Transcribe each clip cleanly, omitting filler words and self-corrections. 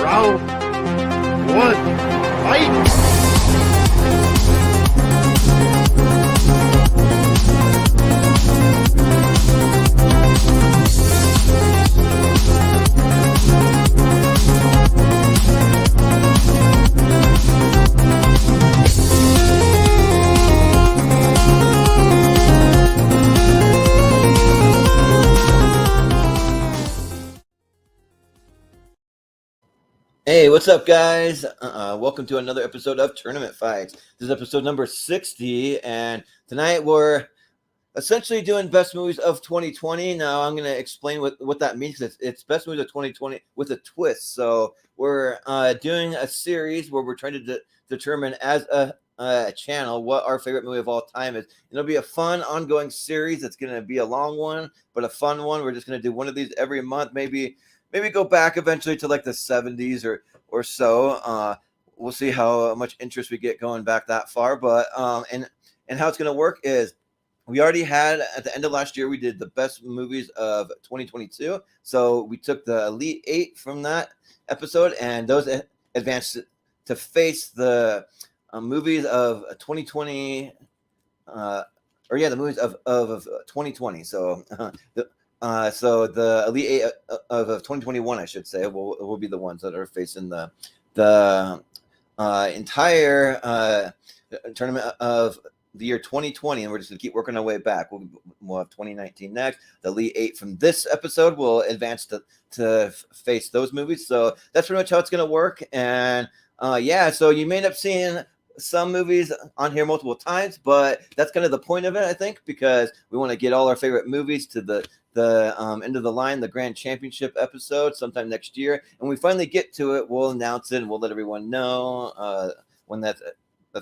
Round one, fight! Hey, what's up, guys? Welcome to another episode of Tournament Fights. This is episode number 60, and tonight we're essentially doing best movies of 2020. Now, I'm going to explain what that means. It's best movies of 2020 with a twist. So we're doing a series where we're trying to determine as a channel what our favorite movie of all time is. It'll be a fun, ongoing series. It's going to be a long one, but a fun one. We're just going to do one of these every month, maybe go back eventually to like the 70s or so. We'll see how much interest we get going back that far. But and how it's going to work is we already had at the end of last year, we did the best movies of 2022. So we took the Elite 8 from that episode, and those advanced to face the movies of 2020. The movies of 2020. So so the Elite 8 of 2021, I should say, will be the ones that are facing the entire tournament of the year 2020, and we're just going to keep working our way back. We'll have 2019 next. The Elite 8 from this episode will advance to face those movies. So that's pretty much how it's going to work. And so you may end up seeing some movies on here multiple times, but that's kind of the point of it, I think, because we want to get all our favorite movies to the end of the line, the grand championship episode sometime next year. And when we finally get to it, we'll announce it and we'll let everyone know when that's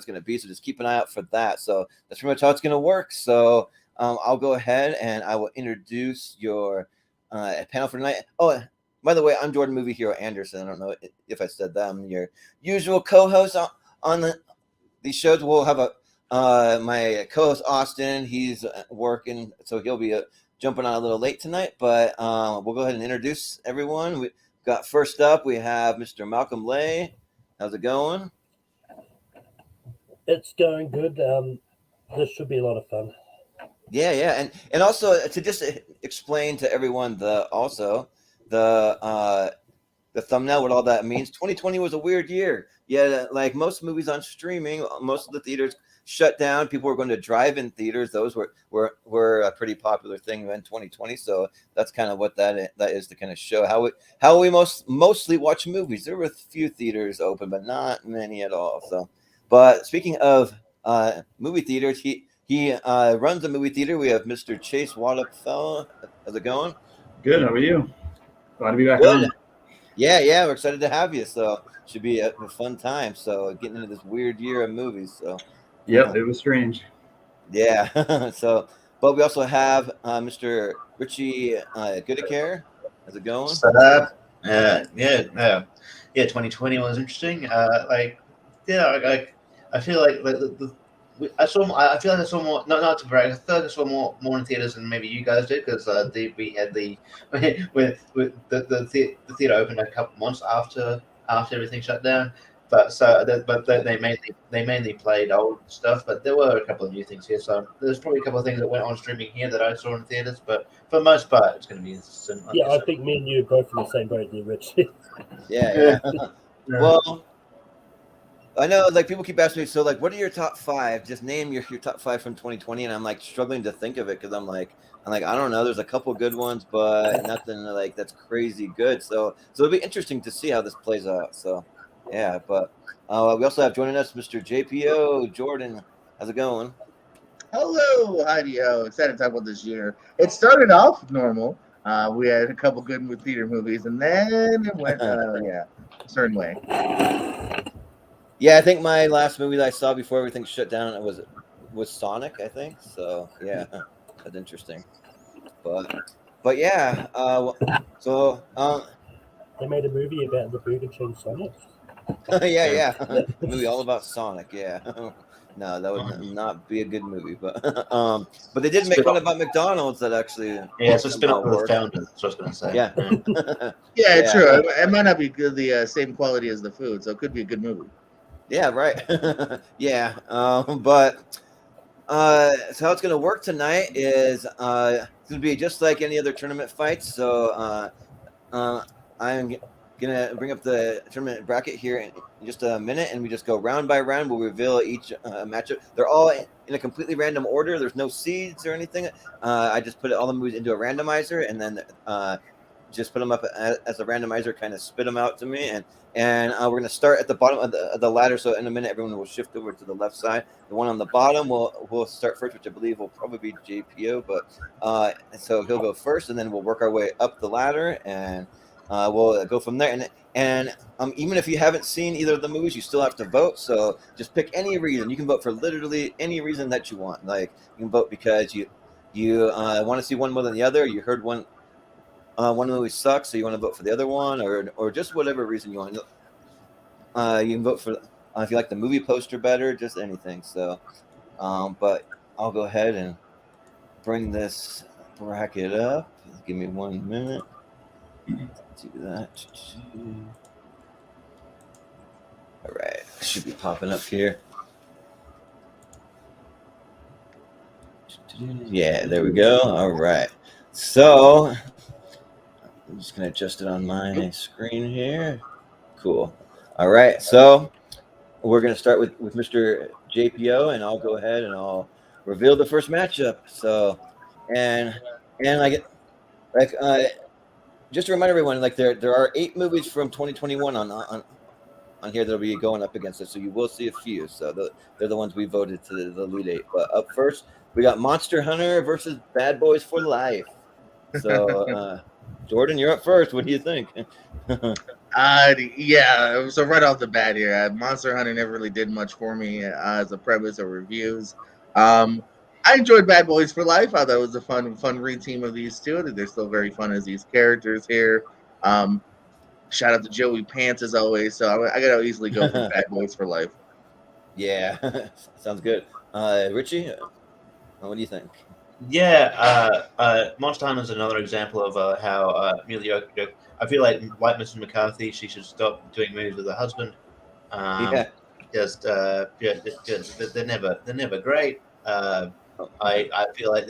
going to be. So just keep an eye out for that. So that's pretty much how it's going to work. So I'll go ahead and I will introduce your panel for tonight. Oh, by the way, I'm Jordan Movie Hero Anderson. I don't know if I said that. I'm your usual co-host on these shows. We'll have my co-host Austin. He's working, so he'll be jumping on a little late tonight. But we'll go ahead and introduce everyone. We got first up. We have Mr. Malcolm Lay. How's it going? It's going good. This should be a lot of fun. Yeah, and also to just explain to everyone the thumbnail, what all that means. 2020 was a weird year. Yeah, like most movies on streaming, most of the theaters shut down. People were going to drive-in theaters. Those were a pretty popular thing in 2020. So that's kind of what that is, to kind of show how we mostly watch movies. There were a few theaters open, but not many at all. So, but speaking of movie theaters, he runs a movie theater. We have Mr. Chase Waldapfel. How's it going? Good. How are you? Glad to be back Good. on. Yeah, we're excited to have you. So should be a fun time. So getting into this weird year of movies. So yep, it was strange. Yeah. So, but we also have Mr. Richie Goodcare. How's it going? Set up. 2020 was interesting. I feel like I feel like I saw more. Not to brag. I feel like I saw more in theaters than maybe you guys did, because we had the theater opened a couple months after everything shut down. But they mainly played old stuff. But there were a couple of new things here. So there's probably a couple of things that went on streaming here that I saw in theaters. But for the most part, it's going to be similar. Yeah, I think me and you are both in the same boat, Richie. Yeah. Well, I know, like, people keep asking me, so, like, what are your top 5? Just name your top 5 from 2020, and I'm, like, struggling to think of it, because I'm like, I don't know. There's a couple good ones, but nothing, like, that's crazy good. So it'll be interesting to see how this plays out. So, yeah, but we also have joining us Mr. JPO, Jordan. How's it going? Hello, Heidi-O. Excited to talk about this year. It started off normal. We had a couple good theater movies, and then it went, a certain way. Yeah, I think my last movie that I saw before everything shut down was Sonic, I think. So yeah, that's interesting. But yeah, they made a movie about the Burger King Sonic. yeah, a movie all about Sonic. Yeah, No, that would not be a good movie. But they did make one about McDonald's that actually. Yeah, it's a spin-off of the worked. Founders. That's what I was going to say. Yeah. Yeah, Yeah. true. It might not be good, the same quality as the food, so it could be a good movie. Yeah, right. Yeah. But so how it's gonna work tonight is it's gonna be just like any other tournament fights. So I'm gonna bring up the tournament bracket here in just a minute, and we just go round by round. We'll reveal each matchup. They're all in a completely random order. There's no seeds or anything. I just put all the moves into a randomizer, and then just put them up as a randomizer, kind of spit them out to me, and we're going to start at the bottom of the ladder. So in a minute, everyone will shift over to the left side. The one on the bottom will start first, which I believe will probably be JPO. But so he'll go first, and then we'll work our way up the ladder, and we'll go from there. And even if you haven't seen either of the movies, you still have to vote. So just pick any reason. You can vote for literally any reason that you want. Like you can vote because you want to see one more than the other. You heard one movie sucks, so you want to vote for the other one, or just whatever reason you want. You can vote for if you like the movie poster better, just anything. So, but I'll go ahead and bring this bracket up. Give me 1 minute. Do that. All right, should be popping up here. Yeah, there we go. All right, so I'm just gonna adjust it on my screen here. Cool. All right, so we're gonna start with Mr. JPO, and I'll go ahead and I'll reveal the first matchup. So, and just to remind everyone, like there are 8 movies from 2021 on here that'll be going up against it. So you will see a few. So they're the ones we voted to the lead 8. But up first, we got Monster Hunter versus Bad Boys for Life. So. Jordan, you're up first. What do you think? Yeah. So right off the bat here, Monster Hunter never really did much for me as a premise or reviews. I enjoyed Bad Boys for Life. I thought it was a fun re-team of these two. They're still very fun as these characters here. Shout out to Joey Pants as always. So I gotta easily go for Bad Boys for Life. Yeah, sounds good. Richie, what do you think? Yeah, Monster Hunter is another example of how mediocre. I feel like Mrs. McCarthy, she should stop doing movies with her husband. Yeah. They're never great. I feel like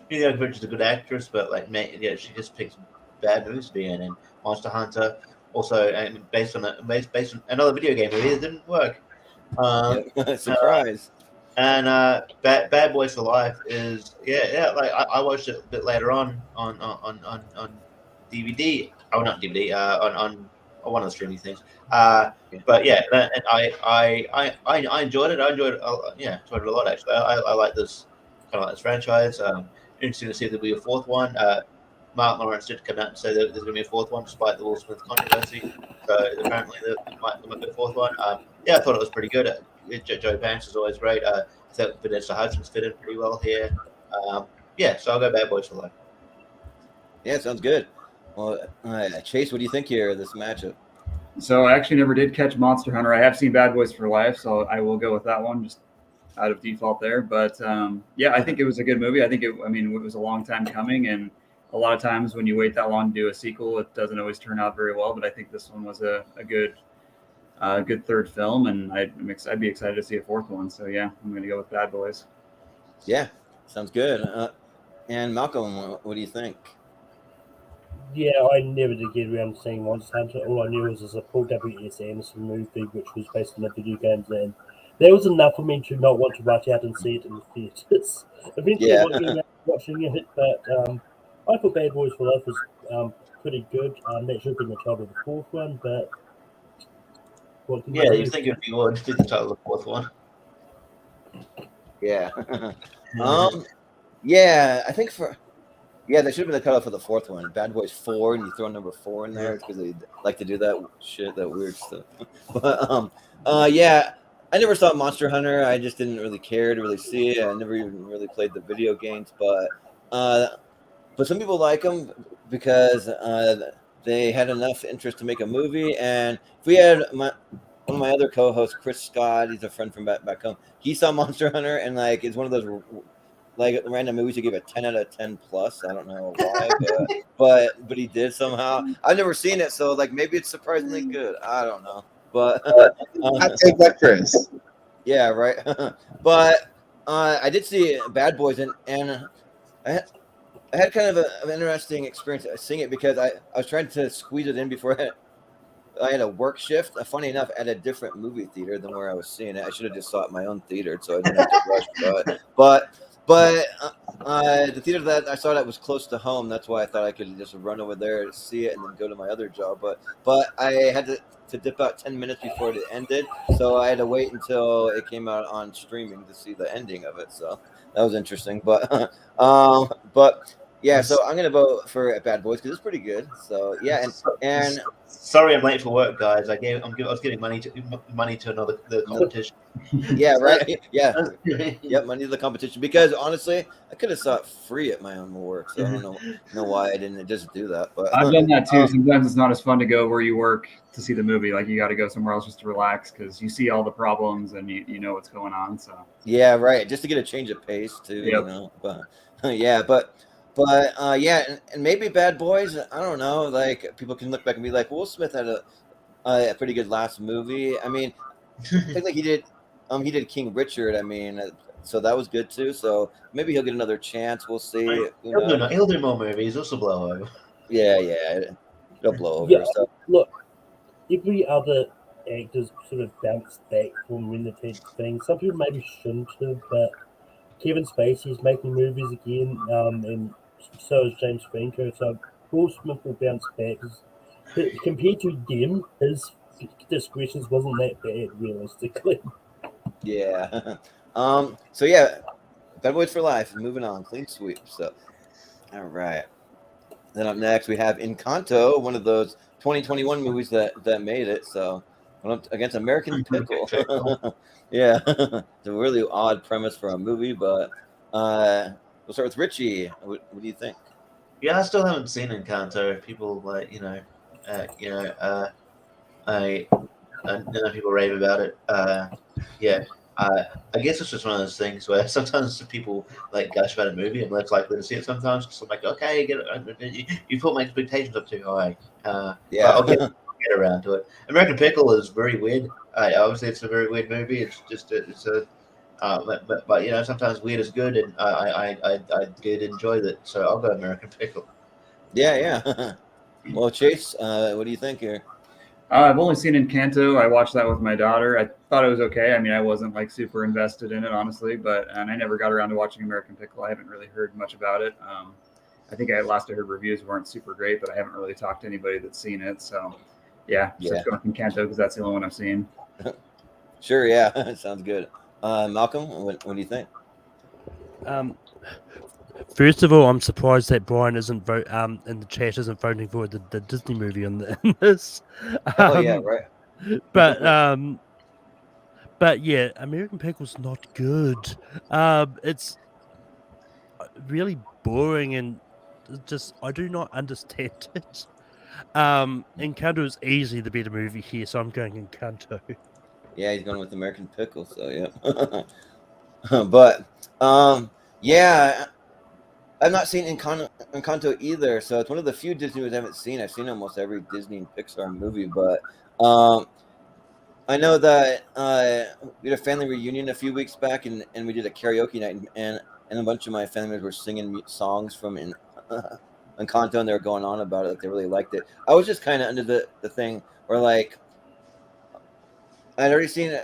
Julia Roberts is a good actress, but she just picks bad movies to be in. And Monster Hunter, also, and based on another video game movie, it didn't work. Surprise. And Bad Boys for Life is like I watched it a bit later on DVD. Oh, not DVD. On one of the streaming things. But yeah, and I enjoyed it. I enjoyed it. Enjoyed it a lot actually. I like this kind of like this franchise. Interesting to see if there'll be a fourth one. Mark Lawrence did come out and say that there's going to be a fourth one, despite the Will Smith controversy. So apparently there might be a fourth one. I thought it was pretty good. Joey Pants is always great. I thought Vanessa Hudgens fit in pretty well here. So I'll go Bad Boys for Life. Yeah, sounds good. Well, Chase, what do you think here of this matchup? So I actually never did catch Monster Hunter. I have seen Bad Boys for Life, so I will go with that one just out of default there. But I think it was a good movie. I think it was a long time coming, and a lot of times when you wait that long to do a sequel, it doesn't always turn out very well. But I think this one was a good third film, and I'd be excited to see a fourth one. So yeah, I'm going to go with Bad Boys. Yeah, sounds good. And Malcolm, what do you think? Yeah, I never did get around to seeing Monster Hunter. All I knew was it's a Paul W.S. Anderson movie, which was based on the video games, and that was enough for me to not want to rush out and see it in the theaters. Eventually, I ended up watching it, but I thought Bad Boys for Life was pretty good. That should have been the title of the fourth one, but you think it'd be more to be the title of the fourth one? Yeah. I think they should have been the title for the fourth one. Bad Boys 4, and you throw number 4 in there because they like to do that shit, that weird stuff. But I never saw Monster Hunter. I just didn't really care to really see it. I never even really played the video games, but some people like them because they had enough interest to make a movie. And if we had one of my other co-hosts, Chris Scott, he's a friend from back home. He saw Monster Hunter, and like it's one of those like random movies you give a 10 out of 10 plus. I don't know why, but he did somehow. I've never seen it, so like maybe it's surprisingly good. I don't know, but I take that, Chris. yeah, right. But I did see Bad Boys, and I had kind of an interesting experience seeing it because I was trying to squeeze it in before I had a work shift. Funny enough, at a different movie theater than where I was seeing it. I should have just saw it in my own theater, so I didn't have to rush. But the theater that I saw that was close to home. That's why I thought I could just run over there to see it and then go to my other job. But I had to dip out 10 minutes before it ended, so I had to wait until it came out on streaming to see the ending of it. So that was interesting. But yeah, so I'm gonna vote for Bad Boys because it's pretty good. So yeah, and Sorry, I'm late for work, guys. I was giving money to the competition. yeah, right. Yeah, yep, money to the competition because honestly, I could have saw it free at my own work. So I don't know why I didn't just do that. But I've done that too. Sometimes it's not as fun to go where you work to see the movie. Like you got to go somewhere else just to relax because you see all the problems and you know what's going on. So yeah, right. Just to get a change of pace too. Yep. You know, but yeah, but yeah, and maybe Bad Boys. I don't know. Like people can look back and be like, Will Smith had a pretty good last movie. I mean, I think like he did King Richard. I mean, so that was good too. So maybe he'll get another chance. We'll see. He'll do more movies. Also blow over. Yeah, it'll blow over. Yeah, So look, every other actor's sort of bounced back from when they've had things. Some people maybe shouldn't have, but Kevin Spacey's making movies again, and so is James Franco. So Will Smith will bounce back. Compared to them, his discretions wasn't that bad, realistically. yeah. So yeah, Bad Boys for Life. Moving on, clean sweep. So, all right. Then up next we have Encanto, one of those 2021 movies that made it. So against American Pickle. Yeah, it's a really odd premise for a movie, but we'll start with Richie. What do you think? Yeah, I still haven't seen Encanto. People like I know people rave about it. Yeah, I guess it's just one of those things where sometimes people like gush about a movie and less likely to see it sometimes. Because I'm like, okay, you put my expectations up too high. Yeah. I'll get around to it. American Pickle is very weird. Obviously, it's a very weird movie. It's just but you know sometimes weird is good, and I did enjoy that. So I'll go American Pickle. Yeah. Well, Chase, what do you think here? I've only seen Encanto. I watched that with my daughter. I thought it was okay. I mean, I wasn't like super invested in it, honestly, and I never got around to watching American Pickle. I haven't really heard much about it. I think last I heard reviews weren't super great, but I haven't really talked to anybody that's seen it. So yeah, just going with Encanto because that's the only one I've seen. Sure, yeah, sounds good. Malcolm, what do you think? First of all, I'm surprised that Brian isn't in the chat isn't voting for the Disney movie in this. Oh yeah, right. But yeah, American Pickle's not good. It's really boring and just I do not understand it. Encanto is easily the better movie here, so I'm going Encanto. Yeah, he's going with American Pickle, so yeah. But yeah, I've not seen Encanto either, so it's one of the few Disney movies I haven't seen. I've seen almost every Disney and Pixar movie, but I know that we had a family reunion a few weeks back, and we did a karaoke night, and a bunch of my family members were singing songs from Encanto, and they were going on about it, like they really liked it. I was just kind of under the thing where like I'd already seen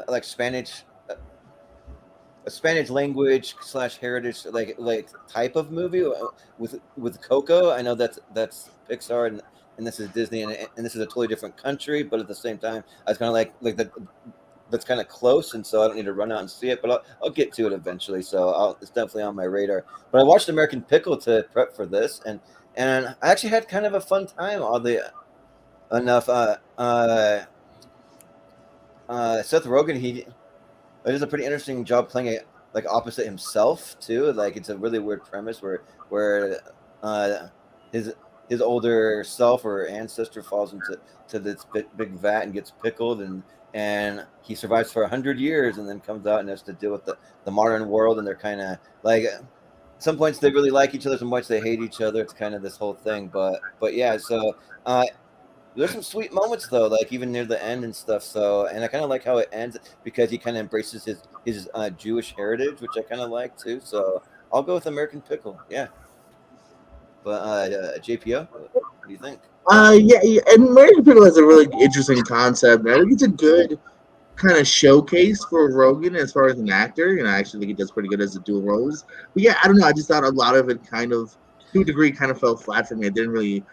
like Spanish. A Spanish language / heritage like type of movie with Coco. I know that's Pixar and this is Disney and this is a totally different country, but at the same time, I was kind of like that. That's kind of close, and so I don't need to run out and see it, but I'll get to it eventually. So it's definitely on my radar. But I watched American Pickle to prep for this, and I actually had kind of a fun time. Oddly enough, Seth Rogen he does a pretty interesting job playing it like opposite himself too. Like it's a really weird premise where his his older self or ancestor falls into this big vat and gets pickled, and he survives for 100 years and then comes out and has to deal with the modern world, and they're kind of like some points they really like each other, some points they hate each other. It's kind of this whole thing, but yeah. So there's some sweet moments though, like even near the end and stuff. So, and I kind of like how it ends because he kind of embraces his Jewish heritage, which I kind of like too. So I'll go with American Pickle. Yeah. But JPO, what do you think? Yeah, and American Pickle has a really interesting concept. I think it's a good kind of showcase for Rogan as far as an actor. You know, I actually think he does pretty good as a dual roles. But yeah, I don't know. I just thought a lot of it kind of, to a degree, kind of fell flat for me. It didn't really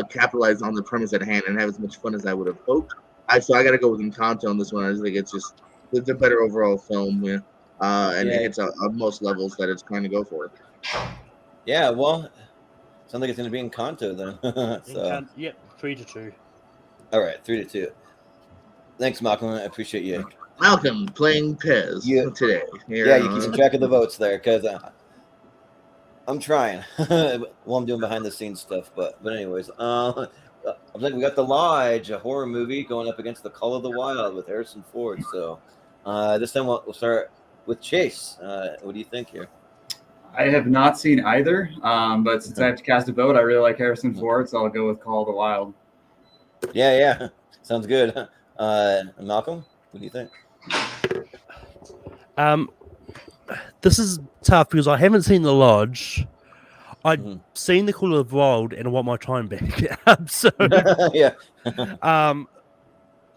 capitalize on the premise at hand and have as much fun as I would have hoped. So I got to go with Encanto on this one. I just think it's a better overall film. Yeah. And it hits on most levels that it's trying to go for. Yeah, well, sounds like it's going to be Encanto then. So. Yep, 3-2. All right, 3-2. Thanks, Malcolm. I appreciate you. Malcolm playing Pez today. Yeah, you keep track of the votes there because I'm trying. Well, I'm doing behind the scenes stuff, but anyways, I'm like we got The Lodge, a horror movie, going up against The Call of the Wild with Harrison Ford. So this time we'll start with Chase. What do you think here? I have not seen either, but since I have to cast a vote, I really like Harrison Ford, so I'll go with Call of the Wild. Yeah, sounds good. Malcolm, what do you think? This is tough because I haven't seen The Lodge. I've seen The Call of the Wild and I want my time back. So yeah.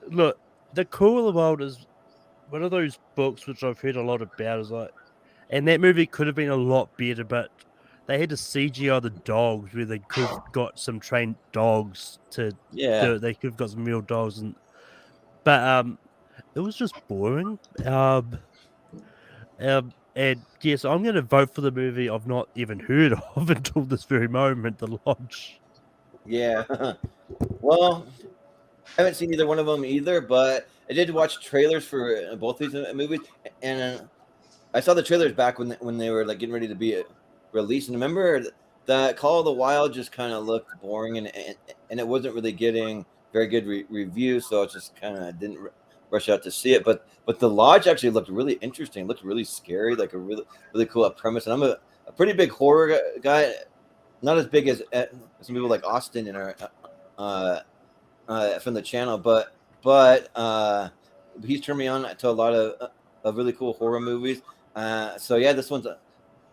Look, The Call of the Wild is one of those books which I've heard a lot about. Is like, and that movie could have been a lot better, but they had to CGI the dogs where they could have got some trained dogs to do it. They could have got some real dogs, but it was just boring. And yes, I'm going to vote for the movie I've not even heard of until this very moment, The Lodge. Yeah. Well, I haven't seen either one of them either, but I did watch trailers for both these movies, and I saw the trailers back when they were like getting ready to be released. And remember that Call of the Wild just kind of looked boring, and it wasn't really getting very good reviews, so I just kind of didn't rush out to see it. But The Lodge actually looked really interesting. It looked really scary, like a really cool premise. And I'm a pretty big horror guy, not as big as some people like Austin in our from the channel, but he's turned me on to a lot of really cool horror movies. So yeah, this one's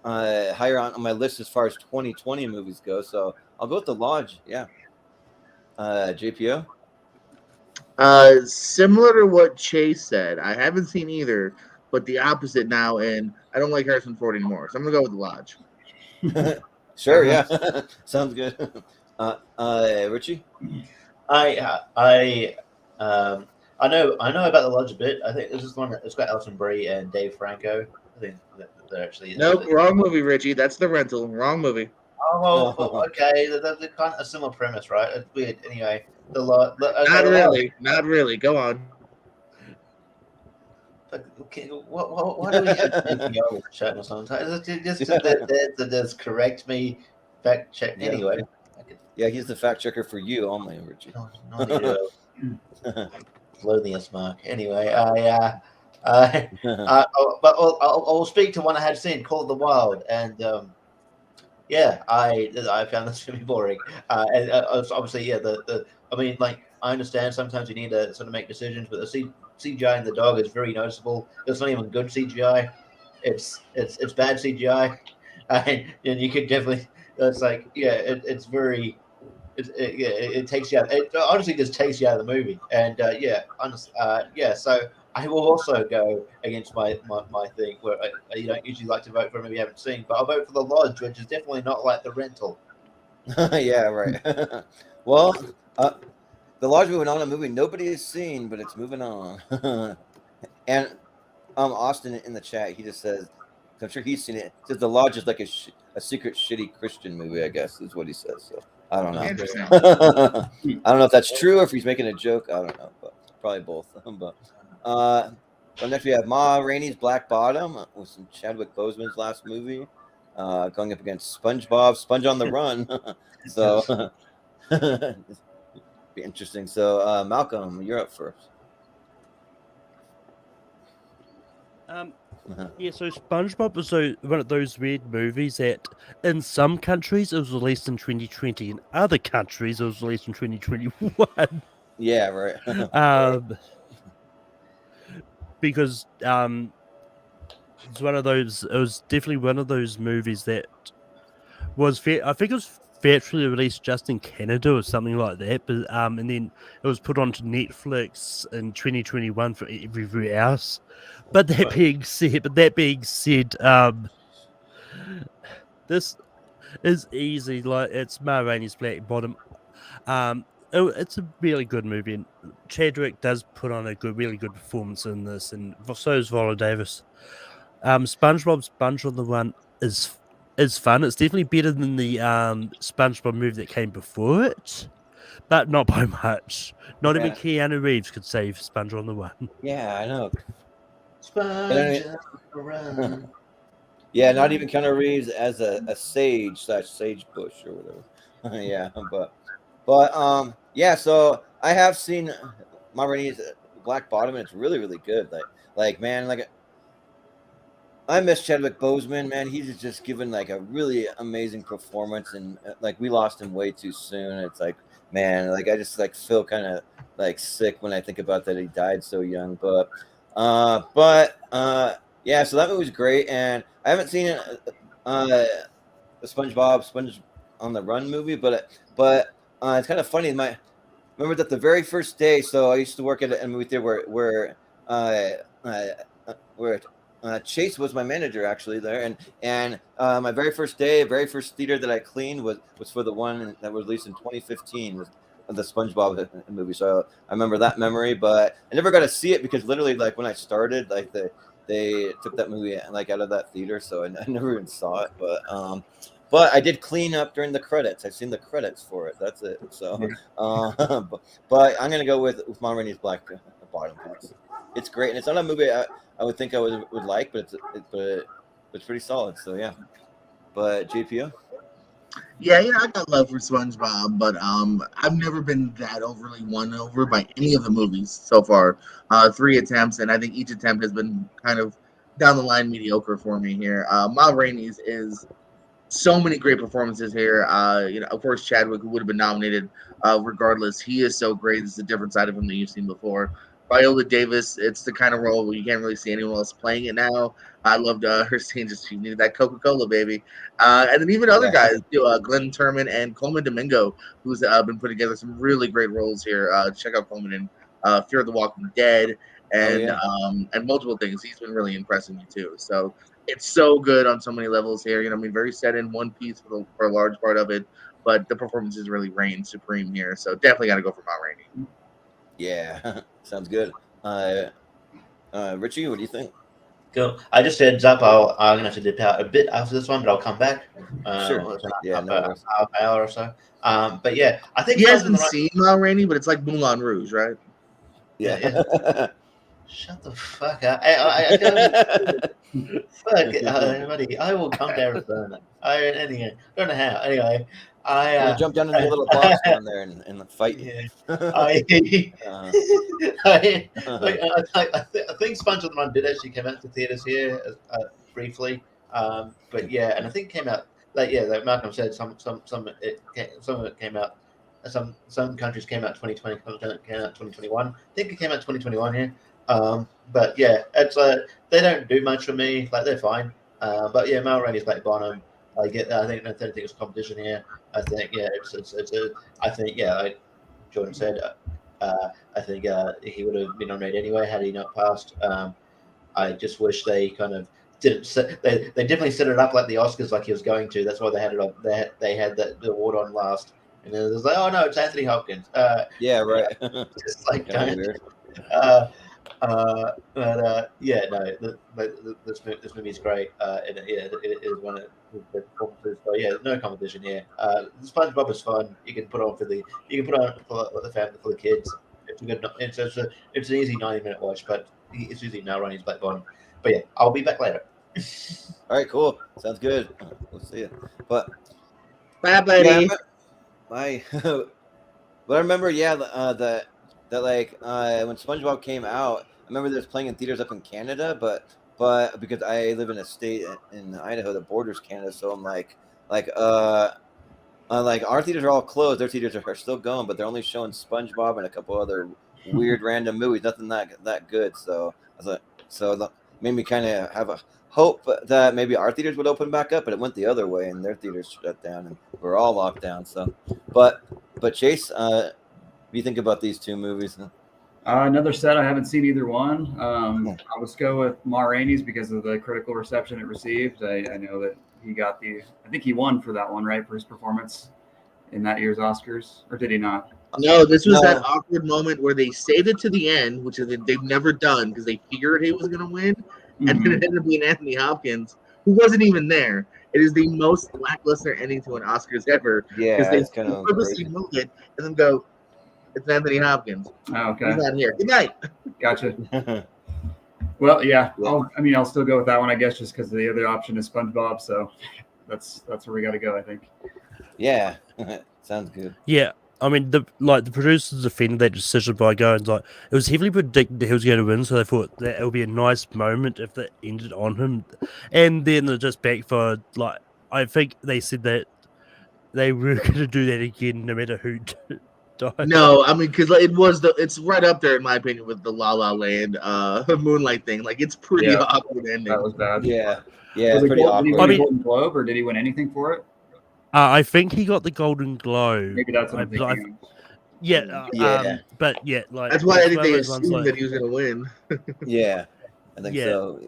higher on my list as far as 2020 movies go. So I'll go with The Lodge. Yeah. JPO. Similar to what Chase said, I haven't seen either, but the opposite now, and I don't like Harrison Ford anymore, so I'm gonna go with The Lodge. Sure, yeah, sounds good. Richie. I know about The Lodge a bit. I think this is one that's got Alison Brie and Dave Franco. I think they're actually nope, wrong movie, Richie. That's The Rental. Wrong movie. Oh, well, okay. They're kind of a similar premise, right? It's weird. Anyway, Not really. Go on. Okay, why do we have channel sometimes? Just correct me, fact check. Anyway, yeah, he's the fact checker for you only, Richie. Loneliest mark. Anyway, but I'll speak to one I had seen, Call of the Wild, and yeah, I found this really boring. And obviously, yeah, I mean, like, I understand sometimes you need to sort of make decisions, but the CGI in the dog is very noticeable. It's not even good CGI. It's bad CGI, and you could definitely. It's like, yeah, it's very. It takes you out. It honestly just takes you out of the movie, and yeah. So I will also go against my thing where you don't usually like to vote for a movie you haven't seen, but I'll vote for The Lodge, which is definitely not like The Rental. Yeah, right. Well, The Lodge moving on, a movie nobody has seen, but it's moving on. And Austin in the chat, he just says, I'm sure he's seen it. Says The Lodge is like a secret shitty Christian movie, I guess is what he says. So I don't know. Interesting. I don't know if that's true or if he's making a joke. I don't know, but probably both. But so next we have Ma Rainey's Black Bottom with some Chadwick Boseman's last movie, going up against SpongeBob, Sponge on the Run. So Be interesting. So, Malcolm, you're up first. Yeah, so SpongeBob was one of those weird movies that in some countries it was released in 2020, in other countries it was released in 2021. Yeah, right. Because it's one of those. It was definitely one of those movies that was I think it was theatrically released just in Canada or something like that. But and then it was put onto Netflix in 2021 for everywhere else. But that being said, this is easy. Like it's Ma Rainey's Black Bottom. It's a really good movie, and Chadwick does put on a really good performance in this, and so is Viola Davis. SpongeBob Sponge on the Run is fun. It's definitely better than the SpongeBob movie that came before it, but not by much. Not even Yeah. Keanu Reeves could save Sponge on the Run. Yeah, I know. Sponge on the run. Yeah, not even Keanu Reeves as a sage bush or whatever. Yeah, but yeah. So I have seen Ma Rainey's Black Bottom, and it's really really good. Like man, like I miss Chadwick Boseman, man. He's just given like a really amazing performance, and like we lost him way too soon. It's like, man, like I just like feel kind of like sick when I think about that he died so young. But yeah. So that movie was great, and I haven't seen the SpongeBob Sponge on the Run movie, but it's kind of funny. Remember that the very first day. So I used to work at a movie theater where Chase was my manager actually there, and my very first theater that I cleaned was for the one that was released in 2015, was the SpongeBob movie. So I remember that memory, but I never got to see it because literally like when I started, like they took that movie like out of that theater, so I never even saw it. But I did clean up during the credits. I've seen the credits for it. That's it. So, but I'm gonna go with Ma Rainey's Black Bottom. It's great, and it's not a movie I would think I would like, but it's pretty solid. So yeah. But JPO. Yeah, I got love for SpongeBob, but I've never been that overly won over by any of the movies so far. 3 attempts, and I think each attempt has been kind of down the line mediocre for me here. Ma Rainey's is so many great performances here. Of course, Chadwick, who would have been nominated regardless. He is so great. It's a different side of him that you've seen before. Viola Davis, it's the kind of role where you can't really see anyone else playing it now. I loved her saying just she needed that Coca-Cola, baby. And then even other guys, too, Glenn Turman and Coleman Domingo, who's been putting together some really great roles here. Check out Coleman in Fear of the Walking Dead and multiple things. He's been really impressing me, too. So it's so good on so many levels here. Very set in one piece for a large part of it, but the performances really reign supreme here. So definitely got to go for Ma Rainey. Yeah, sounds good. Richie, what do you think? Cool. I just heads up. I'm gonna have to dip out a bit after this one, but I'll come back. Sure. Yeah, half hour or so. But yeah, I think he hasn't seen Ma Rainey, but it's like Moulin Rouge, right? Yeah. Shut the fuck up. Fuck it, buddy. I will come down and burn it. Anyway, don't know how. Anyway, I jump down in the little box down there and fight. Yeah. I think Sponge on the Run did actually come out to theaters here briefly, but yeah, and I think it came out like Malcolm said, some of it came out. Some countries came out 2020, some came out 2021. I think it came out 2021 here. But yeah, it's they don't do much for me. Like they're fine. But yeah, Ma Rainey's Black Bottom. I get that. I think it's a competition here. I think I think like Jordan said, I think he would have been nominated anyway had he not passed. I just wish they kind of didn't. They definitely set it up like the Oscars, like he was going to. That's why they had it on. They had the award on last, and then it was like, oh no, it's Anthony Hopkins. Yeah, right. Just like don't. This movie is great. And it is one of the performances. So yeah, there's no competition here. SpongeBob is fun. You can put on for the family, for the kids. It's a good. It's an easy 90-minute watch, but it's usually now running Black Bottom. But yeah, I'll be back later. All right, cool. Sounds good. We'll see you. But bye, buddy. I but I remember, yeah, that like when SpongeBob came out, I remember this playing in theaters up in Canada, but because I live in a state in Idaho that borders Canada, so I'm like our theaters are all closed. Their theaters are still going, but they're only showing SpongeBob and a couple other weird random movies. Nothing that good. So I was like, so that made me kind of have a hope that maybe our theaters would open back up, but it went the other way, and their theaters shut down, and we're all locked down. So, but Chase, what do you think about these two movies? Another set, I haven't seen either one. I'll just go with Ma Rainey's because of the critical reception it received. I know that he got I think he won for that one, right, for his performance in that year's Oscars, or did he not? No, this was No. that awkward moment where they saved it to the end, which is they've never done because they figured he was going to win, and then it ended up being Anthony Hopkins, who wasn't even there. It is the most lackluster ending to an Oscars ever Yeah, because they it's kind of purposely crazy. move it and then go, it's Anthony Hopkins. Oh, okay, He's not here. Good night. gotcha. Well, yeah, Yeah. I'll still go with that one, I guess, just because the other option is SpongeBob. So that's where we got to go, I think. Yeah, sounds good. Yeah, I mean, the producers defended that decision by going like it was heavily predicted that he was going to win, so they thought that it would be a nice moment if that ended on him, and then it just backfired. Like I think they said that they were going to do that again, no matter who died. No, I mean, because it's right up there in my opinion with the La La Land Moonlight thing. Like, it's pretty Yeah. awkward ending. That was bad. Yeah, it's Was it pretty Did he awkward. win I a mean- Golden Globe, or did he win anything for it? I think he got the Golden Globe. Maybe that's what I'm I- thinking. Yeah, Yeah. but yeah, like That's why I it's think one of they those ones, assumed like- that he was going to win. Yeah, I think Yeah. so.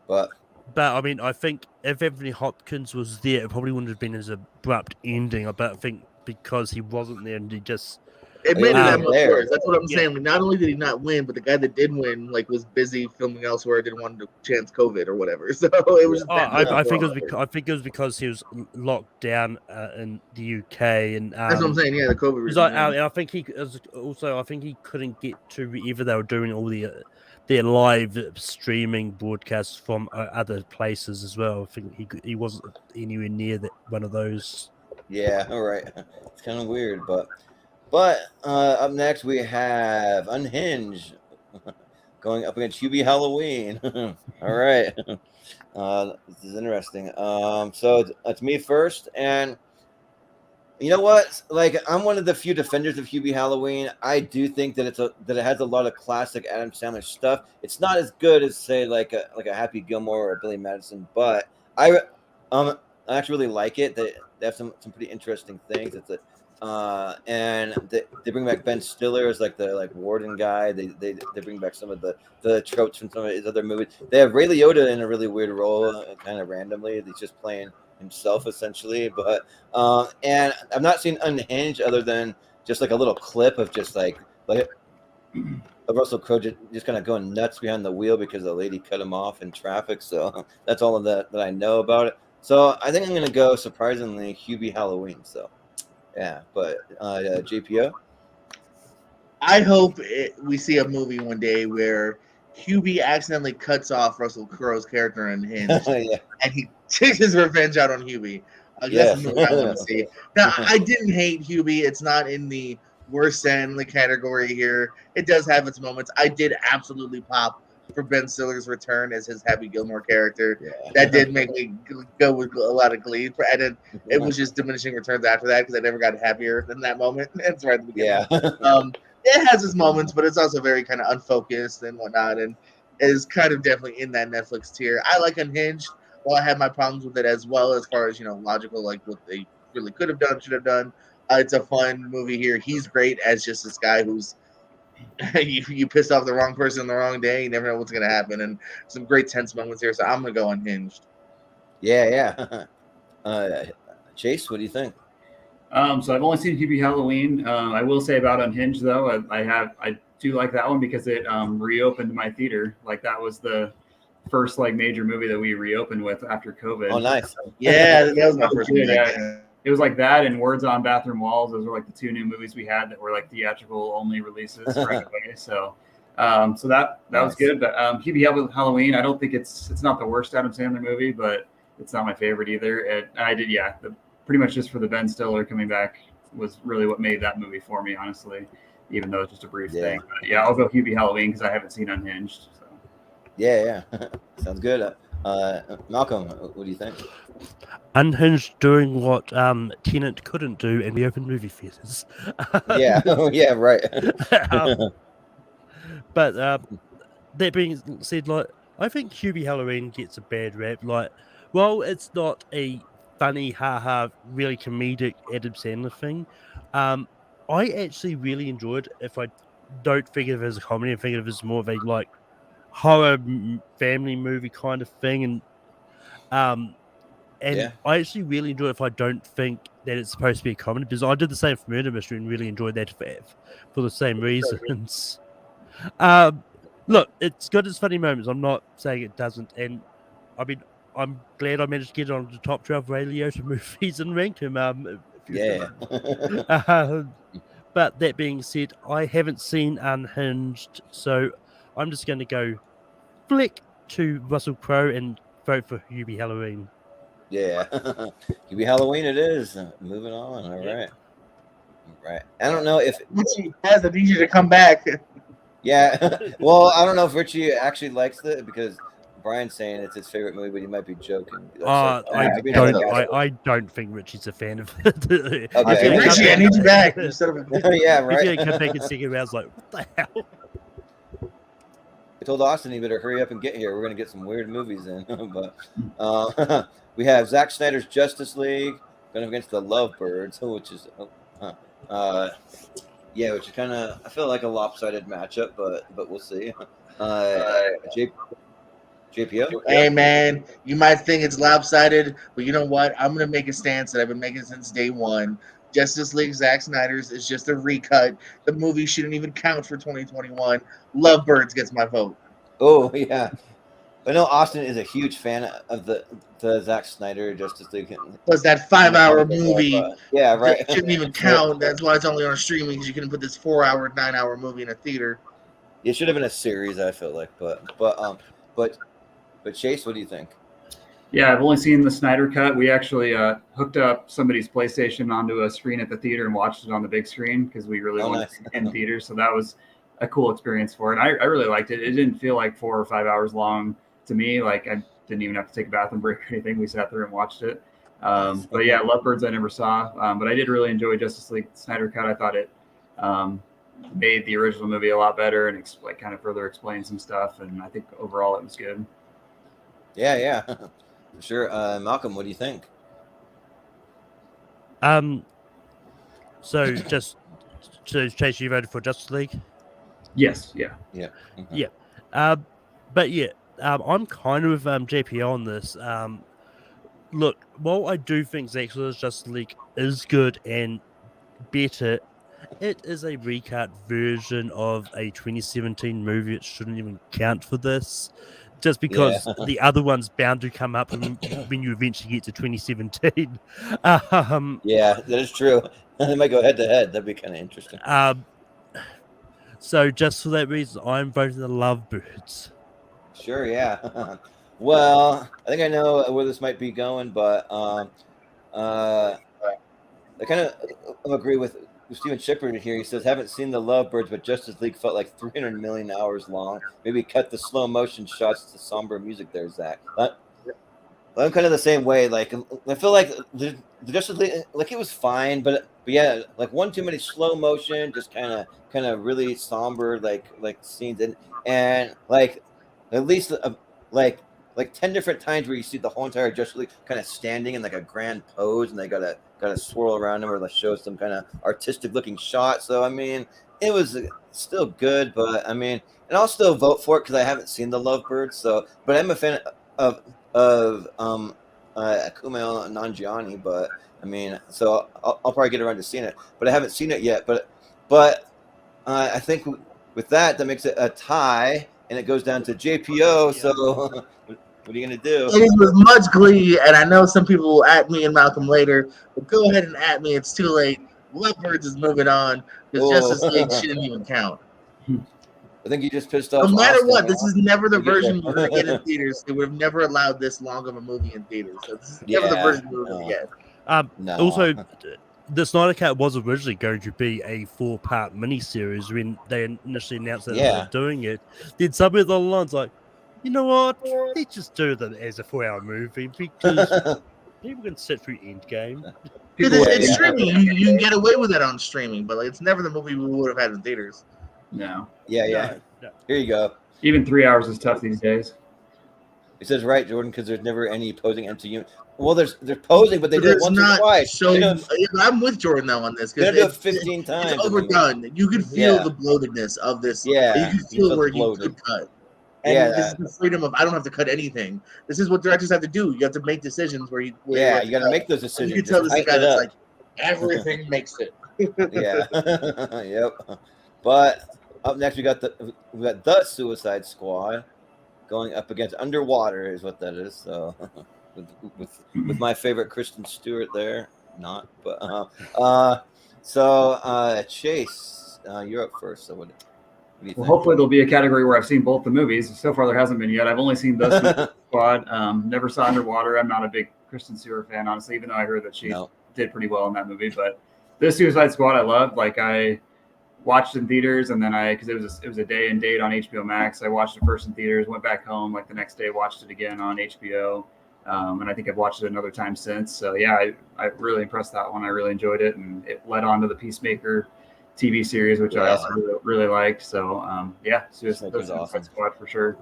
But But I mean, I think if Anthony Hopkins was there, it probably wouldn't have been as abrupt ending. But I think because he wasn't there and he just It made it that much there. worse. That's what I'm Yeah. saying. Like, not only did he not win, but the guy that did win, like, was busy filming elsewhere, didn't want to chance COVID or whatever. So it was just that much I think it was awkward. because he was locked down in the UK and That's what I'm saying. Yeah, the COVID He's reason. like, and I think I think he couldn't get to wherever they were doing all their live streaming broadcasts from other places as well. I think he wasn't anywhere near one of those. yeah, all right. It's kind of weird, but up next we have Unhinged going up against Hubie Halloween. All right, this is interesting. So it's me first, and you know what? Like, I'm one of the few defenders of Hubie Halloween. I do think that it has a lot of classic Adam Sandler stuff. It's not as good as say like a Happy Gilmore or a Billy Madison, but I actually really like it. They have some pretty interesting things. It's and they bring back Ben Stiller as like the warden guy. They bring back some of the tropes from some of his other movies. They have Ray Liotta in a really weird role, kind of randomly. He's just playing himself essentially. But and I've not seen Unhinged other than just like a little clip of just like of Russell Crowe just kind of going nuts behind the wheel because the lady cut him off in traffic. So that's all of that I know about it. So I think I'm gonna go surprisingly Hubie Halloween. So. Yeah, but JPO? I hope we see a movie one day where Hubie accidentally cuts off Russell Crowe's character in Hinge, Yeah. and he takes his revenge out on Hubie. That's Yeah. the movie I want to see. Now, I didn't hate Hubie. It's not in the worst Sandler category here. It does have its moments. I did absolutely pop for Ben Stiller's return as his Happy Gilmore character. Yeah. That did make me go with a lot of glee. And then it was just diminishing returns after that because I never got happier than that moment. It's right at the beginning. Yeah. It has its moments, but it's also very kind of unfocused and whatnot, and is kind of definitely in that Netflix tier. I like Unhinged. Well, I have my problems with it as well, as far as logical, like what they really could have done, should have done. It's a fun movie here. He's great as just this guy who's you pissed off the wrong person on the wrong day. You never know what's gonna happen, and some great tense moments here. So I'm gonna go Unhinged. Yeah. Chase, what do you think? So I've only seen Hubie Halloween. I will say about Unhinged though, I do like that one because it reopened my theater. Like that was the first like major movie that we reopened with after COVID. Oh, nice. Yeah, that was my first movie. Yeah. It was like that and Words on Bathroom Walls. Those were like the two new movies we had that were like theatrical only releases right away. So that was good. But Hubie Halloween, I don't think it's not the worst Adam Sandler movie, but it's not my favorite either. Pretty much just for the Ben Stiller coming back was really what made that movie for me, honestly. Even though it's just a brief Yeah. thing. But yeah, I'll go Hubie Halloween because I haven't seen Unhinged. So. Yeah. Sounds good. Malcolm, what do you think? Unhinged doing what Tenet couldn't do in the open movie theaters. Yeah, yeah, right. But that being said, like I think Hubie Halloween gets a bad rap. Like, well, it's not a funny, haha, really comedic Adam Sandler thing. I actually really enjoyed. If I don't think of it as a comedy, I think of it as more of a like horror family movie kind of thing, and Yeah. I actually really enjoy it if I don't think that it's supposed to be a comedy, because I did the same for Murder Mystery and really enjoyed that for the same reasons. Look, it's got its funny moments. I'm not saying it doesn't, and I mean, I'm glad I managed to get it on the top 12 Ray Liotta movies and rank him. Yeah. But that being said, I haven't seen Unhinged, so I'm just going to go flick to Russell Crowe and vote for Hubie Halloween. Yeah. Could be Halloween it is. Moving on. All right. All right. I don't know if Richie has. I need you to come back. yeah. Well, I don't know if Richie actually likes it because Brian's saying it's his favorite movie, but he might be joking. I don't think Richie's a fan of it. Okay. Richie, I need you back. You son of a- Yeah, If right. you come back in second round, I was like, what the hell? I told Austin he better hurry up and get here. We're gonna get some weird movies in. But we have Zack Snyder's Justice League going against the Lovebirds, which is yeah, which is kind of I feel like a lopsided matchup, but we'll see. JPO. Hey man, you might think it's lopsided, but you know what? I'm gonna make a stance that I've been making since day one. Justice League Zack Snyder's is just a recut. The movie shouldn't even count for 2021. Lovebirds gets my vote. Oh yeah, I know Austin is a huge fan of the Zack Snyder Justice League. Plus that 5-hour movie Yeah, right. that shouldn't even count. That's why it's only on streaming, because you couldn't put this 4-hour, 9-hour movie in a theater. It should have been a series, I feel like, but Chase, what do you think? Yeah, I've only seen the Snyder cut. We actually hooked up somebody's PlayStation onto a screen at the theater and watched it on the big screen because we really wanted to see it in theaters. So that was a cool experience for it. I really liked it. It didn't feel like 4 or 5 hours long to me. Like I didn't even have to take a bathroom break or anything. We sat there and watched it. But yeah, Lovebirds I never saw. But I did really enjoy Justice League Snyder cut. I thought it made the original movie a lot better and like kind of further explained some stuff. And I think overall it was good. Yeah, for sure. Malcolm, what do you think? So Chase, you voted for Justice League? Yes, yeah. But yeah, I'm kind of with JPL on this. Look, while I do think Zack Snyder's Justice League is good and better, it is a recut version of a 2017 movie. It shouldn't even count for this. Just because the other one's bound to come up when you eventually get to 2017. Yeah, that is true. They might go head to head. That'd be kind of interesting. So just for that reason, I'm voting the Lovebirds. Sure, yeah. Well, I think I know where this might be going, but I kind of agree with Steven Shepard here. He says, haven't seen the Lovebirds, but Justice League felt like 300 million hours long. Maybe cut the slow motion shots to somber music there, Zach. I'm kind of the same way. Like, I feel like the Justice League, like, it was fine, but yeah, like one too many slow motion, just kind of really somber, like scenes, and like at least like 10 different times where you see the whole entire Justice League kind of standing in like a grand pose, and they gotta swirl around them or like show some kind of artistic looking shot. So I mean, it was still good, but I mean, and I'll still vote for it because I haven't seen the Lovebirds. So, but I'm a fan of Kumail Nanjiani, but I mean, so I'll probably get around to seeing it, but I haven't seen it yet. But I think with that makes it a tie, and it goes down to JPO. So. What are you going to do? It is with much glee, and I know some people will at me and Malcolm later, but go ahead and at me. It's too late. Lovebirds is moving on because Justice League shouldn't even count. I think you just pissed off. No matter Austin. what, this is never the version we're going to get in theaters. They would have never allowed this long of a movie in theaters. So this is never the version we're going to get. No. Also, the Snyder Cut was originally going to be a 4-part miniseries when they initially announced that they Yeah. were doing it. Then somewhere along the lines, like, you know what? Let's just do it as a 4-hour movie because people can sit through Endgame. Because People, it's Yeah. streaming. You can get away with that on streaming, but like, it's never the movie we would have had in theaters. no. Yeah. No. Here you go. Even 3 hours is tough these days. It says right, Jordan, because there's never any posing MCU. Well, they're posing, but they do it There's once or not twice. so. They're gonna- I'm with Jordan though on this they're because gonna do it 15 times. it's in the movie. overdone. You could feel Yeah. the bloatedness of this. Yeah, You could you feel felt where bloated. you could cut. And Yeah, this is the freedom of I don't have to cut anything. This is what directors have to do. You have to make decisions where you Yeah, have you to got to cut. make those You decisions. can tell Just this is a guy tighten it that's up. like everything makes it. Yeah. Yep. But up next we got the Suicide Squad going up against Underwater is what that is. So with my favorite Kristen Stewart there, not but Chase, you're up first. So what do you think? Well, hopefully there'll be a category where I've seen both the movies. So far there hasn't been yet. I've only seen the Suicide Squad. Never saw Underwater. I'm not a big Kristen Stewart fan, honestly, even though I heard that she did pretty well in that movie. But the Suicide Squad I loved. Like I watched in theaters, and then because it was a day and date on HBO Max. I watched it first in theaters, went back home like the next day, watched it again on HBO, and I think I've watched it another time since. So yeah, I really impressed that one. I really enjoyed it, and it led on to the Peacemaker TV series, which I also really liked. So Suicide awesome. Squad for sure.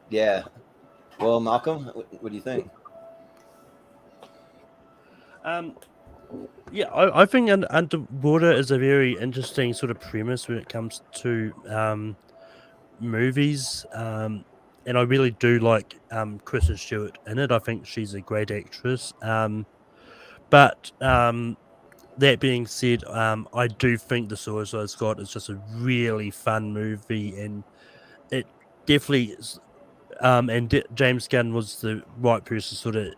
Yeah. Well, Malcolm, what do you think? Yeah, I think Underwater is a very interesting sort of premise when it comes to movies, and I really do like Kristen Stewart in it. I think she's a great actress. But that being said, I do think The Suicide Squad is just a really fun movie, and it definitely is. James Gunn was the right person to sort of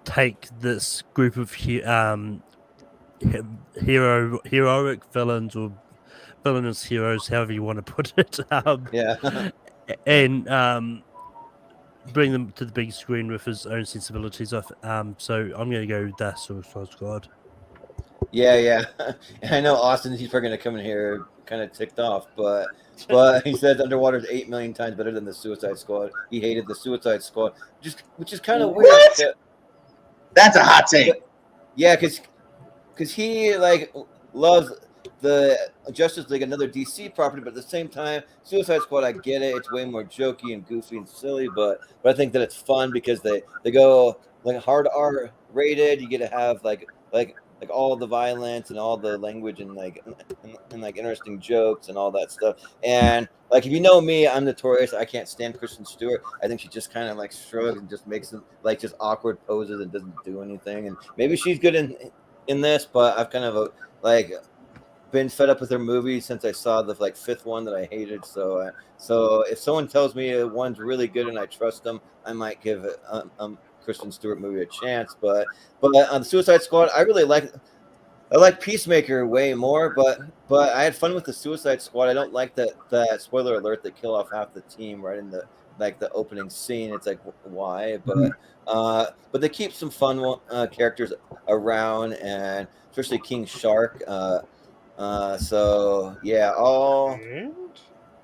take this group of heroic villains or villainous heroes, however you want to put it, and bring them to the big screen with his own sensibilities. So I'm going to go with The Suicide Squad. Yeah. I know Austin. He's probably going to come in here kind of ticked off, but he said Underwater is 8 million times better than The Suicide Squad. He hated The Suicide Squad, which is kind of weird. What? That's a hot take. Yeah, because he like loves the Justice League, another DC property, but at the same time, Suicide Squad, I get it. It's way more jokey and goofy and silly, but I think that it's fun because they go like hard R rated. You get to have like all the violence and all the language and like interesting jokes and all that stuff. And like if you know me, I'm notorious. I can't stand Kristen Stewart. I think she just kind of like shrugs and just makes them like just awkward poses and doesn't do anything. And maybe she's good in this, but I've kind of been fed up with her movies since I saw the like 5th one that I hated. So if someone tells me one's really good and I trust them, I might give it Kristen Stewart movie a chance, but on the Suicide Squad, I like Peacemaker way more, but I had fun with the Suicide Squad. I don't like that spoiler alert that kill off half the team right in the opening scene. It's like why, but they keep some fun characters around, and especially King Shark. So yeah, I'll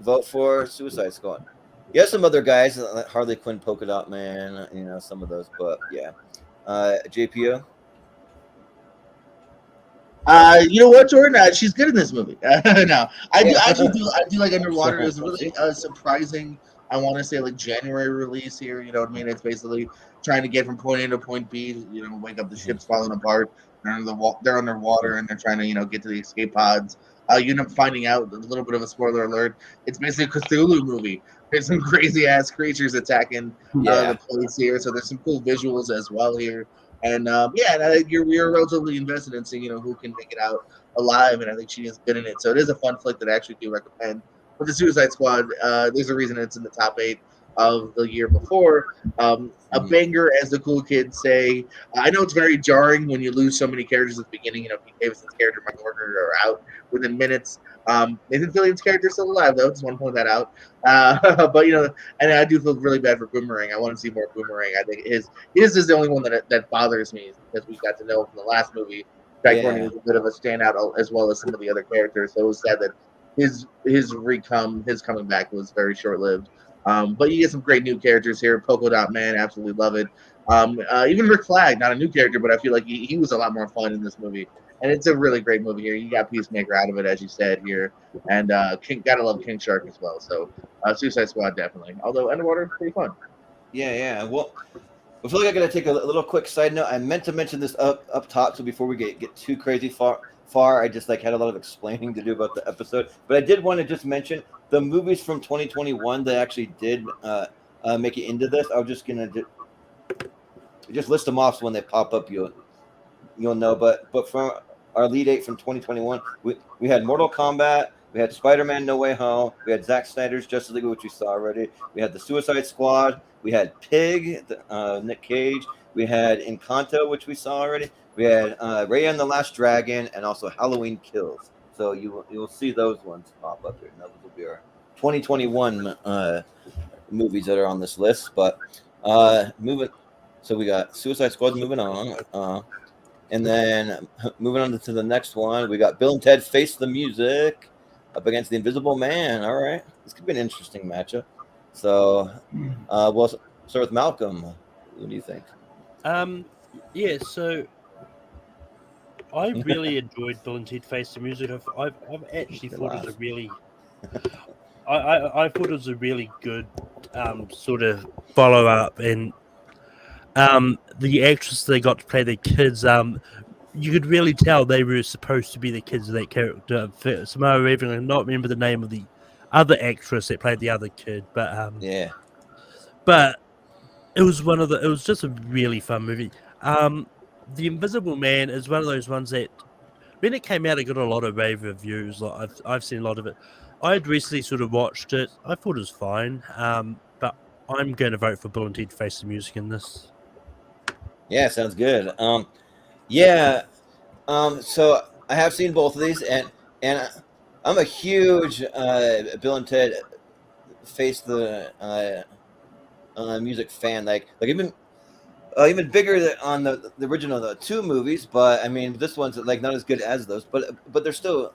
vote for Suicide Squad. You have some other guys like Harley Quinn, Polka Dot Man, some of those, but yeah. JPO. You know what, Jordan? She's good in this movie. No, I do like Underwater. It was really surprising. I want to say like January release here. You know what I mean? It's basically trying to get from point A to point B. Wake up the ship's falling apart. They're underwater and they're trying to get to the escape pods. You end up finding out a little bit of a spoiler alert. It's basically a Cthulhu movie. There's some crazy ass creatures attacking the place here, so there's some cool visuals as well here. And you're relatively invested in seeing who can make it out alive, and I think she is good in it. So it is a fun flick that I actually do recommend. But the Suicide Squad, there's a reason it's in the top 8 of the year before. A banger, as the cool kids say. I know it's very jarring when you lose so many characters at the beginning. Pete Davidson's character, Michael Rooker, are out within minutes. Nathan Fillion's character is still alive, though. Just want to point that out. But and I do feel really bad for Boomerang. I want to see more Boomerang. I think his is the only one that bothers me, because we got to know from the last movie Courtney Yeah. was a bit of a standout as well as some of the other characters. So it was sad that his coming back was very short lived. But you get some great new characters here. Polka Dot Man, absolutely love it. Even Rick Flag, not a new character, but I feel like he was a lot more fun in this movie. And it's a really great movie here. You got Peacemaker out of it, as you said here, and gotta love King Shark as well. So Suicide Squad definitely. Although Underwater, pretty fun. Yeah. Well, I feel like I gotta take a little quick side note. I meant to mention this up top, so before we get too crazy far, I just like had a lot of explaining to do about the episode. But I did want to just mention the movies from 2021 that actually did make it into this. I was just gonna just list them off, so when they pop up, you'll know. But from our lead 8 from 2021, we had Mortal Kombat, we had Spider-Man No Way Home, we had Zack Snyder's Justice League, which we saw already, we had the Suicide Squad, we had Pig, Nick Cage, we had Encanto, which we saw already, we had Raya and the Last Dragon, and also Halloween Kills. So you will see those ones pop up here. And those will be our 2021 movies that are on this list. But moving, so we got Suicide Squad moving on. And then moving on to the next one, we got Bill and Ted Face the Music up against the Invisible Man. All right. This could be an interesting matchup. So we'll start with Malcolm. What do you think? Yeah, so I really enjoyed Bill and Ted Face the Music. I've actually thought it was a really I thought it was a really good sort of follow up, and the actress they got to play the kids, you could really tell they were supposed to be the kids of that character. Samara Weaving, I not remember the name of the other actress that played the other kid, but Yeah. But it was it was just a really fun movie. The Invisible Man is one of those ones that when it came out, it got a lot of rave reviews. Like I've seen a lot of it. I had recently sort of watched it. I thought it was fine. But I'm going to vote for Bill and Ted Face the Music in this. Yeah, sounds good. Yeah. So I have seen both of these, and I'm a huge Bill and Ted Face the Music fan. Like even bigger on the original, the 2 movies. But I mean, this one's like not as good as those. But there's still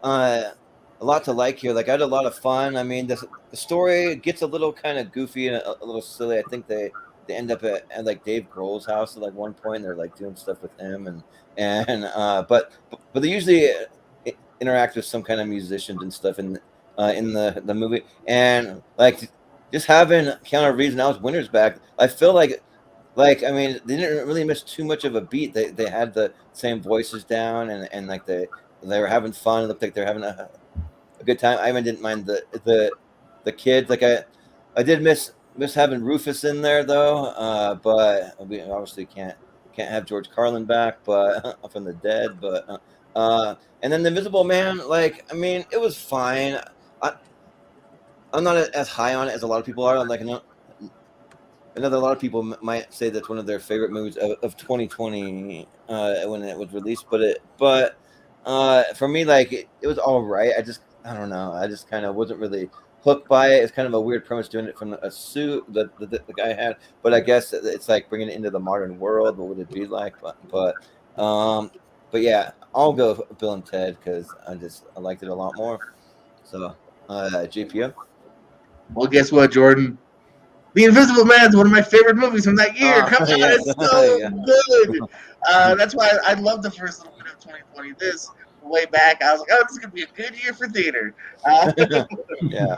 a lot to like here. Like I had a lot of fun. I mean, the story gets a little kind of goofy and a little silly. I think they end up at like Dave Grohl's house at like one point. And they're like doing stuff with him, but they usually interact with some kind of musicians and stuff in the movie. And like just having Keanu Reeves and Alex Winter's back, I feel like I mean they didn't really miss too much of a beat. They had the same voices down, and like they were having fun. It looked like they're having a good time. I even didn't mind the kids. Like I did miss having Rufus in there though, but we obviously can't have George Carlin back, but from the dead. But and then the Invisible Man, like I mean, it was fine. I'm not as high on it as a lot of people are. I'm like, a lot of people might say that's one of their favorite movies of 2020 when it was released. But for me, like it was all right. I don't know. I just kind of wasn't really hooked by it. It's kind of a weird premise doing it from a suit that the guy had. But I guess it's like bringing it into the modern world. What would it be like? But yeah, I'll go Bill and Ted because I liked it a lot more. So JPM. Well, guess what, Jordan? The Invisible Man is one of my favorite movies from that year. Come on, yeah. it's so Yeah. good. That's why I love the first little bit of 2020. This way back, I was like, oh, this is gonna be a good year for theater. Yeah.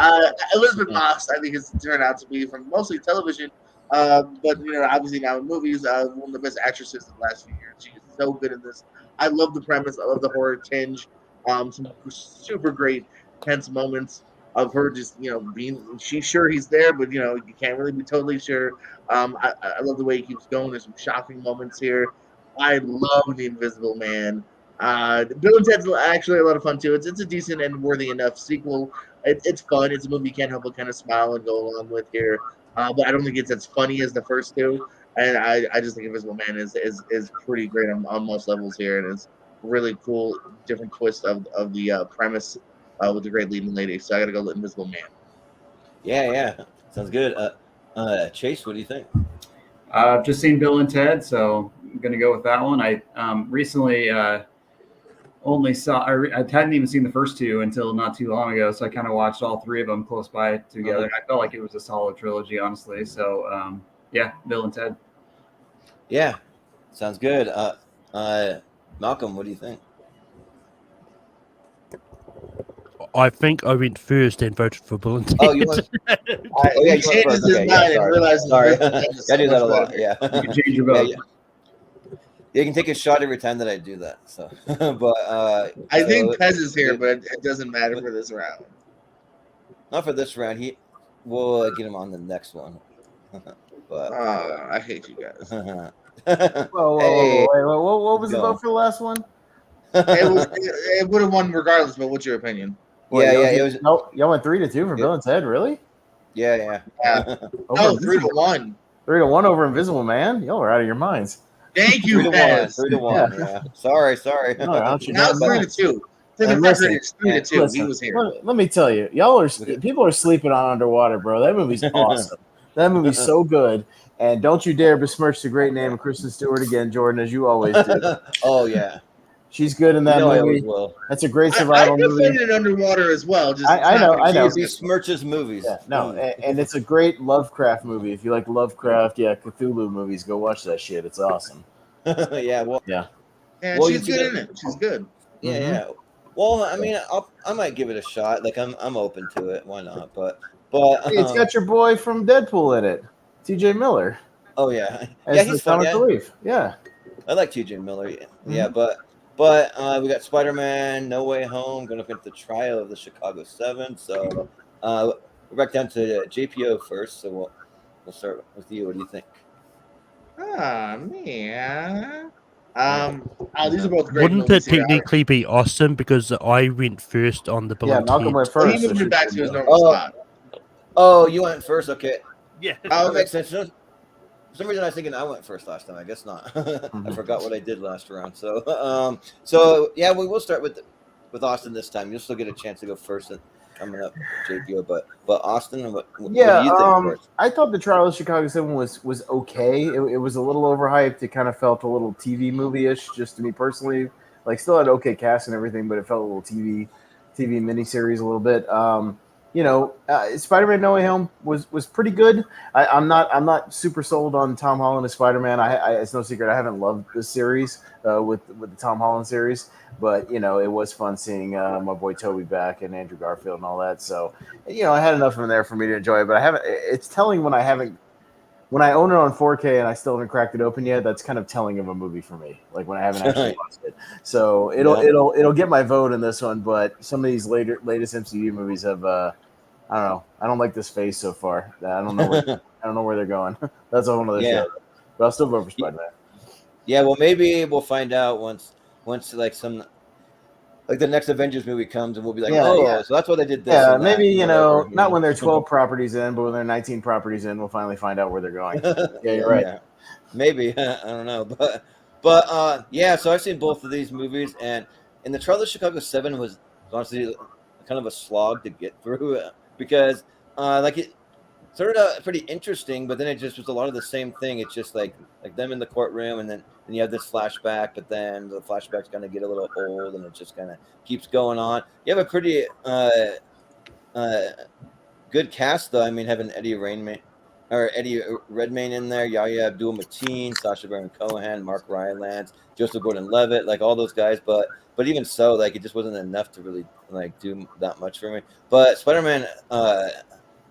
Elizabeth Moss, I think, has turned out to be from mostly television, but obviously now in movies, one of the best actresses in the last few years. She is so good in this. I love the premise. I love the horror tinge. Some super great tense moments of her just being she's sure he's there, but you can't really be totally sure. I love the way he keeps going. There's some shocking moments here. I love the Invisible Man. Bill and Ted's actually a lot of fun too. It's a decent and worthy enough sequel. It's fun. It's a movie you can't help but kind of smile and go along with here. But I don't think it's as funny as the first 2. And I just think Invisible Man is pretty great on most levels here, and it's really cool, different twist of the premise with the great leading lady. So I got to go with Invisible Man. Yeah, sounds good. Chase, what do you think? I've just seen Bill and Ted, so going to go with that one. I recently only saw, I hadn't even seen the first two until not too long ago. So I kind of watched all three of them close by together. And I felt like it was a solid trilogy, honestly. So yeah, Bill and Ted. Yeah, sounds good. Malcolm, what do you think? I think I went first and voted for Bill and Ted. Oh, you want? Oh, yeah, he you went changes first. his Okay, mind yeah, and realizes sorry. Bill and Ted is I do so that a much lot. better. Yeah. You can change your Yeah, vote. yeah. You can take a shot every time that I do that. So, but I think so- Pez is here, but it doesn't matter for this round. not for this round. We'll get him on the next one. But I hate you guys. Whoa, Hey, wait, what was the go. vote for the last one? It would have won regardless, but what's your opinion? Yeah, Wait, yeah, y'all- it was- Y'all went 3-2 for Bill and Ted, really? yeah. Yeah. Over No, Invisible- 3-1. 3-1 over Invisible Man. Y'all are out of your minds. Thank you, 3-1. Pez. 3-1. Yeah. Sorry. No, aren't you? Now it's No. 3-2. For the And record, listen, it's 3-2. Listen, He was here. let me tell you, y'all are Okay. people are sleeping on Underwater, bro. That movie's awesome. That movie's so good. And don't you dare besmirch the great name of Kristen Stewart again, Jordan, as you always do. Oh yeah. She's good in that I always movie. will. That's a great I survival movie. defended Underwater as well. Just I know, not I know. He smirches movies. Yeah, no, and it's a great Lovecraft movie. If you like Lovecraft, Cthulhu movies, go watch that shit. It's awesome. Yeah. Well. Yeah, Well, you she's see good that- in it. She's good. Yeah. Mhm. Yeah. Well, I mean, I might give it a shot. Like I'm open to it. Why not? But Hey, it's got your boy from Deadpool in it, T.J. Miller. oh yeah, As yeah, the he's fun. comic Yeah. relief. Yeah. I like T.J. Miller. Yeah, yeah, Mhm. but we got Spider-Man, No Way Home, going up into the trial of the Chicago 7. So we're back down to JPO first. So we'll start with you. What do you think? Ah, man. These are both great Wouldn't it movies here. technically be Austin because I went first on the Bill Yeah, and Malcolm Ted? went Well, he first. moved so it back she- to his normal Oh. spot. Oh, you went first. Okay, Yeah. that makes sense. For some reason, I was thinking I went first last time. I guess not. I Mhm. forgot what I did last round. So yeah, we will start with Austin this time. You'll still get a chance to go first coming up, JPO. But Austin, what do you think first? I thought the Trial of Chicago 7 was okay. It was a little overhyped. It kind of felt a little TV movie-ish, just to me personally. Like, still had okay cast and everything, but it felt a little TV miniseries a little bit. Spider-Man: No Way Home was pretty good. I'm not super sold on Tom Holland as Spider-Man. It's no secret I haven't loved this series with the Tom Holland series, but it was fun seeing my boy Toby back and Andrew Garfield and all that. So I had enough of him there for me to enjoy it. But I haven't. It's telling when I own it on 4K and I still haven't cracked it open yet. That's kind of telling of a movie for me. Like when I haven't actually watched it. So it'll get my vote in this one. But some of these latest MCU movies have I don't know. I don't like this phase so far. I don't know where they're going. That's a whole other show. But I'll still vote for Spider-Man. Yeah, well, maybe we'll find out once like the next Avengers movie comes, and we'll be like, so that's why they did this. Yeah, and that, maybe whatever. not when they're 12 properties in, but when they're 19 properties in, we'll finally find out where they're going. Yeah, you're right. Yeah. Maybe I don't know, but yeah. So I've seen both of these movies, and the Trial of Chicago 7 was honestly kind of a slog to get through because it started out pretty interesting, but then it just was a lot of the same thing. It's just like them in the courtroom, and then you have this flashback, but then the flashbacks kind of get a little old, and it just kind of keeps going on. You have a pretty good cast, though. I mean, having Eddie Redmayne in there, Yahya Abdul-Mateen, Sacha Baron Cohen, Mark Rylance, Joseph Gordon-Levitt, like all those guys, but even so, like it just wasn't enough to really like do that much for me. But Spider-Man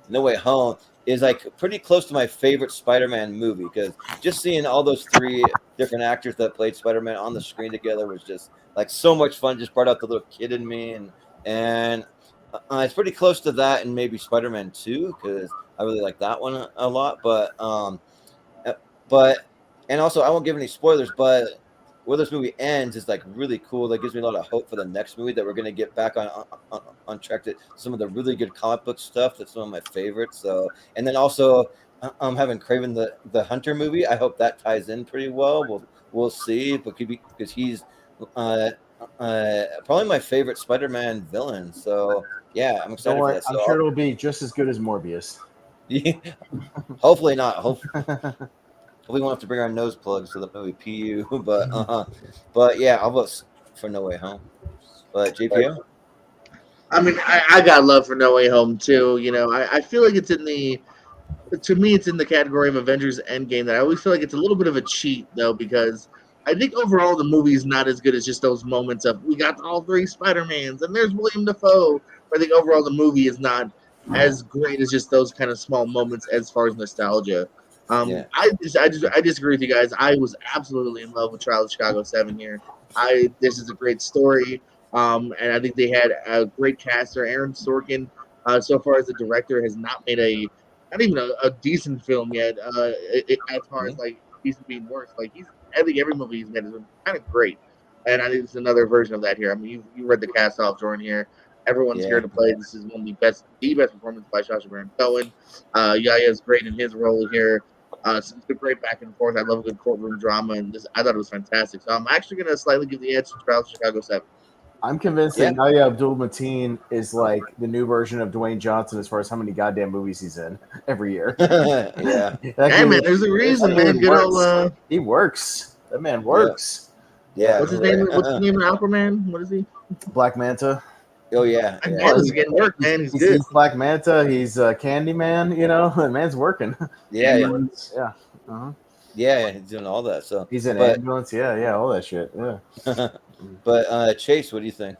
No Way Home is like pretty close to my favorite Spider-Man movie because just seeing all those three different actors that played Spider-Man on the screen together was just like so much fun. Just brought out the little kid in me, and it's pretty close to that, and maybe Spider-Man 2 because I really like that one a lot. But and also I won't give any spoilers, but where this movie ends is like really cool. That gives me a lot of hope for the next movie that we're gonna get back on track to some of the really good comic book stuff. That's one of my favorites. So, and then also I'm having Kraven the Hunter movie. I hope that ties in pretty well. We'll see, but because he's probably my favorite Spider-Man villain. So yeah, I'm excited for that. I'm So sure it'll be just as good as Morbius. hopefully not. Hopefully we won't have to bring our nose plugs to the movie PU. But yeah, I'll vote for No Way Home. But JPO? I mean, I got love for No Way Home too. You know, I feel like it's to me, it's in the category of Avengers Endgame that I always feel like it's a little bit of a cheat though, because I think overall the movie is not as good as just those moments of we got all three Spider-Mans and there's William Dafoe. I think overall the movie is not as great as just those kind of small moments as far as nostalgia. Yeah. I disagree with you guys. I was absolutely in love with Trial of Chicago 7 here. This is a great story. And I think they had a great caster. Aaron Sorkin, so far as the director, has not made not even a decent film yet. As far as like decent being worse, like I think every movie he's made has been kind of great. And I think it's another version of that here. I mean, you read the cast off, Jordan here. Everyone's here to play. This is one of the best performance by Sacha Baron Cohen. Yaya's great in his role here. It's a great back and forth. I love a good courtroom drama, and I thought it was fantastic. So I'm actually going to slightly give the edge to Trial of Chicago 7. I'm convinced that Yahya Abdul-Mateen is like the new version of Dwayne Johnson as far as how many goddamn movies he's in every year. Yeah. Hey, man, there's a reason, man. Good old, he works. That man works. Yeah. What's his name? What's the name of Aquaman? What is he? Black Manta. Oh, yeah. He's getting work, man. He's good. He's Black Manta. He's Candyman, you know. The man's working. Yeah. Yeah. Uh-huh. Yeah, he's doing all that. So he's in ambulance. Yeah, all that shit. Yeah. But Chase, what do you think?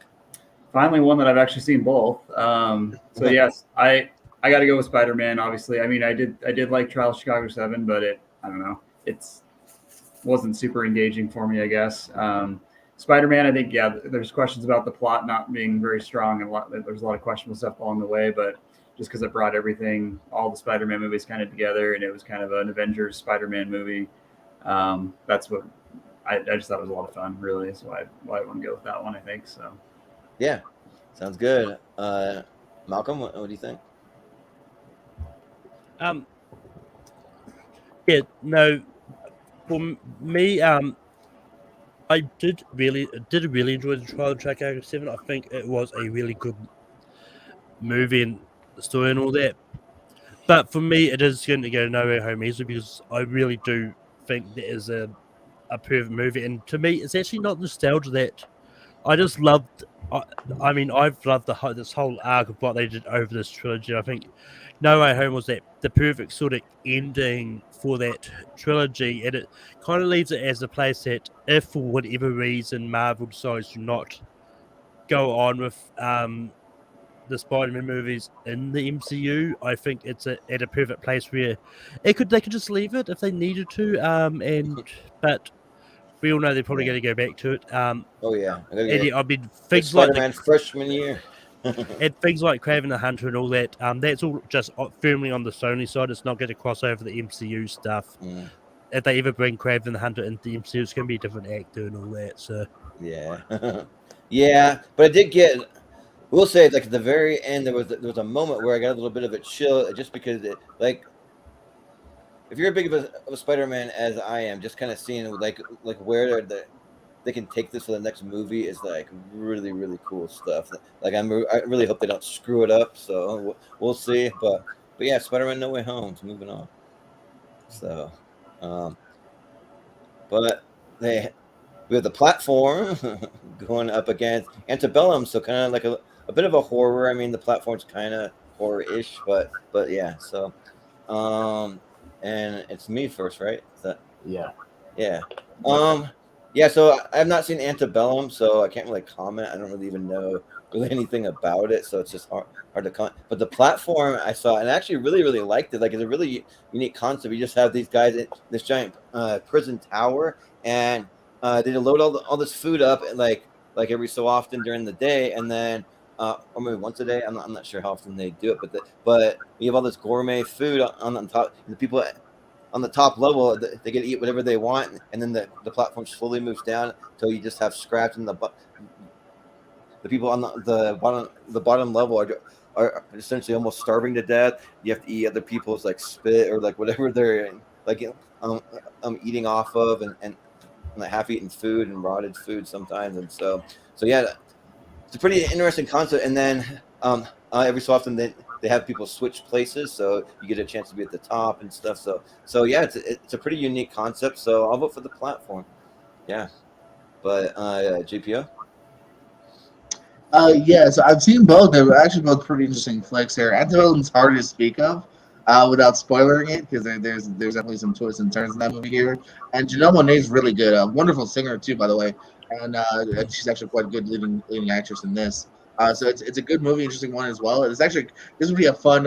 Finally, one that I've actually seen both. So yes, I got to go with Spider-Man. Obviously, I mean, I did like Trial of Chicago 7, but I don't know, wasn't super engaging for me, I guess. Spider-Man, I think, there's questions about the plot not being very strong, and there's a lot of questionable stuff along the way, but just because it brought all the Spider-Man movies kind of together, and it was kind of an Avengers Spider-Man movie. That's what I just thought it was a lot of fun, really. So why I want to go with that one, I think. So, yeah, sounds good. Malcolm, what do you think? For me, I did really enjoy the Trial of Chicago 7. I think it was a really good movie and story and all that. But for me, it is going to go No Way Home easily because I really do think there is a perfect movie. And to me, it's actually not nostalgia that I just loved. I mean, I've loved this whole arc of what they did over this trilogy. I think No Way Home was the perfect sort of ending for that trilogy, and it kind of leaves it as a place that if for whatever reason Marvel decides to not go on with the Spider-Man movies in the MCU, I think it's at a perfect place where they could just leave it if they needed to. But we all know they're probably going to go back to it. Oh yeah, I mean things Spider-Man freshman year. And things like Kraven the Hunter and all that, that's all just firmly on the Sony side. It's not going to cross over the MCU stuff. If they ever bring Kraven the Hunter into the MCU, it's going to be a different actor and all that. So yeah, yeah. But I did get. We'll say like at the very end, there was a moment where I got a little bit of a chill, just because if you're as big of a Spider-Man as I am, just kind of seeing like where they can take this for the next movie is like really, really cool stuff. Like I really hope they don't screw it up. So we'll see. But yeah, Spider-Man No Way Home is moving on. So, but we have the platform going up against Antebellum, so kind of like a bit of a horror. I mean, the platform's kind of horror-ish, but yeah. So, and it's me first, right? Yeah. Yeah, so I've not seen Antebellum, so I can't really comment. I don't really even know really anything about it, so it's just hard to comment. But the platform I saw, and I actually really, really liked it. Like, it's a really unique concept. You just have these guys in this giant prison tower, and they load all this food up, and like every so often during the day, and then or maybe once a day. I'm not sure how often they do it, but you have all this gourmet food on top, and the people on the top level, they get to eat whatever they want, and then the platform slowly moves down until you just have scraps, and the people on the bottom level are essentially almost starving to death. You have to eat other people's like spit or like whatever they're like eating off of, and like half-eaten food and rotted food sometimes, and so yeah, it's a pretty interesting concept. And then every so often they have people switch places, so you get a chance to be at the top and stuff. So yeah, it's a pretty unique concept. So I'll vote for the platform. Yeah, but JPO. Yeah, so I've seen both. They're actually both pretty interesting flicks here. Antidote's hard to speak of without spoiling it because there's definitely some twists and turns in that movie here. And Janelle Monáe's really good. A wonderful singer too, by the way, and she's actually quite a good leading actress in this. So it's a good movie, interesting one as well. This would be a fun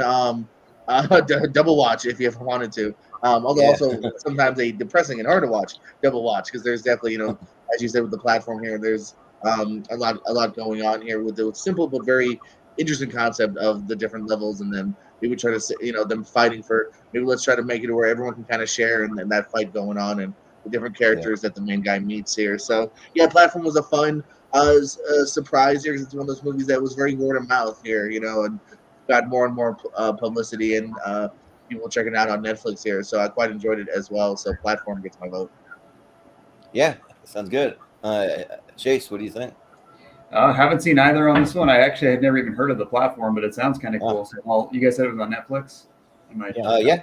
double watch if you ever wanted to. Although Yeah. also sometimes a depressing and hard to watch double watch because there's definitely as you said with the platform here, there's a lot going on here with the simple but very interesting concept of the different levels, and then we would try to them fighting for maybe let's try to make it where everyone can kind of share and that fight going on and the different characters that the main guy meets here. So yeah, platform was a fun surprise here because it's one of those movies that was very word of mouth here, and got more and more publicity and people checking it out on Netflix here. So I quite enjoyed it as well. So platform gets my vote. Yeah, sounds good. Chase, what do you think? Haven't seen either on this one. I actually had never even heard of the platform, but it sounds kind of cool. So you guys said it was on Netflix? Yeah.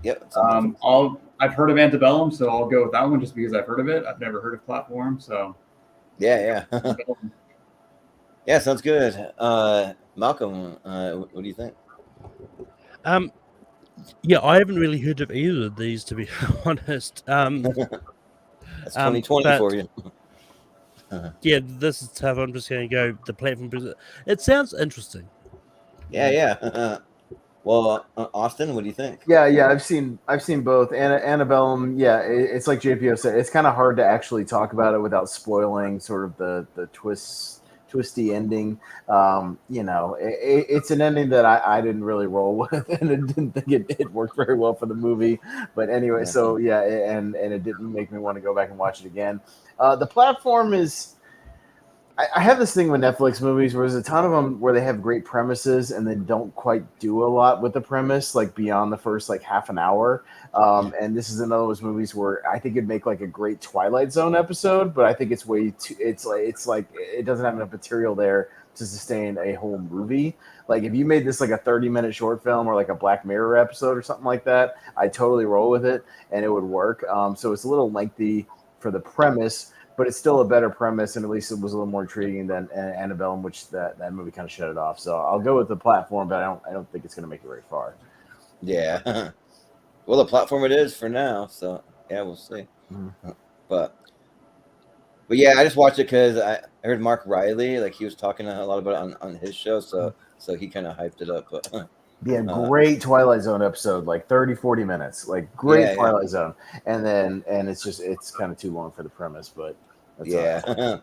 Yep. I've heard of Antebellum, so I'll go with that one just because I've heard of it. I've never heard of platform, so yeah. Yeah, sounds good. Malcolm, what do you think? Yeah, I haven't really heard of either of these, to be honest. That's 2020 for you. Yeah, this is tough. I'm just going to go the platform because it sounds interesting. Yeah. Well, Austin, what do you think? Yeah, I've seen both. Antebellum, yeah, it's like JPO said, it's kind of hard to actually talk about it without spoiling sort of the twisty ending. It's an ending that I didn't really roll with, and it didn't think it worked very well for the movie. But anyway, so yeah, and it didn't make me want to go back and watch it again. The platform is. I have this thing with Netflix movies where there's a ton of them where they have great premises and they don't quite do a lot with the premise, like beyond the first like half an hour. And this is another of those movies where I think it'd make like a great Twilight Zone episode, but I think it's way too. It's like it doesn't have enough material there to sustain a whole movie. Like if you made this like a 30-minute short film or like a Black Mirror episode or something like that, I'd totally roll with it and it would work. So it's a little lengthy for the premise. But it's still a better premise, and at least it was a little more intriguing than Antebellum, which that movie kind of shut it off. So I'll go with the platform, but I don't think it's going to make it very far. Yeah. Well, the platform it is for now. So yeah, we'll see. Mm-hmm. But yeah, I just watched it because I heard Mark Riley, like he was talking a lot about it on his show, so he kind of hyped it up. But yeah, great Twilight Zone episode, like 30-40 minutes, like great Twilight Zone, and it's kind of too long for the premise, but that's yeah.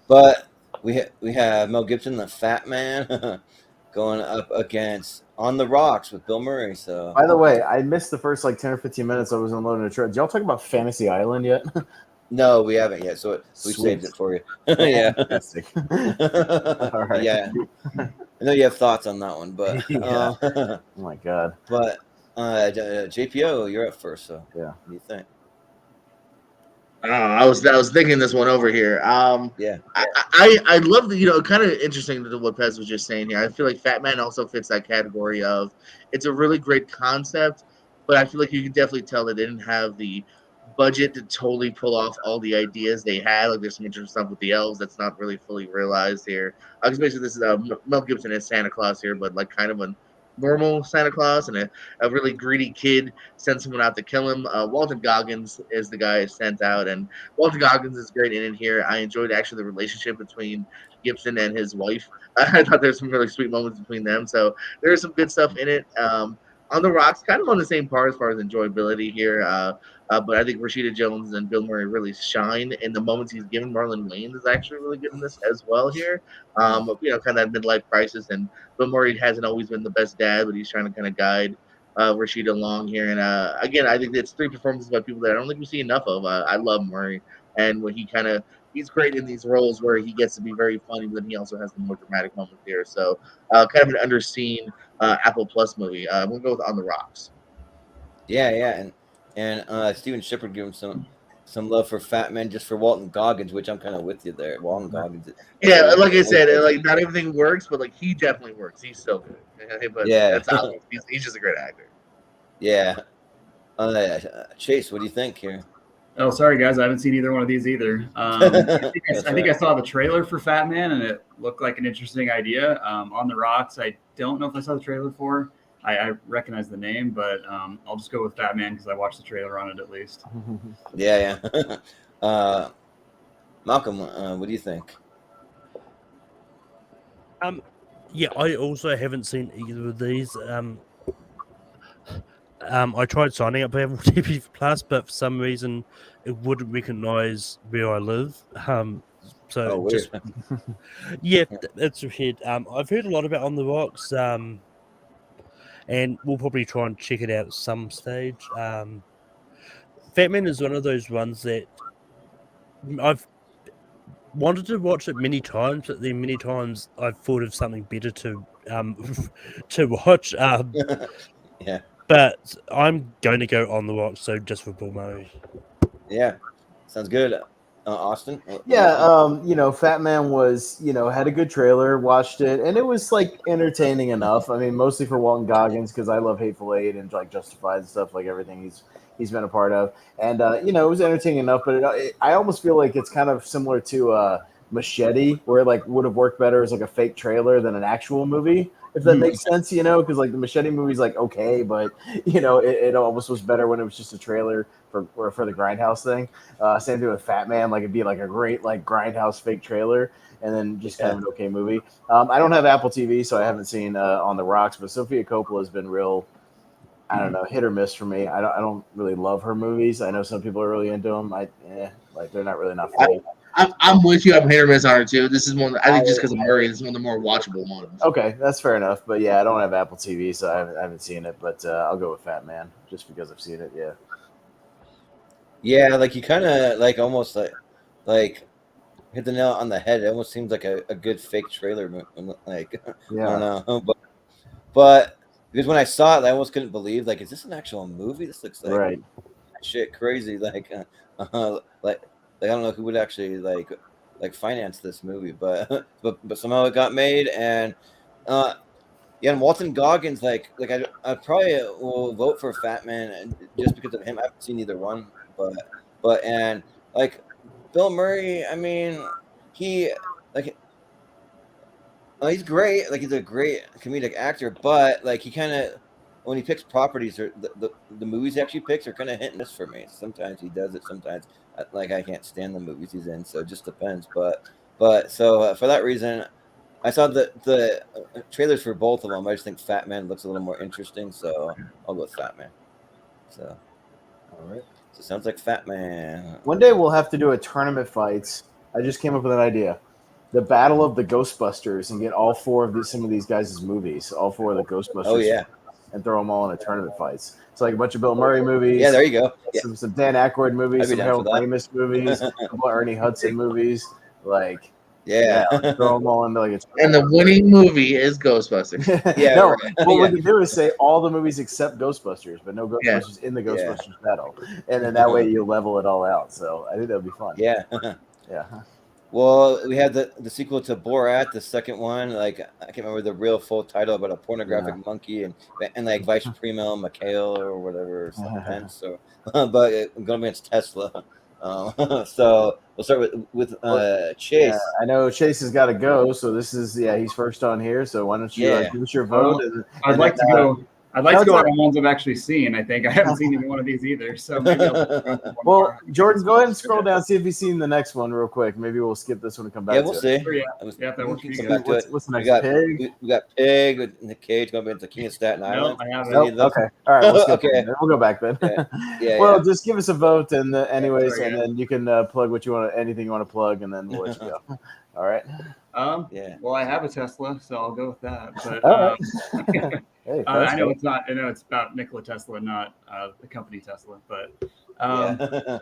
But we have Mel Gibson, the Fat Man, going up against On the Rocks with Bill Murray. So by the way, I missed the first like 10 or 15 minutes. I was unloading a truck. Did y'all talk about Fantasy Island yet? No, we haven't yet. So we saved it for you. Yeah. All right. Yeah. I know you have thoughts on that one, but oh my god. But JPO, you're up first. So yeah, what do you think? I was thinking this one over here. Yeah, I love the kind of interesting to what Pez was just saying here. I feel like Fat Man also fits that category of it's a really great concept, but I feel like you can definitely tell they didn't have the budget to totally pull off all the ideas they had. Like there's some interesting stuff with the elves that's not really fully realized here. Because basically this is Mel Gibson as Santa Claus here, but like kind of a normal Santa Claus, and a really greedy kid sends someone out to kill him. Walton Goggins is the guy sent out, and Walton Goggins is great in it here. I enjoyed actually the relationship between Gibson and his wife. I thought there's some really sweet moments between them, so there's some good stuff in it. On the Rocks, kind of on the same par as far as enjoyability here. But I think Rashida Jones and Bill Murray really shine in the moments he's given. Marlon Wayans is actually really good in this as well here. Kind of that midlife crisis, and Bill Murray hasn't always been the best dad, but he's trying to kind of guide Rashida along here. And again, I think it's three performances by people that I don't think we see enough of. I love Murray, and when he's great in these roles where he gets to be very funny, but then he also has the more dramatic moments here. So kind of an underseen Apple Plus movie. We'll go with On the Rocks. Yeah, and Steven Shepard gave him some love for Fat Man just for Walton Goggins, which I'm kind of with you there. Walton Goggins. Yeah, like I said, like not everything works, but like he definitely works. He's so good. Okay, but Yeah. that's obvious. He's just a great actor. Yeah. Chase, what do you think here? Oh, sorry guys, I haven't seen either one of these either. I think I saw the trailer for Fat Man, and it looked like an interesting idea. On the Rocks, I don't know if I saw the trailer for. I recognize the name, but I'll just go with Fat Man because I watched the trailer on it at least. Yeah. Malcolm, what do you think? Yeah, I also haven't seen either of these. I tried signing up for Apple TV Plus, but for some reason it wouldn't recognize where I live. So Oh, weird. just yeah, that's weird. I've heard a lot about On the Rocks, and we'll probably try and check it out at some stage. Fat Man is one of those ones that I've wanted to watch it many times, but then many times I've thought of something better to to watch. Yeah. But I'm going to go On the Rocks, so just for Bill Murray. Yeah. Sounds good. Austin? Yeah, Fat Man was, had a good trailer, watched it, and it was like entertaining enough. I mean, mostly for Walton Goggins because I love Hateful Eight and like Justified and stuff, like everything he's been a part of, and it was entertaining enough. But I almost feel like it's kind of similar to Machete, where it like would have worked better as like a fake trailer than an actual movie. If that makes sense, because like the Machete movie's like okay, but it almost was better when it was just a trailer for the Grindhouse thing. Same thing with Fat Man, like it'd be like a great like Grindhouse fake trailer, and then just kind of an okay movie. I don't have Apple TV, so I haven't seen On the Rocks, but Sofia Coppola has been real, I don't know, hit or miss for me. I don't really love her movies. I know some people are really into them. Like they're not really not for me. I'm with you. I'm hit or miss on her too. This is one. I think just because of Murray, this is one of the more watchable ones. Okay, that's fair enough. But yeah, I don't have Apple TV, so I haven't seen it. But I'll go with Fat Man just because I've seen it. Yeah. Yeah, like you kind of like almost like hit the nail on the head. It almost seems like a good fake trailer. Like Yeah. I don't know, but because when I saw it, I almost couldn't believe. Like, is this an actual movie? This looks like Right. shit crazy. Like I don't know who would actually like finance this movie, but somehow it got made, and and Walton Goggins, like I probably will vote for Fat Man just because of him. I haven't seen either one, but and like Bill Murray, I mean, he like he's great, like he's a great comedic actor, but like he kind of when he picks properties or the movies he actually picks are kind of hit and miss for me. Sometimes he does it, sometimes like I can't stand the movies he's in, so it just depends. But so for that reason, I saw the trailers for both of them. I just think Fat Man looks a little more interesting, so I'll go with Fat Man. So, all right. So it sounds like Fat Man. One day we'll have to do a tournament fights. I just came up with an idea. The Battle of the Ghostbusters, and get all four of some of these guys' movies, all four of the Ghostbusters. Oh yeah. And throw them all in a tournament fights. It's like a bunch of Bill Murray movies. Yeah, there you go. Yeah. Some Dan Aykroyd movies, some Harold down Ramis movies, a couple of Ernie Hudson movies. Like, yeah, throw them all into like a. And the winning movie is Ghostbusters. Yeah. No, right. what we can do is say all the movies except Ghostbusters, but no Ghostbusters in the Ghostbusters battle, and then that way you level it all out. So I think that would be fun. Yeah. Yeah. Well, we had the sequel to Borat, the second one. Like I can't remember the real full title, about a pornographic monkey and like Vice Primo Mikhail or whatever. Something. So, but I'm going against Tesla. So we'll start with Chase. Yeah, I know Chase has got to go, so this is he's first on here. So why don't you give us your vote? I'd like to go. I'd like to go on ones I've actually seen. I think I haven't seen either one of these either. So maybe well, Jordan, go ahead and scroll down, see if you've seen the next one real quick. Maybe we'll skip this one and come back. Yeah, we'll to see. It. Yeah, that works for you guys. guys. What's the next? Pig. We got Pig with Nick Cage going into King of Staten Island. No, I haven't. Nope. Okay. All right. We'll skip Okay. We'll go back then. Yeah. Well, just give us a vote, and anyways, sorry, and then you can plug what you want, anything you want to plug, and then we'll let you go. All right. Yeah. Well, I have a Tesla, so I'll go with that. But All right. Hey, I know it's not. I know it's about Nikola Tesla, not the company Tesla. But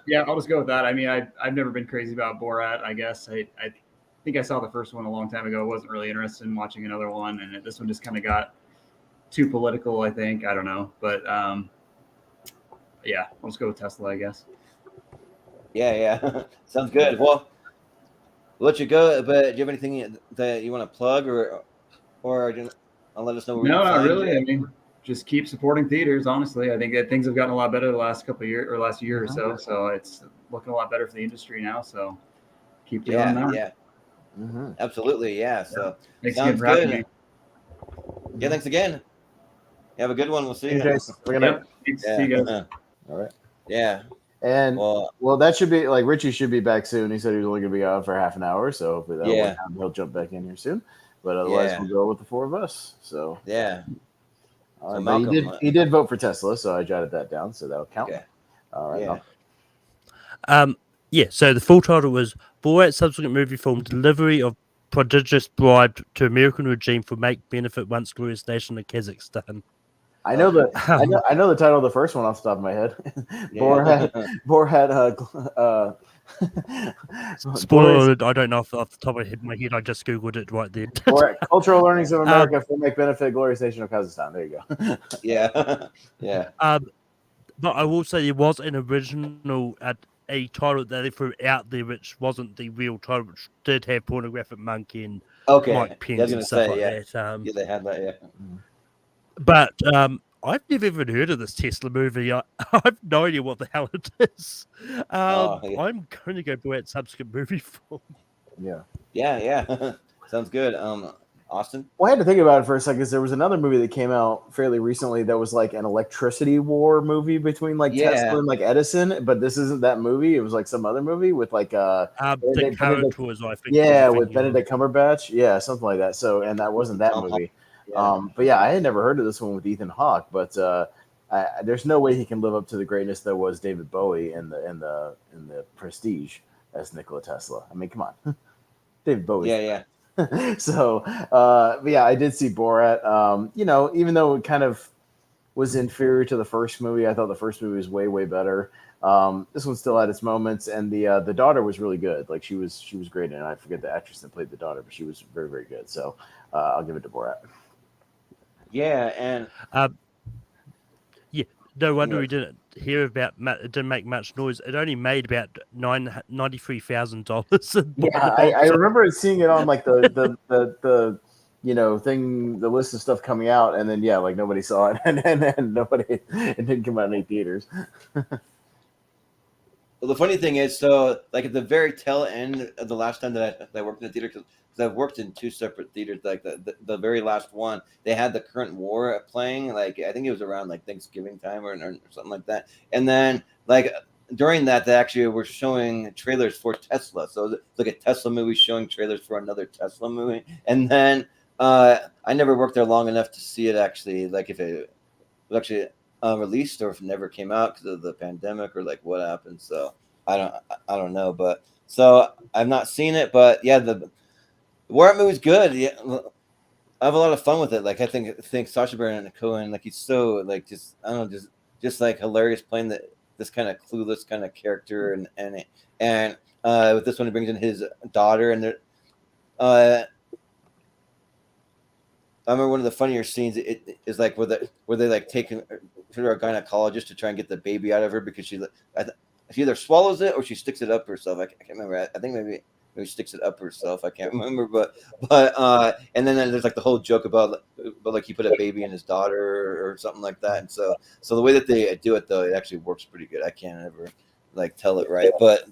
yeah, I'll just go with that. I mean, I've never been crazy about Borat. I guess I think I saw the first one a long time ago. I wasn't really interested in watching another one, and this one just kind of got too political. I think I don't know, but yeah, I'll just go with Tesla, I guess. Yeah. Sounds good. Well, we'll let you go. But do you have anything that you want to plug, I'll let us know where we No, can not find really. you? I mean, just keep supporting theaters. Honestly, I think that things have gotten a lot better the last couple of years or last year or so. So it's looking a lot better for the industry now. So keep doing that. Yeah. Mm-hmm. Absolutely. Yeah. So Thanks again sounds for having good. me. Yeah. Thanks again. You have a good one. We'll see Hey, you. Chase. Good night. Yep. Thanks. See you guys. All right. Yeah. And Well, that should be like Richie should be back soon. He said he was only going to be out for half an hour, so hopefully that'll work out. He'll jump back in here soon. But otherwise, Yeah. we'll go with the four of us. So Yeah. all So right, but Malcolm, he did vote for Tesla, so I jotted that down, so that'll count. Okay. All right. Yeah. Yeah, so the full title was Borat's subsequent movie film Delivery of Prodigious Bribe to American Regime for Make Benefit Once Glorious Nation of Kazakhstan. I know the Um, I know the title of the first one off the top of my head. Yeah. Borat Spoiler alert, I don't know off the top of my head, I just Googled it right then. Borat, Cultural Learnings of America for Make Benefit Glorious Nation of Kazakhstan. There you go. Yeah. But I will say there was an original a title that they threw out there which wasn't the real title, which did have Pornographic Monkey and Okay. Mike I Pence was and gonna stuff say, like yeah. that. Yeah, they had that, yeah. But I've never even heard of this Tesla movie. I've no idea what the hell it is. Yeah. I'm going to go for that subsequent movie film. Yeah. Sounds good. Austin? Well, I had to think about it for a second because there was another movie that came out fairly recently that was like an electricity war movie between like Tesla and like Edison, but this isn't that movie. It was like some other movie with like The current was, I think. with Benedict Cumberbatch. Yeah, something like that. So, and that wasn't that movie. But yeah, I had never heard of this one with Ethan Hawke, but there's no way he can live up to the greatness that was David Bowie in the Prestige as Nikola Tesla. I mean, come on. David Bowie. Yeah. So, but yeah, I did see Borat. Even though it kind of was inferior to the first movie, I thought the first movie was way better. This one still had its moments, and the daughter was really good. Like she was great, and I forget the actress that played the daughter, but she was very good. So I'll give it to Borat. Yeah, and no wonder we didn't hear about. It didn't make much noise. It only made about $93,000. Yeah, I remember seeing it on like the thing, the list of stuff coming out, and then like nobody saw it, and it didn't come out in any theaters. well, the funny thing is, so like at the very tail end of the last time that I worked in the theater, because I've worked in two separate theaters, like the very last one, they had the current war playing. Like I think it was around like Thanksgiving time or something like that, and then like during that, they actually were showing trailers for Tesla. So it's like a Tesla movie showing trailers for another Tesla movie. And then I never worked there long enough to see it actually, like if it was actually released or if it never came out because of the pandemic or like what happened. So I don't know. But so I've not seen it. But yeah, the War movie is good. Yeah, I have a lot of fun with it. Like I think Sacha Baron Cohen, like he's so like just I don't know, just like hilarious playing this kind of clueless kind of character, and with this one he brings in his daughter, and I remember one of the funnier scenes is like where they like take her to a gynecologist to try and get the baby out of her because she either swallows it or she sticks it up herself. I can't remember. I think maybe sticks it up herself. I can't remember, but and then there's like the whole joke about like he put a baby in his daughter or something like that. And so the way that they do it though, it actually works pretty good. I can't ever like tell it right, but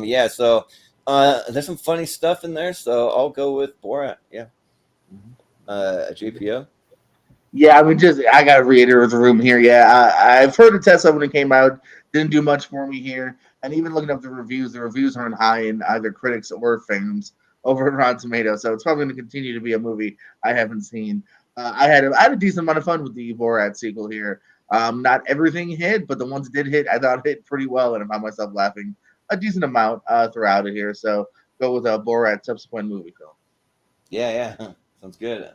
yeah. So there's some funny stuff in there. So I'll go with Borat. Yeah. JPO. Yeah, I mean, I gotta reiterate the room here. Yeah, I've heard of Tesla when it came out. Didn't do much for me here. And even looking up the reviews aren't high in either critics or fans over at Rotten Tomatoes. So it's probably going to continue to be a movie I haven't seen. I had a decent amount of fun with the Borat sequel here. Not everything hit, but the ones that did hit, I thought hit pretty well, and I found myself laughing a decent amount throughout it here. So go with a Borat subsequent movie film. Yeah, sounds good.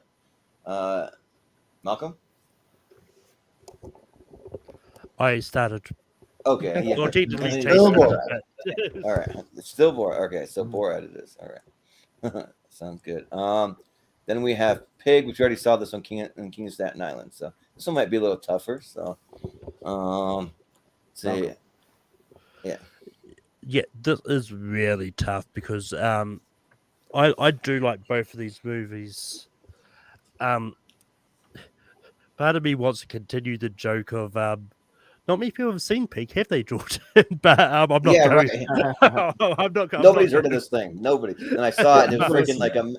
Malcolm. I started. Okay. Yeah. Well, technically, Still Borat. All right. It's still Borat. Okay, so Borat it is. All right. Sounds good. Then we have Pig, which we already saw this on King of Staten Island. So this one might be a little tougher. So let's see. Yeah. Yeah, this is really tough because I do like both of these movies. Part of me wants to continue the joke of not many people have seen Pig, have they, Jordan? But I'm not Yeah, going. right. I'm not. Nobody's heard of this thing. Nobody. And I saw it, and it was freaking like an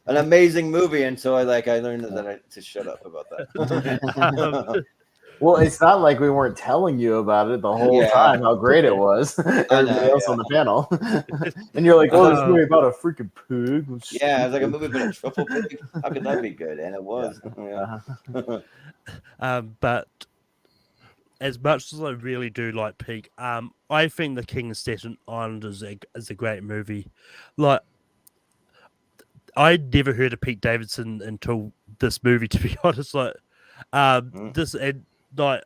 amazing movie. And so I learned to shut up about that. Well, it's not like we weren't telling you about it the whole Yeah. time how great it was. Everybody else on the panel, and you're like, "Oh, this movie about a freaking pig." Yeah, it's like a movie about a truffle pig. How could that be good? And it was. Yeah. But as much as I really do like Pig, I think The King of Staten Island is a great movie. Like, I'd never heard of Pete Davidson until this movie, to be honest. Like, this and like,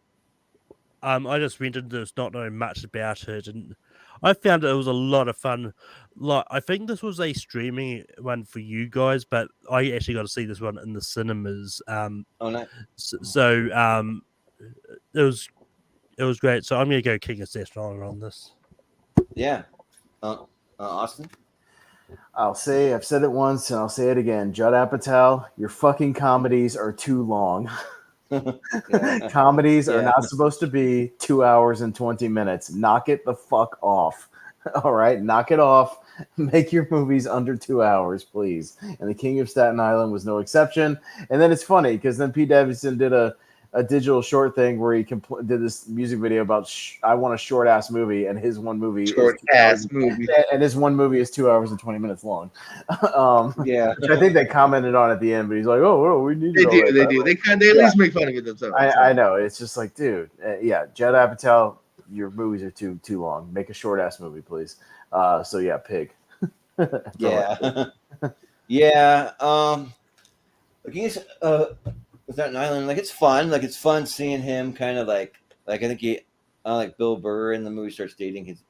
I just went into this not knowing much about it, and I found it was a lot of fun. Like, I think this was a streaming one for you guys, but I actually got to see this one in the cinemas. Oh, nice. So it was great. So I'm going to go King of Staten Island on this. Yeah. Austin? I've said it once and I'll say it again. Judd Apatow, your fucking comedies are too long. Comedies are not supposed to be 2 hours and 20 minutes. Knock it the fuck off. All right, knock it off. Make your movies under 2 hours, please. And The King of Staten Island was no exception. And then it's funny because then Pete Davidson did a digital short thing where he did this music video about I want a short ass movie, and his one movie and his one movie is 2 hours and 20 minutes long. Which I think they commented on at the end, but he's like, "Oh, we need." They do. They at least make fun of it themselves. I know. It's just like, dude, Judd Apatow, your movies are too long. Make a short ass movie, please. So yeah, Pig. Yeah. I guess Staten Island, like, it's fun. Like, it's fun seeing him kind of like I think he like Bill Burr in the movie starts dating his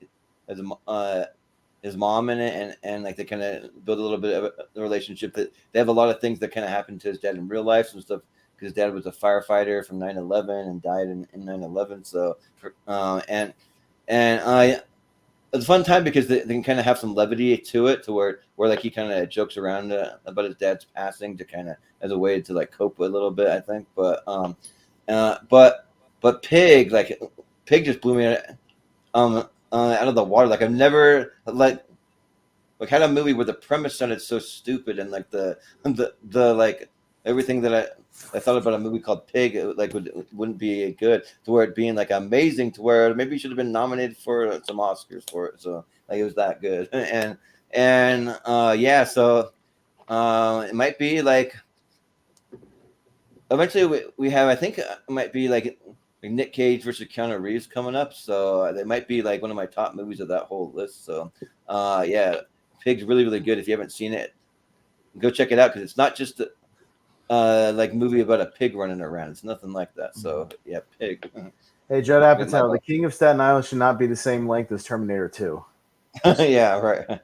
mom in it, and like they kind of build a little bit of a relationship. That they have a lot of things that kind of happened to his dad in real life and stuff, because his dad was a firefighter from 9/11 and died in 9/11. So it's a fun time because they can kind of have some levity to it, to where like he kind of jokes around about his dad's passing to kind of as a way to like cope with a little bit, I think. But Pig just blew me out of the water. Like, I've never like had a movie where the premise sounded so stupid, and like the like everything that I thought about a movie called Pig, wouldn't be good, to where it being like amazing, to where maybe it should have been nominated for some Oscars for it. So like, it was that good. So it might be like eventually we have, I think it might be like Nick Cage versus Keanu Reeves coming up. So it might be like one of my top movies of that whole list. So Pig's really, really good. If you haven't seen it, go check it out, because it's not just like movie about a pig running around. It's nothing like that. So yeah, Pig. Hey, Judd Apatow, The King of Staten Island should not be the same length as Terminator 2. Yeah, right.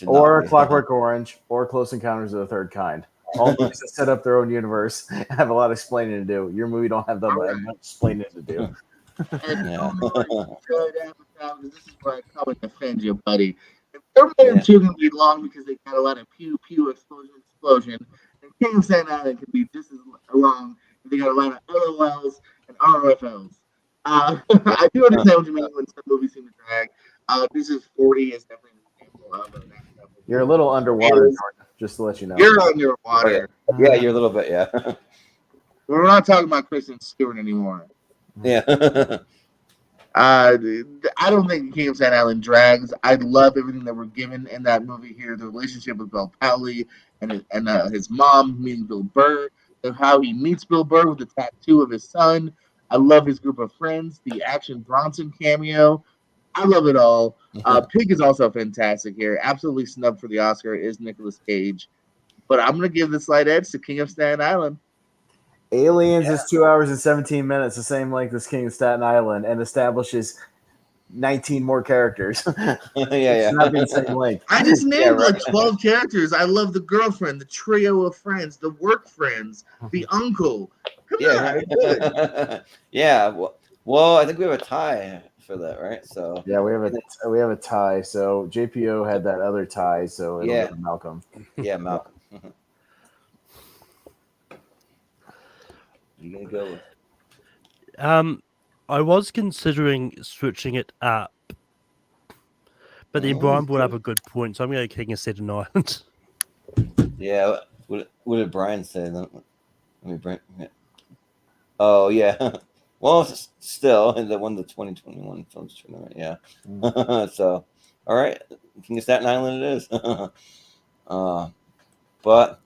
Or Clockwork Orange, or Close Encounters of the Third Kind. All movies that set up their own universe have a lot of explaining to do. Your movie don't have that much explaining to do. This is where I come and defend you, buddy. If Terminator 2 can be long because they got a lot of pew pew explosion, and King of Staten Island can be just as long if they got a lot of LOLs and RFLs. I do understand what you mean when some movies seem to drag. This is 40 is definitely an example of it. You're a little underwater, just to let you know. You're underwater. Yeah, you're a little bit, yeah. We're not talking about Kristen Stewart anymore. Yeah. I don't think King of Staten Island drags. I love everything that we're given in that movie here. The relationship with Bill Powley and his mom meeting Bill Burr, and how he meets Bill Burr with the tattoo of his son. I love his group of friends. The Action Bronson cameo. I love it all. Pig is also fantastic here. Absolutely snubbed for the Oscar is Nicolas Cage. But I'm going to give the slight edge to King of Staten Island. Aliens is 2 hours and 17 minutes, the same length as King of Staten Island, and establishes 19 more characters. It's not the same length. I just named like 12 characters. I love the girlfriend, the trio of friends, the work friends, the uncle. Come on. Yeah. Well, I think we have a tie for that, right? So Yeah, we have a tie. So JPO had that other tie, so it'll Yeah. go to Malcolm. yeah, Malcolm. You gonna go with? I was considering switching it up, but then Brian brought up a good point, so I'm going to King of Staten Island. Yeah. What did Brian say? Let me bring. Oh yeah. Well, still, that won the 2021 Films Tournament. Yeah. So, all right, King of Staten Island it is. But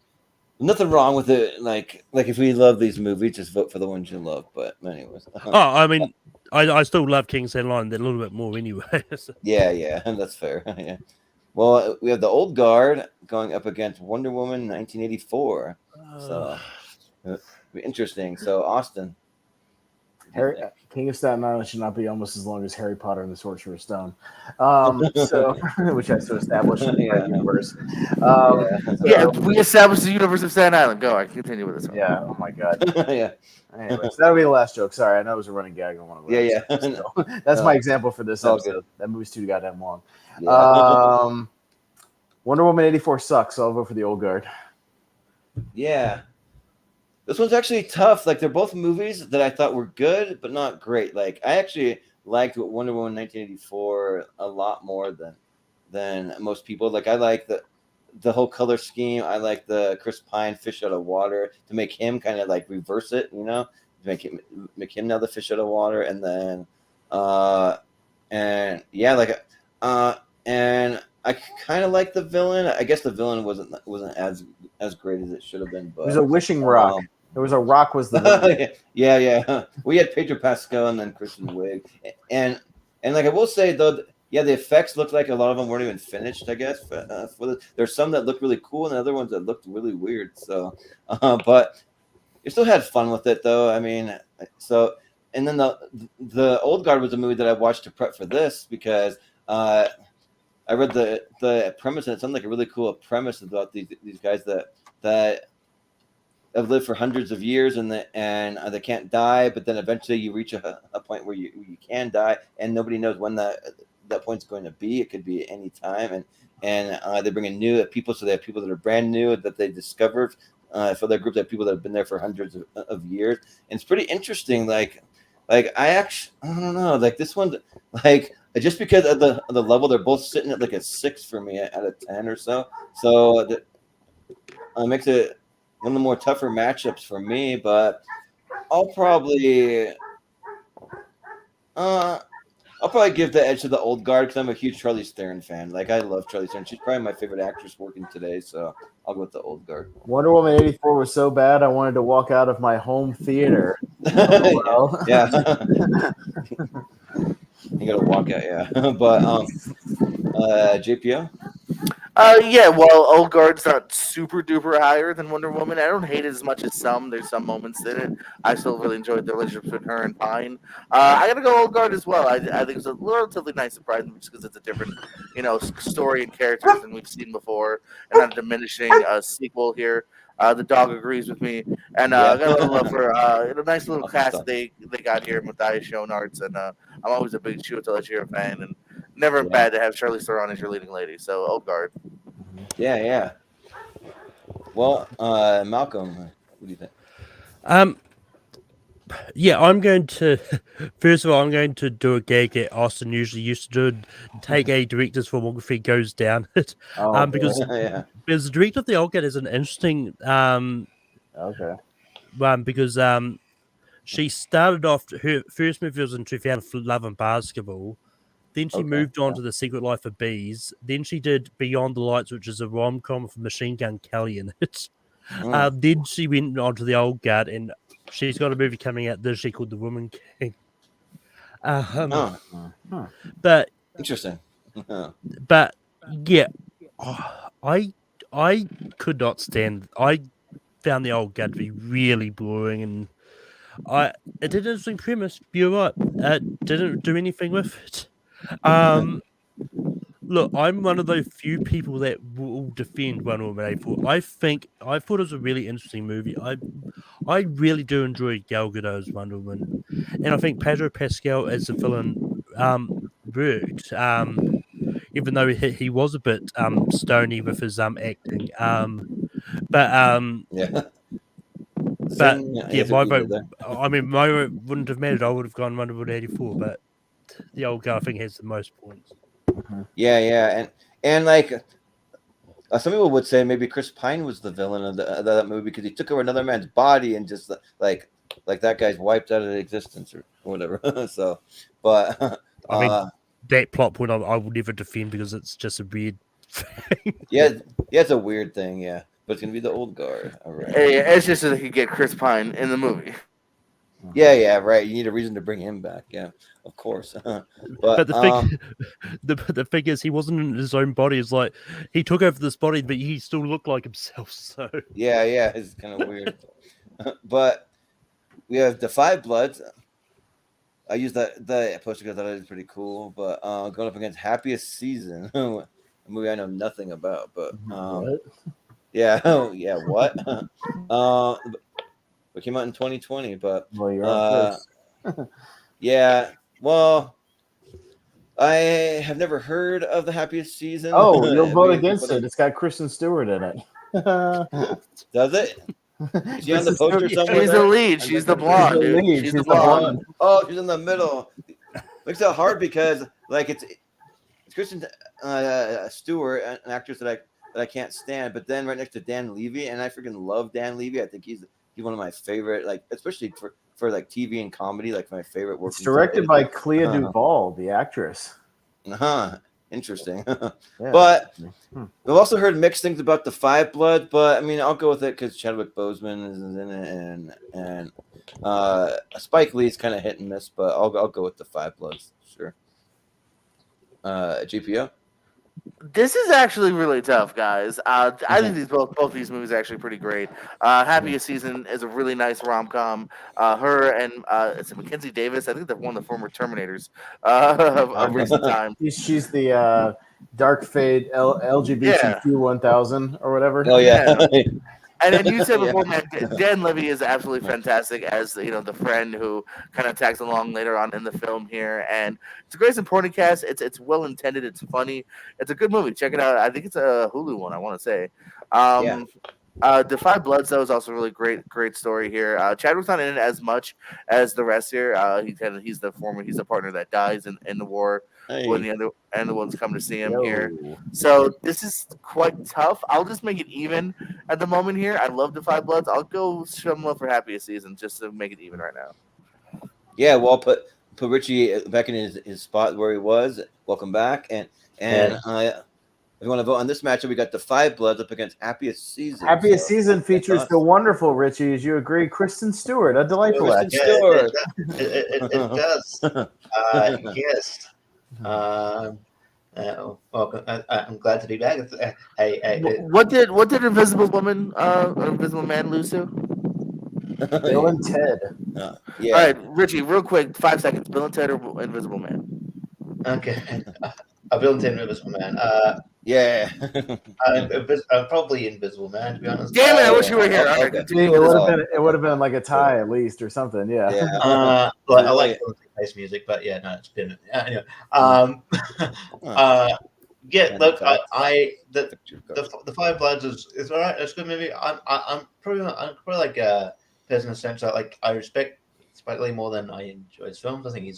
nothing wrong with it. Like if we love these movies, just vote for the ones you love. But anyways. I mean, I still love King of Staten Island a little bit more anyway. So. Yeah, that's fair. Yeah. Well, we have the Old Guard going up against Wonder Woman 1984. So, it'll be interesting. So, Austin. King of Staten Island should not be almost as long as Harry Potter and the Sorcerer's Stone, which has to establish the universe. We established the universe of Staten Island. Go, I continue with this one. Yeah. Oh my God. Yeah. Anyways, that'll be the last joke. Sorry, I know it was a running gag on one of those. Yeah. So, that's my example for this all episode. good. That movie's too goddamn long. Yeah. Wonder Woman 84 sucks, so I'll vote for the Old Guard. Yeah. This one's actually tough. Like, they're both movies that I thought were good, but not great. Like, I actually liked Wonder Woman 1984 a lot more than most people. Like, I like the whole color scheme. I like the Chris Pine fish out of water to make him kind of like reverse it, you know, to make him now the fish out of water. And then, and yeah, like, and I kind of like the villain. I guess the villain wasn't as great as it should have been. But It was a wishing rock. There was a rock was the villain. yeah. We had Pedro Pascal and then Kristen Wiig, and like I will say though, yeah, the effects looked like a lot of them weren't even finished. I guess there's some that look really cool and other ones that looked really weird. So, but you still had fun with it though. I mean, so and then the Old Guard was a movie that I watched to prep for this because I read the premise and it sounded like a really cool premise about these guys that have lived for hundreds of years and they can't die, but then eventually you reach a point where you can die and nobody knows when that point's going to be. It could be at any time, and they bring in new people, so they have people that are brand new that they discovered for their group. They have people that have been there for hundreds of years, and it's pretty interesting. Like I don't know, like this one, like just because of the level, they're both sitting at like a 6 for me out of 10 or so. So that makes it one of the more tougher matchups for me, but I'll probably give the edge to the Old Guard because I'm a huge Charlize Theron fan. Like, I love Charlize Theron. She's probably my favorite actress working today, so I'll go with the Old Guard. Wonder Woman 84 was so bad I wanted to walk out of my home theater. Yeah. You gotta walk out, yeah. But JPO? Yeah, well, Old Guard's not super duper higher than Wonder Woman. I don't hate it as much as some. There's some moments in it. I still really enjoyed the relationship between her and Pine. I gotta go Old Guard as well. I think it's a relatively nice surprise just because it's a different, story and characters than we've seen before, and not diminishing a sequel here. The dog agrees with me, and I got a little love for a nice little cast they got here with Matthias Schoenaerts, and I'm always a big Chiwetel fan, and never bad to have Charlize Theron as your leading lady. So Old Guard. Yeah. Well, Malcolm, what do you think? Yeah, I'm going to first of all, I'm going to do a gag that Austin usually used to do, take a director's filmography, goes down it. Because the director of the Old Guard is an interesting one because she started off, her first movie was in 2000, Love and Basketball. Then she moved on to The Secret Life of Bees. Then she did Beyond the Lights, which is a rom-com with Machine Gun Kelly in it. Then she went on to the Old Guard, and she's got a movie coming out this year called The Woman King. But interesting. But yeah, I could not stand. I found the Old Guard to be really boring, and it did an interesting premise. You're right. It didn't do anything with it. Look, I'm one of those few people that will defend Wonder Woman 84. I thought it was a really interesting movie. I really do enjoy Gal Gadot's Wonder Woman, and I think Pedro Pascal as the villain worked. Even though he was a bit stony with his acting. Yeah. But I yeah, guess my we did vote. there. I mean, my vote wouldn't have mattered. I would have gone Wonder Woman 84, but the old guy thing has the most points. Yeah, and like some people would say maybe Chris Pine was the villain of that movie because he took over another man's body and just like that guy's wiped out of existence or whatever. So, but I mean, that plot point I will never defend because it's just a weird thing. yeah, it's a weird thing, yeah. But it's gonna be the old guard. All right. Hey, it's just so they could get Chris Pine in the movie. Yeah, right. You need a reason to bring him back. Yeah, of course. But the thing, the thing is, he wasn't in his own body. It's like he took over this body, but he still looked like himself. So yeah, it's kind of weird. But we have the Five Bloods. I used the poster because I thought it was pretty cool. But going up against Happiest Season, a movie I know nothing about. But yeah, what? It came out in 2020, but Well, you're on first. yeah. Well, I have never heard of the Happiest Season. Oh, you'll vote against it. It's got Kristen Stewart in it. Does it? Is she on the poster somewhere? She's the lead. She's the blonde, dude. She's the blonde. Oh, she's in the middle. Makes it hard because like it's Kristen Stewart, an actress that I can't stand, but then right next to Dan Levy, and I freaking love Dan Levy. I think he's one of my favorite, like especially for like TV and comedy, like my favorite work. It's directed by Clea Duvall, the actress. Interesting. Yeah. But we've also heard mixed things about the Five Blood, but I mean I'll go with it because Chadwick Boseman is in it, and Spike Lee's kind of hit and miss, but I'll go with the Five Bloods, sure. GPO. This is actually really tough, guys. I think these both these movies are actually pretty great. Happiest Season is a really nice rom-com. Her and it's Mackenzie Davis. I think they're one of the former Terminators of recent time. She's the Dark Fate LGBTQ 1000 or whatever. Oh yeah. And then you said before, man, Dan Levy is absolutely fantastic as the friend who kind of tags along later on in the film here, and it's a great supporting cast. It's well intended. It's funny. It's a good movie. Check it out. I think it's a Hulu one. I want to say. The Five Bloods, that was also a really great story here. Chadwick's not in it as much as the rest here. He's the partner that dies in the war. When the other ones come to see him here. So this is quite tough. I'll just make it even at the moment here. I love the Five Bloods. I'll go some love for Happiest Season just to make it even right now. Yeah, well, put Richie back in his spot where he was. Welcome back, and if you want to vote on this matchup, we got the Five Bloods up against Happiest Season. Happiest Season features the wonderful Richie, as you agree, Kristen Stewart, a delightful actress. It does. Yes. Well, I'm glad to be back. What did Invisible Man lose to? Bill and Ted. Yeah. All right, Richie, real quick, 5 seconds. Bill and Ted or Invisible Man? Okay. Bill and Ted, Invisible Man. Yeah. Probably Invisible Man, to be honest. Damn it! I wish you were here. Okay. Okay. It would have been like a tie at least or something. Yeah. Yeah. I like bass music, but yeah, no, it's been anyway. Yeah, look, the Five Bloods is all right. It's a good movie. I'm probably like Pez in the sense that like I respect Spike Lee more than I enjoy his films. I think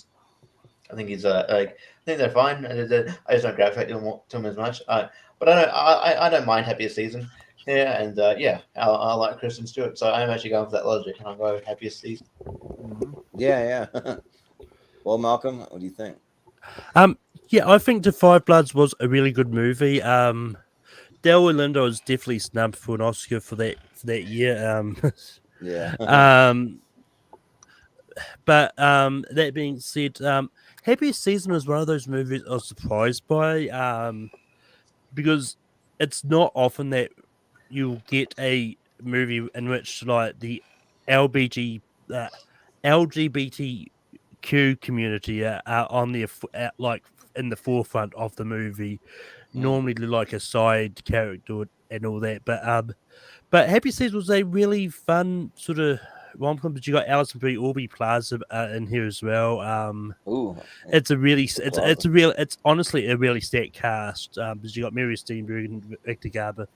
I think they're fine. I just don't gravitate to them as much. But I don't mind Happiest Season. Yeah, and I like Kristen Stewart, so I'm actually going for that logic, and I'll go with Happiest Season. Yeah. Well, Malcolm, what do you think? Yeah, I think The Five Bloods was a really good movie. Delroy Lindo was definitely snubbed for an Oscar for that year. Yeah. But that being said, Happiest Season was one of those movies I was surprised by, because it's not often that you'll get a movie in which like the LGBTQ community are on the like in the forefront of the movie. Normally like a side character and all that, but Happy Season was a really fun sort of rom-com, but you got Alison Brie, Aubrey Plaza in here as well. Ooh, It's a really, Plaza. it's honestly a really stacked cast. Because you got Mary Steenburgen and Victor Garber.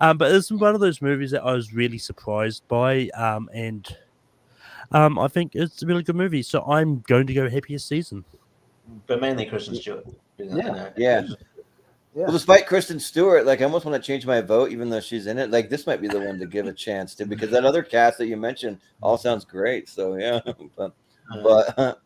But it's one of those movies that I was really surprised by. And I think it's a really good movie. So I'm going to go Happiest Season. But mainly Kristen Stewart. Yeah. Well, despite Kristen Stewart, like I almost want to change my vote, even though she's in it. Like this might be the one to give a chance to, because that other cast that you mentioned all sounds great. So yeah, but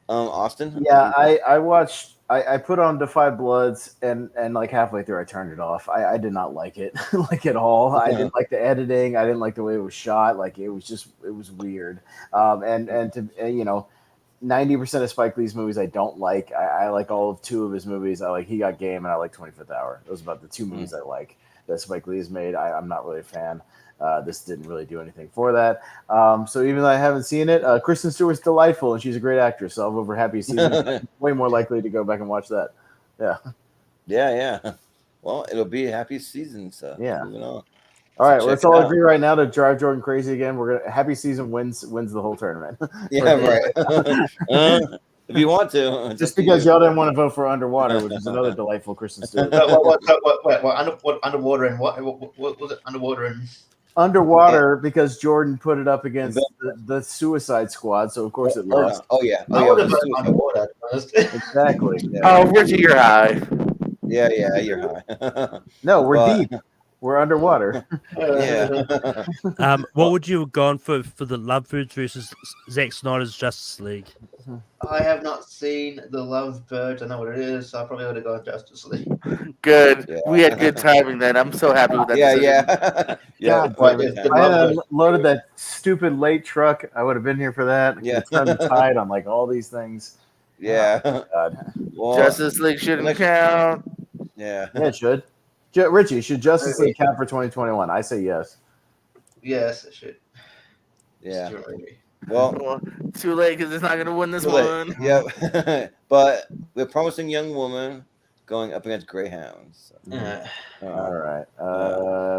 Austin. Yeah, I watched. I put on Defy Bloods, and like halfway through, I turned it off. I did not like it, like at all. I didn't like the editing. I didn't like the way it was shot. Like it was weird. And you know, 90% of Spike Lee's movies I don't like. I like all of 2 of his movies. I like He Got Game and I like 25th Hour. Those are about the 2 movies I like that Spike Lee has made. I'm not really a fan. This didn't really do anything for that. So even though I haven't seen it, Kristen Stewart's delightful and she's a great actress. So I'll vote for Happy Season. Way more likely to go back and watch that. Yeah. Yeah. Well, it'll be a Happy Season. So yeah. Moving on. All right, let's all agree right now to drive Jordan crazy again. We're gonna Happy Season wins the whole tournament. Yeah, right. If you want to, just because y'all didn't want to vote for Underwater, which is another delightful Kristen Stewart. What underwater and what was it? Underwater and Underwater because Jordan put it up against the Suicide Squad, so of course it lost. Oh yeah, I would have voted Underwater. Exactly. Yeah. Oh, Richie, you're high. Yeah, you're high. No, we're deep. We're underwater. Yeah. What would you have gone for the Lovebirds versus Zack Snyder's Justice League? I have not seen the Lovebirds. I know what it is, so I probably would have gone Justice League. Good. Yeah. We had good timing then. I'm so happy with that. Yeah. I had loaded that stupid late truck. I would have been here for that. Yeah. Turned the tide on like all these things. Yeah. Oh, God. Well, Justice League shouldn't count. Yeah. Yeah, it should. Richie, should Justice League count for 2021? I say yes. Yes, it should. Yeah. Well, too late because it's not going to win this one. Yep. But we're promising Young Woman going up against Greyhounds. So. Yeah. All right.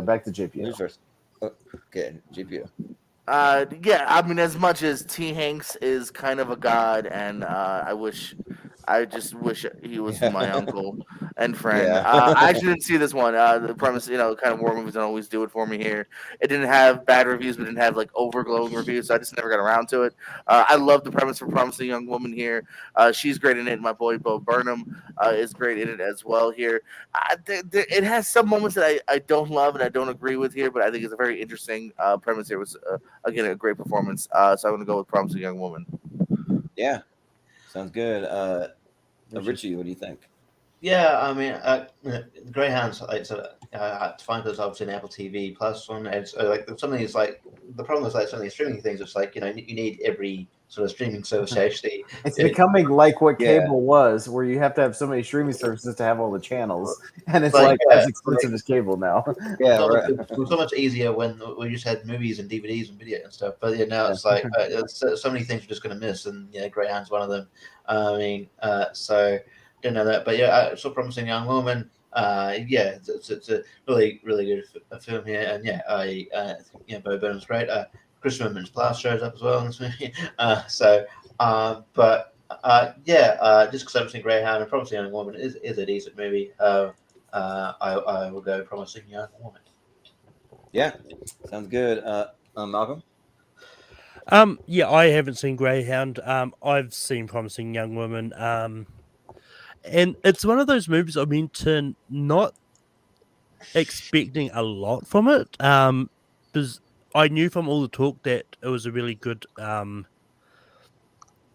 Back to JPO. Who's first? Okay, JPO. Yeah, I mean, as much as T. Hanks is kind of a god, and I just wish he was my uncle and friend. Yeah. I actually didn't see this one. The premise, kind of war movies don't always do it for me here. It didn't have bad reviews, but didn't have like overglowing reviews, so I just never got around to it. I love the premise for Promising Young Woman here. She's great in it. My boy Bo Burnham is great in it as well here. It has some moments that I don't love and I don't agree with here, but I think it's a very interesting premise here. It was again a great performance. So I'm going to go with Promising Young Woman. Yeah, sounds good. Richie, what do you think? Yeah, I mean, Greyhounds. It's to find those obviously an Apple TV Plus one. It's like some of these like the problem is like some of these streaming things. It's like you need every sort of streaming service to actually. It's becoming like what cable was, where you have to have so many streaming services to have all the channels, and it's like as expensive as cable now. Yeah, it was so much easier when we just had movies and DVDs and video and stuff. But now it's like so many things we're just going to miss, and Greyhound's one of them. I mean, so. Didn't know that, but yeah, So Promising Young Woman. It's a really, really good film here, and I think Bo Burnham's great. Chris Women's Blast shows up as well in this movie. Just because I've seen Greyhound and Promising Young Woman is a decent movie. I will go Promising Young Woman. Yeah, sounds good. Malcolm. Yeah, I haven't seen Greyhound. I've seen Promising Young Woman. And it's one of those movies I mean to not expecting a lot from it. Because I knew from all the talk that it was a really good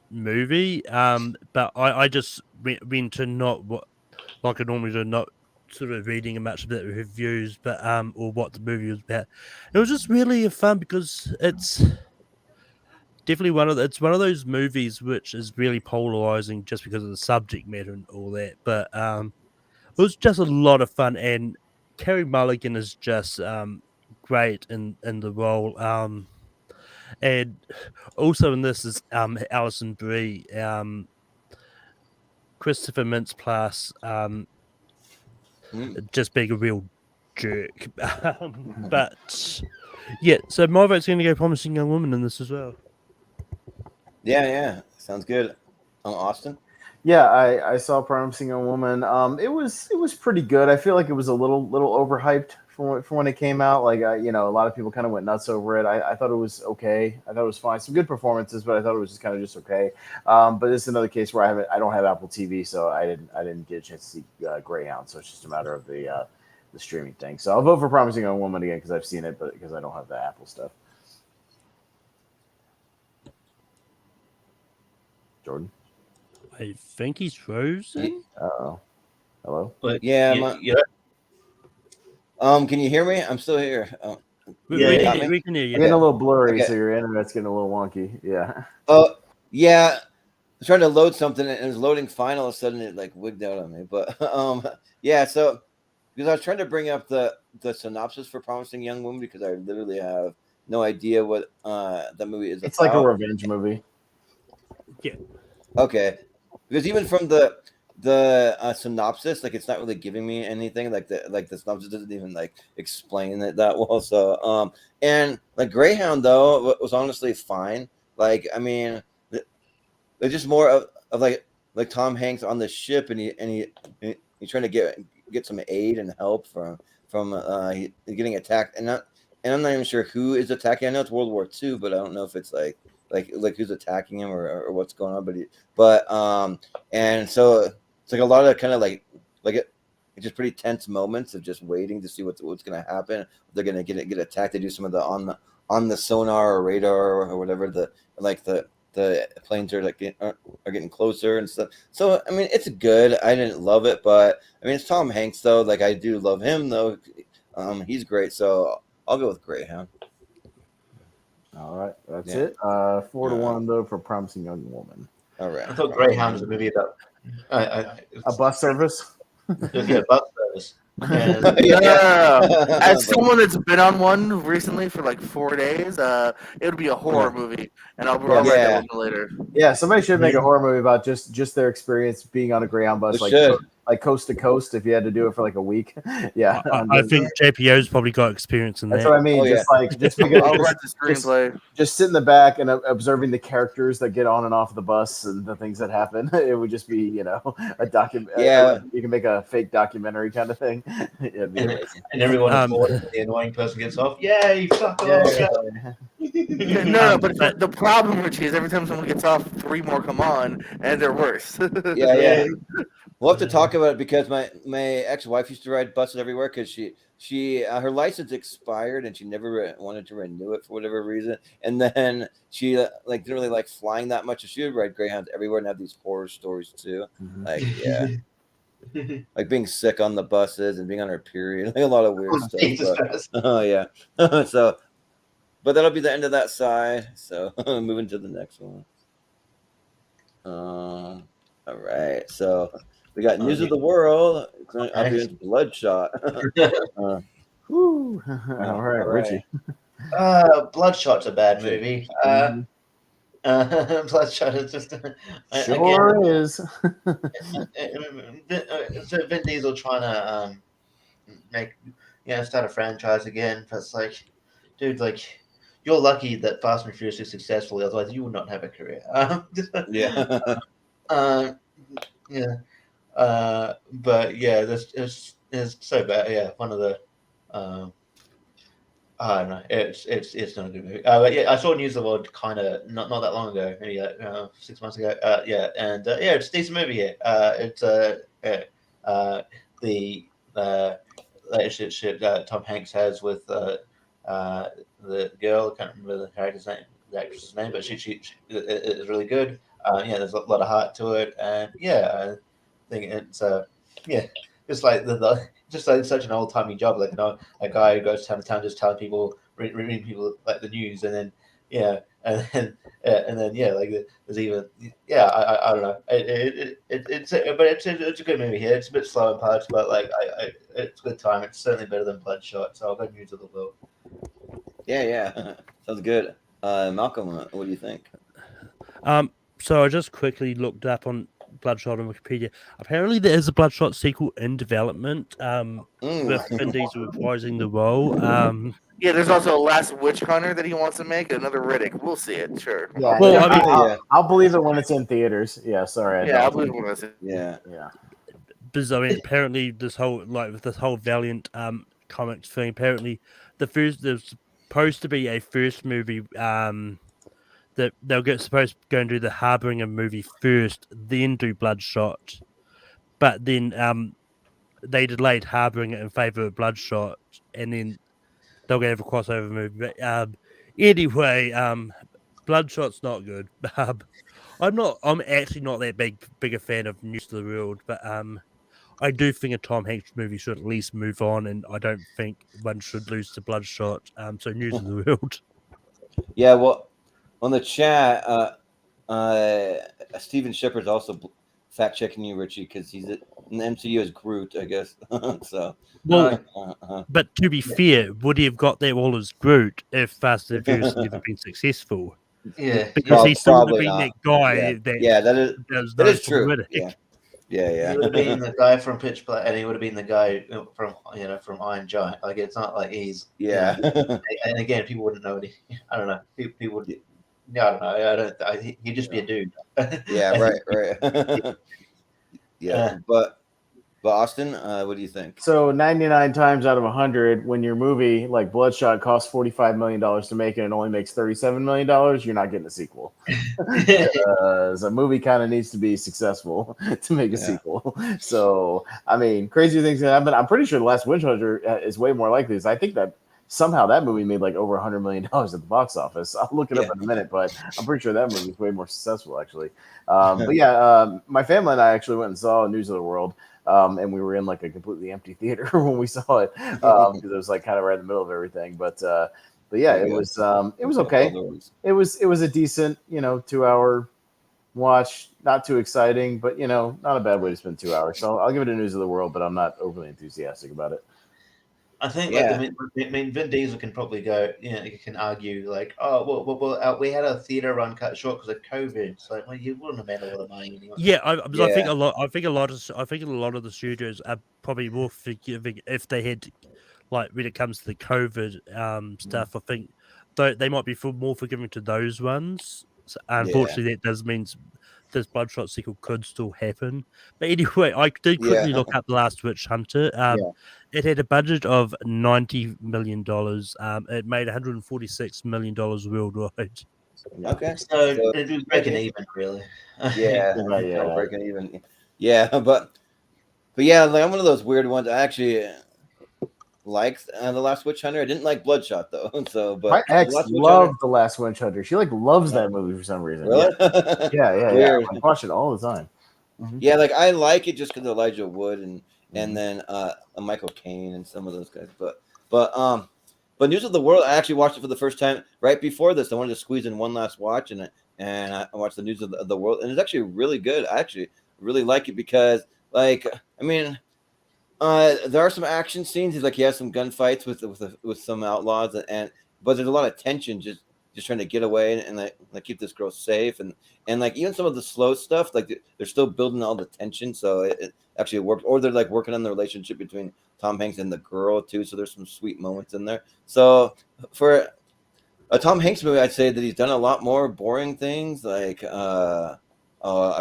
movie. But I just went to not what like I normally do, not sort of reading much about the reviews, but or what the movie was about. It was just really fun because it's definitely one of those movies which is really polarizing just because of the subject matter and all that. But it was just a lot of fun, and Carey Mulligan is just great in the role. And also in this is Alison Brie, Christopher Mintz-Plasse, just being a real jerk. But yeah, so my vote's going to go Promising Young Woman in this as well. Yeah, sounds good. Austin. Yeah, I saw Promising Young Woman. It was pretty good. I feel like it was a little overhyped for when it came out. Like a lot of people kind of went nuts over it. I thought it was okay. I thought it was fine. Some good performances, but I thought it was just kind of just okay. But this is another case where I don't have Apple TV, so I didn't get a chance to see Greyhound. So it's just a matter of the streaming thing. So I'll vote for Promising Young Woman again because I've seen it, but because I don't have the Apple stuff. Jordan. I think he's frozen. Uh-oh. Hello? But Yeah, yeah. Can you hear me? I'm still here. We Yeah, can hear you. You're getting a little blurry, Okay. so your internet's getting a little wonky. Yeah. Oh, yeah. I was trying to load something and it was loading fine. All of a sudden, it like wigged out on me. But yeah. So because I was trying to bring up the synopsis for Promising Young Woman because I literally have no idea what the movie is. It's like a revenge movie. Yeah. Okay. Because even from the synopsis, like it's not really giving me anything. Like the synopsis doesn't even like explain it that well. So and like Greyhound though was honestly fine. Like I mean, it's just more of like Tom Hanks on the ship and he's trying to get some aid and help from getting attacked and I'm not even sure who is attacking. I know it's World War II, but I don't know if it's like who's attacking him or what's going on. But and so it's like a lot of kind of like it's just pretty tense moments of just waiting to see what's going to happen. They're going to get attacked. They do some of the on the sonar or radar or whatever the planes are are getting closer and stuff. So I mean, it's good. I didn't love it, but I mean, it's Tom Hanks though. Like I do love him though. He's great. So I'll go with Greyhound. All right, that's it. 4-1 though for Promising Young Woman. All right. I thought Greyhound was a movie about A bus service. yeah, bus service. And, Yeah. As someone that's been on one recently for like 4 days, it would be a horror movie, and I'll write that one later. Yeah, somebody should make a horror movie about just their experience being on a Greyhound bus, like coast to coast. If you had to do it for like a week, yeah. I think JPO's probably got experience in that. That's what I mean. Just make I'll write the screenplay. Just sit in the back and observing the characters that get on and off the bus and the things that happen. It would just be a document. Yeah, you can make a fake documentary kind of thing. And everyone is bored. The annoying person gets off. Yay! Fuck off! No, but the problem, Richie, is every time someone gets off, 3 more come on, and they're worse. Yeah. We'll have to talk about it because my ex-wife used to ride buses everywhere because she her license expired and she never wanted to renew it for whatever reason. And then she didn't really like flying that much. So she would ride Greyhounds everywhere and have these horror stories too. Mm-hmm. Like like being sick on the buses and being on her period, like a lot of weird stuff. Oh yeah. So, but that'll be the end of that side. So moving to the next one. All right. So. We got News of the World. It's up against Bloodshot. All right, Richie. Bloodshot's a bad movie. Bloodshot is just is. So Vin Diesel trying to start a franchise again. But it's like, dude, like you're lucky that Fast and Furious is successful. Otherwise, you would not have a career. But yeah, it's so bad. Yeah, one of the I don't know. It's not a good movie. But yeah, I saw News of the World kind of not that long ago, maybe 6 months ago. It's a decent movie. It's the relationship that Tom Hanks has with the girl. I can't remember the character's name, the actress's name, but she is really good. There's a lot of heart to it, and I think it's just like just like such an old timey job, like a guy who goes town to town just telling people, reading people like the news, and then there's even I don't know. It's a good movie here. It's a bit slow in parts, but like it's a good time. It's certainly better than Bloodshot. So I'll go News of the World. Yeah, sounds good. Malcolm, what do you think? So I just quickly looked up on Bloodshot on Wikipedia. Apparently, there is a Bloodshot sequel in development. With Vin Diesel reprising the role. Yeah, there's also a Last Witch Hunter that he wants to make, another Riddick. We'll see it, sure. Yeah, Well, yeah, I mean, I'll believe it when it's in theaters. Yeah, sorry. I'll believe it when I see it. Yeah. Because I mean, apparently this whole with this whole Valiant comics thing. Apparently, there's supposed to be a first movie that supposed to go and do the Harbinger movie first, then do Bloodshot, but then they delayed Harbinger in favor of Bloodshot, and then they'll get a crossover movie. But anyway, Bloodshot's not good. I'm actually not that big a fan of News to the World, but I do think a Tom Hanks movie should at least move on, and I don't think one should lose to Bloodshot. So News of the World. Yeah, well, on the chat, Steven Shepard's also fact checking you, Richie, because he's in the MCU as Groot, I guess. So, well, but to be fair, would he have got there all as Groot if Fast and Furious had never been successful? Yeah, Because he still would have probably been not. that guy that is true. Riddick. Yeah. He would have been the guy from Pitch Black, and he would have been the guy from Iron Giant. Like, it's not like he's and again, people wouldn't know. I don't know. People would. Yeah, I don't know. He'd just be a dude. Yeah, right. Yeah, but Austin, what do you think? So 99 times out of 100, when your movie like Bloodshot costs $45 million to make and it only makes $37 million, you're not getting a sequel. The movie kind of needs to be successful to make a sequel. So, I mean, crazy things can happen. I'm pretty sure The Last Witch Hunter is way more likely. I think that somehow that movie made like over $100 million at the box office. I'll look it up in a minute, but I'm pretty sure that movie is way more successful, actually. But yeah, my family and I actually went and saw News of the World. And we were in like a completely empty theater when we saw it because it was like kind of right in the middle of everything. But yeah, it was okay. It was a decent 2-hour watch, not too exciting, but not a bad way to spend 2 hours. So I'll give it a News of the World, but I'm not overly enthusiastic about it. I think, Vin Diesel can probably go. You can argue like, oh, well, we had a theater run cut short because of COVID. It's like, well, you wouldn't have made a lot of money anyway. Yeah, I think a lot of the studios are probably more forgiving if they had, like, when it comes to the COVID stuff. I think they might be more forgiving to those ones. So, unfortunately, that does mean this Bloodshot sequel could still happen. But anyway, I did quickly look up The Last Witch Hunter. It had a budget of $90 million. It made $146 million worldwide. Okay, so it was breaking even, really. Breaking even. Yeah, but yeah, like, I'm one of those weird ones. I actually liked The Last Witch Hunter. I didn't like Bloodshot though. So, but my ex loved The Last Witch Hunter. She like loves that movie for some reason. Really? Yeah. I watch it all the time. Mm-hmm. Yeah, like I like it just because Elijah Wood and then Michael Caine and some of those guys. But News of the World, I actually watched it for the first time right before this. I wanted to squeeze in one last watch, and I watched the News of the World, and it's actually really good. I actually really like it because, like, I mean, there are some action scenes. He has some gunfights with some outlaws, but there's a lot of tension just trying to get away and like keep this girl safe, and like even some of the slow stuff, like they're still building all the tension, so it actually works. Or they're like working on the relationship between Tom Hanks and the girl too, so there's some sweet moments in there. So for a Tom Hanks movie, I'd say that he's done a lot more boring things, like I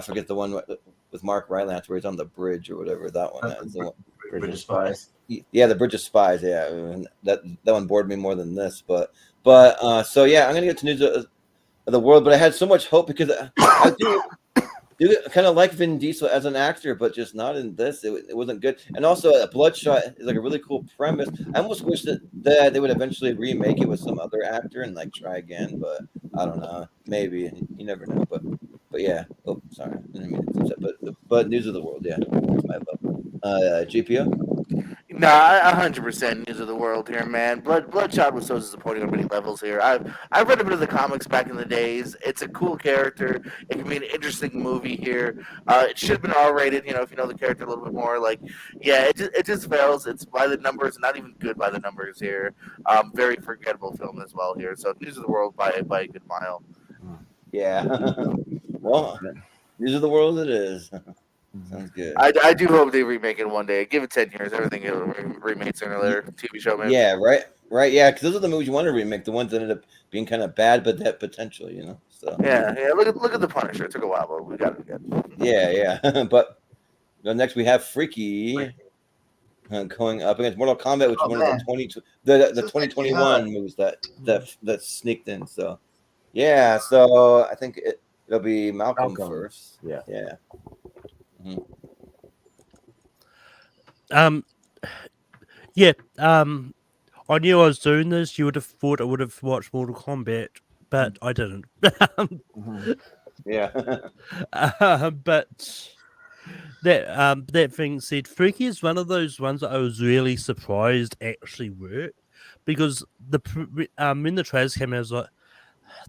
forget the one with Mark Rylance where he's on the bridge or whatever that one is. Bridge of Spies. Yeah, the Bridge of Spies. Yeah, that one bored me more than this, but so yeah, I'm gonna get to News of the World, but I had so much hope because I do kind of like Vin Diesel as an actor, but just not in this. It wasn't good. And also, Bloodshot is like a really cool premise. I almost wish that they would eventually remake it with some other actor and like try again, but I don't know. Maybe you never know. But yeah. Oh, sorry. I didn't mean to do that. But News of the World, yeah. That's my vote. GPO. Nah, 100% News of the World here, man. Bloodshot was so disappointing on many levels here. I've read a bit of the comics back in the days. It's a cool character. It can be an interesting movie here. It should have been R-rated, if you know the character a little bit more. Like, yeah, it just fails. It's by the numbers, not even good by the numbers here. Very forgettable film as well here. So News of the World by a good mile. Yeah. Well, These are the world it is. Sounds good. I do hope they remake it one day. Give it 10 years. Everything will remake sooner or later. TV show, maybe. Yeah, right. Yeah, because those are the movies you want to remake. The ones that ended up being kind of bad, but that potential, So Yeah. Look at the Punisher. It took a while, but we got it again. yeah. But next we have Freaky going up against Mortal Kombat, which is one of the 2021 movies that sneaked in. So yeah, so I think it'll be Malcolm first. Yeah. Mm-hmm. Yeah. I knew I was doing this. You would have thought I would have watched Mortal Kombat, but I didn't. Yeah. But that thing said, Freaky is one of those ones that I was really surprised actually worked, because when the trailers came out, I was like,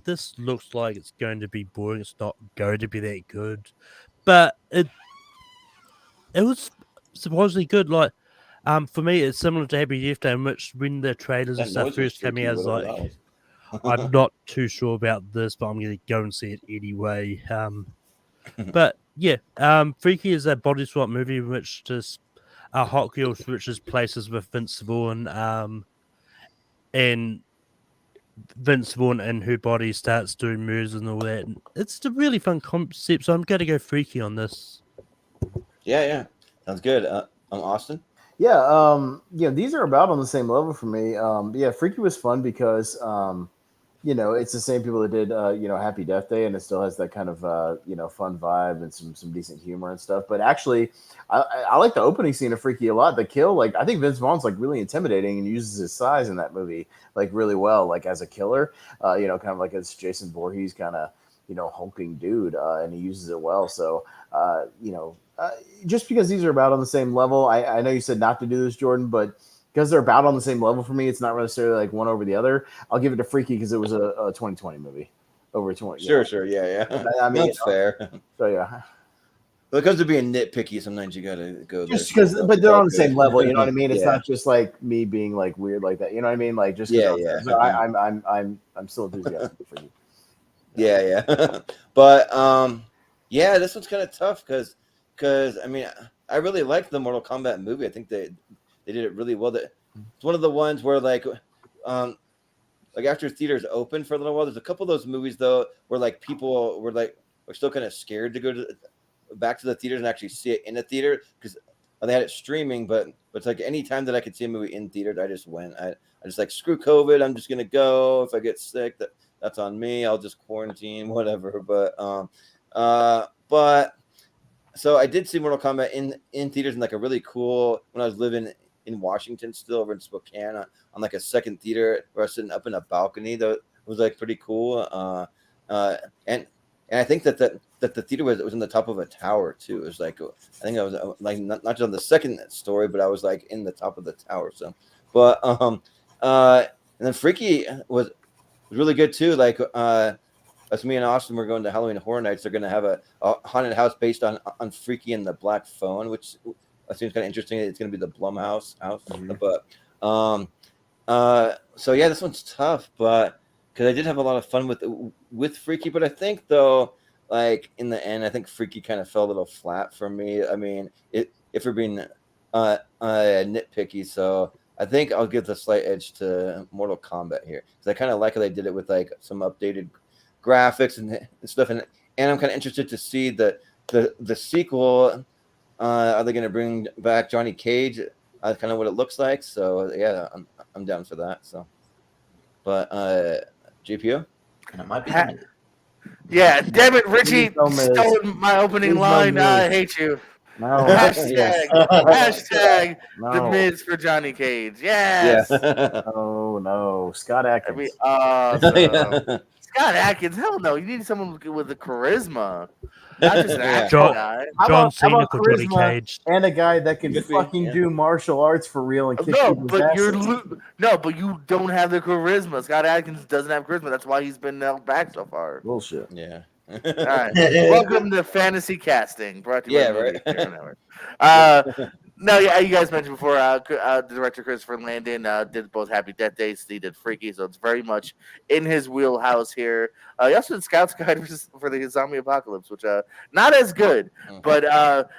this looks like it's going to be boring. It's not going to be that good, but it was surprisingly good. Like, for me, it's similar to Happy Death Day, in which when the trailers and stuff first came out, I was like, I'm not too sure about this, but I'm going to go and see it anyway. But yeah, Freaky is a body swap movie in which just a hot girl switches places with Vince Vaughn, and Vince Vaughn and her body starts doing moves and all that. And it's a really fun concept, so I'm going to go Freaky on this. Yeah. Sounds good. Austin? Yeah, these are about on the same level for me. Freaky was fun because, it's the same people that did, Happy Death Day, and it still has that kind of, fun vibe and some decent humor and stuff. But actually, I like the opening scene of Freaky a lot. The kill, I think Vince Vaughn's really intimidating and uses his size in that movie really well, as a killer. Kind of like as Jason Voorhees kind of, hulking dude, and he uses it well. So, just because these are about on the same level, I know you said not to do this, Jordan, but because they're about on the same level for me, it's not necessarily one over the other. I'll give it to Freaky because it was a 2020 movie, over 20. Sure, yeah. I mean, that's fair. So yeah. When it comes to being nitpicky, sometimes you gotta go just because, but they're on the same level. You know what I mean? It's not just me being weird like that. You know what I mean? Just So I'm still enthusiastic for you. Yeah. But this one's kind of tough because I mean, I really liked the Mortal Kombat movie. I think they did it really well. It's one of the ones where after theaters open for a little while, there's a couple of those movies though where people were still kind of scared to go back to the theaters and actually see it in the theater because they had it streaming. But it's any time that I could see a movie in theaters, I just went. I just screw COVID. I'm just gonna go. If I get sick, that's on me. I'll just quarantine, whatever. But so I did see Mortal Kombat in theaters in a really cool, when I was living in Washington still, over in Spokane, on a second theater where I was sitting up in a balcony. That was pretty cool. And I think that the theater was in the top of a tower too. It was I think I was not just on the second story, but I was in the top of the tower. So, but and then Freaky was really good too. As me and Austin were going to Halloween Horror Nights, they're going to have a haunted house based on Freaky and the Black Phone, which seems kind of interesting. It's going to be the Blumhouse house. Mm-hmm. But so yeah, this one's tough, but because I did have a lot of fun with Freaky, but I think though, in the end, I think Freaky kind of fell a little flat for me. I mean, if we're being nitpicky, so I think I'll give the slight edge to Mortal Kombat here because I kind of like how they did it with some updated graphics and stuff, and I'm kind of interested to see the sequel. Are they going to bring back Johnny Cage? Kind of what it looks like. So yeah, I'm down for that. So, but GPO, and it might be. Yeah, damn it, Richie stole my opening line. I hate you. No. Hashtag the Miz for Johnny Cage. Yes. Oh no, Scott Adkins. Scott Adkins, hell no. You need someone with the charisma. Not just an action guy. John Cena for Johnny Cage. And a guy that can do martial arts for real and kick people's asses. But you don't have the charisma. Scott Adkins doesn't have charisma. That's why he's been held back so far. Bullshit. Yeah. All right. Welcome to Fantasy Casting. Brought to you by No, yeah, you guys mentioned before. The director Christopher Landon did both Happy Death Days. He did Freaky, so it's very much in his wheelhouse here. He also did Scout's Guide for the Zombie Apocalypse, which not as good, but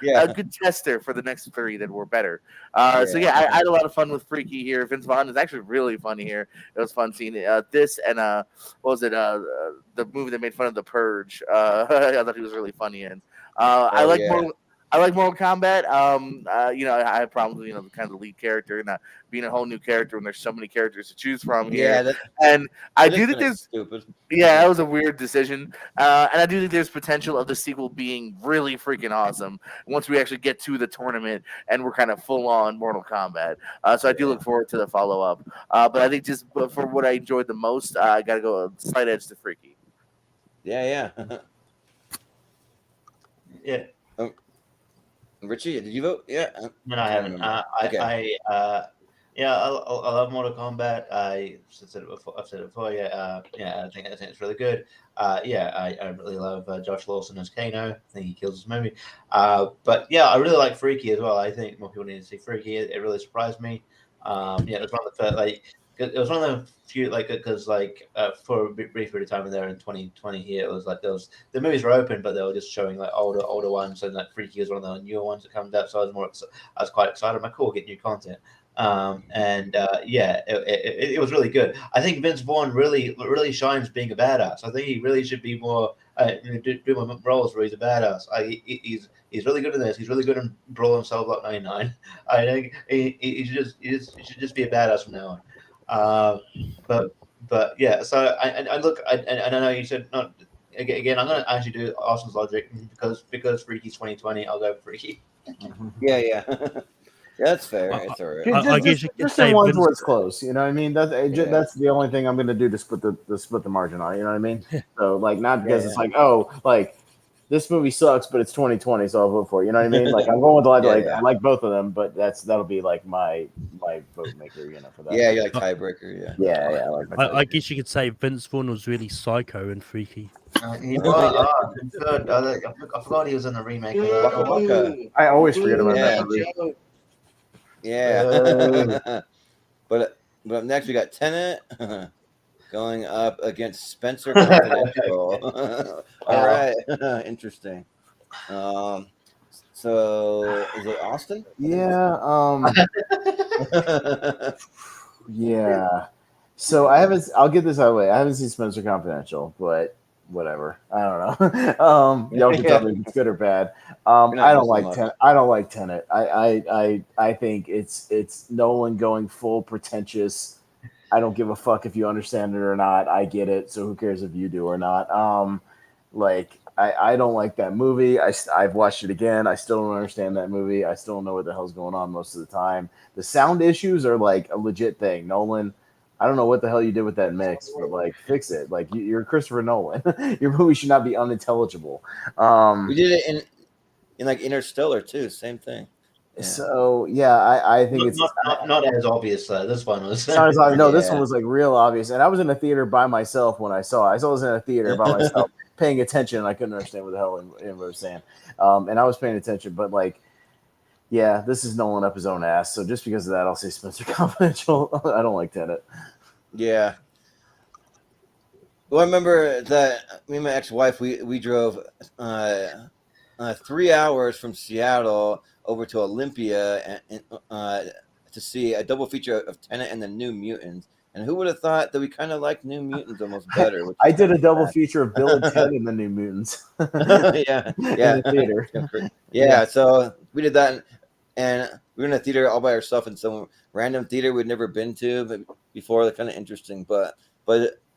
Yeah. a good tester for the next three that were better. So Yeah. I had a lot of fun with Freaky here. Vince Vaughn is actually really funny here. It was fun seeing this and what was it? The movie that made fun of the Purge. I thought he was really funny in. I like yeah. I like Mortal Kombat. I have problems with the kind of the lead character and being a whole new character when there's so many characters to choose from Yeah, here. And I do think kinda there's stupid. yeah, that was a weird decision. And I do think there's potential of the sequel being really freaking awesome once we actually get to the tournament and we're kind of full on Mortal Kombat. So I do look forward to the follow up. But I think just for what I enjoyed the most, I got to go a slight edge to Freaky. Yeah. Yeah. Richie, did you vote? Yeah. No, I haven't. Okay. I love Mortal Kombat. I've said it before. Yeah, I think it's really good. I really love Josh Lawson as Kano. I think he kills this movie. But yeah, I really like Freaky as well. I think more people need to see Freaky. It really surprised me. It was one of the first, it was one of the few because for a brief period of time there in 2020 here, it was the movies were open, but they were just showing older ones, and that Freaky was one of the newer ones that comes out. So I was quite excited. I'm like, cool, get new content. It was really good. I think Vince Vaughn really shines being a badass. I think he really should be more do more roles where he's a badass. He's really good at this. He's really good in Brawl and Cell Block 99. I think he should just be a badass from now on. But yeah. So I know you said not. Again, I'm gonna actually do Austin's logic because Freaky's 2020. I'll go Freaky. Yeah. Yeah, that's fair. It's all right. I guess you could Just say in ones Vince- where it's close. You know what I mean? That's the only thing I'm going to do to split the margin on. You know what I mean? So not because it's this movie sucks, but it's 2020, so I'll vote for it. You know what I mean? I'm going with I like both of them, but that'll be my vote maker. For that. Yeah, you're like tiebreaker. Yeah. I guess you could say Vince Vaughn was really psycho and freaky. He was. Good. I forgot he was in the remake of that. Waka. I always forget about that movie. Yeah. But up next we got Tenet going up against Spencer Confidential. All right. Interesting. So is it Austin? Yeah. Yeah. So I'll get this out of the way. I haven't seen Spencer Confidential, but whatever. I don't know. Y'all can tell me if it's good or bad. I don't like Tenet. I don't like Tenet. I think it's Nolan going full pretentious. I don't give a fuck if you understand it or not. I get it. So who cares if you do or not? I don't like that movie. I've watched it again. I still don't understand that movie. I still don't know what the hell's going on most of the time. The sound issues are a legit thing. Nolan, I don't know what the hell you did with that mix, but fix it. You're Christopher Nolan. Your movie should not be unintelligible. We did it in Interstellar too. Same thing. Yeah. So I think it's not as obvious. This one was. This one was real obvious, and I was in a theater by myself when I saw it. I was in a theater by myself, paying attention. And I couldn't understand what the hell anyone was saying, and I was paying attention, but this is Nolan up his own ass. So just because of that, I'll say Spencer Confidential. I don't like Tenet. Yeah. Well, I remember that me and my ex-wife, we drove 3 hours from Seattle over to Olympia and to see a double feature of Tenet and the New Mutants. And who would have thought that we kind of like New Mutants almost better? I did a double feature of Bill and Ted and the New Mutants. Yeah. In the theater. Yeah, so we did that, and we were in a theater all by ourselves in some random theater we'd never been to before. They're kind of interesting, but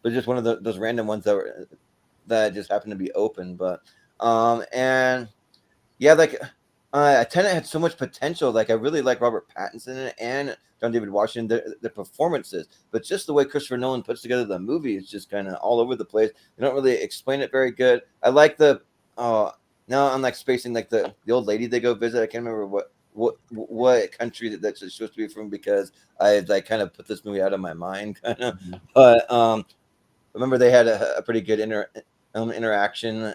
just one of those random ones that just happened to be open. But Tenet had so much potential. I really like Robert Pattinson in it and John David Washington, the performances, but just the way Christopher Nolan puts together the movie is just kind of all over the place. They don't really explain it very good. I like now I'm spacing the old lady they go visit. I can't remember what country that's supposed to be from because I kind of put this movie out of my mind kind of. Mm-hmm. But remember they had a pretty good interaction.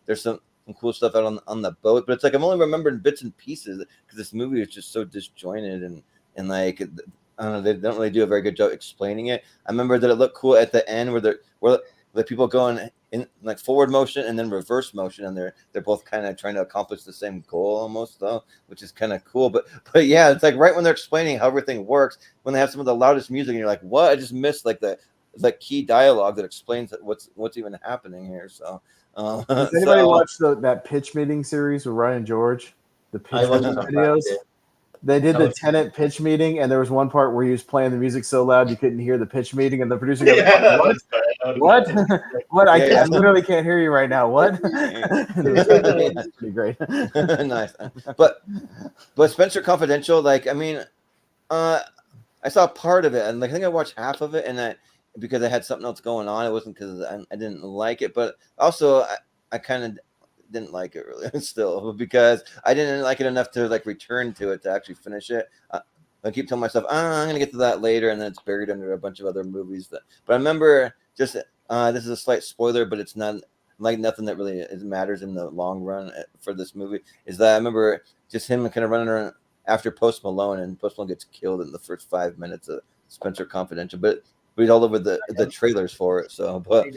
There's cool stuff out on the boat. But it's like I'm only remembering bits and pieces because this movie is just so disjointed and like I don't know, they don't really do a very good job explaining it. I remember that it looked cool at the end where the people going in like forward motion and then reverse motion, and they're both kind of trying to accomplish the same goal almost though, which is kind of cool. But yeah, it's like right when they're explaining how everything works, when they have some of the loudest music, and you're like, what? I just missed like the key dialogue that explains what's even happening here. So, does anybody watch that pitch meeting series with Ryan George? The pitch meeting videos. They did the Tenet pitch meeting, and there was one part where he was playing the music so loud you couldn't hear the pitch meeting, and the producer goes, "What? What? I literally can't hear you right now. What?" That's pretty great. Nice, but Spencer Confidential, like I mean, I saw part of it, and like I think I watched half of it, and because I had something else going on. It wasn't because I didn't like it, but also I kind of didn't like it really still because I didn't like it enough to like return to it to actually finish it. I keep telling myself, I'm gonna get to that later, and then it's buried under a bunch of other movies. But I remember just this is a slight spoiler, but it's not like nothing that really matters in the long run for this movie. Is that I remember just him kind of running around after Post Malone, and Post Malone gets killed in the first 5 minutes of Spencer Confidential, but he's all over the trailers for it. So, but.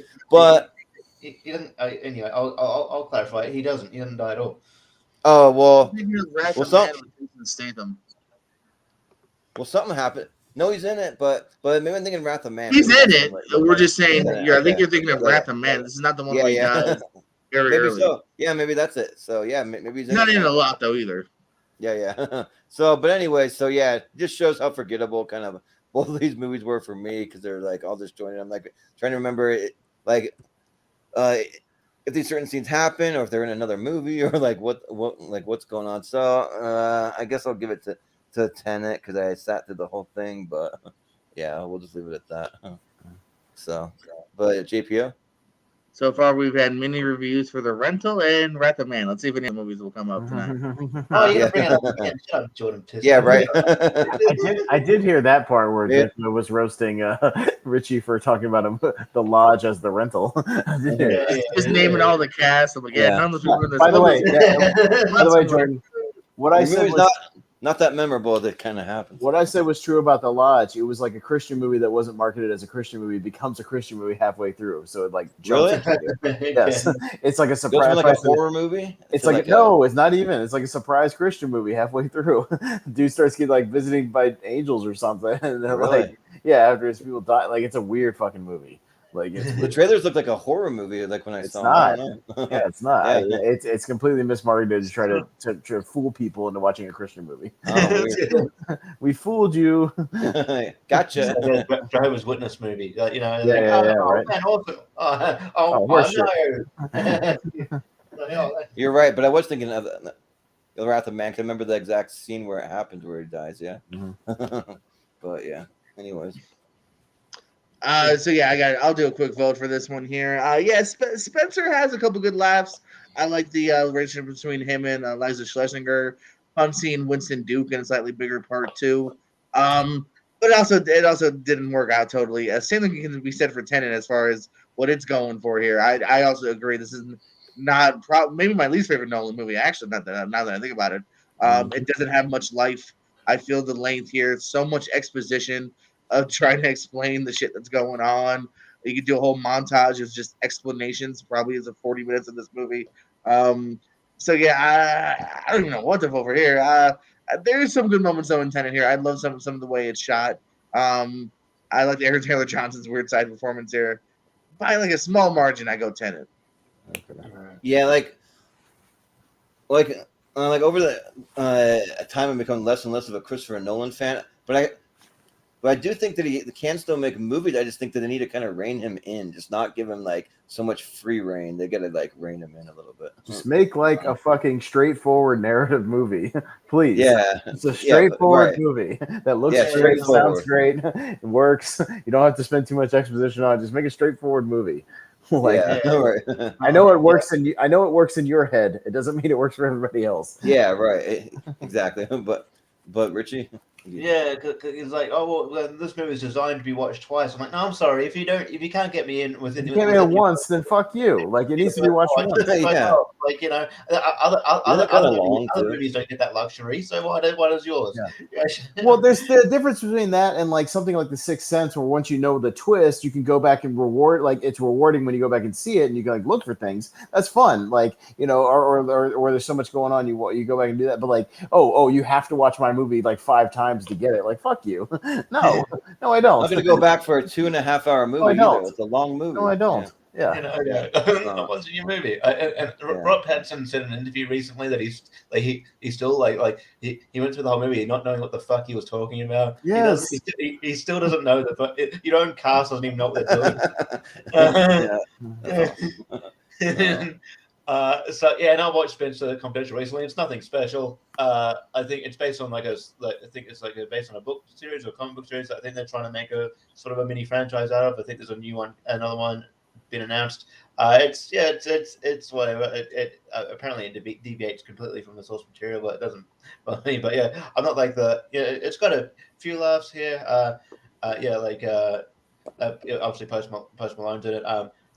He doesn't. Anyway, I'll clarify. He doesn't. He doesn't die at all. Oh well. Well, something happened. No, he's in it, but maybe I'm thinking Wrath of Man. He's in it. We're just saying. I think you're thinking of Wrath of Man. This is not the one where he dies. Very maybe early. So. Yeah, maybe that's it. So yeah, maybe he's not in it a lot though either. Yeah. So, but anyway, so yeah, it just shows how forgettable kind of both of these movies were for me because they're like all disjointed. I'm like trying to remember it, like. If these certain scenes happen, or if they're in another movie, or like what's going on. So I guess I'll give it to Tenet because I sat through the whole thing. But yeah, we'll just leave it at that. So, but JPO. So far, we've had mini reviews for The Rental and Wrath of Man. Let's see if any movies will come up tonight. Yeah, bring it up again. Shut up, Jordan. Yeah, right. I did hear that part where JPO was roasting Richie for talking about the lodge as the rental. Just naming all the cast. I'm like, none of those people in this. By the way, Jordan, what I said was not that memorable. That kind of happens. What I said was true about The Lodge. It was like a Christian movie that wasn't marketed as a Christian movie becomes a Christian movie halfway through. So it like jumps really? Yes, it's like a surprise. Like a horror movie. It's like no, it's not even. It's like a surprise Christian movie halfway through. Dude starts getting like visited by angels or something, and they're like, after his people die, like it's a weird fucking movie. Like the trailers look like a horror movie. Like when I saw them. Yeah, it's not. It's completely mismarketed to try to fool people into watching a Christian movie. Oh, we fooled you. Gotcha. Jehovah's Witness movie. Right. Man, awesome. You're right, but I was thinking of the Wrath of Man. I remember the exact scene where it happens, where he dies. Yeah. Mm-hmm. But yeah. Anyways. So yeah, I'll do a quick vote for this one here. Spencer has a couple good laughs. I like the relationship between him and Liza Schlesinger. Fun seeing Winston Duke in a slightly bigger part too. But it also didn't work out totally. Same thing can be said for Tenet as far as what it's going for here. I also agree. This is not maybe my least favorite Nolan movie. Actually, now that I think about it, it doesn't have much life. I feel the length here. It's so much exposition of trying to explain the shit that's going on. You could do a whole montage of just explanations, probably as a 40 minutes of this movie. So yeah, I don't even know what to vote for here. There's some good moments though in Tenet here. I love some of the way it's shot. I like Aaron Taylor Johnson's weird side performance here. By like a small margin, I go Tenet. Yeah, like over the time I've become less and less of a Christopher Nolan fan, but I do think that he can still make movies. I just think that they need to kind of rein him in, just not give him like so much free reign. They got to like rein him in a little bit. Just make like a fucking straightforward narrative movie, please. Yeah, it's a straightforward movie that looks great, sounds great, it works. You don't have to spend too much exposition on it. Just make a straightforward movie. I know it works in I know it works in your head. It doesn't mean it works for everybody else. Yeah, right. Exactly. But Richie. Yeah, because it's like, this movie is designed to be watched twice. I'm like, no, I'm sorry. If you can't get me in within, you can't get it once, then fuck you. Like it needs to be watched once. Like, you know, They're other kinda long, too. movies don't get that luxury. So why does yours? Well, there's the difference between that and like something like The Sixth Sense, where once you know the twist, you can go back and reward. Like it's rewarding when you go back and see it, and you can like look for things. That's fun. Like or there's so much going on, you go back and do that. But like, oh, you have to watch my movie like 5 times to get it. Like, fuck you. No, I don't. I'm gonna go back for a 2.5-hour movie. I don't. Either. It's a long movie. No, I don't. Yeah. You know, I'm watching your movie. And Rob Pattinson said in an interview recently that he's still he went through the whole movie not knowing what the fuck he was talking about. Yes. He still doesn't know your own cast doesn't even know what they're doing. So yeah, and I watched Spencer Confidential recently. It's nothing special. I think it's based on based on a book series or comic book series that I think they're trying to make a sort of a mini franchise out of. I think there's another one been announced. It's whatever. It apparently it deviates completely from the source material, but it doesn't bother me. But yeah, I'm not like it's got a few laughs here. Obviously Post Malone did it.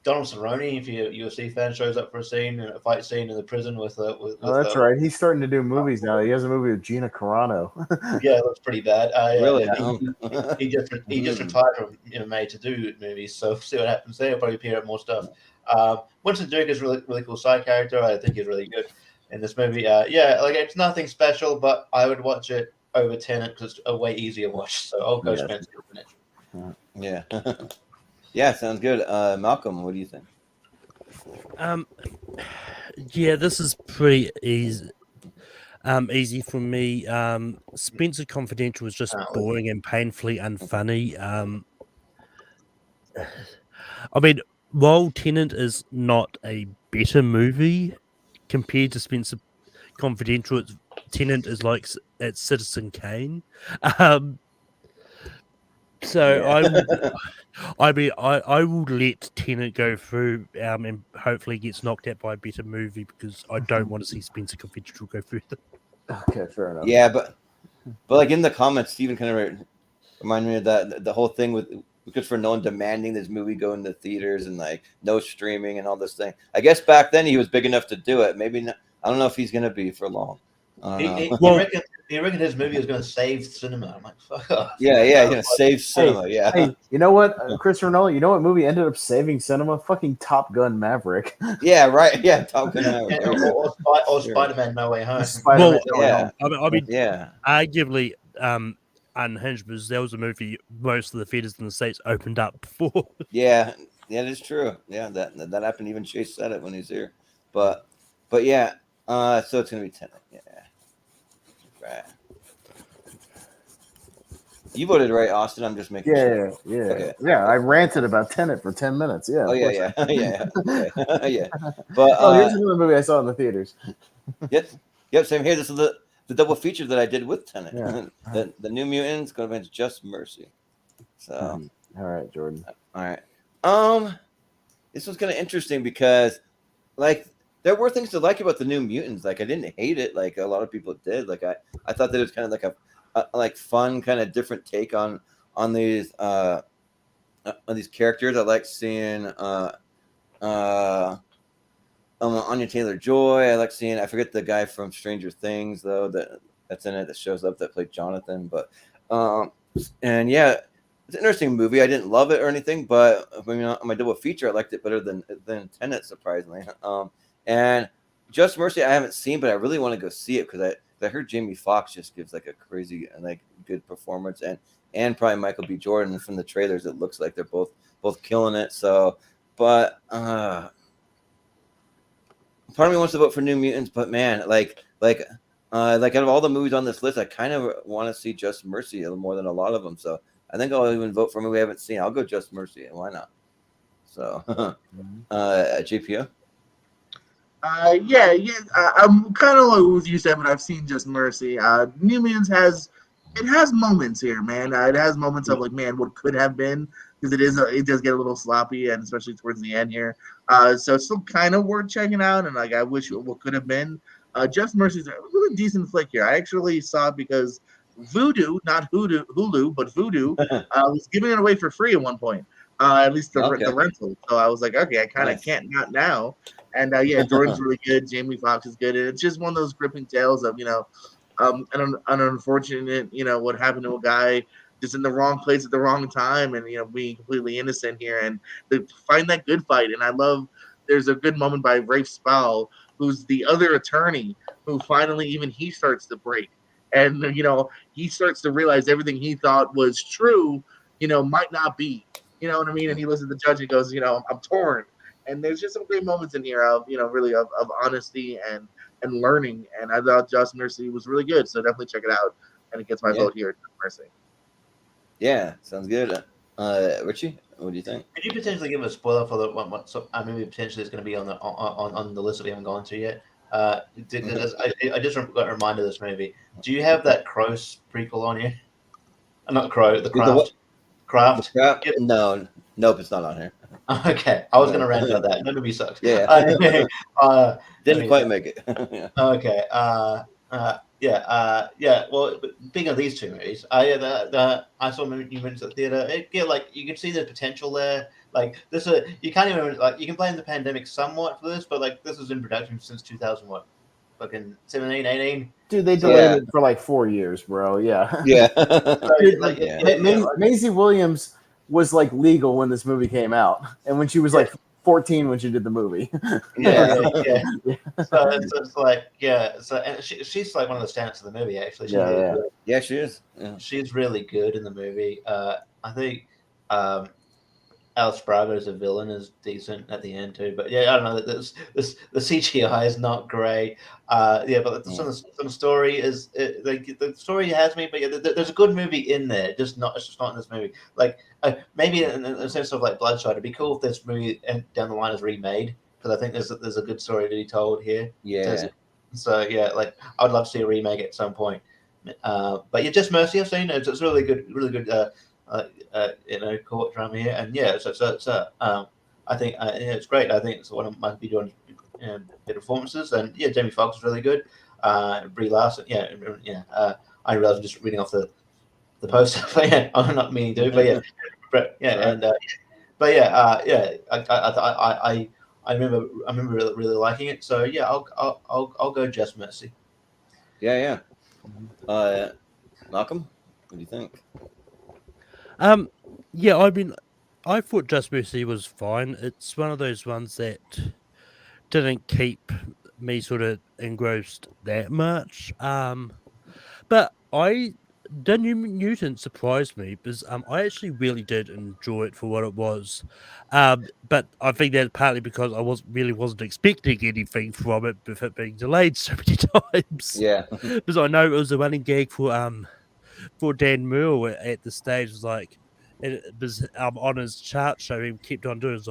Donald Cerrone, if you're a UFC fan, shows up for a fight scene in the prison with that's right. He's starting to do movies now. He has a movie with Gina Carano. Yeah, it looks pretty bad. Really? He just retired from May to do movies, so see what happens there. He'll probably appear at more stuff. Winston Duke is really really cool side character. I think he's really good in this movie. It's nothing special, but I would watch it over Tenet because it's a way easier watch. So I'll go spend it. Yeah. Yeah, sounds good. Malcolm, what do you think? Yeah, this is pretty easy. Easy for me. Spencer Confidential was just boring and painfully unfunny. I mean, while Tenet is not a better movie compared to Spencer Confidential, Tenet is like it's Citizen Kane. I will let Tenet go through and hopefully gets knocked out by a better movie because I don't want to see Spencer Confidential go further. Okay, fair enough. Yeah, but like in the comments, Steven kind of reminded me of that the whole thing with Christopher Nolan demanding this movie go into theaters and like no streaming and all this thing. I guess back then he was big enough to do it. Maybe not, I don't know if he's going to be for long. He reckoned his movie was going to save cinema. I'm like, fuck off. Yeah, going to save cinema. Hey, you know what, Christopher Nolan? You know what movie ended up saving cinema? Fucking Top Gun Maverick. Yeah, right. Yeah, Top Gun Maverick. Or Spider-Man No Way Home. Arguably, Unhinged because that was a movie most of the theaters in the States opened up before. Yeah, that is true. Yeah, that happened. Even Chase said it when he was here. But yeah, so it's going to be Tenet. Yeah. Right. You voted right, Austin. I'm just making sure. Okay. Yeah. I ranted about Tenet for 10 minutes. Yeah. Oh yeah. But here's another movie I saw in the theaters. Yep. Same here. This is the double feature that I did with Tenet. Yeah. the New Mutants going against Just Mercy. So. All right, Jordan. All right. This was kind of interesting because, like, there were things to like about the New Mutants. Like, I didn't hate it like a lot of people did. Like, I thought that it was kind of like a like fun kind of different take on these characters. I like seeing Anya Taylor-Joy. I like seeing, I forget the guy from Stranger Things though that's in it that shows up that played Jonathan. But and yeah, it's an interesting movie. I didn't love it or anything, but I mean, on my double feature, I liked it better than Tenet, surprisingly. And Just Mercy, I haven't seen, but I really want to go see it because I heard Jamie Foxx just gives like a crazy like good performance, and probably Michael B. Jordan. From the trailers, it looks like they're both killing it. So, but part of me wants to vote for New Mutants, but man, like out of all the movies on this list, I kind of want to see Just Mercy a little more than a lot of them. So I think I'll even vote for a movie I haven't seen. I'll go Just Mercy, and why not? So, JPO. I'm kind of like with you, Sam, I've seen Just Mercy. New Mutants has moments here, man. It has moments of like, man, what could have been, because it does get a little sloppy, and especially towards the end here. So it's still kind of worth checking out, and like I wish what could have been. Just Mercy's a really decent flick here. I actually saw it because Vudu, not Hulu, but Vudu, was giving it away for free at one point. at least the Okay. rental. So I was like, okay, I kind of Nice. can't not now. And yeah, Jordan's really good. Jamie Foxx is good. And it's just one of those gripping tales of, an unfortunate, what happened to a guy just in the wrong place at the wrong time and, being completely innocent here. And to find that good fight. And I love, there's a good moment by Rafe Spall, who's the other attorney, who finally even he starts to break. And, he starts to realize everything he thought was true, might not be. You know what I mean? And he listens to the judge and goes, I'm torn. And there's just some great moments in here of, really of honesty and learning. And I thought Just Mercy was really good. So definitely check it out. And it gets my vote here. Just Mercy. Yeah, sounds good. Richie, what do you think? Could you potentially give a spoiler for the one? So maybe potentially it's going to be on the list that we haven't gone to yet. I just got reminded of this movie. Do you have that Crow prequel on here? Not Crow, the Craft. Craft. Yep. No, nope, it's not on here. Okay, I was going to rant about that. That movie sucks. Yeah, didn't I mean, quite make it. Yeah. Okay. Well, being of these two movies, I saw you went to the theater. You can see the potential there. Like this, you can't even you can blame the pandemic somewhat for this, but this is in production since 2000 what, fucking 17, 18. Dude, they delayed it for 4 years, bro. Yeah. Yeah. Maisie Williams was legal when this movie came out, and when she was 14 when she did the movie. Yeah. So it's So and she's one of the standouts of the movie. Actually, she's really good. Yeah, she is. Yeah. She's really good in the movie. I think Alice Bravo as a villain is decent at the end too. But I don't know. The CGI is not great. But some story is the story has me. But there's a good movie in there. It's just not in this movie. Maybe in a sense of Bloodshot, it'd be cool if this movie down the line is remade, because I think there's a good story to be told here. Yeah. So I would love to see a remake at some point. But Just Mercy, I've seen it. It's really good, court drama here, and I think it's great. I think it's one of my be doing good performances, and Jamie Foxx is really good. Brie Larson, I realize I'm just reading off the poster, but I'm not meaning to, I remember really liking it. So I'll go Just Mercy. Yeah. Malcolm, what do you think? I thought Just Mercy was fine. It's one of those ones that didn't keep me sort of engrossed that much. But the New Mutant surprised me because I actually really did enjoy it for what it was. But I think that's partly because I wasn't expecting anything from it with it being delayed so many times. Yeah. Because I know it was a running gag for Dan Murrell at the stage. Was it was on his chart show, he kept on doing. It was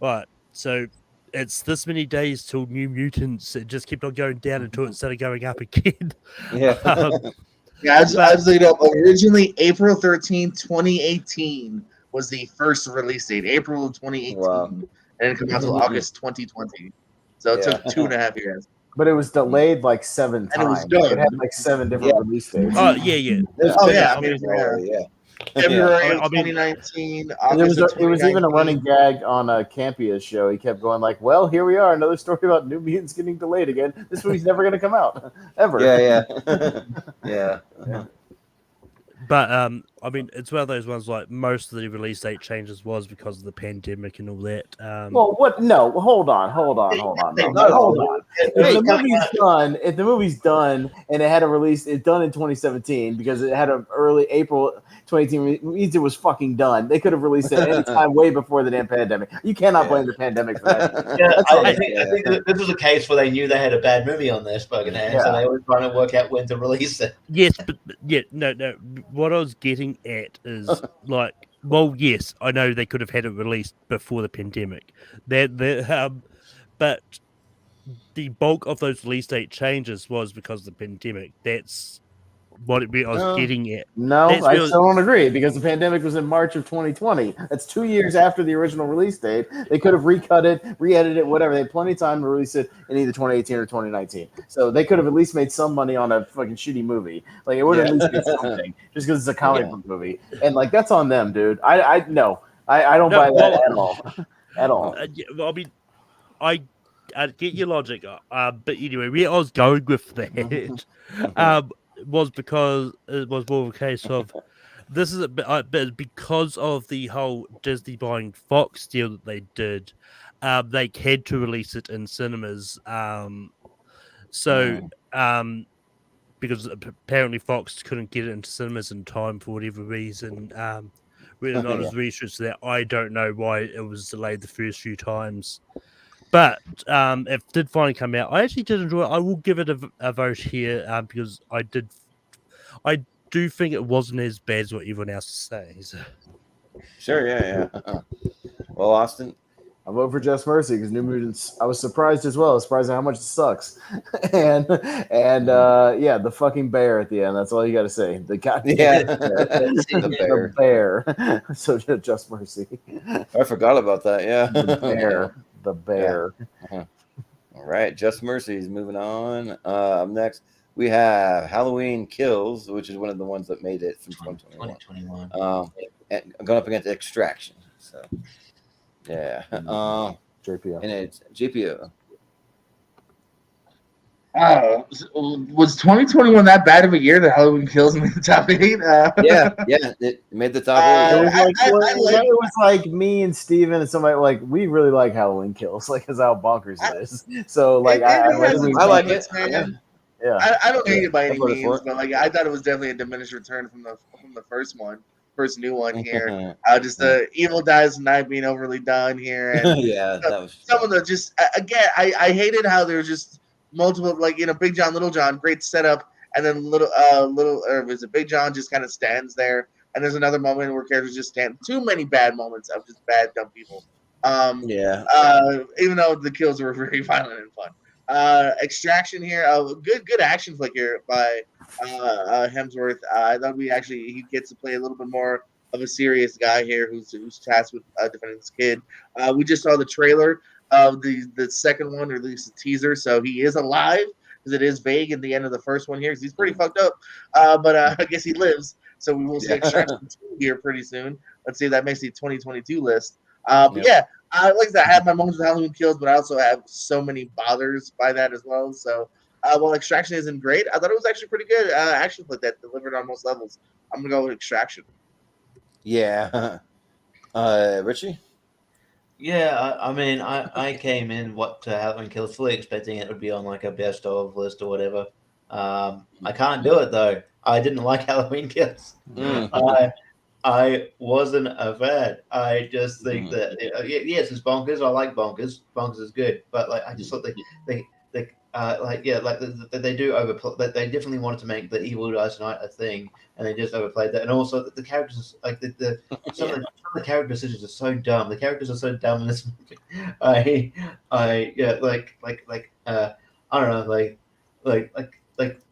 right, so it's this many days till New Mutants. It just kept on going down until it started going up again. Yeah. Originally April 13, 2018 was the first release date. April of 2018. Wow. And it came out until August 2020. So it took 2.5 years. But it was delayed 7 times. And it was done. It had 7 different release dates. Oh yeah. February of 2019. It was even a running gag on Campia's show. He kept going well, here we are, another story about New Mutants getting delayed again. This movie's never going to come out ever. Yeah. But it's one of those ones most of the release date changes was because of the pandemic and all that. Well, what? No, hold on. If the movie's done and it had a release, it's done in 2017 because it had an early April 2018. Means it was fucking done. They could have released it any time way before the damn pandemic. You cannot blame the pandemic for that. I think this was a case where they knew they had a bad movie on their fucking hands, so they were trying to work out when to release it. Yes, but no. What I was getting at is yes, I know they could have had it released before the pandemic. But the bulk of those release date changes was because of the pandemic. That's what I was getting at. No, I still don't agree because the pandemic was in March of 2020. That's 2 years after the original release date. They could have recut it, re-edited it, whatever. They had plenty of time to release it in either 2018 or 2019. So they could have at least made some money on a fucking shitty movie. It would have at least been something just because it's a comic book movie. And that's on them, dude. I no. I don't No, buy that well- at all. At all. Yeah, well, I mean, I get your logic, but anyway, where I was going with that was because it was more of a case of this is a bit because of the whole Disney buying Fox deal that they did. They had to release it in cinemas. Because apparently Fox couldn't get it into cinemas in time for whatever reason. Whether or not it was research that, I don't know why it was delayed the first few times. But it did finally come out. I actually did enjoy it. I will give it a vote here because I do think it wasn't as bad as what everyone else says. Sure, yeah. Well, Austin, I vote for Just Mercy because New Mutants. I was surprised as well. I was surprised at how much it sucks, and the fucking bear at the end. That's all you got to say. The goddamn the bear. So Just Mercy. I forgot about that. Yeah, the bear. Yeah. All right, Just Mercy is moving on. Up next, we have Halloween Kills, which is one of the ones that made it from 2021. And going up against Extraction. So, yeah. JPO. And it's JPO. Was 2021 that bad of a year that Halloween Kills made the top 8? Yeah, it made the top 8. It was like me and Steven and somebody like we really like Halloween Kills, like is how bonkers it is. So like I like it. Yeah. I don't hate it by any means, but like I thought it was definitely a diminished return from the first new one here. Just the Evil Dies Tonight being overly done here, and yeah, that was some of the just again. I hated how there was just multiple Big John, Little John, great setup, and then Big John just kind of stands there, and there's another moment where characters just stand. Too many bad moments of just bad dumb people. Even though the kills were very violent and fun. Extraction here, good action flick here by Hemsworth. I thought he gets to play a little bit more of a serious guy here who's tasked with defending this kid. We just saw the trailer of the second one, or at least a teaser, so he is alive because it is vague in the end of the first one here because he's pretty fucked up. But I guess he lives, so we will see Extraction 2 here pretty soon. Let's see if that makes the 2022 list. But yeah. Like I said, I have my moments with Halloween Kills, but I also have so many bothers by that as well. So, while Extraction isn't great, I thought it was actually pretty good action flick that delivered on most levels. I'm gonna go with Extraction. Yeah. Richie? Yeah, I mean, I came in to Halloween Kills fully expecting it would be on like a best of list or whatever. I can't do it though. I didn't like Halloween Kills. I wasn't a fan. I just think that yes, it's bonkers. I like bonkers. Bonkers is good, but like I just thought they do overplay. They definitely wanted to make the Evil Dies Tonight a thing, and they just overplayed that. And also the characters, like some of the character decisions are so dumb. The characters are so dumb in this movie. I don't know, like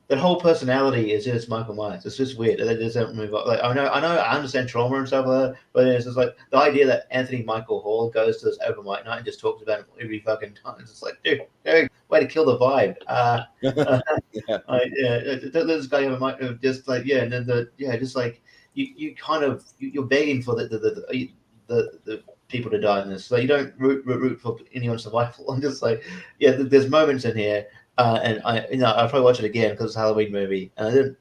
that whole personality is just Michael Myers. It's just weird. They just don't move up. Like I understand trauma and stuff like that, but it's just like the idea that Anthony Michael Hall goes to this open mic night and just talks about it every fucking time. It's just like, dude, way to kill the vibe. This guy have a mic of just like and then just like you kind of you're begging for the people to die in this. So you don't root for anyone's survival. I'm just like, there's moments in here. And I'll probably watch it again because it's a Halloween movie. And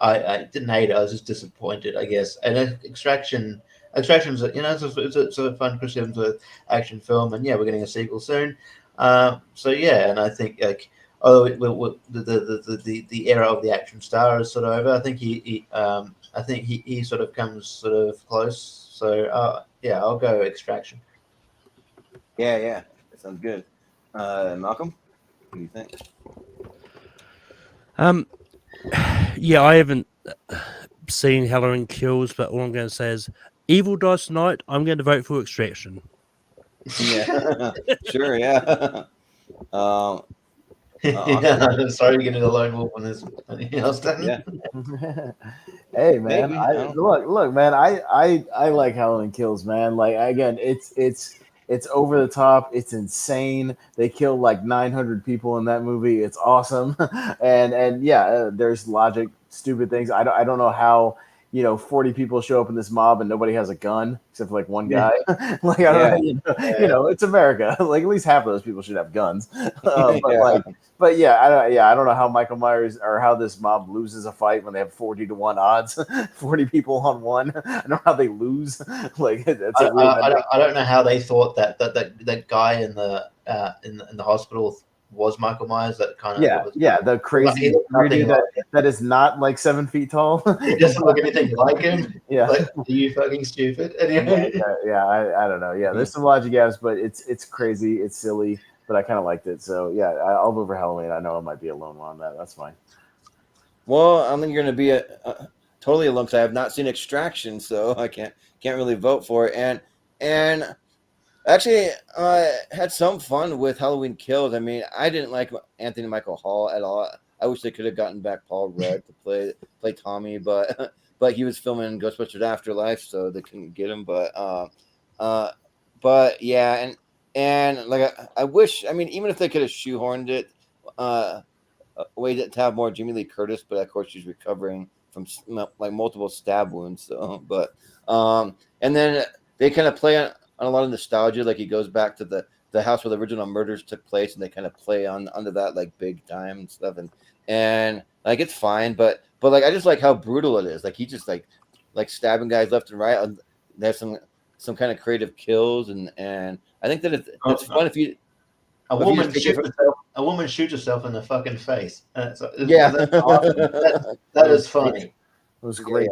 I didn't hate it. I was just disappointed, I guess. And then Extraction's it's a fun Chris Hemsworth action film, and we're getting a sequel soon. And I think like although the era of the action star is sort of over, I think he sort of comes sort of close. So I'll go Extraction. Yeah, that sounds good. Malcolm, what do you think? I haven't seen Halloween Kills, but all I'm going to say is Evil Dies Tonight. I'm going to vote for Extraction. Yeah, sure, yeah. Sorry to get a lone wolf on this. Anything else, Dan? Yeah. Hey man, look, man. I like Halloween Kills, man. Like again, it's over the top. It's insane. They killed like 900 people in that movie. It's awesome. and there's logic, stupid things. I don't know how, 40 people show up in this mob and nobody has a gun except for like one guy. Like, I don't know, it's America. Like, at least half of those people should have guns. But I don't know how Michael Myers or how this mob loses a fight when they have 40-1 odds, 40 people on one. I don't know how they lose. Like, that's a weird. I don't know how they thought that guy in the hospital was Michael Myers. That kind of the crazy dude that is not like 7 feet tall. He doesn't look anything like him. Yeah, like, are you fucking stupid? Anyway. I don't know. Yeah, there's some logic gaps, but it's crazy. It's silly. But I kind of liked it, so yeah, I'll vote for Halloween. I know I might be alone on that. That's fine. Well, I think you're going to be totally alone because I have not seen Extraction, so I can't really vote for it. And actually, had some fun with Halloween Kills. I mean, I didn't like Anthony Michael Hall at all. I wish they could have gotten back Paul Rudd to play Tommy, but he was filming Ghostbusters Afterlife, so they couldn't get him. But yeah, and like I wish, I mean, even if they could have shoehorned it, a way to have more Jamie Lee Curtis, but of course she's recovering from like multiple stab wounds. So, but and then they kind of play on a lot of nostalgia. Like he goes back to the house where the original murders took place, and they kind of play under that like big time and stuff. And like it's fine, but like I just like how brutal it is. Like he just like stabbing guys left and right. There's some kind of creative kills, and I think that it's fun if you. A woman shoots herself in the fucking face. That's awesome. That is funny. It was great.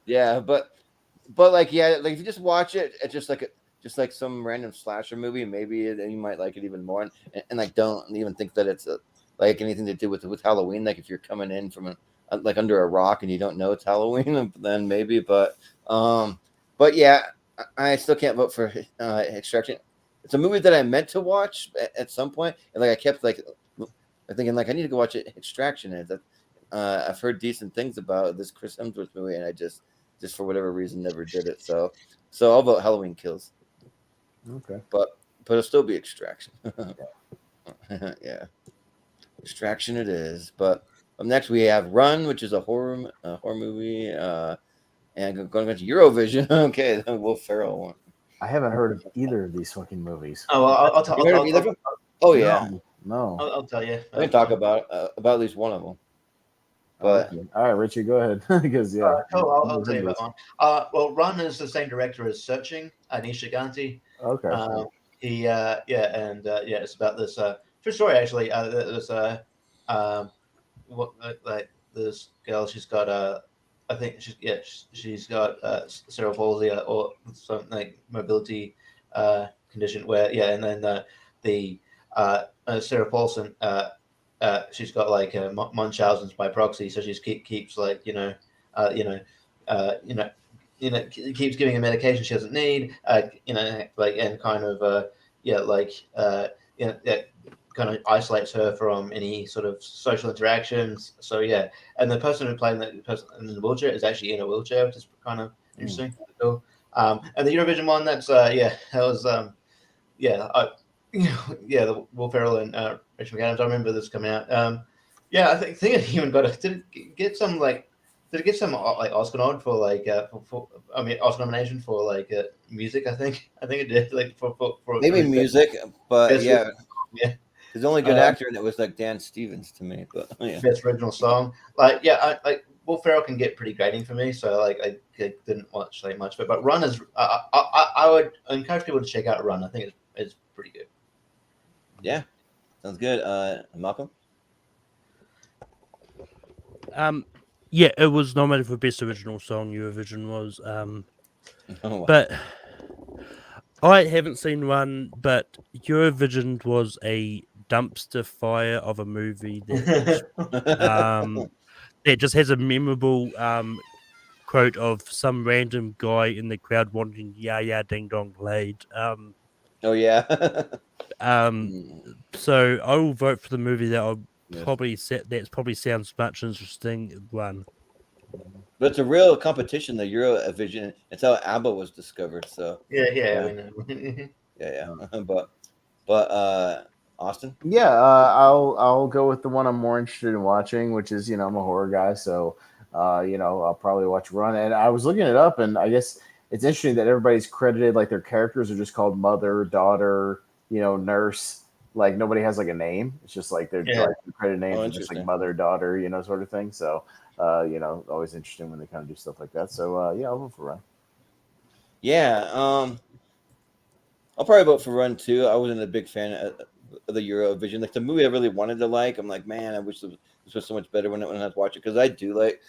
Yeah, but like like if you just watch it, it's just like some random slasher movie. Maybe you might like it even more, and like don't even think that it's like anything to do with Halloween. Like if you're coming in from like under a rock and you don't know it's Halloween, then maybe. But yeah, I still can't vote for Extraction. It's a movie that I meant to watch at some point, and like I kept like thinking like I need to go watch Extraction. And I've heard decent things about this Chris Hemsworth movie, and I just for whatever reason never did it. So I'll vote Halloween Kills. Okay, but it'll still be Extraction. Yeah, Extraction it is. But up next we have Run, which is a horror movie, and going to Eurovision. Okay, the Will Ferrell one. I haven't heard of either of these fucking movies. Oh, well, I'll tell you. Oh yeah, no. I'll tell you. I can talk about at least one of them. But all right, Richie, go ahead. Because I'll tell you about one. Well, Run is the same director as Searching, Anisha Ganti. Okay. It's about this true story actually. This girl, she's got I think she's got cerebral palsy or something like mobility condition where and then the Sarah Paulson she's got like Munchausen's by proxy, so she keeps like keeps giving a medication she doesn't need, and kind of kind of isolates her from any sort of social interactions. So yeah, and the person who played the person in the wheelchair is actually in a wheelchair, which is kind of interesting. Cool. And the Eurovision one, that's that was the Will Ferrell and Rachel McAdams. I remember this coming out. I think it even got did it get some Oscar nod for Oscar nomination for music? I think it did for maybe music, but yeah. His only good actor in it was like Dan Stevens to me, but best original song. Will Ferrell can get pretty grating for me, so I didn't watch much of it. But Run is I would encourage people to check out Run. I think it's pretty good. Yeah, sounds good. Malcolm. Yeah, it was nominated for Best Original Song. Eurovision was, wow. But I haven't seen Run. But Eurovision was a dumpster fire of a movie that it just has a memorable quote of some random guy in the crowd wanting "Ya Ya Ding Dong" played. Oh yeah. So I will vote for the movie that I'll probably sounds much interesting. Run. But it's a real competition, the Eurovision. It's how ABBA was discovered. So yeah. But Austin. Yeah, I'll go with the one I'm more interested in watching, which is I'm a horror guy, so I'll probably watch Run. And I was looking it up, and I guess it's interesting that everybody's credited, like their characters are just called mother, daughter, nurse. Like nobody has like a name. It's just like their credit names are just like mother, daughter, sort of thing. So, always interesting when they kind of do stuff like that. So, I'll vote for Run. Yeah, I'll probably vote for Run too. I wasn't a big fan of the Eurovision. Like the movie I really wanted to like. I'm like, man, I wish this was so much better when I was watching, because I do like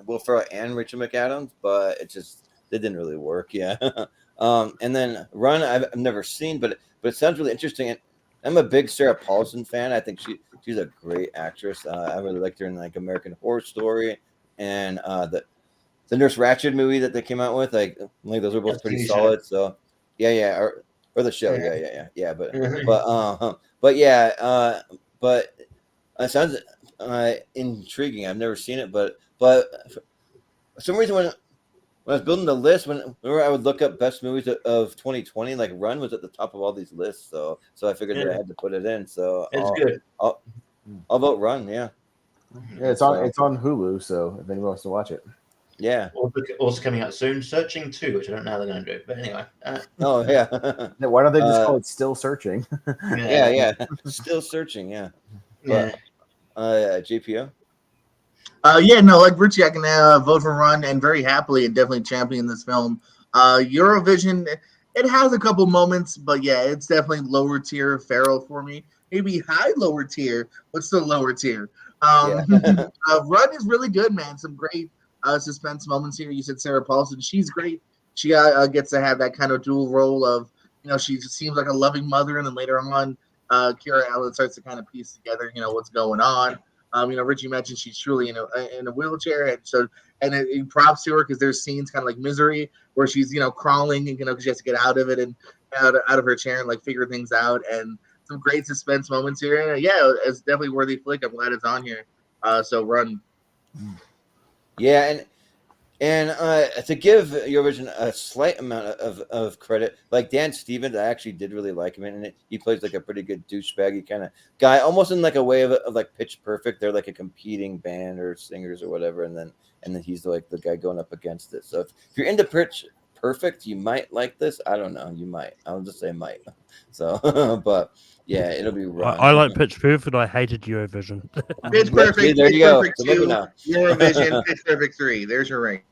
Will Ferrell and Rachel McAdams, but it didn't really work. Yeah. And then Run I've never seen, but it sounds really interesting. And I'm a big Sarah Paulson fan. I think she's a great actress. I really liked her in like American Horror Story and the Nurse Ratched movie that they came out with. Like those were both pretty solid. So yeah, or the show. Yeah. But it sounds intriguing. I've never seen it, but for some reason when I was building the list, whenever I would look up best movies of 2020, like Run was at the top of all these lists. So I figured that I had to put it in. So it's good. I'll vote Run. Yeah. Yeah, it's on Hulu. So if anyone wants to watch it. Yeah. Also coming out soon, Searching 2, which I don't know how they're going to do. But anyway. Oh, yeah. Why don't they just call it Still Searching? Yeah. Still Searching, yeah. But, JPO? Like Richie, I can vote for Run, and very happily and definitely champion this film. Eurovision, it has a couple moments, but yeah, it's definitely lower tier Farrell for me. Maybe high lower tier, but still lower tier. Run is really good, man. Some great suspense moments here. You said Sarah Paulson. She's great. She gets to have that kind of dual role of, she seems like a loving mother, and then later on, Kira Allen starts to kind of piece together, what's going on. Richie mentioned she's truly in a wheelchair, and it props to her because there's scenes kind of like Misery where she's crawling and because she has to get out of it and out of her chair and like figure things out, and some great suspense moments here. Yeah, it's definitely worthy flick. I'm glad it's on here. So Run. Yeah, and to give Eurovision a slight amount of credit, like Dan Stevens, I actually did really like him, and he plays like a pretty good douchebaggy kind of guy, almost in like a way of like Pitch Perfect. They're like a competing band or singers or whatever, and then he's like the guy going up against it. So if you're into Pitch Perfect, you might like this. I don't know, you might. I'll just say might. So, but yeah, it'll be Run. I like Pitch Perfect. I hated Eurovision. Pitch Perfect. There you go. Perfect 2, Eurovision. Pitch Perfect 3. There's your rank.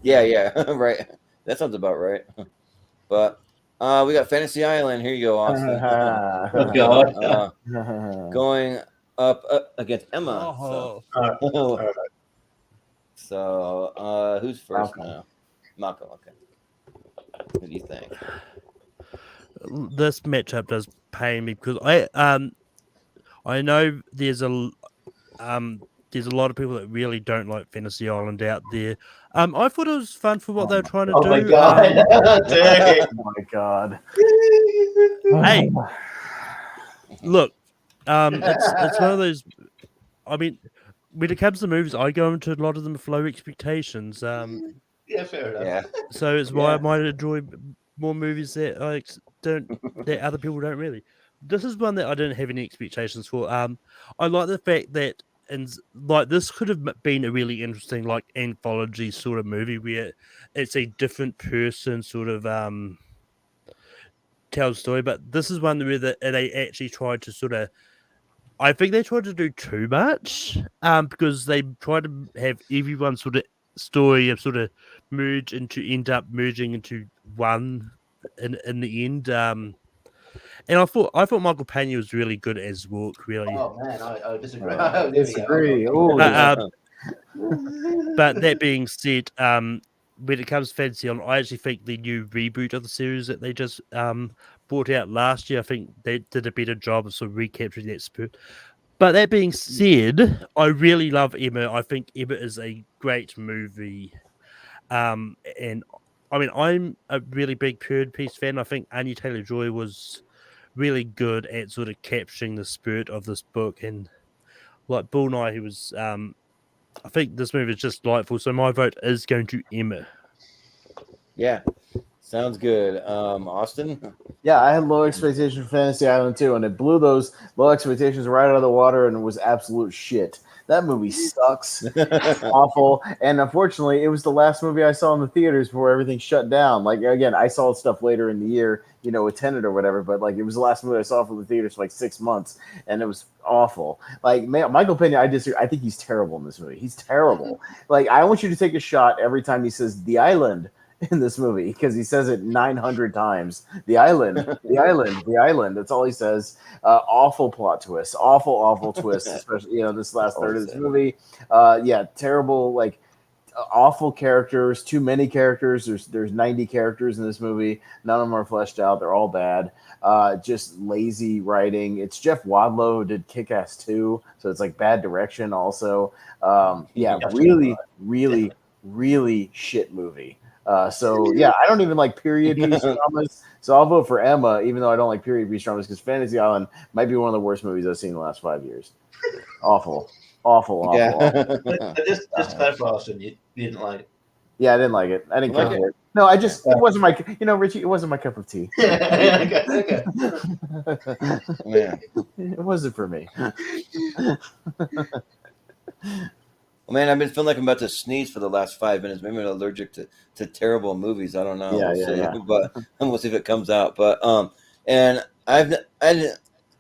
Yeah, right. That sounds about right. But we got Fantasy Island. Here you go, Austin. Oh, God. Going up against Emma. So who's first now? Malcolm. Okay. What do you think? This matchup does pain me because I know there's a lot of people that really don't like Fantasy Island out there. I thought it was fun for what they were trying to do. My God. Oh my God. Hey, look, it's one of those. I mean, when it comes to movies, I go into a lot of them with low expectations. Yeah, fair enough. Yeah. So it's why I might enjoy more movies that that other people don't really. This is one that I didn't have any expectations for. I like the fact that this could have been a really interesting like anthology sort of movie where it's a different person sort of tell the story, but this is one where they actually tried to sort of. I think they tried to do too much because they tried to have everyone's sort of story of sort of end up merging into one in the end. And I thought Michael Pena was really good as Rourke, really. Oh man, I disagree. Disagree. But that being said, when it comes to Fantasy Island, I actually think the new reboot of the series that they just brought out last year, I think they did a better job of sort of recapturing that spirit. But that being said, I really love Emma. I think Emma is a great movie. And I mean, I'm a really big period piece fan. I think Anya Taylor-Joy was really good at sort of capturing the spirit of this book. And like Bill Nye, who was, I think this movie is just delightful. So my vote is going to Emma. Yeah. Sounds good. Austin? Yeah, I had low expectations for Fantasy Island too, and it blew those low expectations right out of the water, and it was absolute shit. That movie sucks. It's awful. And unfortunately, it was the last movie I saw in the theaters before everything shut down. Like, again, I saw stuff later in the year, with Tenet or whatever, but like it was the last movie I saw from the theaters for like 6 months, and it was awful. Like, Michael Pena, I disagree. I think he's terrible in this movie. He's terrible. Like, I want you to take a shot every time he says the island in this movie, because he says it 900 times. The island, the island, the island. That's all he says. Awful plot twist. Awful twist, especially, this last third of this movie. Terrible, like, awful characters, too many characters. There's 90 characters in this movie. None of them are fleshed out. They're all bad. Just lazy writing. It's Jeff Wadlow who did Kick-Ass 2, so it's like bad direction also. Really shit movie. I don't even like period piece dramas, so I'll vote for Emma, even though I don't like period piece dramas, because Fantasy Island might be one of the worst movies I've seen in the last 5 years. Awful. But just to clarify, Austin, you didn't like it. Yeah, I didn't like it. I didn't care for it. No, it wasn't my, Richie, it wasn't my cup of tea. Okay. Yeah. It wasn't for me. Well, man, I've been feeling like I'm about to sneeze for the last 5 minutes. Maybe I'm allergic to terrible movies. I don't know. Yeah. But we'll see if it comes out. But and I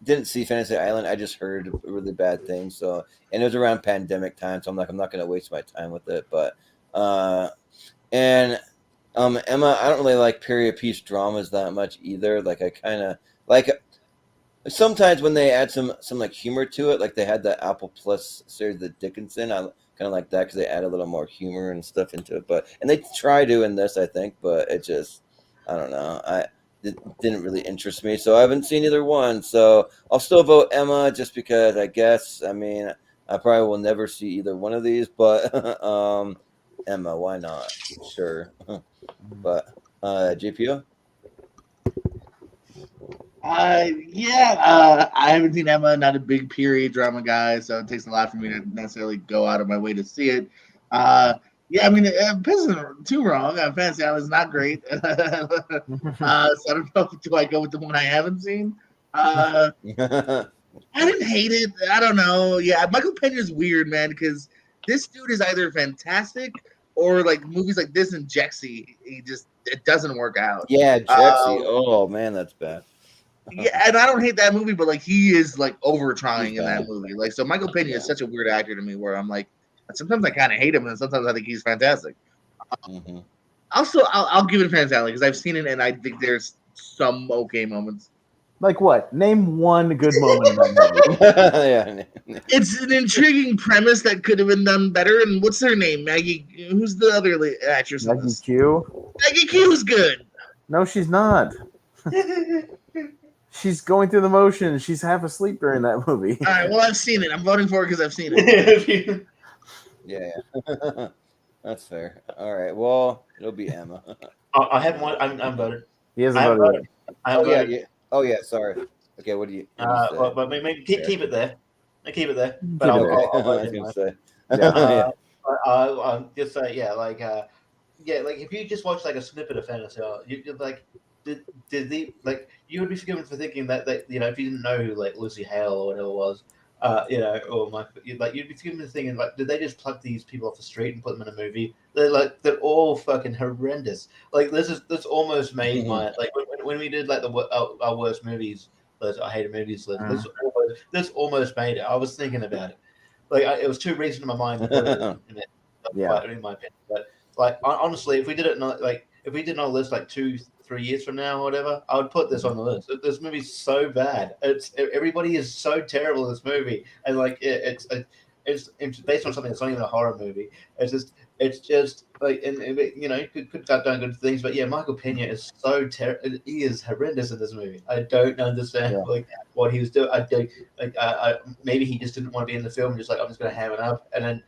didn't see Fantasy Island. I just heard really bad things. So, and it was around pandemic time, so I'm like, I'm not going to waste my time with it. But Emma, I don't really like period piece dramas that much either. Like, I kind of like. Sometimes when they add some like humor to it, like they had the Apple Plus series, the Dickinson, I kind of like that because they add a little more humor and stuff into it. And they try doing this, I think, but it just, I don't know, it didn't really interest me. So I haven't seen either one. So I'll still vote Emma just because I probably will never see either one of these, but Emma, why not? Sure. But JPO? I haven't seen Emma. Not a big period drama guy, so it takes a lot for me to necessarily go out of my way to see it. Pez isn't too wrong. Fantasy Island is not great, so I don't know. Do I go with the one I haven't seen? I didn't hate it. I don't know. Yeah, Michael Pena is weird, man, because this dude is either fantastic or like movies like this and Jexy, it doesn't work out. Yeah, Jexy. Oh man, that's bad. Yeah, and I don't hate that movie, but like he is like over trying in that movie. Like, so Michael Pena is such a weird actor to me, where I'm like, sometimes I kind of hate him, and sometimes I think he's fantastic. Also, I'll give it a Fantasy Island because I've seen it, and I think there's some okay moments. Like what? Name one good moment in that movie. It's an intriguing premise that could have been done better. And what's her name? Maggie? Who's the other actress? Maggie Q. Maggie Q is good. No, she's not. She's going through the motions. She's half asleep during that movie. All right. Well, I've seen it. I'm voting for it because I've seen it. Yeah. That's fair. All right. Well, it'll be Emma. I haven't. I'm voted. He hasn't voted. Yeah. Oh yeah. Sorry. Okay. What do you? But maybe keep it there. Keep it there. But I was gonna say. I'll just say like if you just watch like a snippet of Fantasy, you're like. Did the like you would be forgiven for thinking that if you didn't know who like Lucy Hale or whatever it was, or you'd be forgiven for thinking like, did they just pluck these people off the street and put them in a movie? They're all fucking horrendous. Like this almost made my like when we did like our worst movies, I hated movies list. This almost made it. I was thinking about it, like it was too recent in my mind to put it in it. In my opinion, but like honestly, if we did it if we did not list like 2-3 years from now or whatever, I would put this on the list. This movie's so bad. Everybody is so terrible in this movie, and like it's based on something that's not even a horror movie. It's just like could have done good things, but yeah, Michael Pena is so terrible. He is horrendous in this movie. I don't understand what he was doing. Maybe he just didn't want to be in the film. Just like, I'm just going to ham it up, and then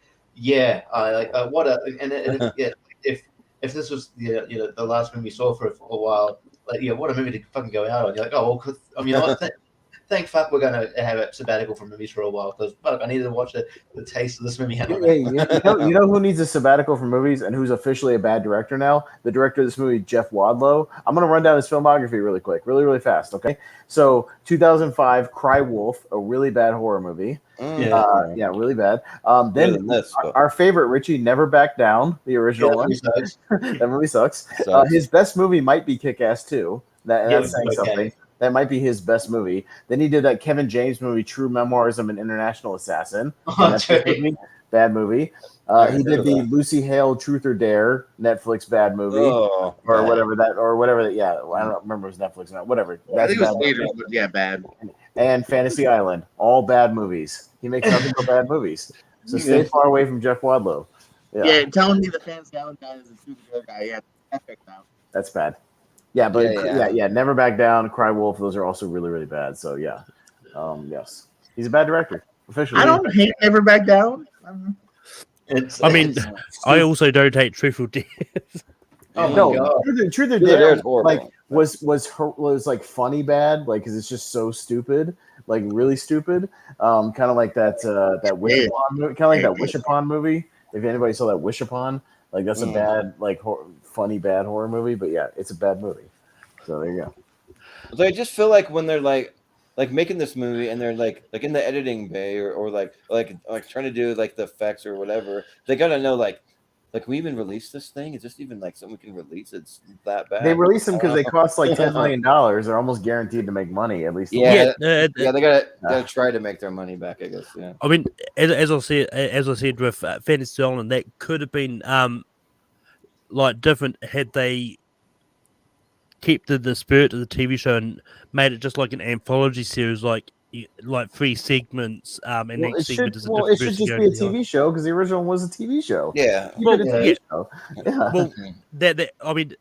if this was the last movie we saw for a while, like what a movie to fucking go out on. You're like, oh well, thank fuck we're gonna have a sabbatical from movies for a while because fuck, I needed to watch the taste of this movie. You know who needs a sabbatical from movies and who's officially a bad director now? The director of this movie, Jeff Wadlow. I'm going to run down his filmography really quick, really fast, okay? So 2005, Cry Wolf, a really bad horror movie. Yeah, really bad. Then our favorite, Richie, Never Back Down, the original one. That movie sucks. His best movie might be Kick-Ass 2. That's saying something. That might be his best movie. Then he did that Kevin James movie, True Memoirs of an International Assassin. Bad movie. He did the Lucy Hale Truth or Dare Netflix bad movie, or whatever that. Yeah, I don't remember if it was Netflix or not. Whatever. I think it was later, but yeah, bad. And Fantasy Island, all bad movies. He makes nothing but bad movies. So stay far away from Jeff Wadlow. Yeah, telling me the Fantasy Island guy is a Truth or Dare guy. Yeah, that's checked out. That's bad. Yeah, but Never Back Down, Cry Wolf, those are also really bad. So yeah, yes, he's a bad director. Officially, I don't hate Never Back Down. I also don't hate Truth or Dare. Truth or Dare like was like funny bad, like because it's just so stupid, like really stupid. Kind of like that Wish Upon movie, kind of like that Wish Upon movie. If anybody saw that Wish Upon, like that's a bad, like funny bad horror movie. But yeah, it's a bad movie. So there you go. So I just feel like when they're like making this movie and they're like in the editing bay or like trying to do like the effects or whatever, they gotta know like we even release this thing? Is this even like something we can release? It's that bad. They release them because they cost like $10 million. They're almost guaranteed to make money at least. They gotta try to make their money back, I guess. Yeah. I mean, as I said with Fantasy Island, that could have been like different had they kept the spirit of the TV show and made it just like an anthology series, like 3 segments, and each segment is a different. It should just be a TV show because the original was a TV show. Yeah. That I mean,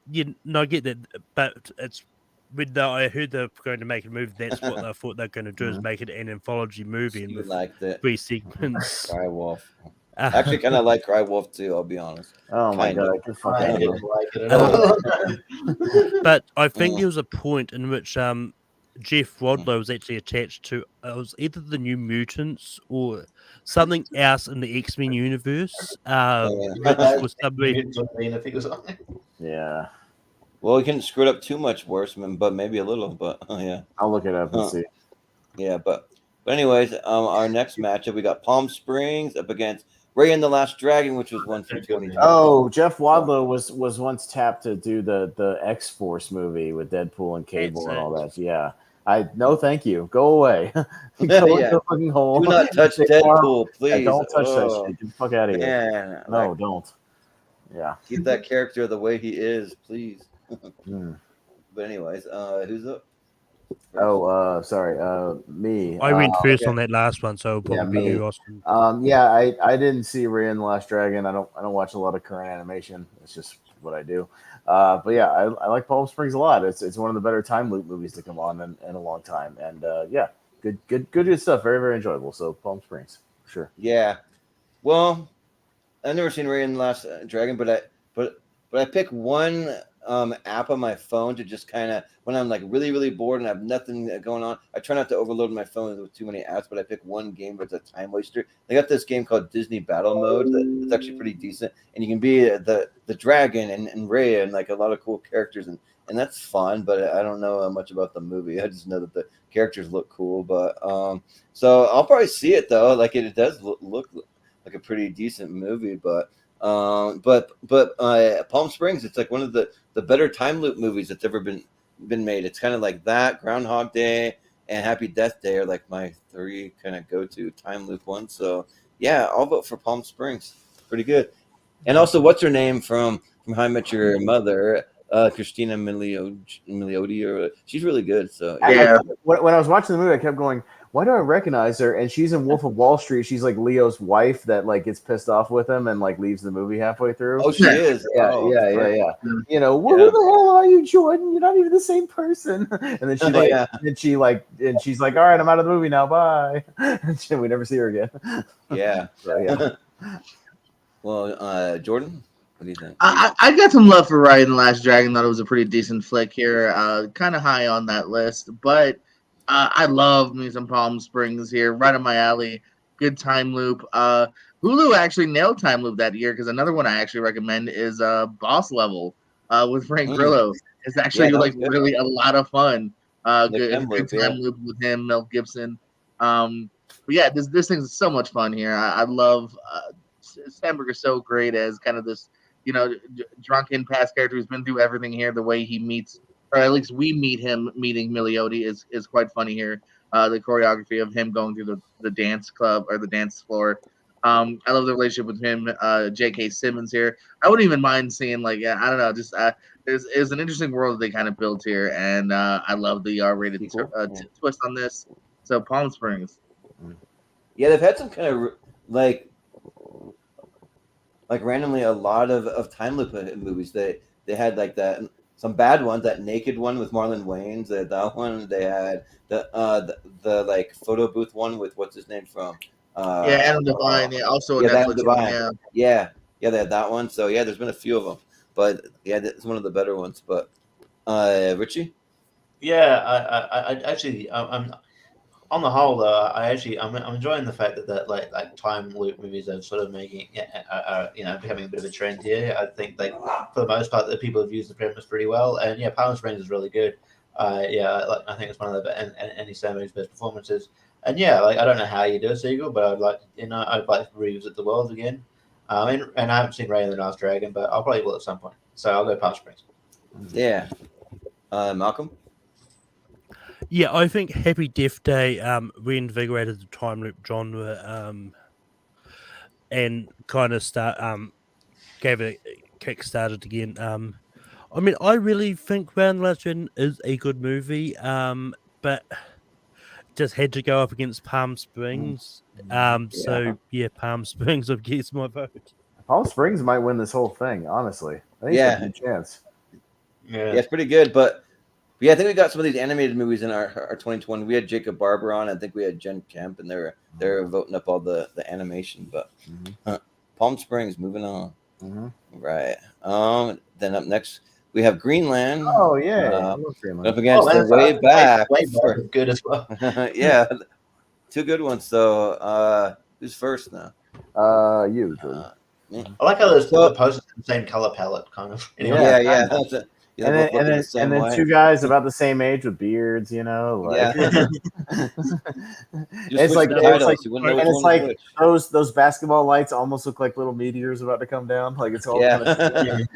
I get that, but it's when I heard they're going to make a movie. That's what they thought they're going to do is make it an anthology movie and with like 3 segments. Cry Wolf. I actually kind of like Cry Wolf too. I'll be honest. Oh my god, I didn't like it at all. But I think there was a point in which Jeff Wadlow was actually attached to it was either the New Mutants or something else in the X-Men universe. Was somebody... Yeah. Well, we couldn't screw it up too much worse, but maybe a little. But yeah, I'll look it up and see. Yeah, but anyways, our next matchup we got Palm Springs up against Ray and the Last Dragon, which was one from 2020. Oh, Jeff Wadlow was once tapped to do the X-Force movie with Deadpool and Cable and all that. Yeah. No, thank you. Go away. Go in the fucking hole. Do not touch Deadpool, please. Yeah, don't touch that shit. Get the fuck out of here. Yeah, no, don't. Yeah. Keep that character the way he is, please. But anyways, who's up? Oh, sorry. Me. I went first on that last one, so probably you, Austin. I didn't see Ray and the Last Dragon. I don't watch a lot of current animation. It's just what I do. But yeah, I like Palm Springs a lot. It's one of the better time loop movies to come on in a long time. And yeah, good stuff. Very, very enjoyable. So Palm Springs, for sure. Yeah. Well, I've never seen Ray and the Last Dragon, but I pick one app on my phone to just kind of when I'm like really, really bored and I have nothing going on. I try not to overload my phone with too many apps, but I pick one game that's a time waster. They got this game called Disney Battle Mode that's actually pretty decent, and you can be the dragon and Ray and like a lot of cool characters, and that's fun. But I don't know much about the movie. I just know that the characters look cool. But so I'll probably see it though. Like it does look like a pretty decent movie, but Palm Springs, it's like one of the better time loop movies that's ever been made. It's kind of like that, Groundhog Day, and Happy Death Day are like my 3 kind of go-to time loop ones. So yeah, I'll vote for Palm Springs. Pretty good. And also, what's her name from How I Met Your Mother? Christina Milioti, she's really good. So yeah. When I was watching the movie, I kept going, why do I recognize her? And she's in Wolf of Wall Street. She's like Leo's wife that like gets pissed off with him and like leaves the movie halfway through. Oh, she is. Yeah. You know, who the hell are you, Jordan? You're not even the same person. And then she's like, all right, I'm out of the movie now. Bye. And we never see her again. Yeah. So, yeah. Well, Jordan, what do you think? I got some love for Ray and the Last Dragon. Thought it was a pretty decent flick here. Kind of high on that list, but I love me some Palm Springs here, right on my alley. Good time loop. Hulu actually nailed time loop that year because another one I actually recommend is Boss Level with Frank Mm. Grillo. It's Yeah, actually that like was good. really a lot of fun. The Good time loop, time yeah. loop with him, Mel Gibson. But yeah, this thing's so much fun here. I love Sandberg is so great as kind of this drunken past character who's been through everything here. The way he meets, or at least we meet him meeting Milioti is quite funny here. The choreography of him going through the dance club or the dance floor. I love the relationship with him, J.K. Simmons here. I wouldn't even mind seeing like I don't know, just there's an interesting world that they kind of built here, and I love the R-rated Sequel, yeah. twist on this. So Palm Springs. Yeah, they've had some kind of like randomly a lot of time loop movies. They had like that some bad ones. That naked one with Marlon Wayans. They had that one. They had the like photo booth one with what's his name from. Yeah, Adam Devine. Yeah, also a Yeah, that Netflix Divine. one. Yeah. Yeah, they had that one. So yeah, there's been a few of them, but yeah, it's one of the better ones. But Richie. Yeah, I actually, I'm on the whole though. I'm enjoying the fact that like time loop movies are sort of making, becoming a bit of a trend here. I think like for the most part, the people have used the premise pretty well, and yeah, Palm Springs is really good. I think it's one of the Andy Samberg's best performances. And yeah, like I don't know how you do a sequel, but I'd like to revisit the world again. And I haven't seen Ray and the Last Dragon, but I'll probably will at some point. So I'll go Palm Springs. Yeah, Malcolm. Yeah, I think Happy Death Day reinvigorated the time loop genre and kind of gave it a kick started again. I mean, I really think Round Legend is a good movie, but just had to go up against Palm Springs. So yeah, Palm Springs I guess my vote. Palm Springs might win this whole thing. Honestly, I think it's got a good chance. Yeah, it's pretty good, but yeah, I think we got some of these animated movies in our 2020. We had Jacob Barber on. I think we had Jen Kemp, and they're voting up all the animation. But Palm Springs, moving on. Right. Then up next we have Greenland. Oh yeah, I love Greenland. Up against the Way Back. Good as well. Yeah, two good ones. So who's first now? You. Jordan. I like how the posters are the same color palette, kind of. Anyway. Yeah. That's it. Yeah, and then two guys about the same age with beards, like it's like those basketball lights almost look like little meteors about to come down. Like it's all kind of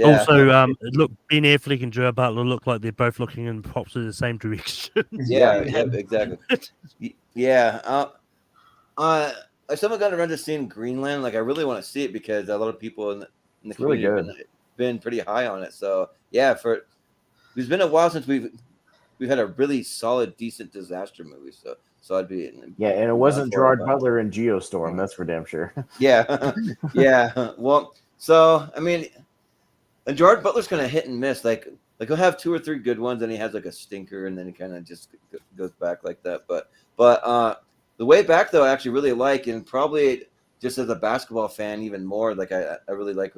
Also, look, Ben Affleck and Gerard Butler look like they're both looking in possibly the same direction. Yeah, exactly. Yeah. I still got around to seeing Greenland. Like I really want to see it because a lot of people in the community have been pretty high on it. So yeah, it's been a while since we've had a really solid, decent disaster movie. So I'd be and it wasn't Gerard Butler and Geostorm. That's for damn sure. Yeah, yeah. Well, so I mean, and Gerard Butler's kind of hit and miss. Like he'll have two or three good ones, and he has like a stinker, and then he kind of just goes back like that. But the Way Back though, I actually really like, and probably just as a basketball fan, even more. Like I really like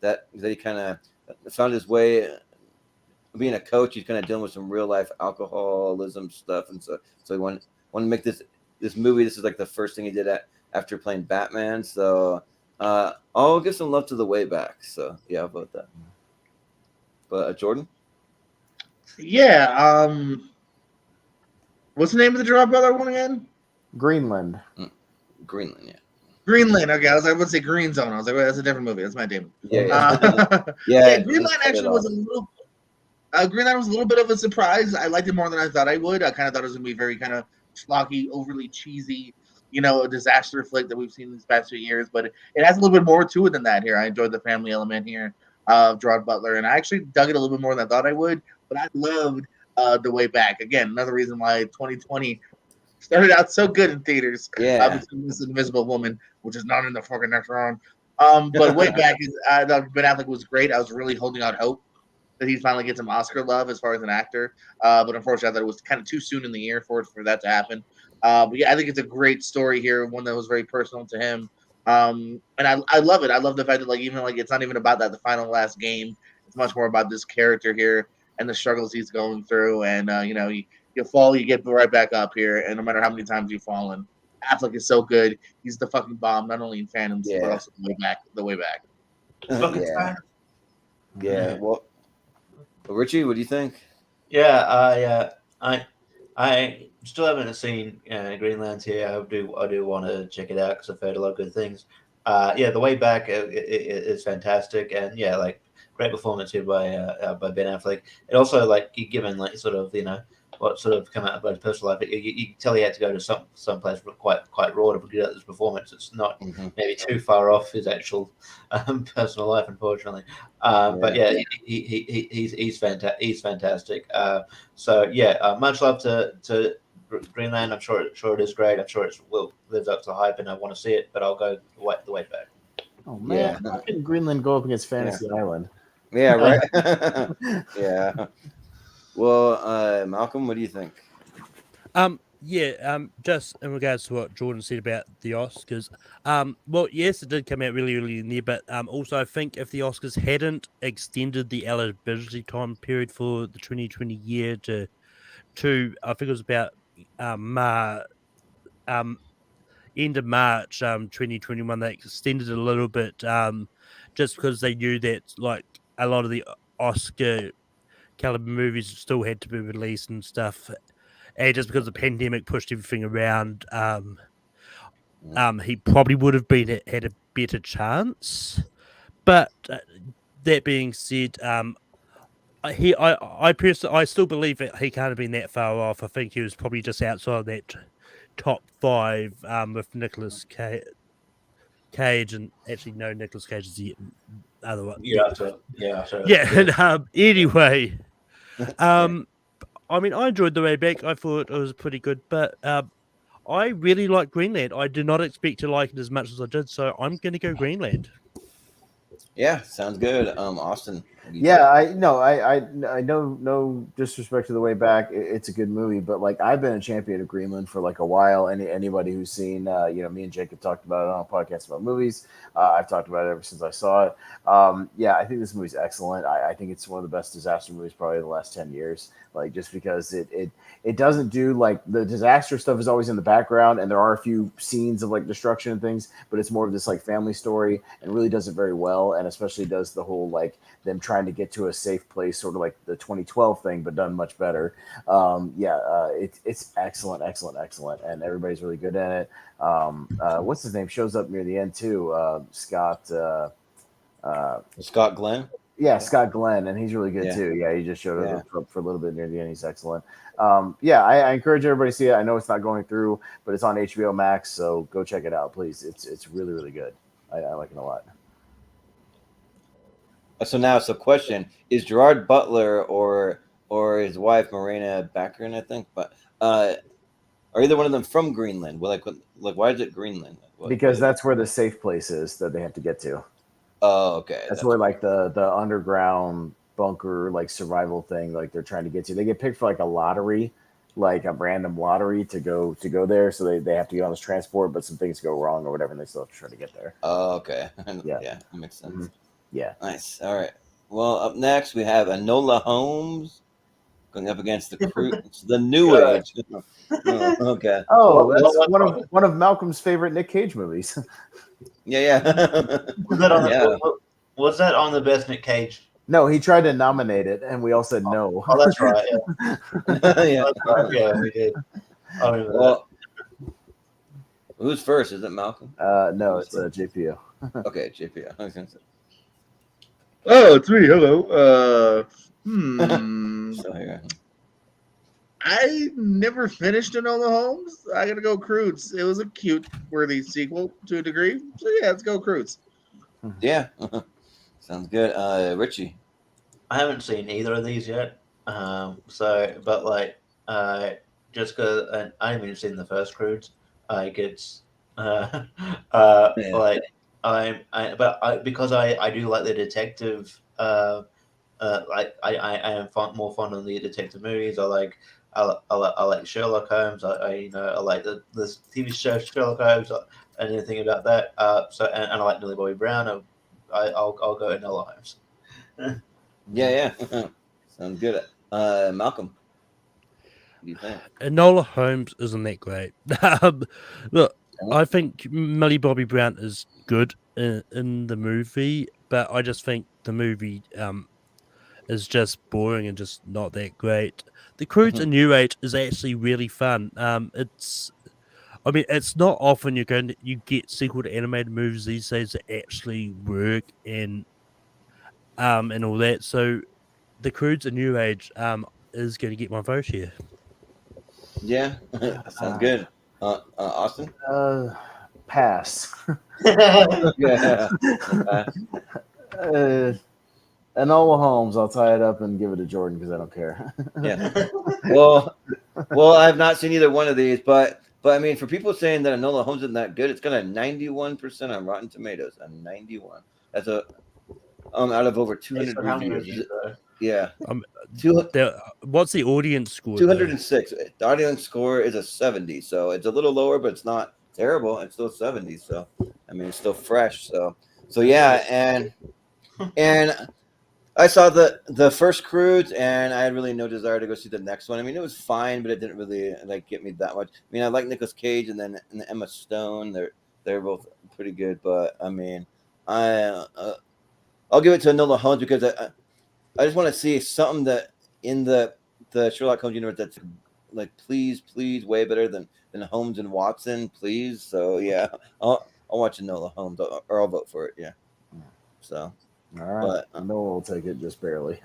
that he kind of found his way. Being a coach, he's kind of dealing with some real life alcoholism stuff, and so he wanted to make this movie. This is like the first thing he did after playing Batman. So I'll give some love to The Way Back. So yeah, how about that? But Jordan? Yeah. What's the name of the Gerard Butler one again? Greenland. Greenland, yeah. Greenland. Okay, I was like, let's say Green Zone. I was like, well, that's a different movie. That's my David. Yeah. Greenland actually was a little. Greenland was a little bit of a surprise. I liked it more than I thought I would. I kind of thought it was going to be very kind of schlocky, overly cheesy, a disaster flick that we've seen these past few years. But it has a little bit more to it than that here. I enjoyed the family element here of Gerard Butler, and I actually dug it a little bit more than I thought I would. But I loved The Way Back. Again, another reason why 2020 started out so good in theaters. Yeah. This Invisible Woman, which is not in the fucking next round. But Way Back is Ben Affleck was great. I was really holding out hope that he'd finally get some Oscar love as far as an actor. But unfortunately, I thought it was kind of too soon in the year for that to happen. But yeah, I think it's a great story here, one that was very personal to him. And I love it. I love the fact that even it's not even about the final game. It's much more about this character here and the struggles he's going through. And You fall, you get right back up here, and no matter how many times you've fallen, Affleck is so good. He's the fucking bomb, not only in Phantoms but Yeah. also the way back. Fucking Yeah. fine. Yeah. Well, Richie, what do you think? Yeah, I still haven't seen Greenland here. I do want to check it out because I've heard a lot of good things. Yeah, the way back is fantastic, and yeah, like great performance here by Ben Affleck. It also like given like sort of what sort of come out about his personal life. You can tell he had to go to some place quite raw to get out this performance. It's not maybe too far off his actual personal life, unfortunately. But yeah, he's fantastic. He's fantastic. So yeah, much love to Greenland. I'm sure it is great. I'm sure it will live up to hype, and I want to see it. But I'll go the way back. Oh man, how can Greenland go up against Fantasy Island? Yeah, right. Yeah. Well, Malcolm, what do you think? Just in regards to what Jordan said about the Oscars, well, yes, it did come out really early in the year, but also I think if the Oscars hadn't extended the eligibility time period for the 2020 year to I think it was about end of March 2021, they extended it a little bit just because they knew that like a lot of the Oscar caliber movies still had to be released and stuff. And just because the pandemic pushed everything around, he probably would have had a better chance. But that being said, I personally, I still believe that he can't have been that far off. I think he was probably just outside that top 5 with Nicolas Cage, and actually no, Nicolas Cage is the other one. Anyway, I mean, I enjoyed the way back. I thought it was pretty good, but I really like Greenland. I did not expect to like it as much as I did, so I'm going to go Greenland. Yeah, sounds good. Austin. Yeah, I know no disrespect to the way back. It's a good movie, but like I've been a champion of Greenland for like a while. Anybody who's seen, me and Jacob talked about it on a podcast about movies. I've talked about it ever since I saw it. Yeah, I think this movie's excellent. I think it's one of the best disaster movies probably in the last 10 years. Like just because it doesn't do like the disaster stuff is always in the background, and there are a few scenes of like destruction and things, but it's more of this like family story and really does it very well, and especially does the whole like them trying to get to a safe place, sort of like the 2012 thing, but done much better. It's excellent, and everybody's really good at it. What's his name? Shows up near the end too. Scott Glenn. Yeah, Scott Glenn, and he's really good too. Yeah, he just showed up for a little bit near the end. He's excellent. I encourage everybody to see it. I know it's not going through, but it's on HBO Max, so go check it out, please. It's really, really good. I like it a lot. So now it's a question: is Gerard Butler or his wife Morena Baccarin, I think, but are either one of them from Greenland? Well, like why is it Greenland? Because that's where the safe place is that they have to get to. Oh, okay. That's where like the underground bunker like survival thing like they're trying to get to. They get picked for like a lottery, like a random lottery to go there. So they have to get on this transport, but some things go wrong or whatever, and they still have to try to get there. Oh, okay. Yeah, that makes sense. Mm-hmm. Yeah. Nice. All right. Well, up next we have Enola Holmes going up against the New Age. Oh, okay. Oh, that's one of Malcolm's favorite Nick Cage movies. Yeah. Was that on the best Nick Cage? No, he tried to nominate it, and we all said no. Oh, that's right. Yeah, yeah, we did. Well, who's first? Is it Malcolm? No, it's JPO. Okay, JPO. I was gonna say. Oh, it's me. Hello. So here. I never finished Enola Holmes. I gotta go Croods. It was a cute, worthy sequel to a degree. So yeah, let's go Croods. Yeah, sounds good. Richie, I haven't seen either of these yet. Just because I haven't even seen the first Croods, because I do like the detective. I am more fond of the detective movies. I like Sherlock Holmes. I like the TV show Sherlock Holmes and anything about that. And I like Millie Bobby Brown. I'll go Enola Holmes. Yeah. Sounds good. Malcolm. do you think? Enola Holmes isn't that great. Look, I think Millie Bobby Brown is good in the movie, but I just think the movie is just boring and just not that great. The Cruise Mhm. and New Age is actually really fun. It's not often you get sequel to animated movies these days that actually work and all that. So the Cruise and New Age is going to get my vote here. Yeah, sounds good. Austin? Pass. Yeah. Enola Holmes, I'll tie it up and give it to Jordan because I don't care. Yeah. Well, I have not seen either one of these, but I mean, for people saying that Enola Holmes isn't that good, it's got a 91% on Rotten Tomatoes. A 91. That's a out of over 200 How many reviews. reviews, though? Yeah. What's the audience score? 206. The audience score is a 70, so it's a little lower, but it's not terrible. It's still 70, so I mean, it's still fresh. So yeah, and I saw the first Cruise, and I had really no desire to go see the next one. I mean, it was fine, but it didn't really get me that much. I mean, I like Nicolas Cage and Emma Stone. They're both pretty good, but I mean, I'll give it to Enola Holmes because I just want to see something that in the Sherlock Holmes universe that's like please way better than Holmes and Watson, please. So yeah, I'll watch Enola Holmes or I'll vote for it. Yeah. So. All right. But Noah will take it just barely.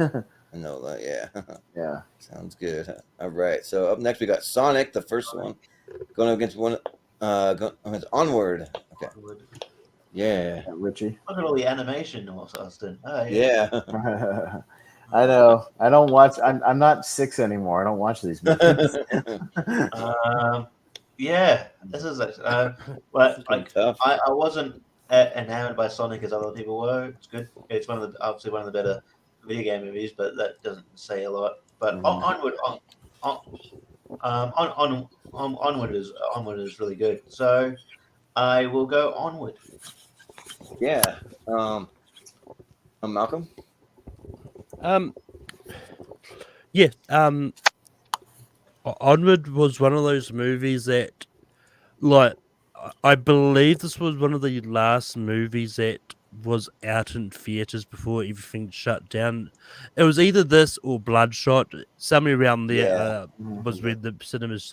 Enola, yeah. Yeah. Sounds good. All right. So up next we got Sonic, the first one, going against Onward. Okay. Yeah. Richie. Look at all the animation, Austin. Oh, yeah. I know. I don't watch. I'm not 6 anymore. I don't watch these movies. Yeah, this is but like tough. I wasn't enamored by Sonic as other people were. It's good. It's obviously one of the better video game movies, but that doesn't say a lot. But Onward is really good. So I will go Onward. Yeah. Malcolm. Yeah. Onward was one of those movies that, like, I believe this was one of the last movies that was out in theaters before everything shut down. It was either this or Bloodshot. Somewhere around there was when the cinemas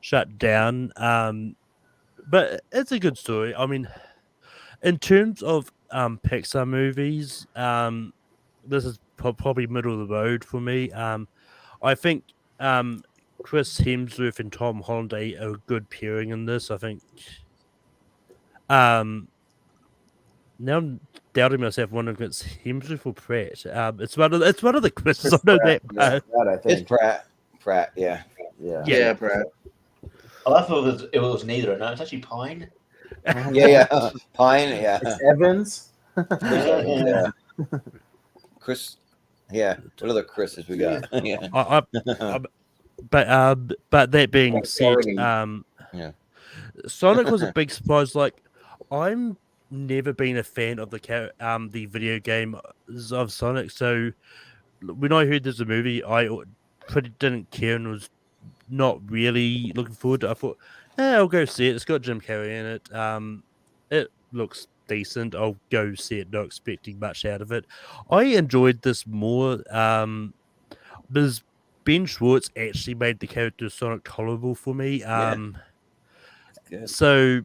shut down. But it's a good story. I mean, in terms of Pixar movies, this is probably middle of the road for me. I think Chris Hemsworth and Tom Holland are a good pairing in this. I think. Now I'm doubting myself, wondering if it's Hemsworth or Pratt. It's one of the Chris's. I know that. Pratt, I think. It's Pratt. Yeah. Yeah, Pratt. I thought it was neither. No, it's actually Pine. Yeah. Pine. Yeah. It's Evans. Yeah. Chris. Yeah. What other Chris's we got? Yeah. But that being said, yeah. Sonic was a big surprise. Like, I'm never been a fan of the video game of Sonic. So when I heard there's a movie, I pretty didn't care and was not really looking forward to it. I thought, I'll go see it. It's got Jim Carrey in it. It looks decent. I'll go see it, not expecting much out of it. I enjoyed this more because Ben Schwartz actually made the character Sonic tolerable for me. So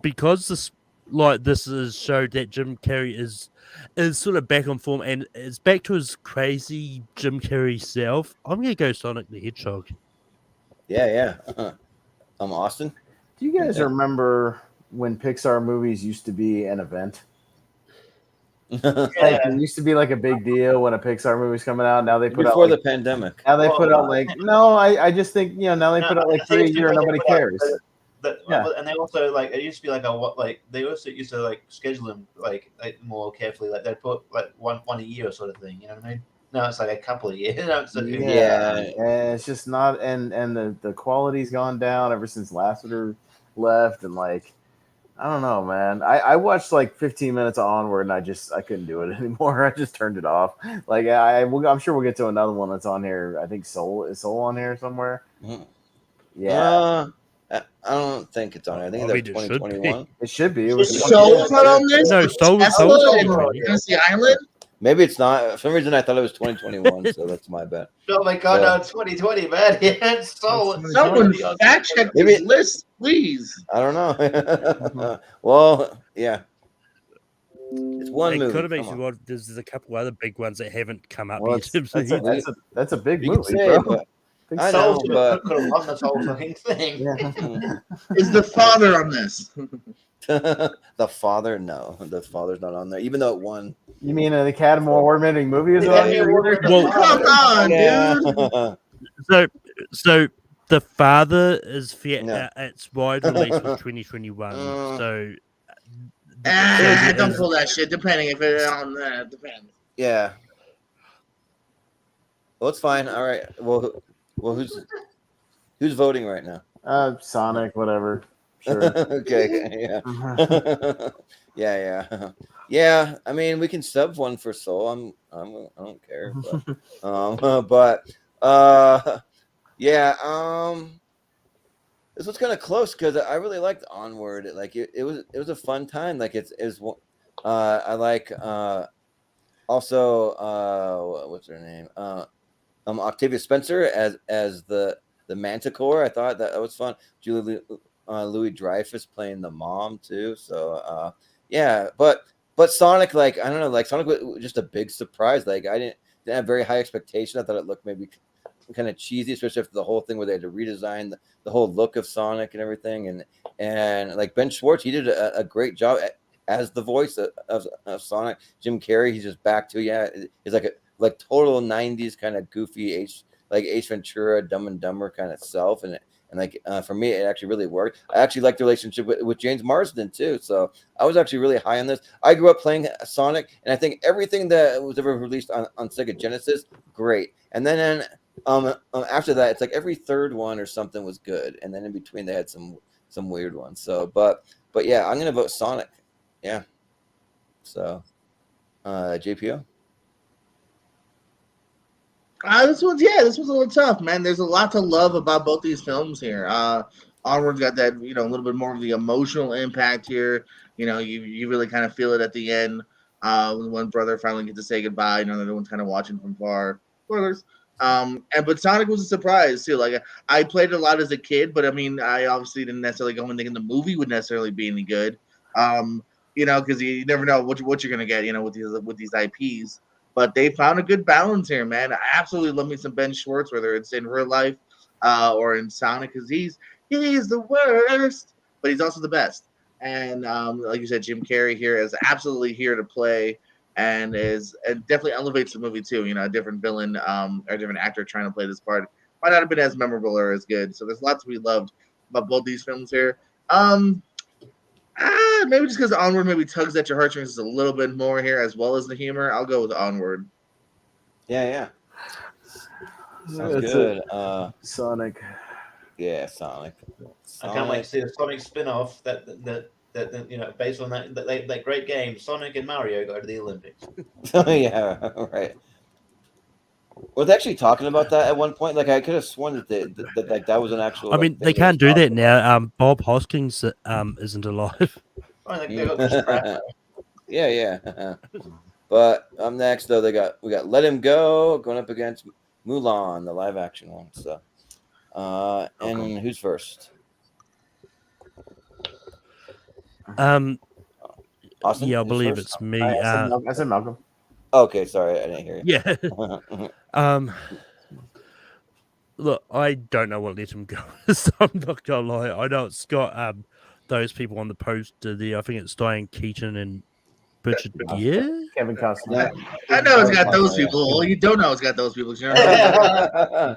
because this is showed that Jim Carrey is sort of back on form and is back to his crazy Jim Carrey self, I'm gonna go Sonic the Hedgehog. Yeah. Austin. Do you guys remember when Pixar movies used to be an event? Like, it used to be like a big deal when a Pixar movie's coming out. Now they put before out the pandemic. Now they put out I just think now they put out like 3 a year and nobody cares. And they also it used to be they also used to schedule them more carefully. Like they'd put one a year sort of thing. You know what I mean? No, it's like a couple of years. And it's just not. And the quality's gone down ever since Lasseter left, and I don't know, man. I watched like 15 minutes onward, and I couldn't do it anymore. I just turned it off. Like I'm sure we'll get to another one that's on here. I think Soul is on here somewhere. Mhm. Yeah, I don't think it's on there. I think I it's mean, it should be. 2021. it should be. It was Soul's not on this. No, Soul's Tesla and 2020. Fantasy Island. Maybe it's not. For some reason, I thought it was 2021, so that's my bet. Oh my God, So- no, it's 2020, man. Yeah, it's Soul. Someone fact check Maybe- this list, please. I don't know. Well, yeah. It's one It movie. could have come actually. on. Well, there's a couple other big ones that haven't come up Well, yet. that's a big You can movie, say bro. it, but Big I Soul. know, but could have won this whole fucking thing. Yeah. Is the father on this? The Father, no, the Father's not on there, even though it won. You mean an Academy Award-winning movie is Yeah, on here? Award either? winning. Well, Come on, dude. So the Father is No. its wide release was 2021. So Don't pull that shit. Depending if it's on that, depends. Yeah. Well, it's fine. All right. Well, who's voting right now? Sonic, whatever. Sure. Okay. Yeah. Yeah. I mean, we can sub one for Soul. I don't care. This was kind of close because I really liked Onward. Like it was a fun time. Like I like also what's her name? Octavia Spencer as the Manticore. I thought that was fun. Julie Louis Dreyfus playing the mom too. So yeah, but Sonic, like I don't know, like Sonic was just a big surprise. Like I didn't have very high expectation. I thought it looked maybe kind of cheesy, especially after the whole thing where they had to redesign the whole look of Sonic and everything. And like Ben Schwartz, he did a great job as the voice of Sonic. Jim Carrey, he's just back to he's like total 90s kind of goofy Ace Ventura, Dumb and Dumber kind of self. And like for me, it actually really worked. I actually liked the relationship with James Marsden too. So I was actually really high on this. I grew up playing Sonic, and I think everything that was ever released on Sega Genesis, great. And then after that, it's like every third one or something was good, and then in between they had some weird ones. So, but yeah, I'm gonna vote Sonic. Yeah. So, JPO. This one's a little tough, man. There's a lot to love about both these films here. Onward's got that, a little bit more of the emotional impact here. You really kind of feel it at the end when one brother finally gets to say goodbye. The other one's kind of watching from far. Spoilers. But Sonic was a surprise too. Like I played it a lot as a kid, but I mean, I obviously didn't necessarily go and thinking the movie would necessarily be any good. Because you never know what you're gonna get, with these IPs. But they found a good balance here, man. I absolutely love me some Ben Schwartz, whether it's in real life or in Sonic, because he's the worst, but he's also the best. And like you said, Jim Carrey here is absolutely here to play, and definitely elevates the movie too. A different villain or a different actor trying to play this part might not have been as memorable or as good. So there's lots we loved about both these films here. Maybe just because Onward maybe tugs at your heartstrings a little bit more here, as well as the humor. I'll go with Onward. Yeah. Sounds That's good. Sonic. Yeah, Sonic. I can't wait to see a Sonic spin-off that based on that great game. Sonic and Mario go to the Olympics. Yeah, right. Was they actually talking about that at one point? Like I could have sworn that was an actual. I mean, thing they can't do talking that about. now. Bob Hoskins isn't alive. Oh, they got Chris Pratt. Yeah. But next though, we got Let Him Go going up against Mulan, the live action one. So, and who's first? Austin, Austin? yeah, I Who's believe first? it's me. I said Malcolm. Okay, sorry, I didn't hear you. Yeah. Look, I don't know what Let Him Go is. I'm not gonna lie. I know it's got those people on the poster there. I think it's Diane Keaton and Richard Gere. Kevin Costner. I know it's got those people. Well, you don't know it's got those people. I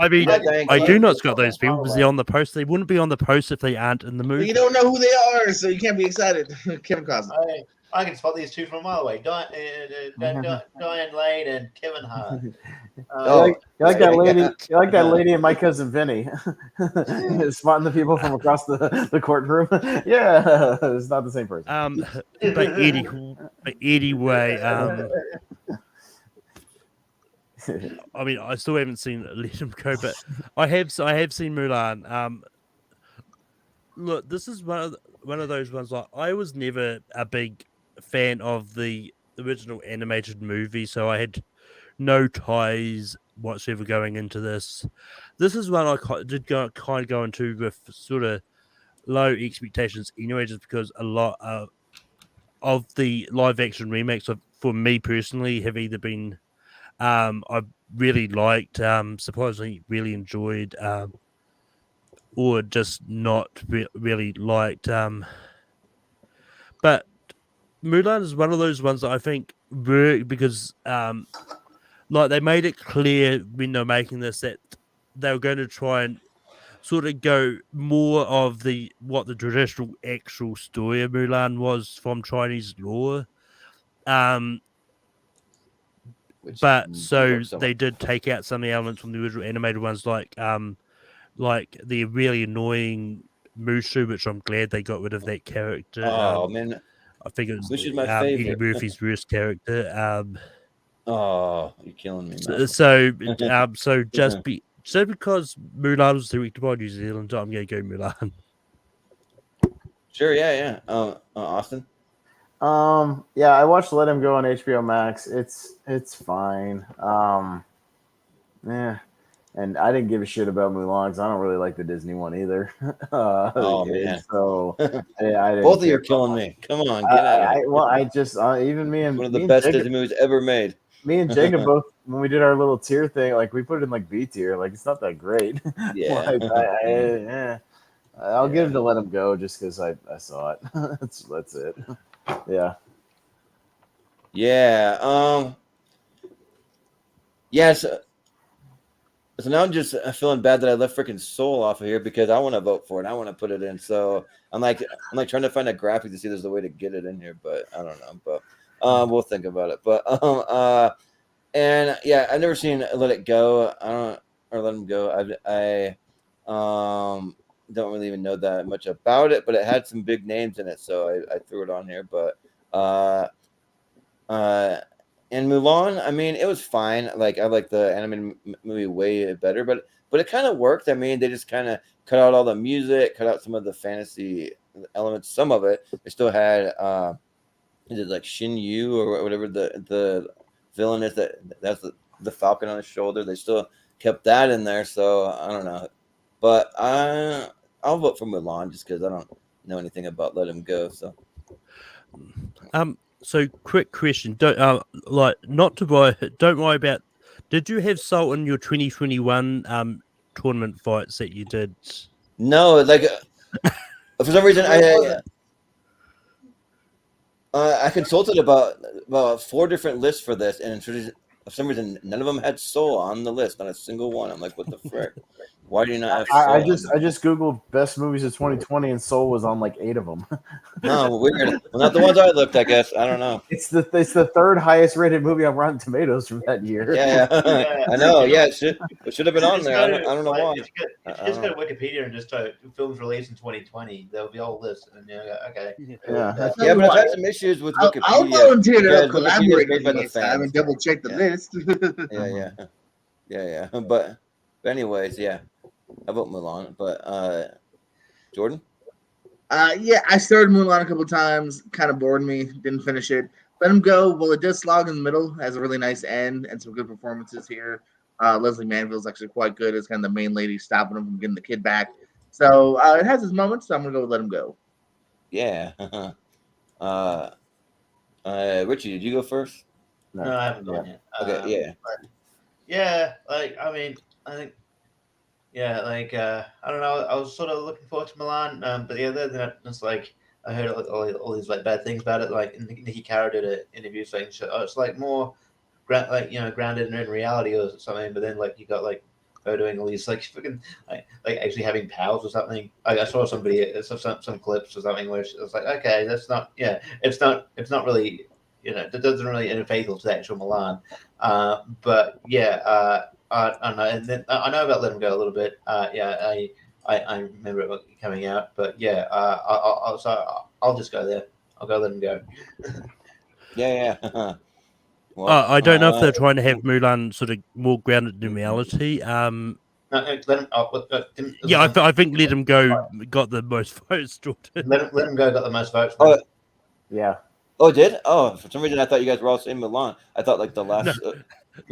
mean, Thanks. I do know it's got those people because they're on the poster. They wouldn't be on the poster if they aren't in the movie. You don't know who they are, so you can't be excited. Kevin Costner. I can spot these two from a mile away. Diane Lane and Kevin Hart. You like that lady? yeah. You like that lady and My Cousin Vinny, spotting the people from across the courtroom. Yeah, it's not the same person. But anyway, I mean, I still haven't seen Let Him Go, but I have seen Mulan. Look, this is one of those ones. Like, I was never a big fan of the original animated movie, so I had no ties whatsoever going into this. This is one I did kind of go into with sort of low expectations anyway, just because a lot of the live action remakes for me personally have either been I really liked, surprisingly really enjoyed, or just not really liked. But Mulan is one of those ones that I think work because like they made it clear when they're making this that they were going to try and sort of go more of what the traditional actual story of Mulan was from Chinese lore. But so they did take out some of the elements from the original animated ones, like the really annoying Mushu, which I'm glad they got rid of that character. Oh man, I think it was Mushu's my Eddie favorite. Murphy's worst character. Oh, you're killing me, man. So just because Mulan was directed by New Zealand, I'm going to go Mulan. Sure, yeah. Austin. Yeah, I watched Let Him Go on HBO Max. It's fine. Yeah, and I didn't give a shit about Mulan because I don't really like the Disney one either. Oh man, so yeah, I didn't both of you are killing me. Come on, get out of here. I just even me and one of the best Disney movies ever made. Me and Jacob both, when we did our little tier thing, like we put it in like B tier. Like it's not that great. Yeah. I'll give it to Let Him Go just because I saw it. That's it. Yeah. Yeah. Yes. So now I'm just feeling bad that I left freaking Soul off of here because I want to vote for it. I want to put it in. So I'm like trying to find a graphic to see if there's a way to get it in here, but I don't know. But we'll think about it. But and yeah, I've never seen Let It Go. Or Let Him Go. I don't really even know that much about it, but it had some big names in it, so I threw it on here. But and Mulan, I mean, it was fine. Like I like the animated movie way better, but it kind of worked. I mean, they just kind of cut out all the music, cut out some of the fantasy elements. Some of it, they still had is it like Shin Yu or whatever the villain is that's the falcon on his shoulder. They still kept that in there, so I don't know. But I'll vote for Mulan just because I don't know anything about Let Him Go. So quick question: don't worry about. Did you have Salt in your 2021 tournament fights that you did? No, like for some reason I consulted about 4 different lists for this, and for some reason none of them had Soul on the list, not a single one. I'm like, what the frick? Why do you not have Soul? I just googled best movies of 2020, and Soul was on like 8 of them. No, weird. Well, not the ones I looked, I guess. I don't know. It's the 3rd highest rated movie on Rotten Tomatoes from that year. Yeah. I know. Yeah, it should have been on there. I don't know why. If you just go to Wikipedia and just type films released in 2020, they'll be all listed. And okay. Yeah. Yeah, but I've had some issues with Wikipedia. I'll volunteer to because collaborate Wikipedia's made by the next time and double check the list. Yeah. But anyways, yeah. I vote Mulan, but Jordan? Yeah, I started Mulan a couple times, kind of bored me, didn't finish it. Let Him Go, well, it does slog in the middle, has a really nice end and some good performances here. Leslie Manville's actually quite good as kind of the main lady stopping him from getting the kid back. So it has its moments, so I'm going to go with Let Him Go. Yeah. Richie, did you go first? No, I haven't gone yet. Okay, yeah. Yeah, like, I mean, I think, yeah, like, I don't know, I was sort of looking forward to Milan, but the other than it's like, I heard all these like bad things about it. Like Nikki Caro did an interview saying, "Oh, it's like more, grounded in reality or something." But then like you got like her doing all these like freaking like actually having powers or something. I saw some clips or something where it was like, okay, that's not, it's not really that doesn't really end fatal to the actual Milan. But yeah, I know, and then I know about Let Him Go a little bit. I remember it coming out, but yeah, I'll just go there. I'll go Let Him Go. Yeah. Well, I don't know if they're trying to have Mulan sort of more grounded in reality. No, let him. I think Let Him Go got the most votes. Jordan. Let him go. Got the most votes. Yeah. Oh, it did? Oh, for some reason I thought you guys were all saying Milan. I thought like the last. No.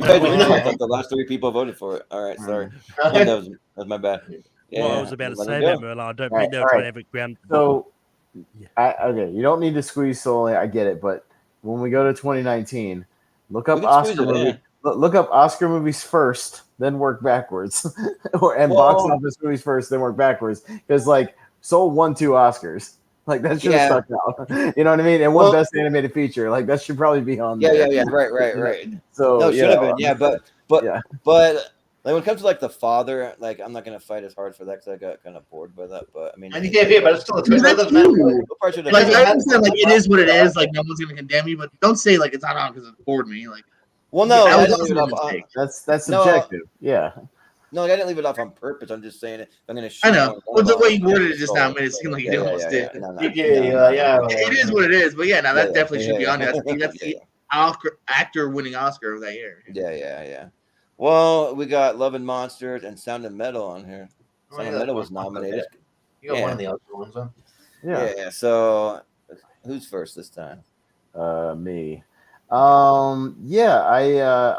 I thought the last 3 people voted for it. All right, sorry. Yeah, that was my bad. Yeah, What I was about to let say him go. about Mulan, I don't think they were all trying right. to have it grounded. So, okay, you don't need to squeeze solely. I get it, but when we go to 2019, look up We can squeeze Oscar it movie. in. Look up Oscar movies first, then work backwards, and box office movies first, then work backwards. Because like Soul won 2 Oscars. Like that should have stuck out. You know what I mean? And one best animated feature. Like that should probably be on there. Yeah. Right. So No, it should have been. Yeah, but yeah. like when it comes to like the father, like I'm not gonna fight as hard for that because I got kind of bored by that. But I mean, And you can't hear, but it's still a twist. That's you. Like I understand, like it is what it is. Like no one's gonna condemn you, but don't say like it's not on because it bored me. Like, well, no, that I was didn't also leave it a off. mistake. That's subjective. Yeah. No, I didn't leave it off on purpose. I'm just saying it. I'm gonna. I know. Well, the way you worded it just now made it seem like you almost did. It is what it is. But yeah, now that definitely should be on there. That's the actor winning Oscar of that year. Yeah. Well, we got Love and Monsters and Sound of Metal on here. Sound of Metal was nominated. You got one of the other ones, huh? Yeah. So, who's first this time? Me. Yeah,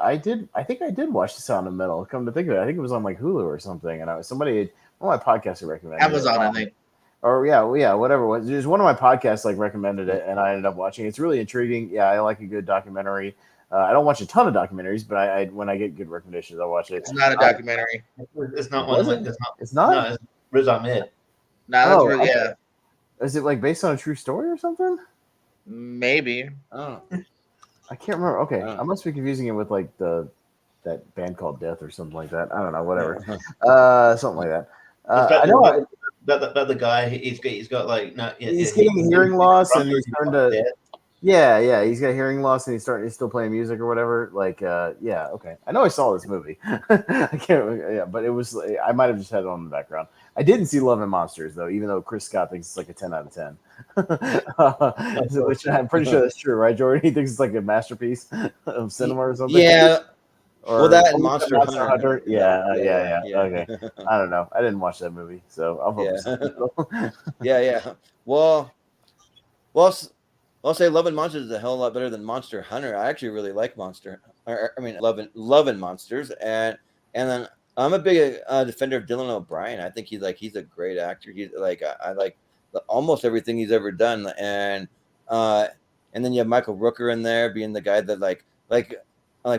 I did. I think I did watch The Sound of Metal. Come to think of it, I think it was on like Hulu or something, and one of my podcasts recommended Amazon, I think. Or whatever it was. Just one of my podcasts like recommended it, and I ended up watching. It's really intriguing. Yeah, I like a good documentary. I don't watch a ton of documentaries, but I when I get good recommendations, I'll watch it. It's not a documentary. It's not one. It's not. No, it's Riz Ahmed. No, that's yeah. Is it like based on a true story or something? Maybe. Oh. I can't remember. Okay, I must be confusing it with like that band called Death or something like that. I don't know. Whatever. Something like that. I know. That the guy. He's got like he's getting hearing loss and he's turned to. Yeah, he's got hearing loss and he's still playing music or whatever. Like, okay. I know I saw this movie. I can't. But it was. I might have just had it on in the background. I didn't see Love and Monsters though, even though Chris Scott thinks it's like a 10 out of 10. Which I'm pretty sure that's true, right, Jordan? He thinks it's like a masterpiece of cinema or something. Yeah. Or that and Monster Hunter. Yeah. Okay. I don't know. I didn't watch that movie, so I'll focus. Yeah. Well, I'll say Love and Monsters is a hell of a lot better than Monster Hunter. I actually really like Love and Monsters, and then I'm a big defender of Dylan O'Brien. I think he's a great actor. He's like I like almost everything he's ever done, and then you have Michael Rooker in there being the guy that like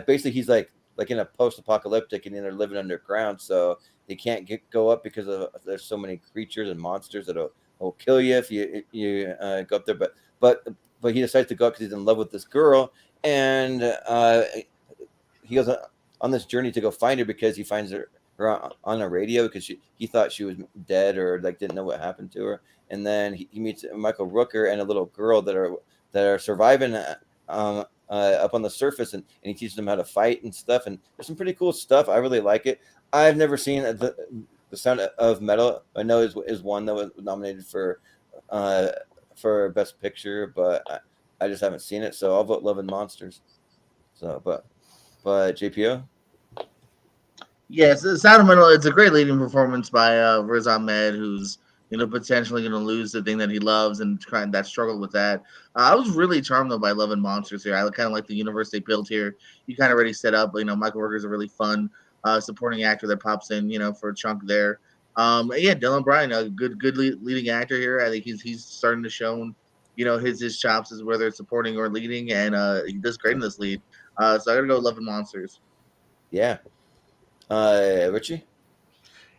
basically he's like in a post-apocalyptic and they're living underground, so they can't go up because there's so many creatures and monsters that will kill you if you go up there, but he decides to go up because he's in love with this girl, and he goes on this journey to go find her because he finds her on a radio because he thought she was dead or like didn't know what happened to her, and then he meets Michael Rooker and a little girl that are surviving up on the surface, and he teaches them how to fight and stuff, and there's some pretty cool stuff. I really like it. I've never seen the Sound of Metal. I know is one that was nominated for Best Picture, but I just haven't seen it, so I'll vote Love and Monsters. So, but JPO. Yes, The Sound of Metal. It's a great leading performance by Riz Ahmed, who's potentially going to lose the thing that he loves and that struggle with that. I was really charmed though by Love and Monsters here. I kind of like the universe they built here. You kind of already set up. Michael Rooker is a really fun supporting actor that pops in, for a chunk there. Dylan Bryan, a good leading actor here. I think he's starting to show, his chops as whether it's supporting or leading, and he does great in this lead. So I gotta go Love and Monsters. Yeah. Richie.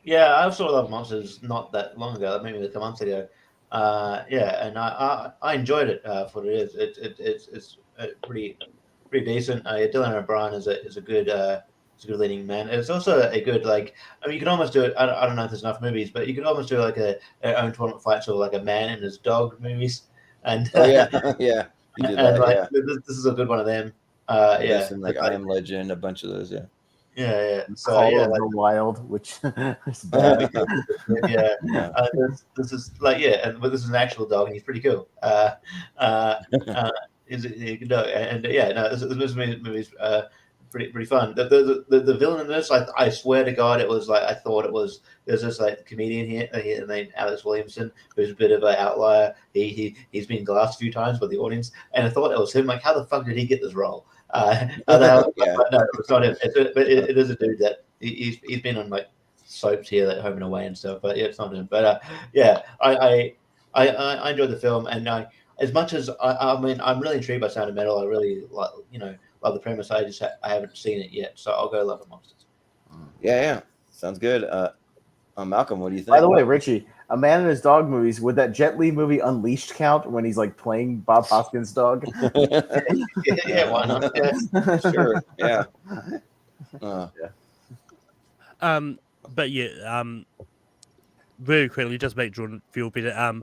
Yeah, I saw Love Monsters not that long ago, maybe a couple months ago. And I enjoyed it for what it is. It's pretty decent. Dylan O'Brien is a good leading man. It's also a good you can almost do it. I don't know if there's enough movies, but you could almost do like a own tournament fight, sort of like a man and his dog movies. And yeah. You did and that, like yeah. this is a good one of them. Yeah, Yeah, and like I Am Legend, a bunch of those, yeah. yeah. So Call yeah, of like, the Wild, which is bad. yeah. Yeah. This is like but this is an actual dog, and he's pretty cool. Is it, no, and yeah, no, this movie's pretty fun. The villain in this, I swear to God, it was like I thought it was. There's this like comedian here named Alex Williamson, who's a bit of an outlier. He's been glassed a few times by the audience, and I thought it was him. Like, how the fuck did he get this role? Yeah. But no, it's not him. But it is a dude that he's been on like soaps here, like Home and Away and stuff. But yeah, it's not him. But yeah, I enjoyed the film, and as much as I mean, I'm really intrigued by Sound of Metal. I really like, love the premise. I haven't seen it yet, so I'll go Love and Monsters. Yeah. Sounds good. Malcolm, what do you think? By the way, Richie, A Man and His Dog movies, would that Jet Li movie Unleashed count when he's like playing Bob Hoskins' dog? Yeah, why not? Yeah. Sure. Yeah. But yeah, very quickly, just make Jordan feel better.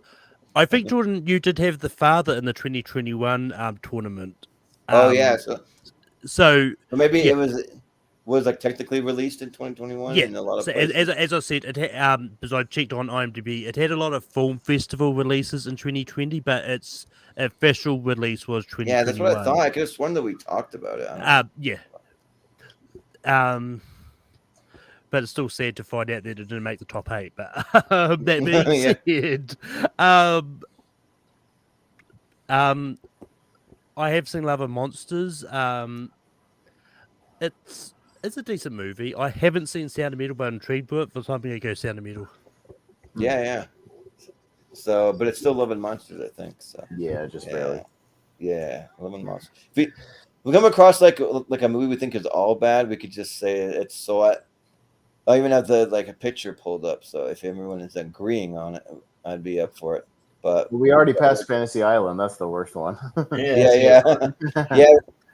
I think, Jordan, you did have the father in the 2021 tournament. Oh yeah. So maybe yeah. it was like technically released in 2021 yeah. in a lot of So places. as I said, because I checked on IMDb, it had a lot of film festival releases in 2020, but its official release was 2021. Yeah, that's what I thought. I could have sworn that we talked about it. Yeah. But it's still sad to find out that it didn't make the top 8. But that being said, I have seen Love and Monsters. It's a decent movie. I haven't seen Sound of Metal, but I'm intrigued by it. For something to go Sound of Metal. Yeah. So, but it's still Love and Monsters, I think. So Yeah, just barely. Yeah, Love and Monsters. If we come across like a movie we think is all bad, we could just say it's so. I even have a picture pulled up, so if everyone is agreeing on it, I'd be up for it. But We already passed Fantasy Island. That's the worst one. yeah,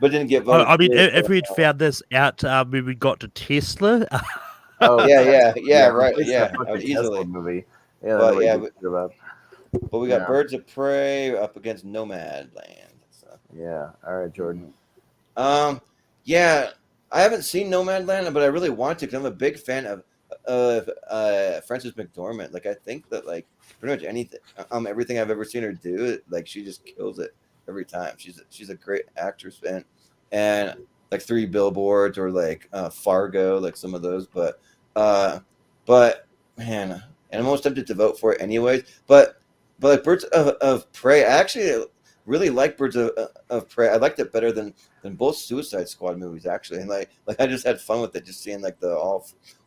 but didn't get voted. I mean, if we'd found this out when we got to Tesla. Oh yeah, right. It's Yeah, a fucking easily. Tesla movie. Yeah, But nobody yeah, gives a shit about. But we got Yeah. Birds of Prey up against Nomadland. So. Yeah. All right, Jordan. Yeah, I haven't seen Nomadland, but I really want to because I'm a big fan of Frances McDormand. Like, I think that pretty much anything, everything I've ever seen her do, she just kills it every time. She's a great actress, and like Three Billboards or Fargo, like some of those. But man, and I'm almost tempted to vote for it anyways. But like Birds of Prey, I actually really like Birds of Prey. I liked it better than both Suicide Squad movies, actually. And like I just had fun with it, just seeing the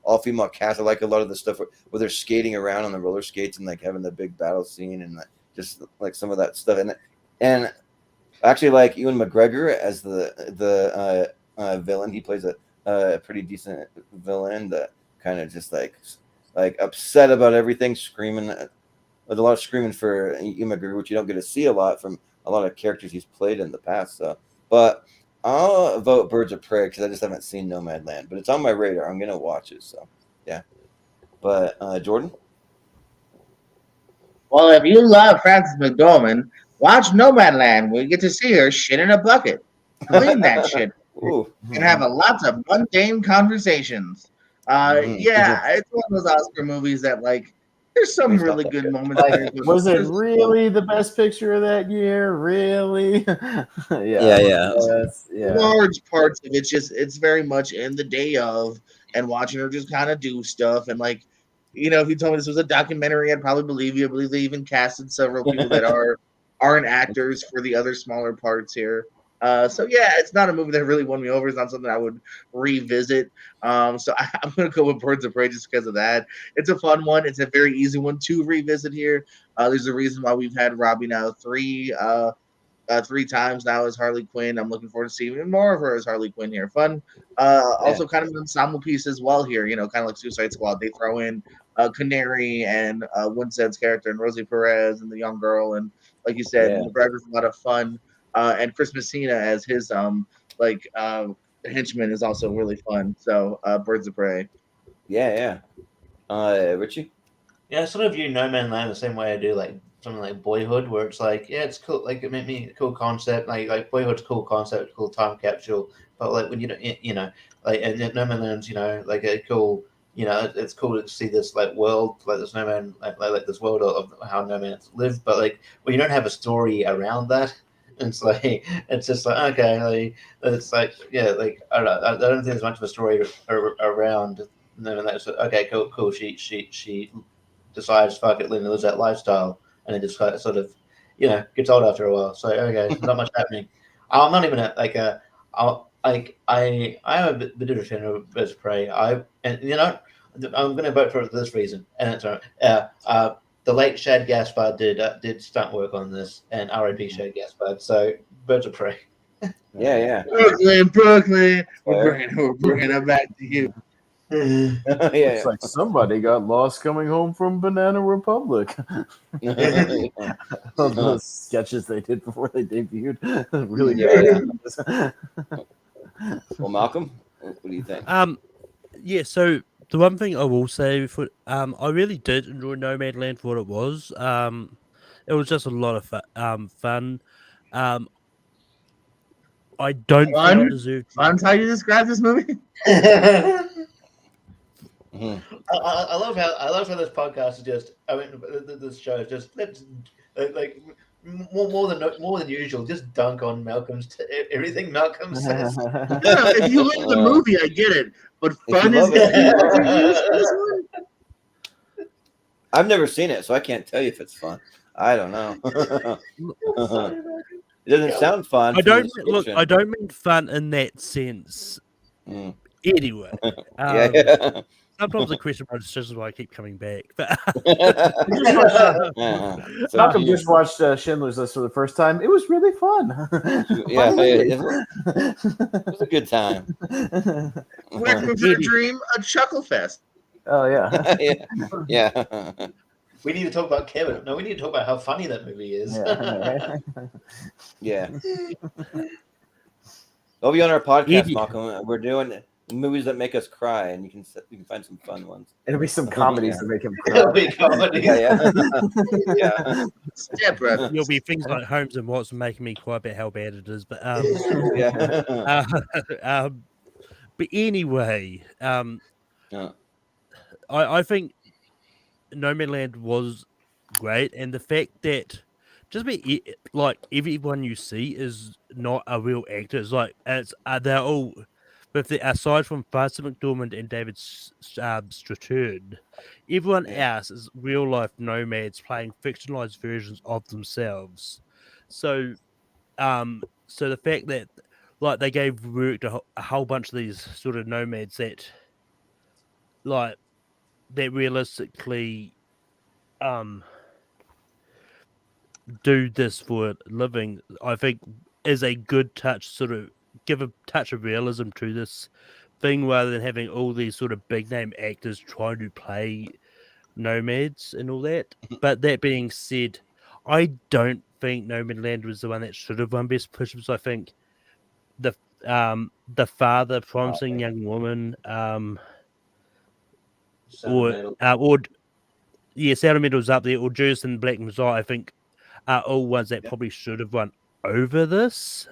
all female cast. I like a lot of the stuff where they're skating around on the roller skates and having the big battle scene and just some of that stuff. And actually like Ewan McGregor as the villain. He plays a pretty decent villain that kind of just upset about everything, screaming. There's a lot of screaming for Ewan McGregor, which you don't get to see a lot from a lot of characters he's played in the past. So, but I'll vote Birds of Prey because I just haven't seen Nomadland, but it's on my radar. I'm gonna watch it. So, yeah. But Jordan. Well, if you love Frances McDormand, watch Nomadland, where you get to see her shit in a bucket. Clean that shit. Ooh. And have lots of mundane conversations. Yeah, it's one of those Oscar movies that there's some really good moments. There, Was it really the best picture of that year? Really? Yeah. Large parts of it's very much in the day of and watching her just kind of do stuff. And if you told me this was a documentary, I'd probably believe you. I believe they even casted several people that aren't actors for the other smaller parts here. So yeah, it's not a movie that really won me over. It's not something I would revisit. So I'm going to go with Birds of Prey just because of that. It's a fun one. It's a very easy one to revisit here. There's a reason why we've had Robbie now three times now as Harley Quinn. I'm looking forward to seeing even more of her as Harley Quinn here. Fun. Also kind of an ensemble piece as well here. Kind of like Suicide Squad. They throw in Canary and Winstead's character and Rosie Perez and the young girl. And like you said, McGregor's a lot of fun. And Chris Messina as his henchman is also really fun. So Birds of Prey. Yeah. Richie? Yeah, I sort of view No Man's Land the same way I do something like Boyhood, where it's like, yeah, it's cool, like it made me a cool concept, like Boyhood's a cool concept, cool time capsule, but like when you don't, like and No Man Land's, like a cool, it's cool to see this like world, like this No Man, like this world of how No Man's live, but like when you don't have a story around that, it's like it's just like okay, like it's like yeah, like I don't think there's much of a story around No Man Land. So, okay, cool. She decides fuck it, Linda lives that lifestyle, and it just sort of, gets old after a while. So okay, not much happening. I'm not even I'm a bit of a fan of Birds of Prey. I'm going to vote for this reason, and it's the late Shad Gaspard did stunt work on this, and R.I.P. Shad Gaspard. So Birds of Prey. Yeah. Brooklyn, we're bringing it back to you. It's like somebody got lost coming home from Banana Republic. Those sketches they did before they debuted, really good. Well, Malcolm, what do you think? Yeah. So the one thing I will say for I really did enjoy Nomadland for what it was. It was just a lot of fun. I don't think it deserved. Fun's how you describe this movie? I love how this podcast is just. I mean, this show is just like more than usual. Just dunk on Malcolm's everything Malcolm says. If you like the movie, I get it, but fun is I've never seen it, so I can't tell you if it's fun. I don't know. It doesn't sound fun. I don't mean fun in that sense. Anyway, sometimes the question mark is just why I keep coming back. But Malcolm just watched Schindler's List for the first time. It was really fun. It was a good time. Welcome to the dream, a chuckle fest. Oh yeah. Yeah. We need to talk about Kevin. No, we need to talk about how funny that movie is. Yeah. I'll be on our podcast, Malcolm. We're doing movies that make us cry, and you can find some fun ones. It'll be some comedies that make him cry. It'll be comedies. Yeah. Step brothers. There'll be things like Holmes and Watson making me cry about how bad it is. But but anyway, I think Nomadland was great, and the fact that just like everyone you see is not a real actor. It's like they're all, aside from Francis McDormand and David Stratton, everyone else is real life nomads playing fictionalized versions of themselves. So, so the fact that like they gave work to a whole bunch of these sort of nomads that realistically do this for a living, I think is a good touch, sort of give a touch of realism to this thing rather than having all these sort of big name actors trying to play nomads and all that. But that being said, I don't think Nomadland was the one that should have won Best Picture. I think the father, Promising Young Woman, Sound of Metal was up there, or Judas and the Black Messiah, I think are all ones that probably should have won over this.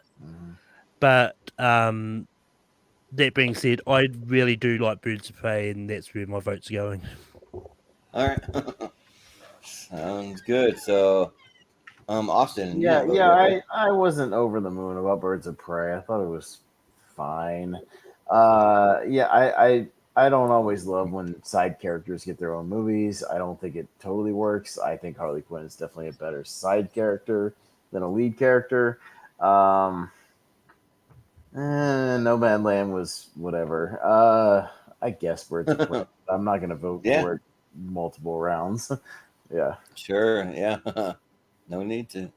But that being said, I really do like Birds of Prey, and that's where my vote's going. All right. Sounds good. So, Austin. I wasn't over the moon about Birds of Prey. I thought it was fine. I don't always love when side characters get their own movies. I don't think it totally works. I think Harley Quinn is definitely a better side character than a lead character. No Man Land was whatever. I guess Birds of Prey. I'm not going to vote for it multiple rounds. Yeah. Sure. Yeah. No need to.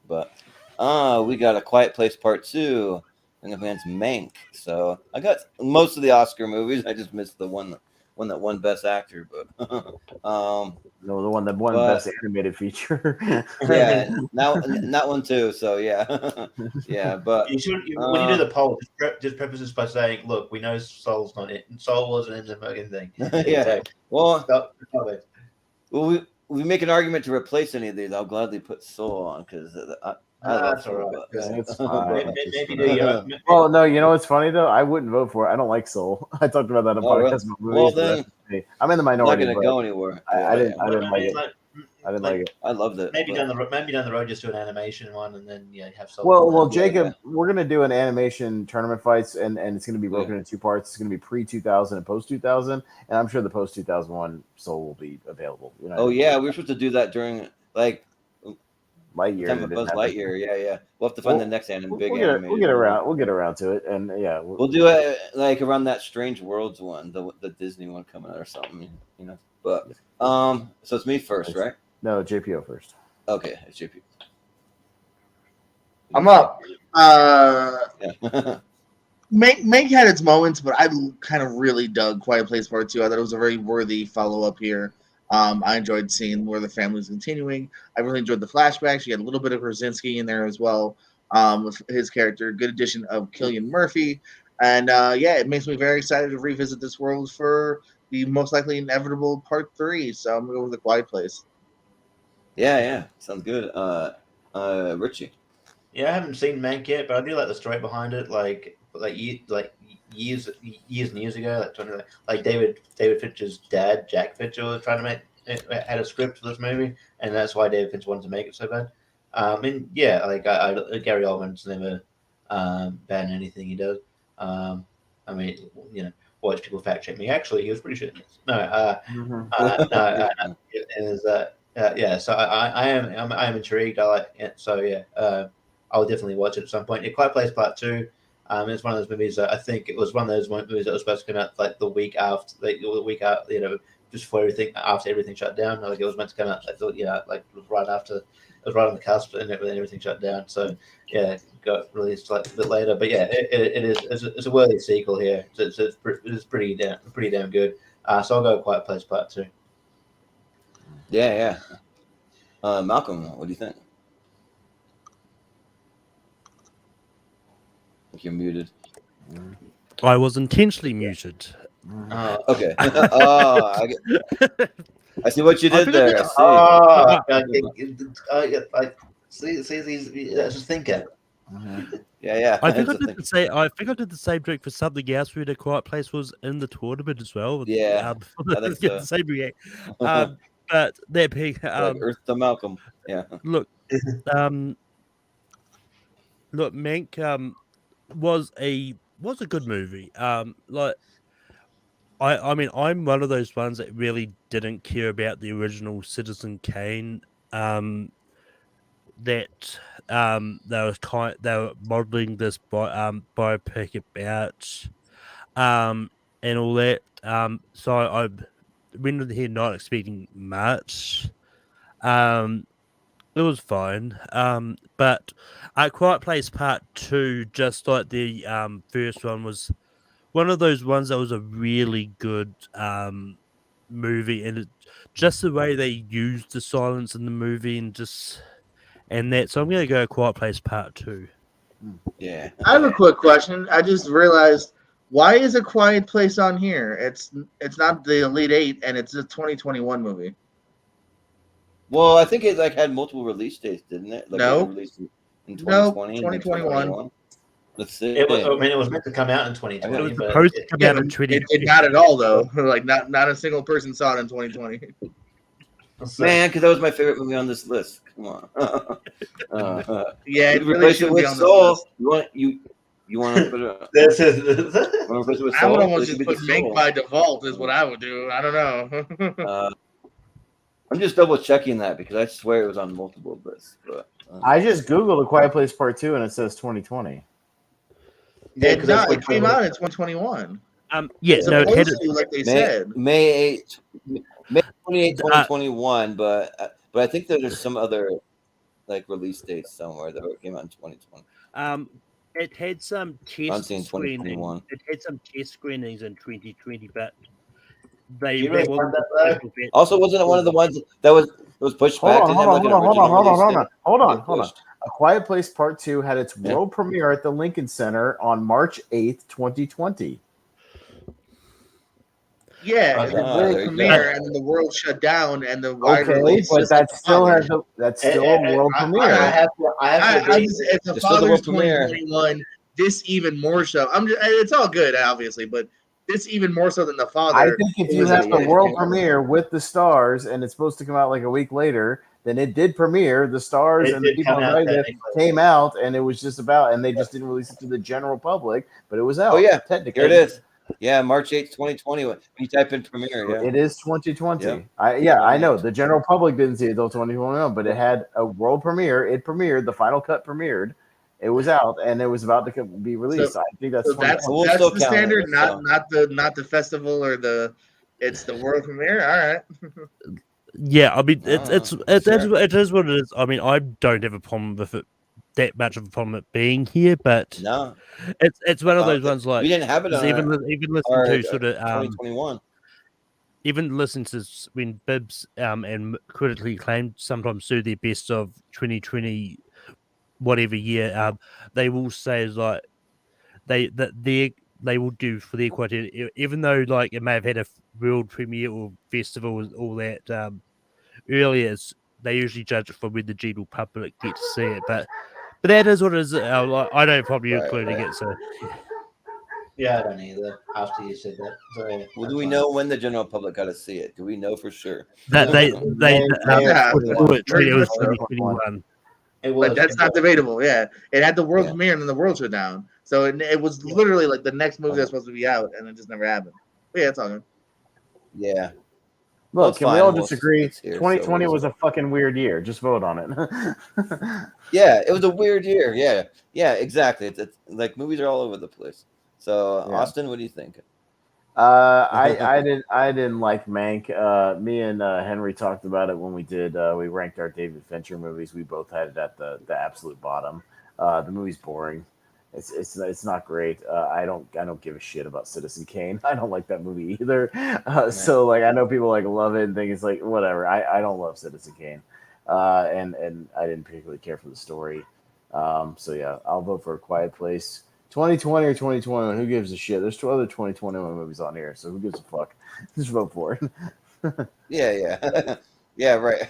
But we got A Quiet Place Part 2. And the band's Mank. So I got most of the Oscar movies. I just missed the one that won Best Actor. But no, the one that won Best Animated Feature. Yeah, that one too. So yeah, yeah. But when you do the poll, just preface this by saying, "Look, we know Soul's not it. Soul wasn't in the fucking thing." Yeah. Well, we make an argument to replace any of these, I'll gladly put Soul on because I love That's all Soul. right. but- It's fine. Maybe do Well, no, you know what's funny though? I wouldn't vote for it. I don't like Soul. I talked about that in Oh, really? podcast about Well, movies. but then, that's me. I'm in the I'm not minority. gonna but go anywhere. I didn't Yeah, like it. I didn't like it. I loved it. Maybe but- down the road, just do an animation one, and then have Soul. Well, Yeah, Jacob, yeah. we're gonna do an animation tournament fights, and it's gonna be broken into two parts. It's gonna be pre 2000 and post 2000, and I'm sure the post 2001 Soul will be available. You know, Oh yeah, we were supposed to do that during like Lightyear. time and of it Buzz didn't happen. Lightyear. Yeah. We'll have to find Well, the next big We'll animated get one. around. We'll get around to it, and yeah, We'll do it like around that Strange Worlds one, the Disney one coming out or something, you know. But so it's me first, right? No, JPO first. Okay, it's JP. I'm up. Yeah. Meg had its moments, but I kind of really dug Quiet Place Part 2. I thought it was a very worthy follow-up here. I enjoyed seeing where the family's continuing. I really enjoyed the flashbacks. You had a little bit of Krasinski in there as well with his character. Good addition of Cillian Murphy. And it makes me very excited to revisit this world for the most likely inevitable Part 3. So I'm going to go with The Quiet Place. Yeah, sounds good. Richie. Yeah, I haven't seen Mank yet, but I do like the story behind it. Like years and years ago, like David Fincher's dad, Jack Fincher, was trying to had a script for this movie, and that's why David Fincher wanted to make it so bad. And yeah, like Gary Oldman's never banned anything he does. I mean, watch people fact check me. Actually, he was pretty shit in this. Yeah. So I am intrigued. I like it. So yeah, I'll definitely watch it at some point. Yeah, Quiet Place Part 2. It's one of those movies that I think it was one of those movies that was supposed to come out like the week after, just before after everything shut down. Like it was meant to come out right after. It was right on the cusp, and everything shut down. So yeah, got released like a bit later. But yeah, it's a worthy sequel here. It's pretty damn good. So I'll go Quiet Place Part 2. Yeah. Malcolm, what do you think? I think you're muted. I was intentionally muted. Okay. I see what you did there. I see. See, that's just thinking. Yeah. I think I did the same trick for something else. We had A Quiet Place was in the tournament as well. Yeah, I think so. The same react. But that being Earth to Malcolm. Yeah. Look, Mank was a good movie. I mean, I'm one of those ones that really didn't care about the original Citizen Kane. That they were modeling this biopic about, and all that. So I went in here not expecting much. It was fine. But Quiet Place Part 2, just like the first one, was one of those ones that was a really good movie, and just the way they used the silence in the movie and that. So I'm gonna go Quiet Place Part 2. Yeah. I have a quick question. I just realized, why is A Quiet Place on here? It's not the Elite Eight, and it's a 2021 movie. Well, I think it had multiple release dates, didn't it? No. It released in 2020, 2021. Let's see. It was meant to come out in 2020. It was but supposed to come out in 2020. It not at all though. Like not a single person saw it in 2020. Man, because that was my favorite movie on this list. Come on. Yeah, it really replace it should with be on Soul. this list. You want to put it? This is Replace it with I Soul? would almost It just should be put the Mank Soul. by default is what I would do. I don't know. I'm just double checking that because I swear it was on multiple lists. But I just googled A Quiet Place Part 2 and it says 2020. It came out in 2021. Yeah, no, it had Supposedly, like they May said. May 28, 2021. But I think that there's some other release dates somewhere that came out in 2020. it had some I'm test seeing screenings. 2021. It had some test screenings in 2020, but they You really wasn't want that, the best. Also, wasn't it one of the ones that was pushed back? Hold on. Hold A Quiet Place Part 2 had its world premiere at the Lincoln Center on March 8th, 2020. Yeah, Okay. the Ah, world there you go. premiere, and then the world shut down, and the wide Okay, release. but just like that The still Father. has that's still a world I- premiere. I have to agree. If the It's still the Father's world premiere. 2021, this even more so. It's all good, obviously, but this even more so than the Father. I think if it you was have a- the yeah, world yeah. premiere with the stars and it's supposed to come out like a week later, then it did premiere. The stars It and the did people come out invited technically. came out, and it was just about, and they just didn't release it to the general public, but it was out. Oh yeah, technically. here it is. Yeah, March 8th, 2020. When you type in premiere, yeah. It is 2020. Yep. I know the general public didn't see it until 2021, but it had a world premiere. It premiered. The final cut premiered. It was out, and it was about to be released. I think that's So that's 2020. We'll that's still the count it, standard, so. not the festival or it's the world premiere. All right. Yeah, I mean, it's Sure. it is what it is. I mean, I don't have a problem with it, that much of a problem it being here, but No, it's one of those ones we like didn't have it on even listening our to sort of 2021. even listening to when Bibbs and critically acclaimed sometimes do their best of 2020 whatever year, they will say is like they will do for their criteria, even though like it may have had a world premiere or festival and all that earlier. They usually judge it for when the general public get to see it, but that is what it is. Like, I don't probably Right, including right. it, so Yeah, I don't either. After you said that, so yeah, Well, that's do we fine. know when the general public got to see it? Do we know for sure? that they Yeah, very it was much so. 2021. It was. But that's not debatable. Yeah, it had the world Yeah. premiere and then the world shut down. So it was literally like the next movie that's supposed to be out, and it just never happened. But yeah, it's all good. Yeah. Well, Look, it's can we fine. all Well, just agree? it's here, so 2020 we'll was a fucking weird year. Just vote on it. Yeah, it was a weird year. Yeah, exactly. It's like movies are all over the place. So, Yeah. Austin, what do you think? I didn't like Mank. Me and Henry talked about it when we did. We ranked our David Fincher movies. We both had it at the absolute bottom. The movie's boring. It's not great. I don't give a shit about Citizen Kane. I don't like that movie either. So like I know people like love it and think it's like whatever. I don't love Citizen Kane. And I didn't particularly care for the story. So yeah, I'll vote for A Quiet Place. 2020 or 2021, who gives a shit? There's two other 2021 movies on here, so who gives a fuck? Just vote for it. Yeah. Yeah, right.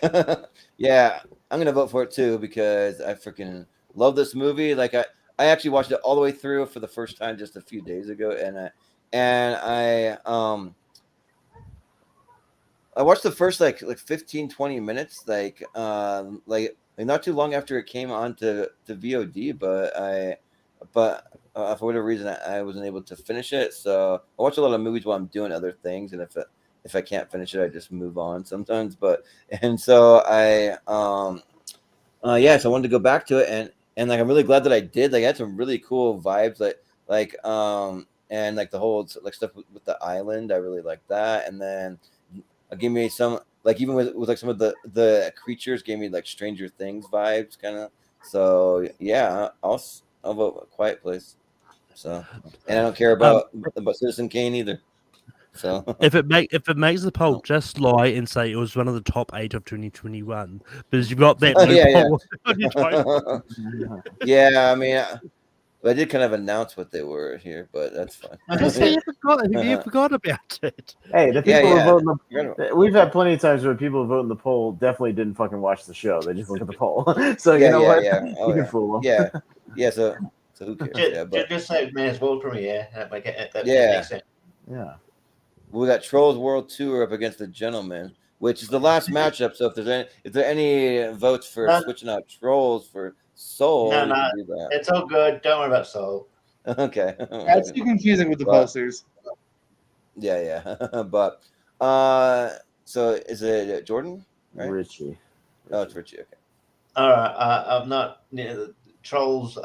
Yeah, I'm going to vote for it too because I freaking love this movie. Like I actually watched it all the way through for the first time just a few days ago, and I watched the first like 15 20 minutes like not too long after it came on to VOD, but for whatever reason I wasn't able to finish it. So I watch a lot of movies while I'm doing other things, and if I can't finish it I just move on sometimes. And so I so I wanted to go back to it, and like I'm really glad that I did. Like I had some really cool vibes and like the whole like stuff with the island. I really like that. And then give me some like even with like some of the creatures gave me like Stranger Things vibes kind of. So yeah, I'll vote A Quiet Place. So and I don't care about Citizen Kane either. So If it makes the poll, just lie and say it was one of the top 8 of 2021 because you've got that loophole on your title. Yeah, I mean, I did kind of announce what they were here, but that's fine. Just say you forgot about it. Hey, the people Yeah. who vote we've had plenty of times where people who vote in the poll definitely didn't fucking watch the show. They just look at the poll. So you know what? Oh, you can fool them. Yeah. So who cares? Just say man's world premiere. That Yeah. makes sense. Yeah. We got Trolls World Tour up against the Gentlemen, which is the last matchup. So if there any votes for switching out Trolls for Soul, No, you can do that. it's all good. Don't worry about Soul. Okay. That's too confusing with the posters. Yeah. But so is it Jordan? Right? Richie. Oh, it's Richie. Okay. All right. I'm not the Trolls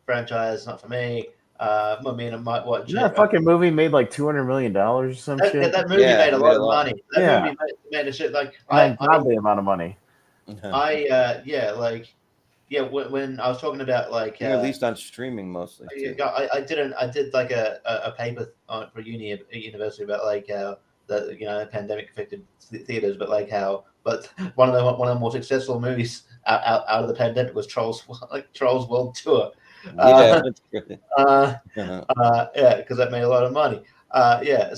franchise. Not for me. I mean, I might watch it. That fucking movie made like $200 million or some shit. That movie made a lot of money. That movie made a shit like an ungodly amount of money. when I was talking about like released on streaming mostly. I did like a paper for university about like the pandemic affected theaters, but like how one of the more successful movies out of the pandemic was Trolls World Tour. Yeah, because that made a lot of money. Yeah.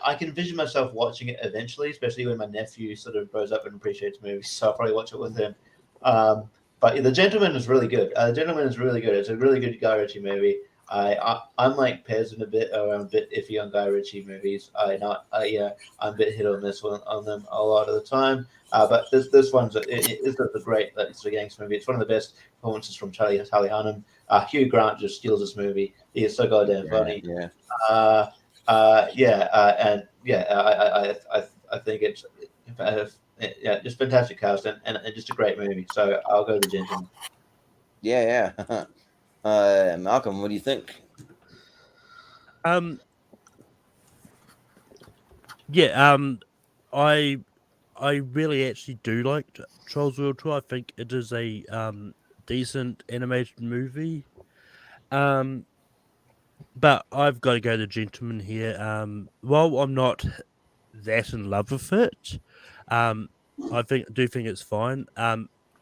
I can envision myself watching it eventually, especially when my nephew sort of grows up and appreciates movies. So I'll probably watch it with him. But yeah, The Gentleman is really good. The Gentleman is really good. It's a really good Guy Ritchie movie. I'm like Pez in a bit. I'm a bit iffy on Guy Ritchie movies. I'm a bit hit or miss on them a lot of the time. But this one's it's a great it's a gangster movie. It's one of the best performances from Charlie Hunnam. Hugh Grant just steals this movie. He is so goddamn funny. Yeah. I think it's just fantastic cast and just a great movie. So I'll go The Gentleman. Yeah. Malcolm, what do you think? I really actually do like Trolls World Tour. I think it is a decent animated movie. But I've got to go to Gentleman here. While I'm not that in love with it, I do think it's fine.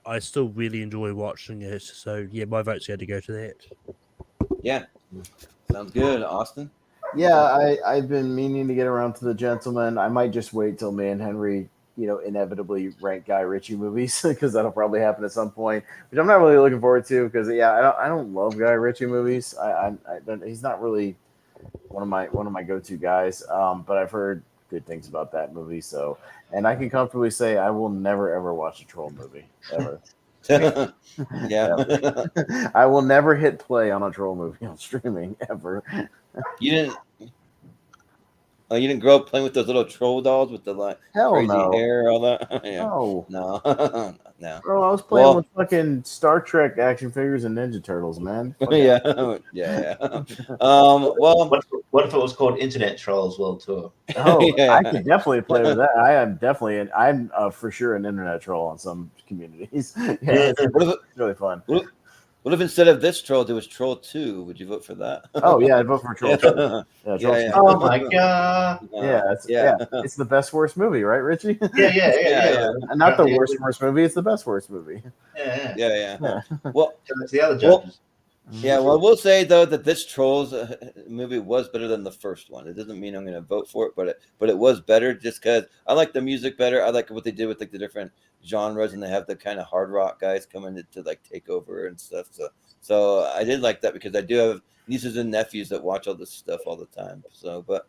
I still really enjoy watching it. So yeah, my vote's going to go to that. Yeah, sounds good, Austin. Yeah, I've been meaning to get around to The Gentleman. I might just wait till me and Henry, inevitably rank Guy Ritchie movies because that'll probably happen at some point, which I'm not really looking forward to because I don't love Guy Ritchie movies. He's not really one of my go-to guys. But I've heard good things about that movie. So, and I can comfortably say I will never ever watch a troll movie ever. Yeah, I will never hit play on a troll movie on streaming ever. You didn't grow up playing with those little troll dolls with the crazy no. hair, all that. Yeah. No. No. Bro, I was playing with fucking Star Trek action figures and Ninja Turtles, man. Yeah. Well, what if it was called Internet Trolls World Tour? Oh, yeah. I could definitely play with that. I'm for sure an internet troll on some communities. Yeah, it's really fun. What if instead of this troll, there was Troll 2? Would you vote for that? Oh, yeah, I'd vote for Troll 2. Yeah. Oh, my God. It's the best, worst movie, right, Richie? Yeah. And not the worst movie, it's the best, worst movie. Yeah. Well, it's the other judges. Yeah, well, we'll say, though, that this Trolls movie was better than the first one. It doesn't mean I'm going to vote for it, but it was better just because I like the music better. I like what they did with the different genres, and they have the kind of hard rock guys coming to take over and stuff. So I did like that because I do have nieces and nephews that watch all this stuff all the time. So, but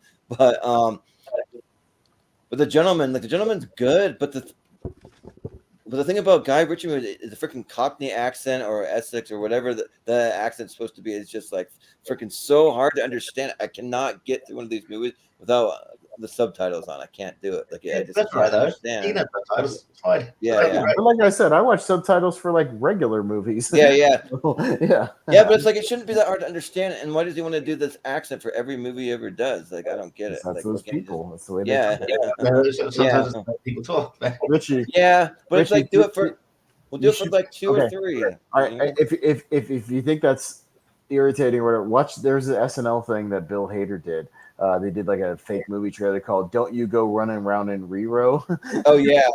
the gentleman's good, but the thing about Guy Ritchie is the freaking Cockney accent or Essex or whatever the accent's supposed to be is just like freaking so hard to understand. I cannot get through one of these movies without the subtitles on. I can't do it. I just that's can't right, understand. Subtitles. It's fine. Yeah. But like I said, I watch subtitles for like regular movies. Yeah. Yeah, But it's like it shouldn't be that hard to understand. And why does he want to do this accent for every movie he ever does? Like I don't get it. That's those people. That's the way. Sometimes people talk. Richie. Yeah, but it's like Richie, we'll do it for like two or three. If you think that's irritating or whatever, there's an SNL thing that Bill Hader did. They did like a fake movie trailer called "Don't You Go Running Around in Rero." Oh yeah,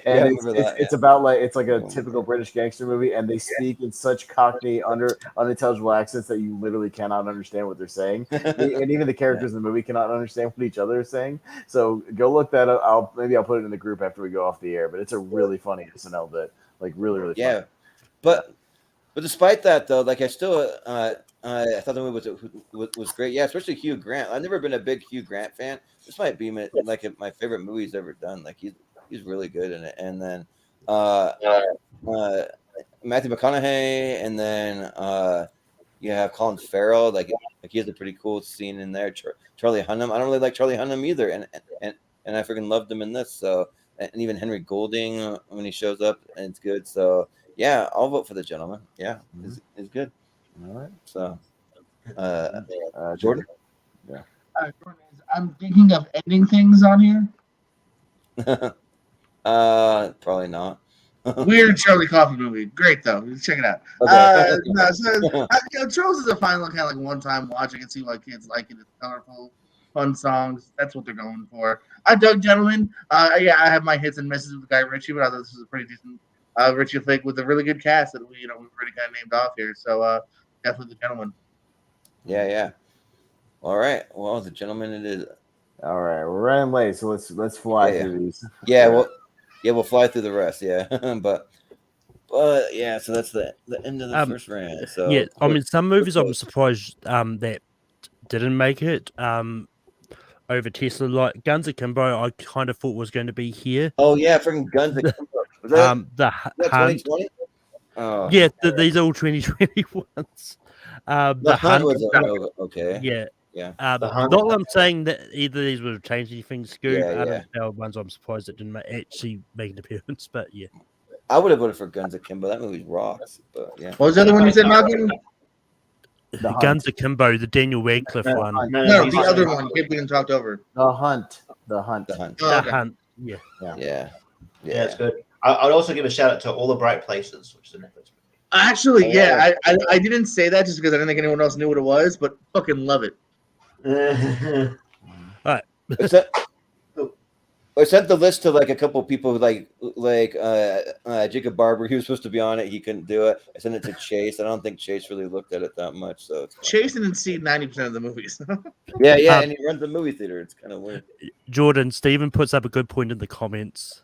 and it's about it's like a typical British gangster movie, and they speak in such Cockney unintelligible accents that you literally cannot understand what they're saying, and even the characters in the movie cannot understand what each other is saying. So go look that up. I'll put it in the group after we go off the air. But it's a really funny SNL bit, like really funny. Yeah, but despite that though, like I still I thought the movie was great. Yeah, especially Hugh Grant. I've never been a big Hugh Grant fan. This might be my favorite movie he's ever done. Like he's really good in it. And then Matthew McConaughey, and then you have Colin Farrell. Like he has a pretty cool scene in there. Charlie Hunnam. I don't really like Charlie Hunnam either, and I freaking loved him in this. So and even Henry Golding when he shows up, and it's good. So yeah, I'll vote for The Gentleman. Yeah, it's good. All right. So, Jordan? Yeah. I'm thinking of ending things on here. Probably not. Weird Charlie Coffee movie. Great though. Check it out. Okay. Trolls is a fine kind of like one-time watch. I can see why kids like it. It's colorful, fun songs. That's what they're going for. I dug Gentleman. I have my hits and misses with Guy Ritchie, but I thought this was a pretty decent Richie flick with a really good cast that we've already kind of named off here. So definitely The Gentleman. Yeah. All right. Well, the gentleman it is. All right, we're running late, so let's fly Yeah. through these. Yeah. We'll fly through the rest. Yeah. but yeah. So that's the end of the first round. So Yeah, I mean, some movies I'm surprised that didn't make it over Tesla. Like Guns Akimbo, I kind of thought was going to be here. Oh yeah, freaking Guns Akimbo. Was that, The that Hunt. 2020? Oh. Yeah, these are all 2021s. The Hunt was okay. Yeah. Yeah. Not that I'm saying that either of these would have changed anything, Scoot. Yeah, Out yeah. of the ones, I'm surprised it didn't actually make an appearance, but yeah. I would have voted for Guns Akimbo. That movie rocks. But yeah. What was the other one you said, Malcolm? Guns Akimbo, the Daniel Radcliffe one. No, the other one kept getting talked over. The Hunt. The Hunt. The Hunt. Oh, The okay. Hunt. Yeah. Yeah. Yeah, it's good. I'd also give a shout out to All the Bright Places, which is a Netflix movie. Actually, yeah, I didn't say that just because I didn't think anyone else knew what it was, but fucking love it. I sent the list to like a couple people like Jacob Barber. He was supposed to be on it. He couldn't do it. I sent it to Chase. I don't think Chase really looked at it that much. So it's Chase didn't see 90% of the movies. yeah, and he runs a movie theater. It's kind of weird. Jordan, Steven puts up a good point in the comments.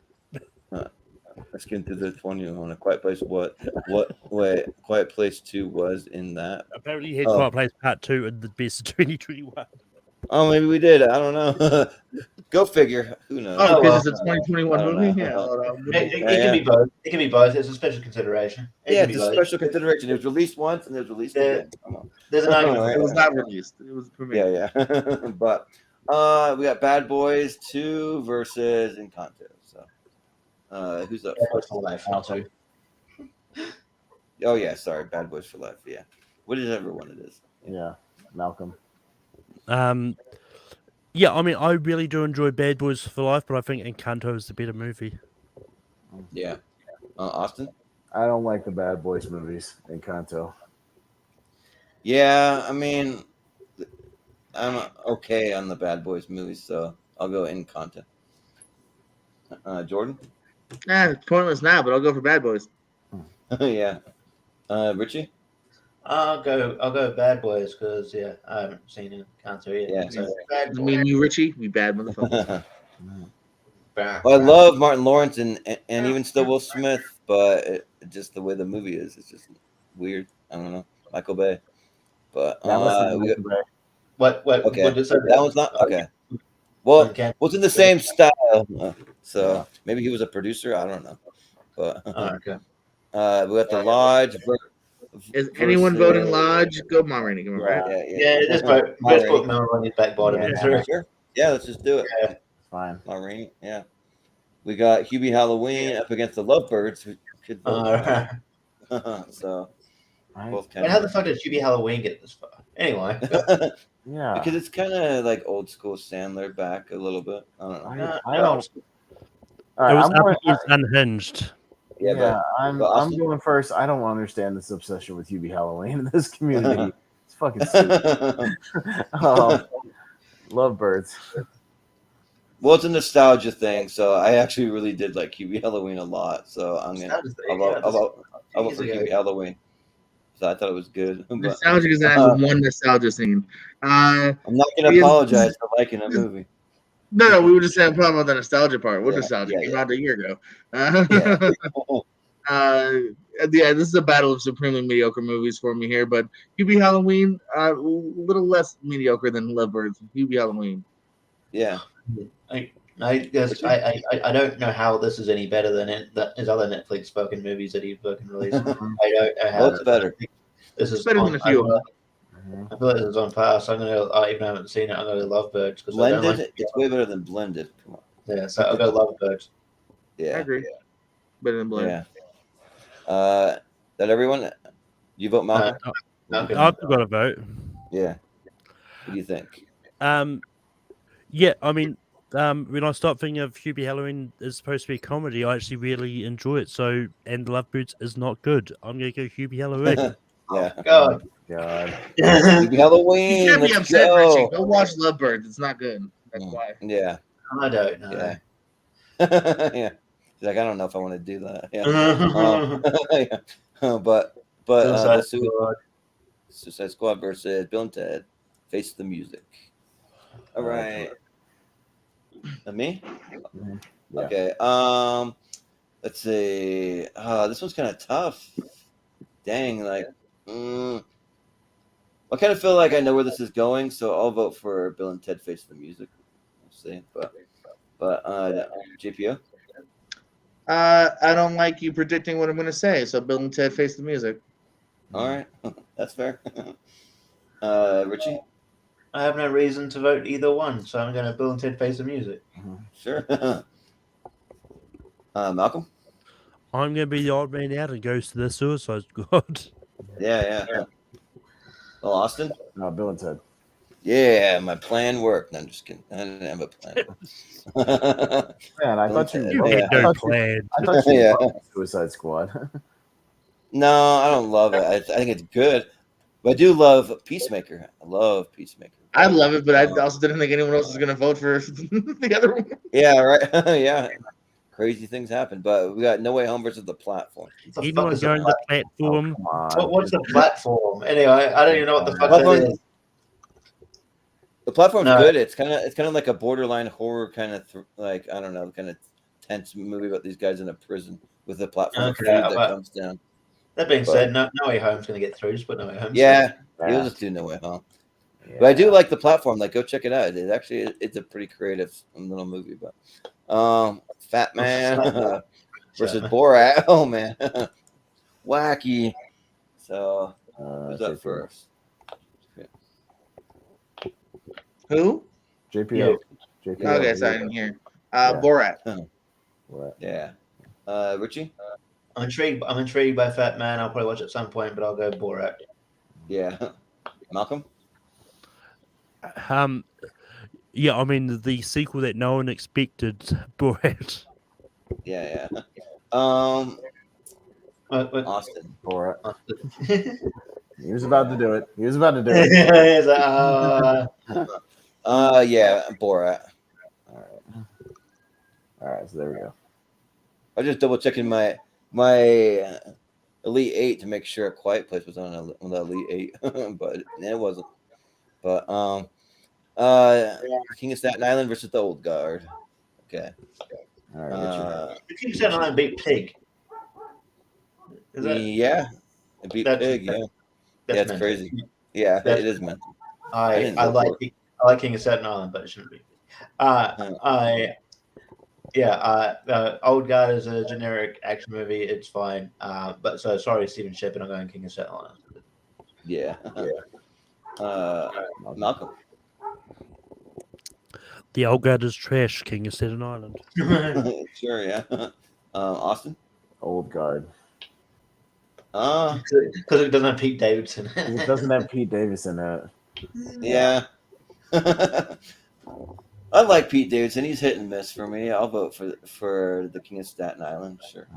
Let's get into this one. On A Quiet Place. Wait, Quiet Place 2 was in that. Apparently, he had Quiet Place Part 2 and the best of 2021. Oh, maybe we did. I don't know. Go figure. Who knows? Oh, because it's a 2021 movie? It can be both. It can be both. It's a special consideration. It's a special consideration. It was released once and it was released again. Come on. There's an argument. It was not released. It was premiered. Yeah. But we got Bad Boys 2 versus Encanto. So who's up first? For life, I'll tell you. Oh yeah, sorry, Bad Boys for Life. Yeah. Whichever one it is. Yeah, Malcolm. Yeah, I mean, I really do enjoy Bad Boys for Life, but I think Encanto is the better movie. Yeah. Austin? I don't like the Bad Boys movies. Encanto. Yeah, I mean, I'm okay on the Bad Boys movies, so I'll go Encanto. Jordan? It's pointless now, but I'll go for Bad Boys. Yeah. Richie? I'll go Bad Boys because I haven't seen Encanto yet. Yeah. So Bad Me and you, Richie, we bad motherfuckers. Well, I love Martin Lawrence and even still Will Smith, but just the way the movie is, it's just weird. I don't know. Michael Bay. But What? Okay. What did That one's not okay. Well, it's in the same style, so maybe he was a producer. I don't know. But okay. We got the Lodge. Is anyone voting Lodge? Go Mom Rainey. Yeah, just put Mel on his back bottom. Yeah, let's just do it. Yeah. Fine. Maureen, yeah. We got Hubie Halloween up against the Lovebirds. Who could vote so both kind And how the fuck did Hubie Halloween get this far? Anyway. Yeah. Because it's kind of like old school Sandler back a little bit. I don't know. I don't. All It right, was I'm up going, against Unhinged. yeah, I'm Austin? going first. I don't understand this obsession with Hubie Halloween in this community. It's fucking stupid. Lovebirds. Well, it's a nostalgia thing, so I actually really did like Hubie Halloween a lot. So I'm gonna I'll vote for Hubie Halloween. So I thought it was good. But Nostalgia is one nostalgia scene. I'm not gonna apologize for liking a movie. No, we were just saying problem about the nostalgia part. What Yeah, nostalgia? yeah, Came out a year ago. Yeah. This is a battle of supremely mediocre movies for me here, but Hubie Halloween, a little less mediocre than Lovebirds. Hubie Halloween. Yeah. I guess I don't know how this is any better than his other Netflix fucking movies that he fucking released. I don't know how. What's better? This is better than a few of them. I feel like this is on par, so I'm gonna. Even though I haven't seen it, I'm gonna go Lovebirds because Blended, it's way better than Blended. Come on. Yeah, so I'll go Lovebirds. Yeah. I agree. Better than Blend. Yeah. That everyone? You vote Malcolm? I've got a vote. Yeah. What do you think? Yeah, I mean, when I start thinking of Hubie Halloween is supposed to be a comedy, I actually really enjoy it. So, and Lovebirds is not good. I'm gonna go Hubie Halloween. Yeah. God. Hubie Halloween. You can't be Let's upset, go. Richie. Go watch Lovebirds. It's not good. That's why. Yeah. I don't know. Yeah. Yeah. He's like, I don't know if I want to do that. Yeah. But Suicide Squad versus Bill and Ted Face the Music. All right. Me? Yeah. Okay. Let's see. This one's kind of tough. Dang, like, I kind of feel like I know where this is going, so I'll vote for Bill and Ted Face the Music. We'll see, but JPO. I don't like you predicting what I'm going to say, so Bill and Ted Face the Music. All right, that's fair. Richie. I have no reason to vote either one, so I'm going to Bill and Ted Face the Music. Sure. Malcolm. I'm going to be the odd man out and goes to the Suicide Squad. Yeah. Well, Austin. No, Bill and Ted. Yeah, my plan worked. No, I'm just kidding. I didn't have a plan. Man, I thought you. You had no plan. I thought you Yeah. loved Suicide Squad. No, I don't love it. I think it's good, but I do love Peacemaker. I love Peacemaker. I love it, but I also didn't think anyone else was going to vote for the other one. Yeah, right. Yeah, crazy things happen, but we got No Way Home versus The Platform. What the fuck Anyone is a going to the platform? platform? Come on. What's the platform? Anyway, I don't even know what the fuck Platform- that is. The Platform's No. good. It's kind of like a borderline horror kind of like I don't know, kind of tense movie about these guys in a prison with a platform of Okay, food that but- comes down. That being But- said, no Way Home's going to get through. Just put No Way Home. Yeah, Yeah. you'll just do No Way Home. Yeah. But I do like The Platform. Like, go check it out. It's a pretty creative little movie. But Fat Man versus Borat. Oh man, wacky. So who's up JPO. first? Who? JPO. JPO. Okay, so I didn't hear. Yeah. Borat. What? Yeah, Richie. I'm intrigued by Fat Man. I'll probably watch it at some point, but I'll go Borat. Yeah, Malcolm. Yeah, I mean the sequel that no one expected, Borat. Yeah. Austin. Borat. He's He was about to do it. like, Yeah, Borat. All right. So there we go. I was just double checking my Elite Eight to make sure A Quiet Place was on the Elite Eight, but it wasn't. But King of Staten Island versus the Old Guard. Okay. All right. the King of Staten Island beat Pig. Is that, Yeah, it beat that's- Pig. Yeah, that's it's mental. crazy. Yeah, That's- it is mental. I didn't vote like for I like King of Staten Island, but it shouldn't be. Old Guard is a generic action movie. It's fine. But so sorry, Stephen Shepard. I'm going King of Staten Island. Yeah. Malcolm. The old guard is trash, King of Staten Island. Sure. Yeah. Austin. Old Guard. Because it doesn't have Pete Davidson. It doesn't have Pete Davidson in it. Yeah. I like Pete Davidson. He's hit and miss for me. I'll vote for the King of Staten Island. Sure.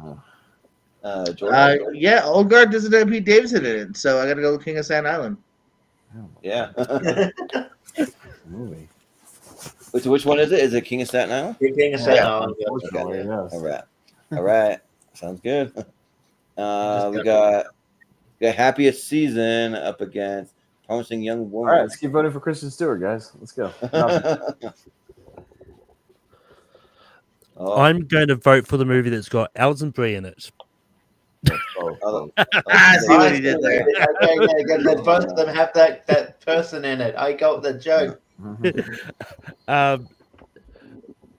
Jordan. Yeah, Old Guard doesn't have Pete Davidson in it, so I got to go with King of Staten Island. Yeah. Movie. Which one is it? Is it King of Staten Island? King of Staten Island. Unfortunately, yes. All right. Sounds good. We got Happiest Season up against Promising Young All Woman. right, let's keep voting for Kristen Stewart, guys. Let's go. Oh, I'm going to vote for the movie that's got Alison Brie in it. I see what he did there. Okay, good. Let both of them have that person in it. I got the joke.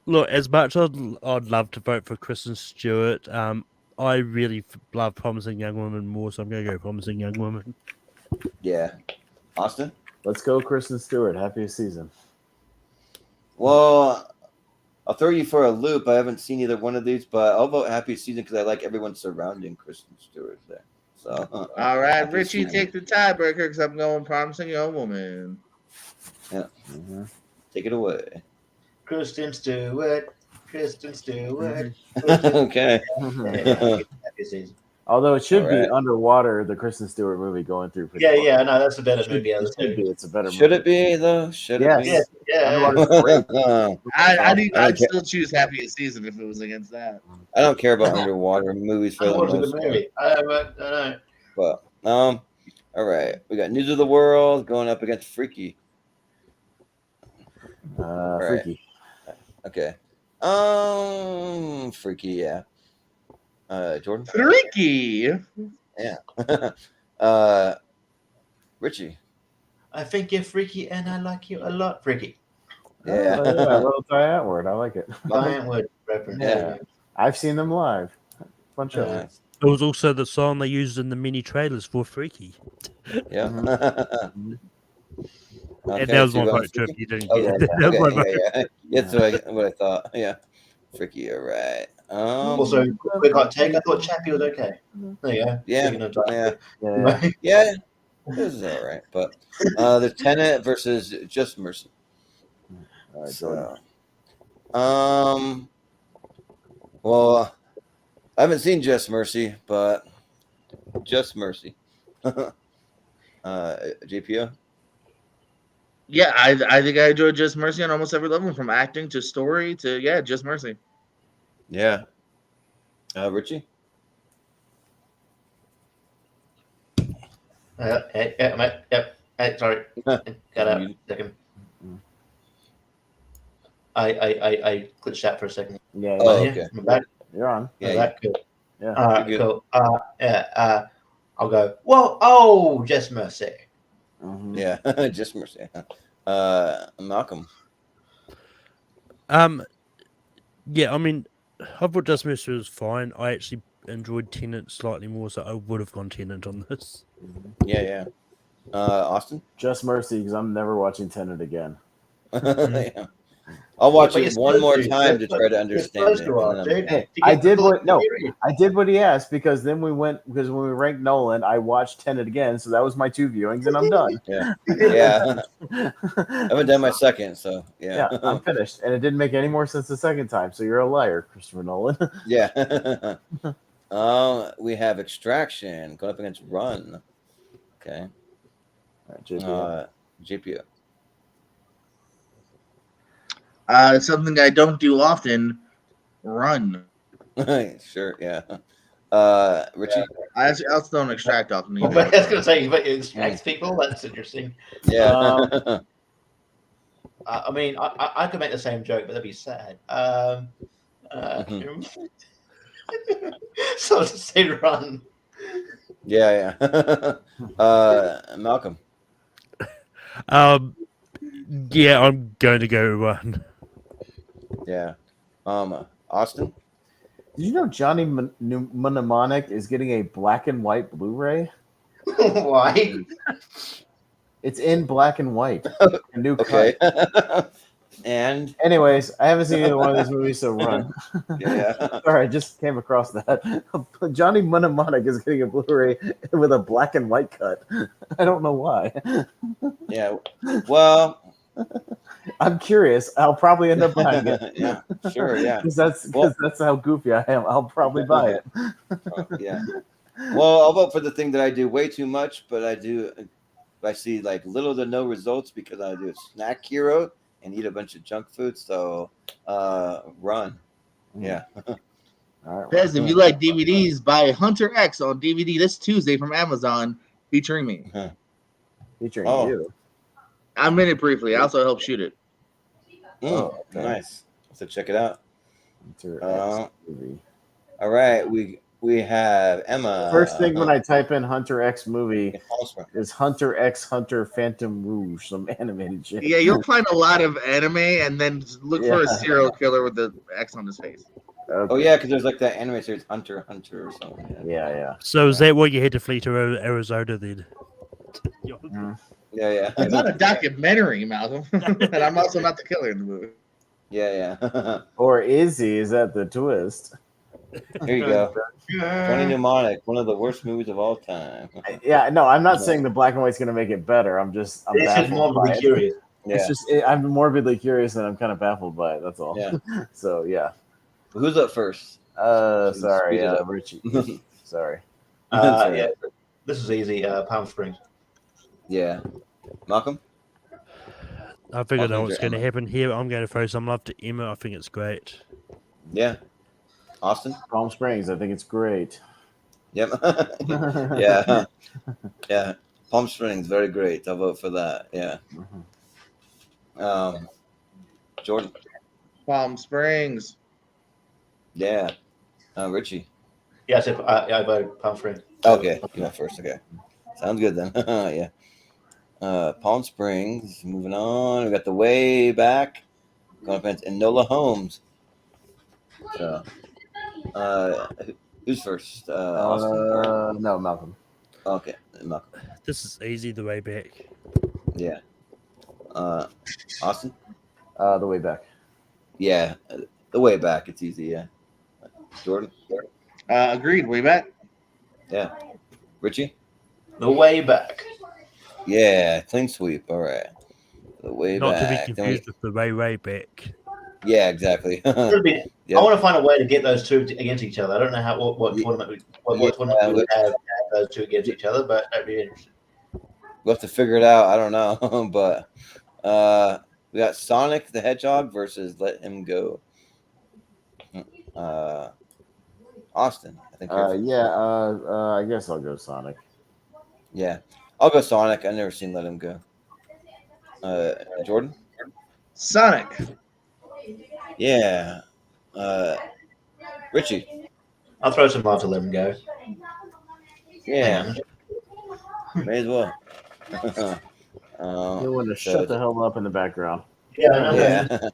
Look, as much as I'd love to vote for Kristen Stewart, I really love Promising Young Woman more, so I'm going to go Promising Young Woman. Yeah. Austin? Let's go, Kristen Stewart. Happiest season. Well, I'll throw you for a loop. I haven't seen either one of these, but I'll vote Happiest Season because I like everyone surrounding Kristen Stewart there. So, All right, Happiest Richie, Season. take the tiebreaker because I'm going Promising Young Woman. Take it away. Kristen Stewart. Okay. Happy season. Although it should All be right. Underwater, the Kristen Stewart movie going through. pretty Yeah, well. no, that's a better Should, movie. it should be. It's a better Should movie. it be, though? Should Yes. it be? Yeah. Underwater's great. I'd Okay. still choose Happiest Season if it was against that. I don't care about underwater movies for That the was a most good part. movie. I don't know. But all right, we got News of the World going up against Freaky. Right. Freaky. Okay. Freaky, yeah. Jordan? Freaky. Yeah. Richie. I think you're freaky, and I like you a lot. Freaky. Yeah. Oh, yeah, little Ty Atwood. I like it. Giant word reference. Yeah. I've seen them live. Fun show. Nice. It was also the song they used in the mini trailers for Freaky. Yeah. Mhm. Okay, And that was so my you're going vote too, freaky? if you didn't Okay, get it. That was my okay, vote. yeah. That's what I thought. Yeah. Freaky, you're right. Also, quick hot take. I thought Chappie was okay. There you go. Yeah, Speaking of time. yeah. Yeah, this is all right. But the Tenet versus Just Mercy. All right, Jordan. So, well, I haven't seen Just Mercy, but Just Mercy. JPO. Yeah, I think I enjoyed Just Mercy on almost every level, from acting to story to Just Mercy. Yeah. Richie. Mate. Yep. Hey, sorry. Got out. Second. I glitched out for a second. Yeah, Oh, yeah. okay. I'm back. You're on. Yeah, Is that good? Yeah. All right, You're good. cool. I'll go. Whoa! Oh, Just Mercy. Mhm. Yeah. Just Mercy. Malcolm. Yeah, I mean, I thought Just Mercy was fine. I actually enjoyed Tenet slightly more, so I would have gone Tenet on this. Yeah. Austin. Just Mercy, because I'm never watching Tenet again. Yeah. I'll watch But it you're one supposed more to. time to You're try to supposed understand it. to watch and then it. Hey, To I get the did full what? No, experience. I did what he asked, because then when we ranked Nolan, I watched Tenet again, so that was my 2 viewings, and I'm done. Yeah. I haven't done my second, so Yeah, yeah. I'm finished, and it didn't make any more sense the second time. So you're a liar, Christopher Nolan. Yeah. We have Extraction going up against Run. Okay. All right, JP. JPO. Something I don't do often. Run. Sure, yeah. Richie? I also don't extract often But either. I was going to say, but it extracts people. That's interesting. Yeah. I mean, I could make the same joke, but that'd be sad. So to say, Run. Yeah. Malcolm. Yeah, I'm going to go Run. Yeah. Austin? Did you know Johnny Mnemonic is getting a black and white Blu-ray? Why? It's in black and white. A new Okay. cut. And Anyways, I haven't seen either one of these movies, so Run. yeah. Sorry, I just came across that. Johnny Mnemonic is getting a Blu-ray with a black and white cut. I don't know why. Yeah. Well, I'm curious. I'll probably end up buying it. yeah, sure, yeah. Because that's how goofy I am. I'll probably buy it. Yeah. Well, I'll vote for the thing that I do way too much, but I see like little to no results because I do a snack hero and eat a bunch of junk food. So Run. Yeah. All right. Pez, if you like DVDs, buy Hunter X on DVD this Tuesday from Amazon, featuring me. Featuring Oh. you. I'm in it briefly. I also help shoot it. Oh, okay. Nice. So check it out. Hunter X movie. All right, we have Emma. First thing when I type in Hunter X movie Also, is Hunter X Hunter Phantom Rouge, some animated shit. Yeah, you'll find a lot of anime, and then look for a Yeah. serial killer with the X on his face. Okay. Oh yeah, because there's like that anime series Hunter or something. Yeah. So is that what you had to flee to Arizona then? Yeah. It's not a documentary, Malcolm, and I'm also not the killer in the movie. Yeah. Or is he? Is that the twist? Here you go. Johnny Mnemonic, one of the worst movies of all time. Yeah, no, I'm not saying the black and white's going to make it better. I'm It's just baffled by morbidly it. curious. Yeah. I'm morbidly curious and I'm kind of baffled by it. That's all. Yeah. So, yeah. Who's up first? Sorry, Speed it up. Richie. Sorry. Yeah, this is easy. Palm Springs. Yeah. Malcolm? I think I know what's Emma. going to happen here. I'm going to throw some love to Emma. I think it's great. Yeah. Austin? Palm Springs, I think it's great. Yep. Yeah. Palm Springs, very great. I'll vote for that. Yeah. Jordan. Palm Springs. Yeah. Richie. Yeah, I voted Palm Springs. Okay, you went first. Okay, sounds good then. Yeah. Palm Springs. Moving on. We got the way back. Going up against Enola Holmes. So, who's first? Austin. No, Malcolm. Okay, Malcolm. This is easy the way back. Yeah. Austin. The way back. Yeah, the way back. It's easy. Yeah. Jordan. Agreed. Way back. Yeah. Richie. The way back. Yeah, clean sweep. All right. The way Not back. to be Then confused with the way back. Yeah, exactly. Could be. Yep. I want to find a way to get those two against each other. I don't know what tournament we would have those two against each other, but that'd be interesting. We'll have to figure it out. I don't know, but we got Sonic the Hedgehog versus Let Him Go. Austin, I think. I guess I'll go Sonic. Yeah, I'll go Sonic. I've never seen Let Him Go. Jordan. Sonic. Yeah. Richie. I'll throw some love to Let Him Go. Yeah. May as well. You want to shut the hell up in the background. Yeah, I know. Yeah.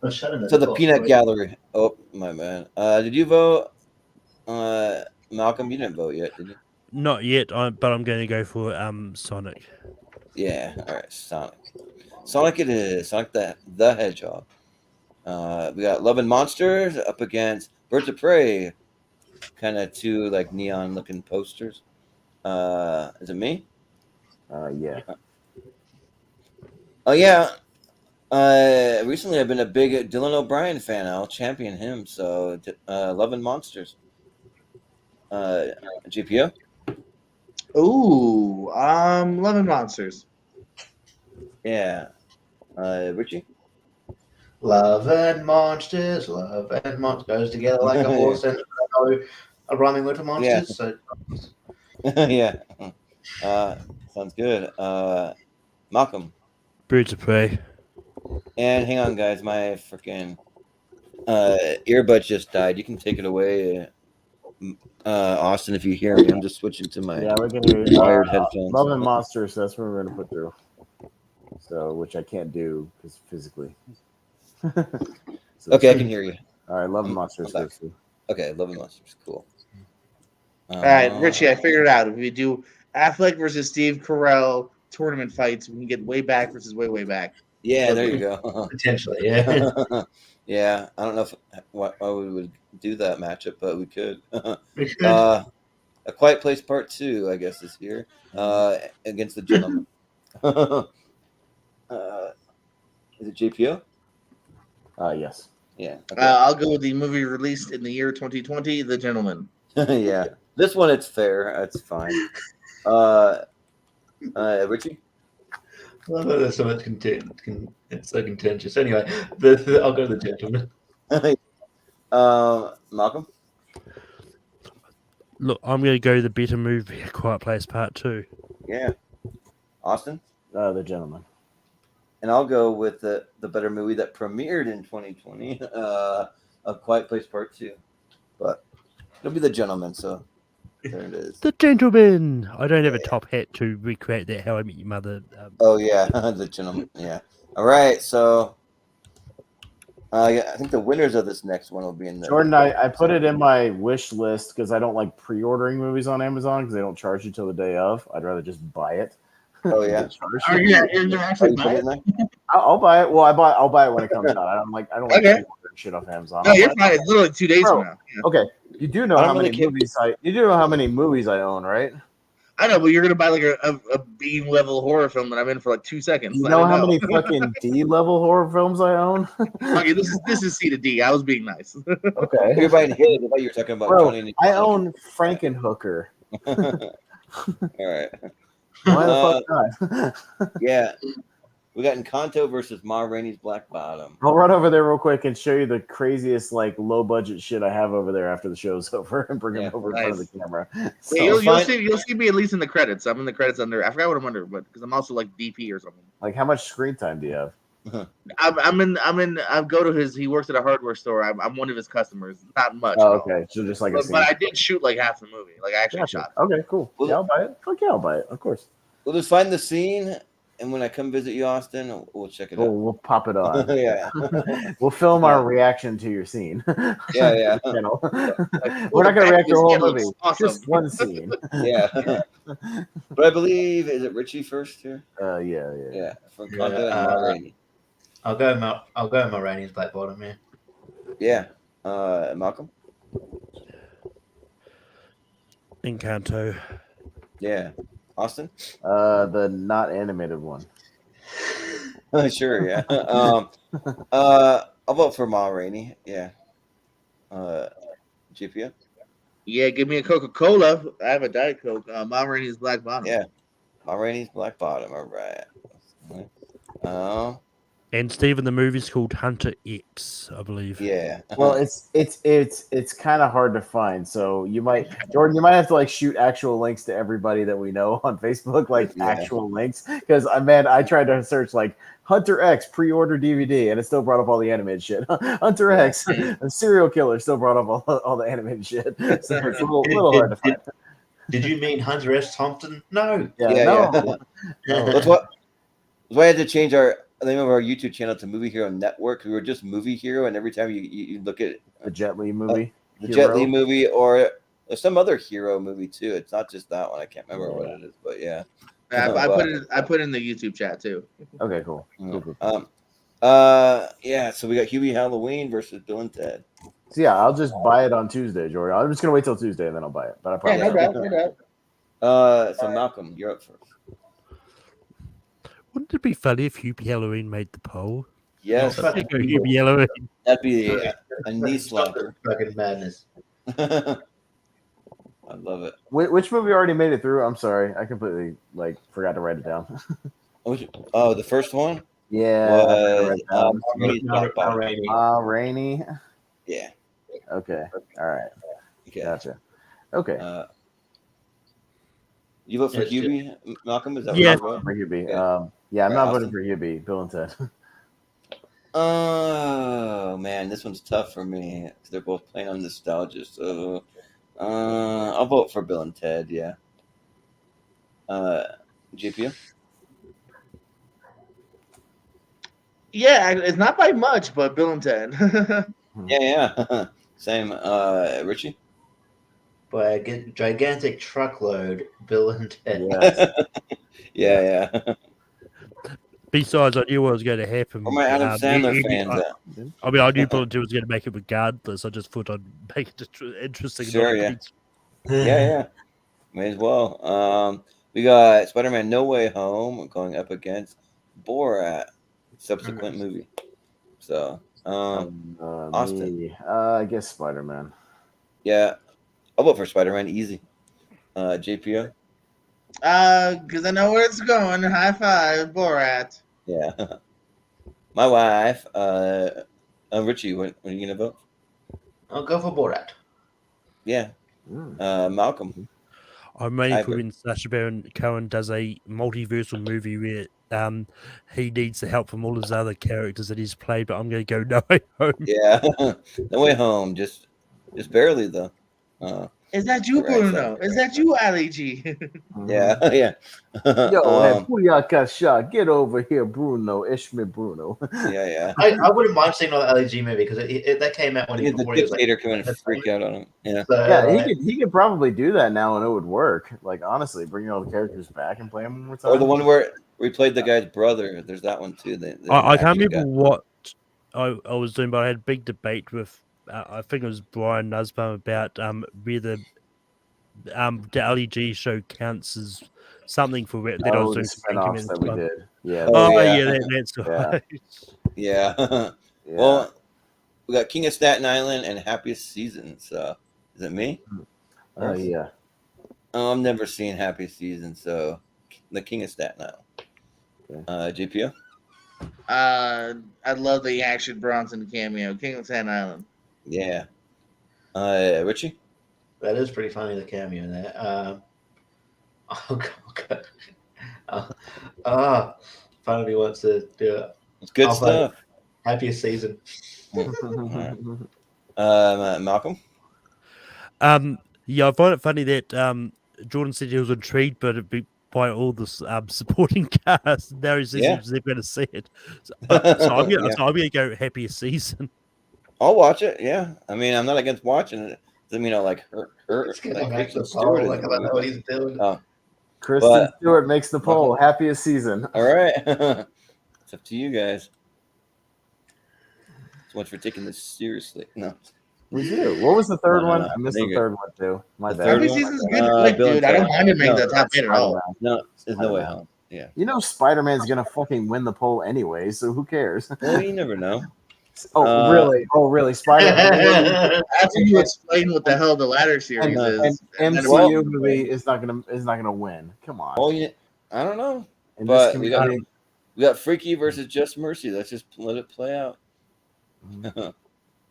I'm shutting it So the off. peanut gallery. Oh my man. Did you vote? Malcolm, you didn't vote yet, did you? Not yet, but I'm going to go for Sonic. Yeah. All right. Sonic. Sonic it is. Sonic the Hedgehog. We got Love and Monsters up against Birds of Prey. Kind of two like neon looking posters. Is it me? Yeah. Oh yeah. Recently I've been a big Dylan O'Brien fan. I'll champion him. So Love and Monsters. GPO. Ooh, Love and Monsters. Yeah. Richie. Love and monsters goes together like a horse and a rhyming word for monsters. Yeah. So Yeah. Sounds good. Malcolm. Birds of Prey. And hang on, guys. My freaking earbuds just died. You can take it away, Austin, if you hear me. I'm just switching to my Yeah, we can hear you. wired headphones. Love and Monsters, that's what we're going to put through. So, which I can't do because physically. So Okay, I can hear you. All right, Love and Monsters. I'm back. Goes through. Okay, Love and Monsters. Cool. All right, Richie, I figured it out. If we do Affleck versus Steve Carell tournament fights, we can get way back versus way back. Yeah, there you go. potentially, yeah. Yeah, I don't know why we would do that matchup, but we could. We could. A Quiet Place Part 2, I guess, is here against the Gentleman. Is it JPO? Yes. Yeah. Okay. I'll go with the movie released in the year 2020, The Gentleman. Yeah. This one, it's fair. It's fine. Richie? Well, there's so much it's so contentious. Anyway, I'll go to the Gentleman. Malcolm? Look, I'm going to go the better movie, A Quiet Place Part 2. Yeah. Austin? The Gentleman. And I'll go with the better movie that premiered in 2020, A Quiet Place Part 2. But it'll be The Gentleman, so there it is. The Gentleman! I don't have a top hat to recreate that How I Met Your Mother. Oh, yeah, The Gentleman, yeah. All right, so I think the winners of this next one will be in the... Jordan, I put it in my wish list because I don't like pre-ordering movies on Amazon because they don't charge you till the day of. I'd rather just buy it. Oh, yeah. Are you gonna actually buy it? I'll buy it. Well, I'll buy it when it comes out. I don't like Okay. pre-ordering shit off Amazon. No, I'll you're buy it. fine. It's literally 2 days Bro, from now. Yeah. Okay, you do know I how don't many really care. movies you do know how many movies I own, right? I know, but you're gonna buy like a B level horror film that I'm in for like 2 seconds. You I know don't how many fucking D level horror films I own? Okay, this is C to D. I was being nice. Okay, Everybody hit it. I thought you were talking about bro, Johnny. I own Frankenhooker. All right. Why the fuck not? Yeah. We got Encanto versus Ma Rainey's Black Bottom. I'll run over there real quick and show you the craziest, like, low budget shit I have over there after the show's over and bring them over in front of the camera. So, Yeah, you'll see me at least in the credits. I'm in the credits under. I forgot what I'm under, but because I'm also like DP or something. like, how much screen time do you have? I go to his. He works at a hardware store. I'm one of his customers. Not much. Oh, at all. okay. So just like a But scene. I did shoot like half the movie. Like I actually Gotcha. shot. Okay, cool. Well- Yeah, I'll buy it. Fuck yeah, I'll buy it. Of course. We'll just find the scene, and when I come visit you, Austin, we'll check it out. We'll pop it on. Yeah. We'll film our reaction to your scene. Yeah. Channel. We're not gonna react to the whole movie. Awesome. Just one scene. Yeah. But I believe, is it Richie first here? Yeah. Yeah. From Yeah, Encanto and Ma Rainey. I'll go Ma Rainey's Black Bottom, yeah. Yeah. Malcolm? Encanto. Yeah. Austin? The not animated one. Sure, yeah. I'll vote for Ma Rainey. Yeah. GPO? Yeah, give me a Coca-Cola. I have a Diet Coke. Ma Rainey's Black Bottom. Yeah. Ma Rainey's Black Bottom. All right. And Steven, the movie's called Hunter X, I believe. Yeah. Well, it's kind of hard to find. So Jordan, you might have to like shoot actual links to everybody that we know on Facebook, like actual links. Because I tried to search like Hunter X pre-order DVD, and it still brought up all the animated shit. Hunter X, a serial killer, still brought up all the animated shit. So it's a little hard to find. Did you mean Hunter S. Thompson? No. No. That's why I had to change the name of our YouTube channel to Movie Hero Network. We were just Movie Hero, and every time you look at the Jet Li movie, the Jet Li movie, or there's some other hero movie too. It's not just that one. I can't remember what it is, but yeah. I put it in the YouTube chat too. Okay, cool. Yeah. So we got Hubie Halloween versus Bill and Ted. So yeah, I'll just buy it on Tuesday, Jordan. I'm just gonna wait till Tuesday and then I'll buy it. But I probably no doubt. So Malcolm, you're up first. Wouldn't it be funny if Hubie Halloween made the poll? Yes, I'd go Hubie Halloween. that'd be a knee slapper. Fucking madness. I love it. Which movie already made it through? I'm sorry, I completely forgot to write it down. Oh, the first one. Yeah. Rainey. Rainy. Yeah. Okay. All right. Okay. Gotcha. Okay. You vote for Yes, Hubie, Malcolm? Is that Yeah. what you vote? For Hubie. Yeah. Yeah, I'm not Austin? voting for Hubie. Bill and Ted. Oh man, this one's tough for me because they're both playing on nostalgia. So I'll vote for Bill and Ted. Yeah. GPU? Yeah, it's not by much, but Bill and Ted. Yeah. Same. Richie? By a gigantic truckload, Bill and Ted. Yes. Yeah. Besides, I knew what was going to happen. Or my Adam Sandler fans. I mean, I knew Bill and Ted was going to make it regardless. I just thought I'd make it interesting. Sure, yeah. Yeah. May as well. We got Spider-Man No Way Home going up against Borat, subsequent movie. So, Austin. Me, I guess Spider-Man. Yeah. I'll vote for Spider-Man. Easy. JPO? Because I know where it's going. High five, Borat. Yeah. My wife. Richie, when are you going to vote? I'll go for Borat. Yeah. Malcolm. I'm waiting for when Sacha Baron Cohen does a multiversal movie where he needs the help from all his other characters that he's played, but I'm going to go No Way Home. Yeah. No Way Home. Just barely, though. Is that you, Bruno? Is that you, Ali G? Yeah. Yo, Booyaka shot. Get over here, Bruno. Ishmi Bruno. Yeah. I wouldn't mind seeing another LG movie because that came out when The dictator come in and freak out on him. Yeah. Yeah, he could probably do that now and it would work. Like, honestly, bringing all the characters back and playing them one more time. Or the one where we played the guy's brother. There's that one too. I can't remember what I was doing, but I had a big debate with I think it was Brian Nussbaum about whether the LEG show counts as something for that I was doing. Spin-offs that we did. Yeah. That's right. Yeah. Well, we got King of Staten Island and Happiest Season. So, is it me? Oh, yeah. I'm never seeing Happiest Season, so the King of Staten Island. GPO? I love the Action Bronson cameo. King of Staten Island. Yeah. Richie? That is pretty funny, the cameo in there. Oh, God. Part of me wants to do it. It's good I'll vote. stuff. Happiest season. Malcolm? Yeah, I find it funny that Jordan said he was intrigued, but it'd be by all this supporting cast. Now he says Yeah. he's never going to see it. So I'm Yeah. going to go happiest season. I'll watch it. Yeah, I mean, I'm not against watching it. Doesn't mean I like her. Let's get Like him back to Kristen the Stewart poll. in Like, the I don't know movie. what he's doing. Oh, Kristen But- Stewart makes the poll. Happiest season. all right. It's up to you guys. So much for taking this seriously. No, We do. What was the third No, one? no, I missed there the you go. third one too. My The bad. third Happy one? season's good flick, Bill and dude. I don't Ted. mind him making No, the top 8 at all. Spider-Man. no, there's no way home. Yeah. You know Spider-Man's gonna fucking win the poll anyway, so who cares? Well, you never know. Oh really? Oh really? Spider-Man After you explain what the hell the ladder series and is, and then MCU we'll- movie is not gonna win. Come on. Oh, yeah. I don't know. In But this we community, got Freaky versus Just Mercy. Let's just let it play out.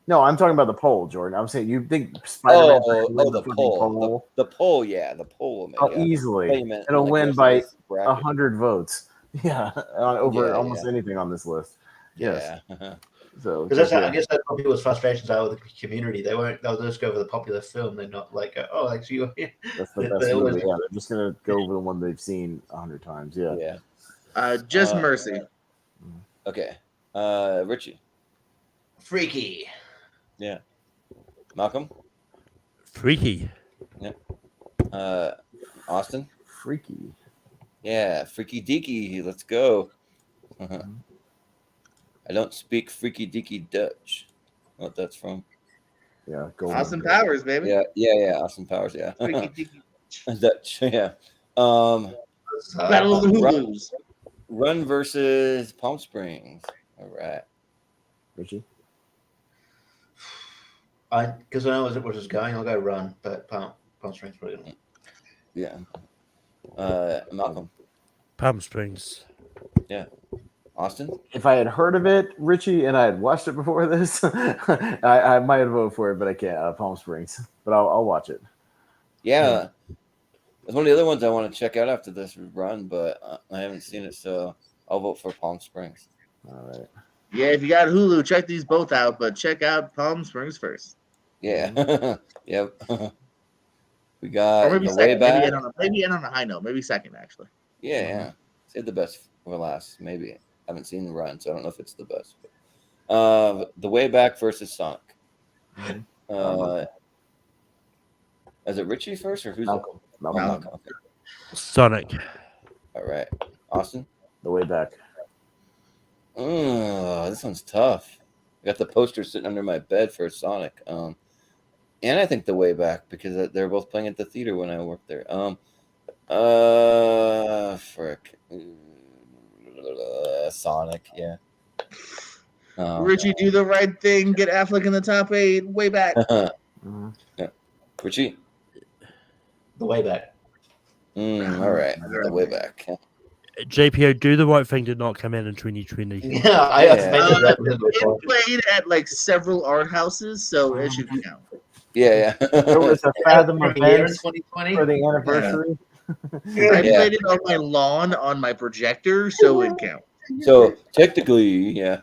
no, I'm talking about the poll, Jordan. I'm saying you think Spider-Man The poll. The poll, yeah. The poll will make Oh, yeah. easily. Wait a minute, It'll like win rest by of this bracket. 100 votes. Yeah, over Yeah, almost yeah. anything on this list. Yes. Yeah. So Because yeah. I guess that's what people's frustrations are with the community. They'll just go for the popular film. They're not like, oh, actually, That's the they best always- movie. Yeah, they're just gonna go over the one they've seen 100 times. Yeah. Yeah. Just Mercy. Okay. Richie. freaky. Yeah. Malcolm. Freaky. Austin. Freaky. Yeah. Freaky Deaky. Let's go. I don't speak Freaky Deaky Dutch. What that's from? Yeah. Go Austin Powers, baby. Yeah. Austin Powers. Yeah. Freaky deaky. Dutch. Yeah. Battle of the Hulus. Run versus Palm Springs. All right. Richie. Because I know where it was going, I'll go Run, but Palm Springs probably gonna win. Yeah. Malcolm. Palm Springs. Yeah. Austin. If I had heard of it, Richie, and I had watched it before this, I might have voted for it, but I can't. Palm Springs, but I'll watch it. Yeah. It's one of the other ones I want to check out after this run, but I haven't seen it, so I'll vote for Palm Springs. All right. Yeah, if you got Hulu, check these both out, but check out Palm Springs first. Yeah. Yep. We got Or maybe The Way second. Back. Maybe end on a high note. Maybe second, actually. Yeah. Save the best for last. Maybe. I haven't seen the run, so I don't know if it's the best. The Way Back versus Sonic. Is it Richie first or who's Malcolm. it? Malcolm. Okay. Sonic. All right. Austin. The Way Back. This one's tough. I got the poster sitting under my bed for Sonic. And I think The Way Back because they're both playing at the theater when I worked there. Frick. Sonic, yeah. Richie, do the right thing. Get Affleck in the top 8. Way back. Yeah. Richie. The Way Back. All right. The Way Back. JPO, Do the Right Thing did not come out in 2020. Yeah, I mentioned that before. It played at like several art houses, so it should count. Yeah. There was a Fathom Premiere in event 2020. for the anniversary. I played it on my lawn on my projector, so it counts. So technically, yeah.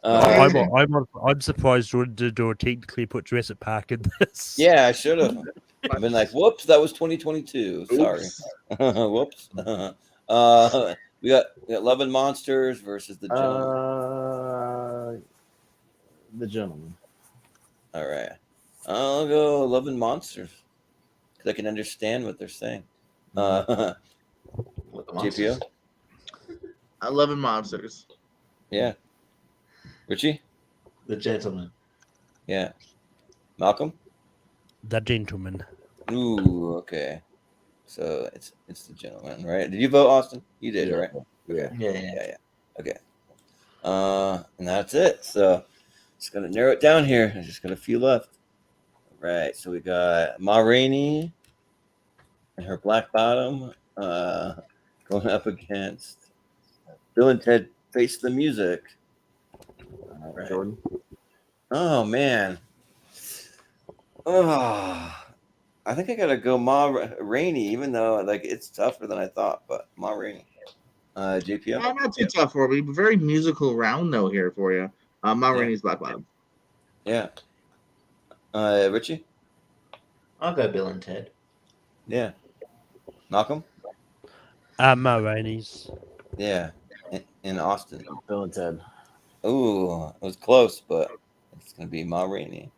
I'm surprised Jordan did do technically put Jurassic Park in this. Yeah, I should have. I've been like, whoops, that was 2022. Sorry. Whoops. We got Love and Monsters versus The Gentleman. The Gentleman. All right. I'll go Love and Monsters because I can understand what they're saying. GPO? I love monsters. Yeah. Richie? The Gentleman. Yeah. Malcolm? The Gentleman. Ooh, okay. So it's The Gentleman, right? Did you vote, Austin? You did, right? Yeah. Yeah. Okay. And that's it. So just gonna narrow it down here. I just got a few left. Right. So we got Ma Rainey and her Black Bottom going up against Bill and Ted Face the Music. All right. Jordan. Oh man. Oh, I think I gotta go Ma Rainey, even though like it's tougher than I thought, but Ma Rainey. JPO. Not too tough for me, but very musical round though here for you. Ma Rainey's Black Bottom. Yeah. Richie. I'll go Bill and Ted. Yeah. Malcolm. Ma Rainey's. Yeah. In Austin. Bill and Ted. Ooh, it was close, but it's gonna be Ma Rainey.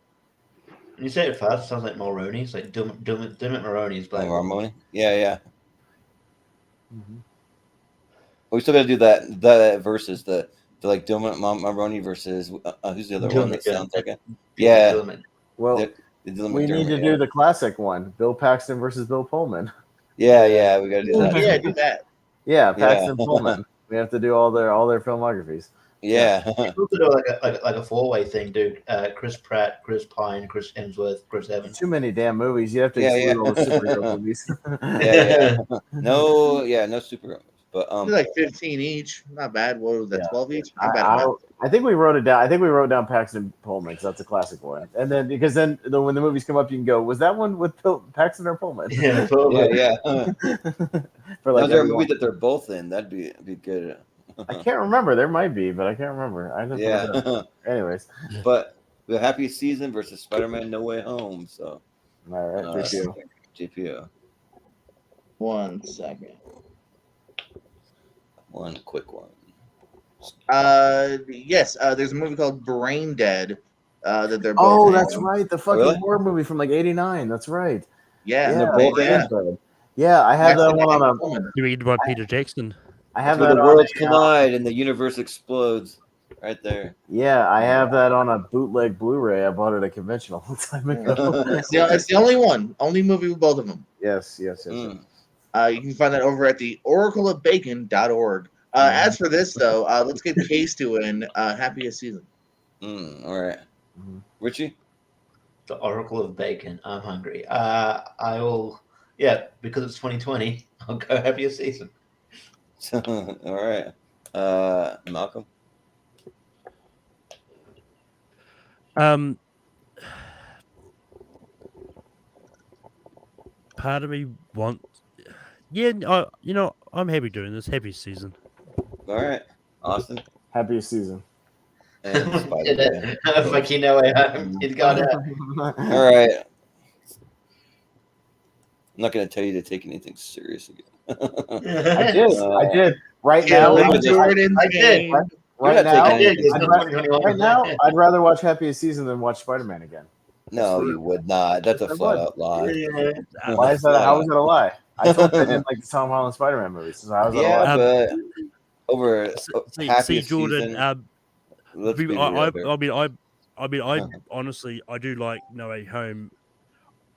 When you say it fast, it sounds like Mulroney. It's like Dermot Mulroney's Black. Mulroney. Yeah. Mm-hmm. We still gotta do that versus the like Dermot Mulroney versus who's the other one that sounds like it? Yeah. Well, we need to do the classic one: Bill Paxton versus Bill Pullman. Yeah, we gotta do that. Yeah, do that. Yeah, Paxton Pullman. We have to do all their filmographies. Yeah. We could do like a four-way thing, dude. Chris Pratt, Chris Pine, Chris Hemsworth, Chris Evans. Too many damn movies. You have to exclude all the superhero movies. Yeah. No superheroes. But like 15 each. Not bad. What was that? 12 each? Not bad. I think we wrote it down. I think we wrote down Paxton Pullman because that's a classic one. And then when the movies come up, you can go, was that one with Paxton or Pullman? Yeah. For like, is there a movie that they're both in? That'd be good. I can't remember. There might be, but I can't remember. Yeah. Anyways, but the Happiest Season versus Spider-Man: No Way Home. So, all right, JPO. 1 second. One quick one. Yes. There's a movie called Brain Dead. That they're both. Oh, that's right. The fucking horror movie from like '89. That's right. Yeah. They're both Yeah, I have that one on a. You read by Peter Jackson. I have where that the worlds collide and the universe explodes. Right there. Yeah, I have that on a bootleg Blu-ray. I bought it at convention a long time ago. It's the only one. Only movie with both of them. Yes. You can find that over at the oracleofbacon.org. As for this, though, let's get Case to win Happiest Season. All right. Richie? The Oracle of Bacon. I'm hungry. I will, because it's 2020, I'll go Happiest Season. All right. Malcolm? Part of me wants... Yeah, I'm happy doing this. Happy season. All right. Austin? Happiest Season. And Spider-Man. It got it. All right. I'm not going to tell you to take anything serious again. I did. Right now, I did. Right now, I'd rather watch Happiest Season than watch Spider-Man again. No, you would not. That's a flat out lie. Why is that? How is that a lie? I told you I didn't like the Tom Holland Spider-Man movies. So how is that a lie? But over see Jordan. Season, I honestly, I do like No Way Home.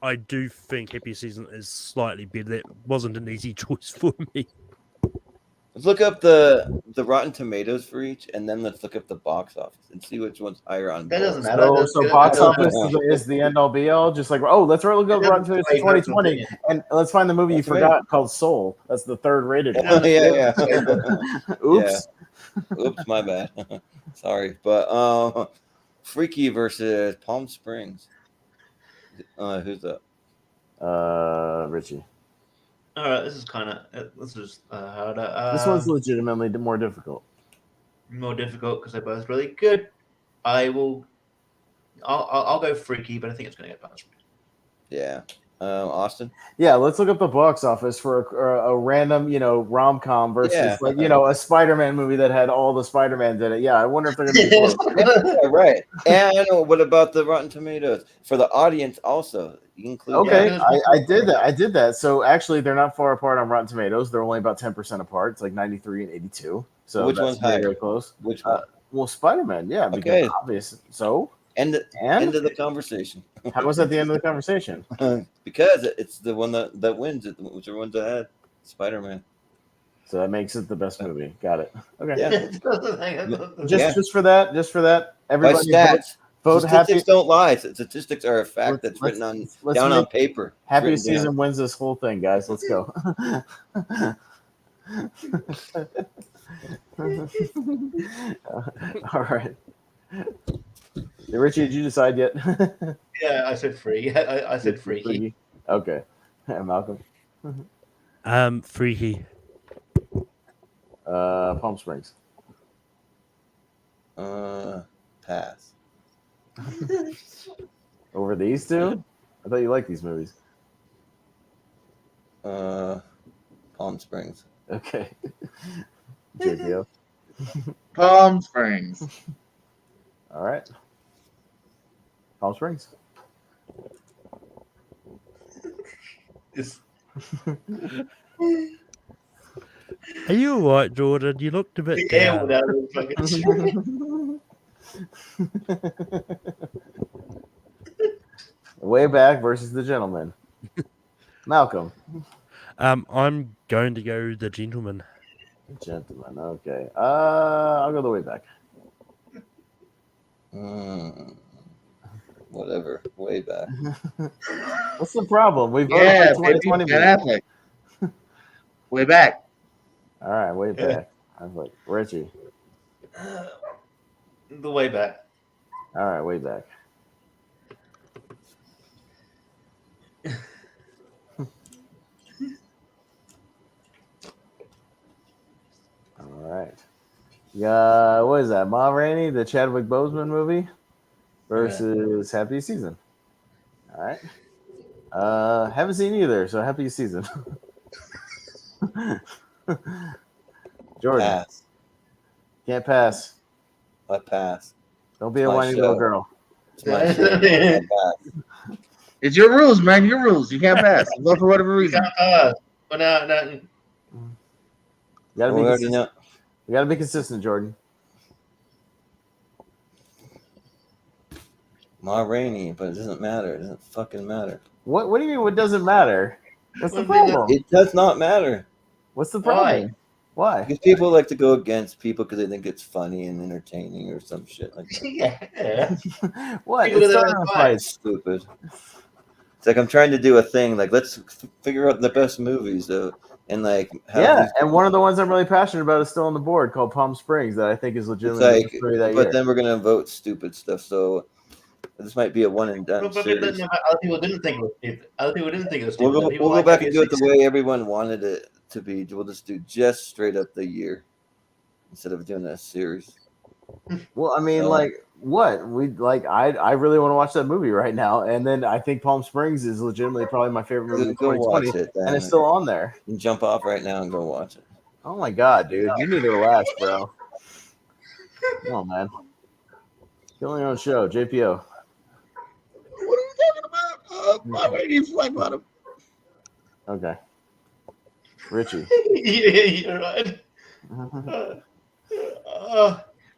I do think Happy Season is slightly better. That wasn't an easy choice for me. Let's look up the Rotten Tomatoes for each, and then let's look up the box office and see which one's higher on. That doesn't matter. So box office is the end all be all. Just like, let's look up Rotten Tomatoes for 2020, and let's find the movie you forgot called Soul. That's the third rated one. Yeah. Oops. Yeah. Oops, my bad. Sorry, but Freaky versus Palm Springs. Who's up? Richie. All right, this is harder. This one's legitimately more difficult. More difficult because they're both really good. I'll go Freaky, but I think it's going to get past me. Yeah. Austin? Yeah, let's look up the box office for a random, rom-com versus a Spider-Man movie that had all the Spider-Mans in it. Yeah, I wonder if they're going to be close. Yeah, right. And what about the Rotten Tomatoes? For the audience also. You include I did that. So actually, they're not far apart on Rotten Tomatoes. They're only about 10% apart. It's like 93 and 82. So which one's higher? Very close. Which one? Well, Spider-Man, yeah, because obvious. So end of the conversation. How was that the end of the conversation? Because it's the one that wins. Which are ones that had Spider-Man. So that makes it the best movie. Got it. Okay. Yeah. Just for that. Everybody by stats. Vote Statistics don't lie. Statistics are a fact that's written on paper. Happiest Season wins this whole thing, guys. Let's go. All right. Hey, Richie, did you decide yet? Yeah, I said free. I said Freaky. Okay. Malcolm. Freaky. Palm Springs. Pass. Over these two? I thought you liked these movies. Palm Springs. Okay. JPO. Palm Springs. All right. Palm Springs. Are you alright, Jordan? You looked a bit down. Way back versus the gentleman. Malcolm. I'm going to go the gentleman. Gentleman. Okay. I'll go the way back. Whatever. Way back. What's the problem? We've Yeah, voted for 2020 Ben Affleck. Way back. All right, way back. I was like, Richie. The way back. All right, way back. All right. Yeah, what is that? Ma Rainey, the Chadwick Boseman movie versus Happy Season. All right. Haven't seen either, so Happy Season. Jordan. Pass. Can't pass. I pass. Don't be a my whiny show. little girl. It's my show. I pass. It's your rules, man. Your rules. You can't pass. Vote for whatever reason. But no. You gotta be We already consistent. know. You gotta be consistent, Jordan. Ma Rainey, but it doesn't matter. It doesn't fucking matter. What do you mean what doesn't matter? What's the What do you mean problem? It does not matter. What's the problem? Why? Because people like to go against people because they think it's funny and entertaining or some shit like that. Yeah. What? People It's that starting are a fine. fight. It's stupid. It's like I'm trying to do a thing. Like, let's figure out the best movies, and like, have Yeah, these- and one of the ones I'm really passionate about is still on the board called Palm Springs that I think is it's legitimately like, the best movie that but year. then we're gonna vote stupid stuff. So this might be a one and done But series. other people didn't think it was stupid. Other people didn't think it was We'll stupid. go, People we'll go like back Happy and do it the Season. way everyone wanted it to be. We'll just do just straight up the year instead of doing a series. Well, I mean, like what we like. I really want to watch that movie right now, and then I think Palm Springs is legitimately probably my favorite movie of Go 2020, watch it, and then. it's still on there. You can jump off right now and go watch it. Oh my god, dude, you need to relax, bro. Come on, man. Killing your own show, JPO. What are we talking about? Ma Rainey's flag bottom. Okay, Richie. Yeah, you're right.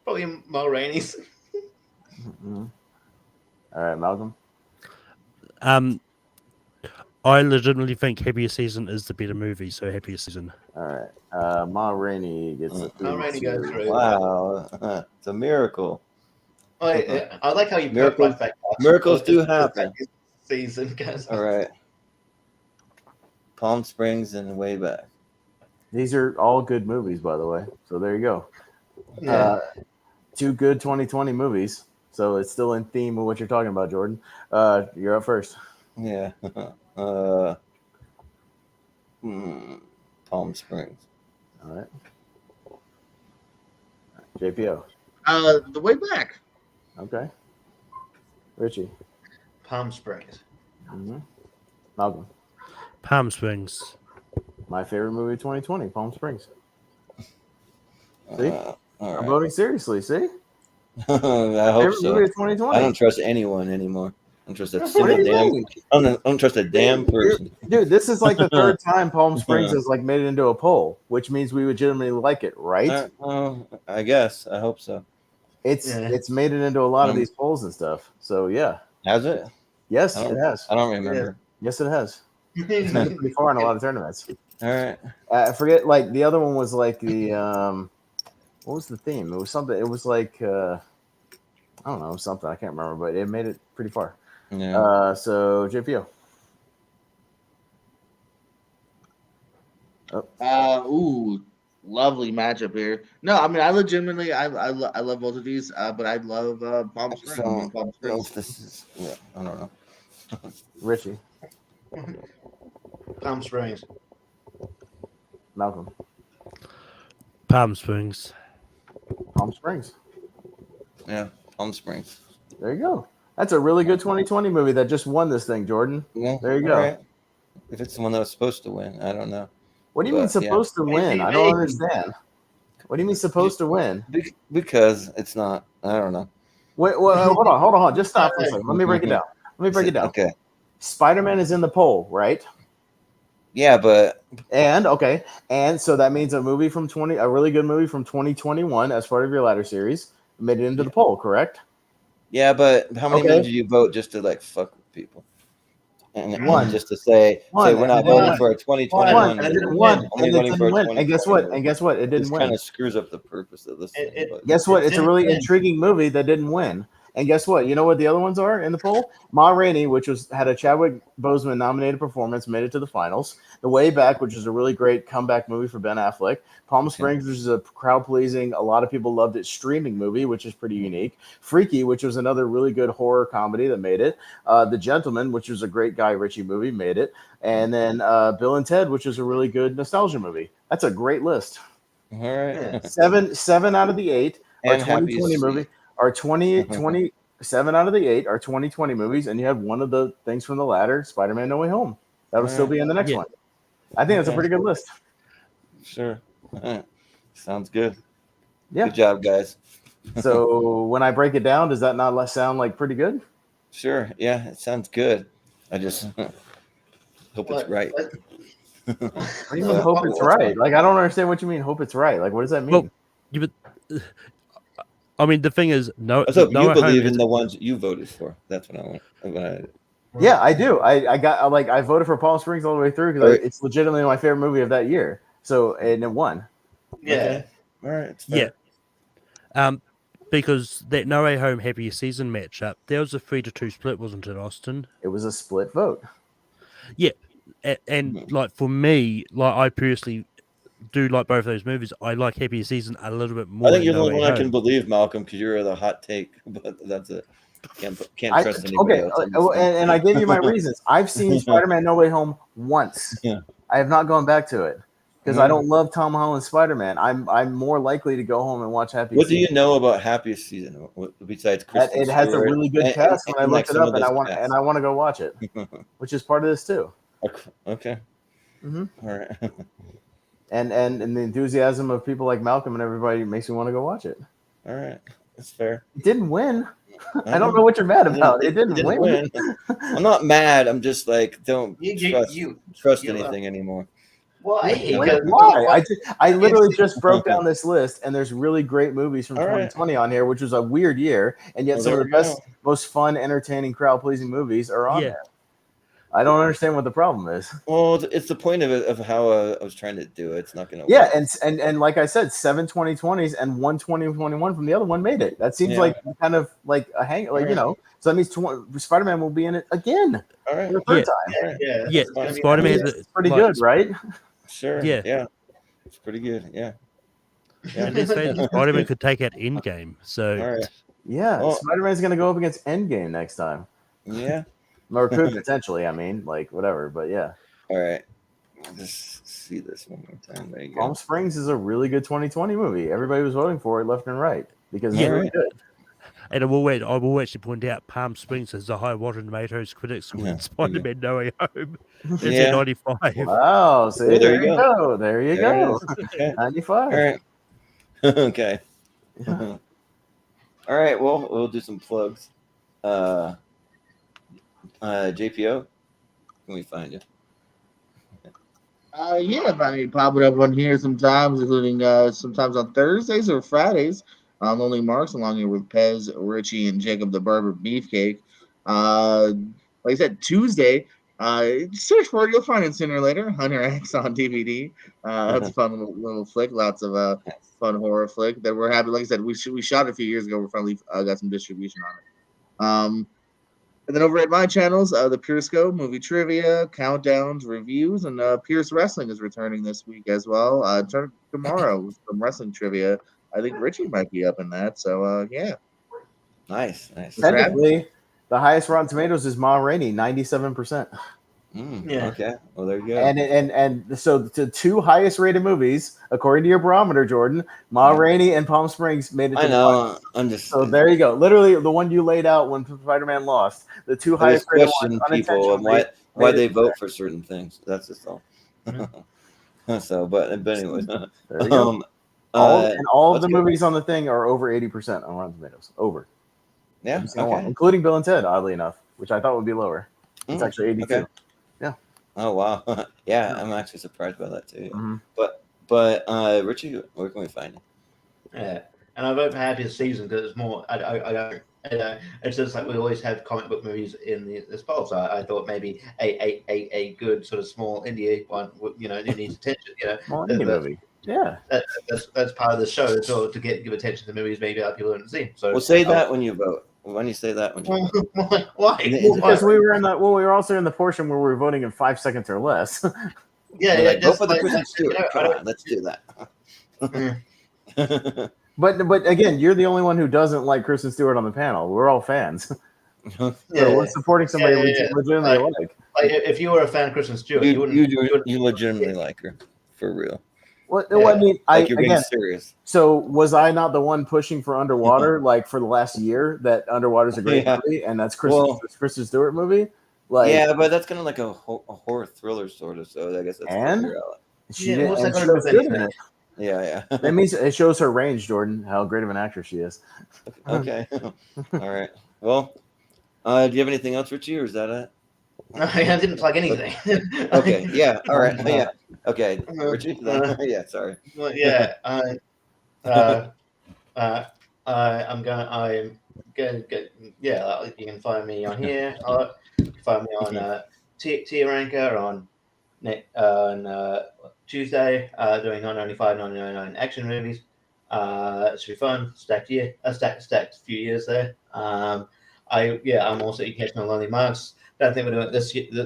Probably Ma Rainey's. All right, Malcolm. I legitimately think Happier Season is the better movie, so Happier Season. All right, Ma Rainey gets a Ma Rainey goes 3-2. through. Wow, it's a miracle. I like how you Miracles- put right back. miracles do happen. Season goes. All right, Palm Springs and way back. These are all good movies, by the way. So there you go. Yeah. Two good 2020 movies. So it's still in theme of what you're talking about, Jordan. You're up first. Yeah. Palm Springs. All right. JPO. The way back. Okay. Richie. Palm Springs. Mm-hmm. Malcolm. Palm Springs. My favorite movie of 2020, Palm Springs. See? All I'm right. voting seriously. See? I hope Favorite so. movie of 2020. I don't trust anyone anymore. I don't trust that What do single you damn. mean? I don't trust a damn person. Dude, this is like the third time Palm Springs has like made it into a poll, which means we legitimately like it, right? I guess. I hope so. It's made it into a lot of these polls and stuff. So yeah. Has it? Yes, I don't- it has. I don't remember. Yes, it has. It's made it pretty far in a lot of tournaments. All right. I forget. Like the other one was like the what was the theme? It was something. It was like I don't know, something I can't remember, but it made it pretty far. Yeah. So JPO. Lovely matchup here. No, I mean I legitimately I love both of these, but I love Palm Springs. So, Palm Springs. this is, yeah, I don't know. Richie. Palm Springs. Malcolm. Palm Springs. Palm Springs. Yeah, Palm Springs. There you go. That's a really good 2020 movie that just won this thing, Jordan. Yeah, There you all go. right. If it's the one that was supposed to win, I don't know. What do you mean But, yeah. supposed to win? I don't understand. What do you mean supposed to win? Because it's not. I don't know. Wait, hold on. Just stop for a second. Let me break it down. Okay. Spider-Man is in the poll, right? Yeah, but And so that means a really good movie from 2021 as part of your ladder series made it into the poll, correct? yeah, but how many Okay. men did you vote just to like fuck with people? And One. just to say we're not voting for a 2021. One, and it won, Only and it voting didn't for a win. And guess what? 2021. It didn't This win. kind of screws up the purpose of this. Guess what? It's a really didn't win. intriguing movie that didn't win. And guess what? You know what the other ones are in the poll? Ma Rainey, which had a Chadwick Boseman nominated performance, made it to the finals. The Way Back, which is a really great comeback movie for Ben Affleck. Palm Springs, which is a crowd-pleasing, a lot of people loved it, streaming movie, which is pretty unique. Freaky, which was another really good horror comedy that made it. The Gentleman, which was a great Guy Ritchie movie, made it. And then Bill and Ted, which is a really good nostalgia movie. That's a great list. All right. Seven out of the 8 are And Happy 2020 Street. movies. Are 27 out of the 8 are 2020 movies, and you have one of the things from the ladder, Spider-Man: No Way Home. That would still be in the next Yeah. one. I think that's a pretty good list. Sure. Sounds good. Yeah. Good job, guys. So when I break it down, does that not sound like pretty good? Sure. Yeah, it sounds good. I just hope it's right. What do you mean hope it's right? Like, I don't understand what you mean hope it's right. Like, what does that mean? Well, I mean, the thing is, I hope you believe in the ones you voted for. That's what I want. Yeah, I do. I voted for Palm Springs all the way through because it's legitimately my favorite movie of that year. So, and it won. Yeah. Okay. All right. Yeah. Because that No Way Home Happy Season matchup, there was a 3-2 split, wasn't it, Austin? It was a split vote. Yeah. And like for me, like I personally do like both of those movies. I like Happy Season a little bit more. I think you're than the No one Way I can Home. believe, Malcolm, because you're the hot take. But that's it. Can't trust anybody Okay, else. on this thing. and I gave you my reasons. I've seen Spider-Man: No Way Home once. Yeah. I have not gone back to it because I don't love Tom Holland's Spider-Man. I'm more likely to go home and watch Happy. What do Season. you know about Happiest Season besides Kristen It has a Stewart really good and- cast. When I and, like, looked it some up, of and I those want casts? to go watch it, which is part of this too. Okay. Mhm. All right. And the enthusiasm of people like Malcolm and everybody makes me want to go watch it. All right. That's fair. It didn't win. I don't know what you're mad about. It didn't win. I'm not mad. I'm just like don't You trust anything anymore. Why? Why? I literally just broke down this list, and there's really great movies from All right. 2020 on here, which was a weird year, and yet Well, some of there the we best, go. most fun, entertaining, crowd-pleasing movies are on Yeah. there. I don't understand what the problem is. Well, it's the point of it of how I was trying to do it. It's not going to Yeah, work. and like I said, 7 2020s and 1 2021 from the other one made it. That seems Yeah. like kind of like a hang, like Right. So that means Spider-Man will be in it again All right. for the third Yeah. time. All right. Yeah. Yeah, fine. Spider-Man. It's pretty good, right? Sure. Yeah. Yeah. It's pretty good. Yeah. Yeah. And let's say that Spider-Man could take out Endgame. So All right. Yeah, Well- Spider-Man's gonna go up against Endgame next time. Yeah. Or could potentially, I mean, like whatever, but yeah. All right. Just see this one more time. There you go. Palm Springs is a really good 2020 movie. Everybody was voting for it left and right because it's Yeah. really good. And I will actually point out Palm Springs has a high Rotten Tomatoes critics score. Yeah, And Spider-Man No Way Home is Yeah. at 95. Wow, see, Well, there you go. There you There it go. is. Okay. 95. All right. Okay. All right. Well, we'll do some plugs. JPO, can we find you? Yeah, I mean, pop it up on here sometimes, including sometimes on Thursdays or Fridays on Lonely Marks, along here with Pez, Richie, and Jacob the Barber Beefcake. Like I said, Tuesday, search for it. You'll find it sooner or later. Hunter X on DVD. That's a fun little flick. Lots of fun horror flick that we're happy. Like I said, we shot it a few years ago. We're finally got some distribution on it. And then over at my channels, the Pure Scope, movie trivia, countdowns, reviews, and Pierce Wrestling is returning this week as well. Tomorrow with some wrestling trivia. I think Richie might be up in that. So, yeah. Nice. Technically, the highest Rotten Tomatoes is Ma Rainey, 97%. Yeah. Okay. Well, there you go. And so the two highest rated movies, according to your barometer, Jordan, Ma Rainey and Palm Springs made it to I the know. finals. I'm just. So there you go. Literally the one you laid out when Spider-Man lost. The two I just highest rated question ones people and unintentionally why made they it. vote for certain things. That's just all. So, but anyways, There you go. All of the movies on the thing are over 80% on Rotten Tomatoes. Over. Yeah. Every single one, Okay. including Bill and Ted, oddly enough, which I thought would be lower. It's actually 82. Okay. Yeah. Oh wow. Yeah, I'm actually surprised by that too. Mhm. But Richie, where can we find you? Yeah, and I vote for Happiest Season because it's more. I don't. It's just like we always have comic book movies in this poll, so I thought maybe a good sort of small indie one, you know, it needs attention. You know, Small indie movie. Yeah. That's part of the show, so to give attention to movies maybe other people haven't seen. So Well, say that when you vote. When you say that when you vote. Why? Because we were also in the portion where we were voting in 5 seconds or less. Yeah, go for the Kristen Stewart. Come on, let's do that. But again, you're the only one who doesn't like Kristen Stewart on the panel. We're all fans. So we're supporting somebody we legitimately like. Like if you were a fan of Kristen Stewart, you wouldn't. You legitimately like her for real. Well, I mean, you're being serious. So was I not the one pushing for Underwater like for the last year? That Underwater's a great movie, and that's Kristen Stewart movie. Like, yeah, but that's kind of like a horror thriller sort of. So I guess that's what's that going to do? Yeah. That means it shows her range, Jordan, how great of an actress she is. Okay. All right. Well, do you have anything else, Richie, or is that it? I didn't plug anything. Okay. Yeah. All right. Yeah. Okay. Richie. Yeah. Sorry. Well, yeah. I'm going to yeah. You can find me on here. Find me on Tier Ranker on Tuesday, doing $9.95, action movies. It should be fun. Stacked few years there. I'm also you can catch me on Lonely Marks. Don't think we're doing it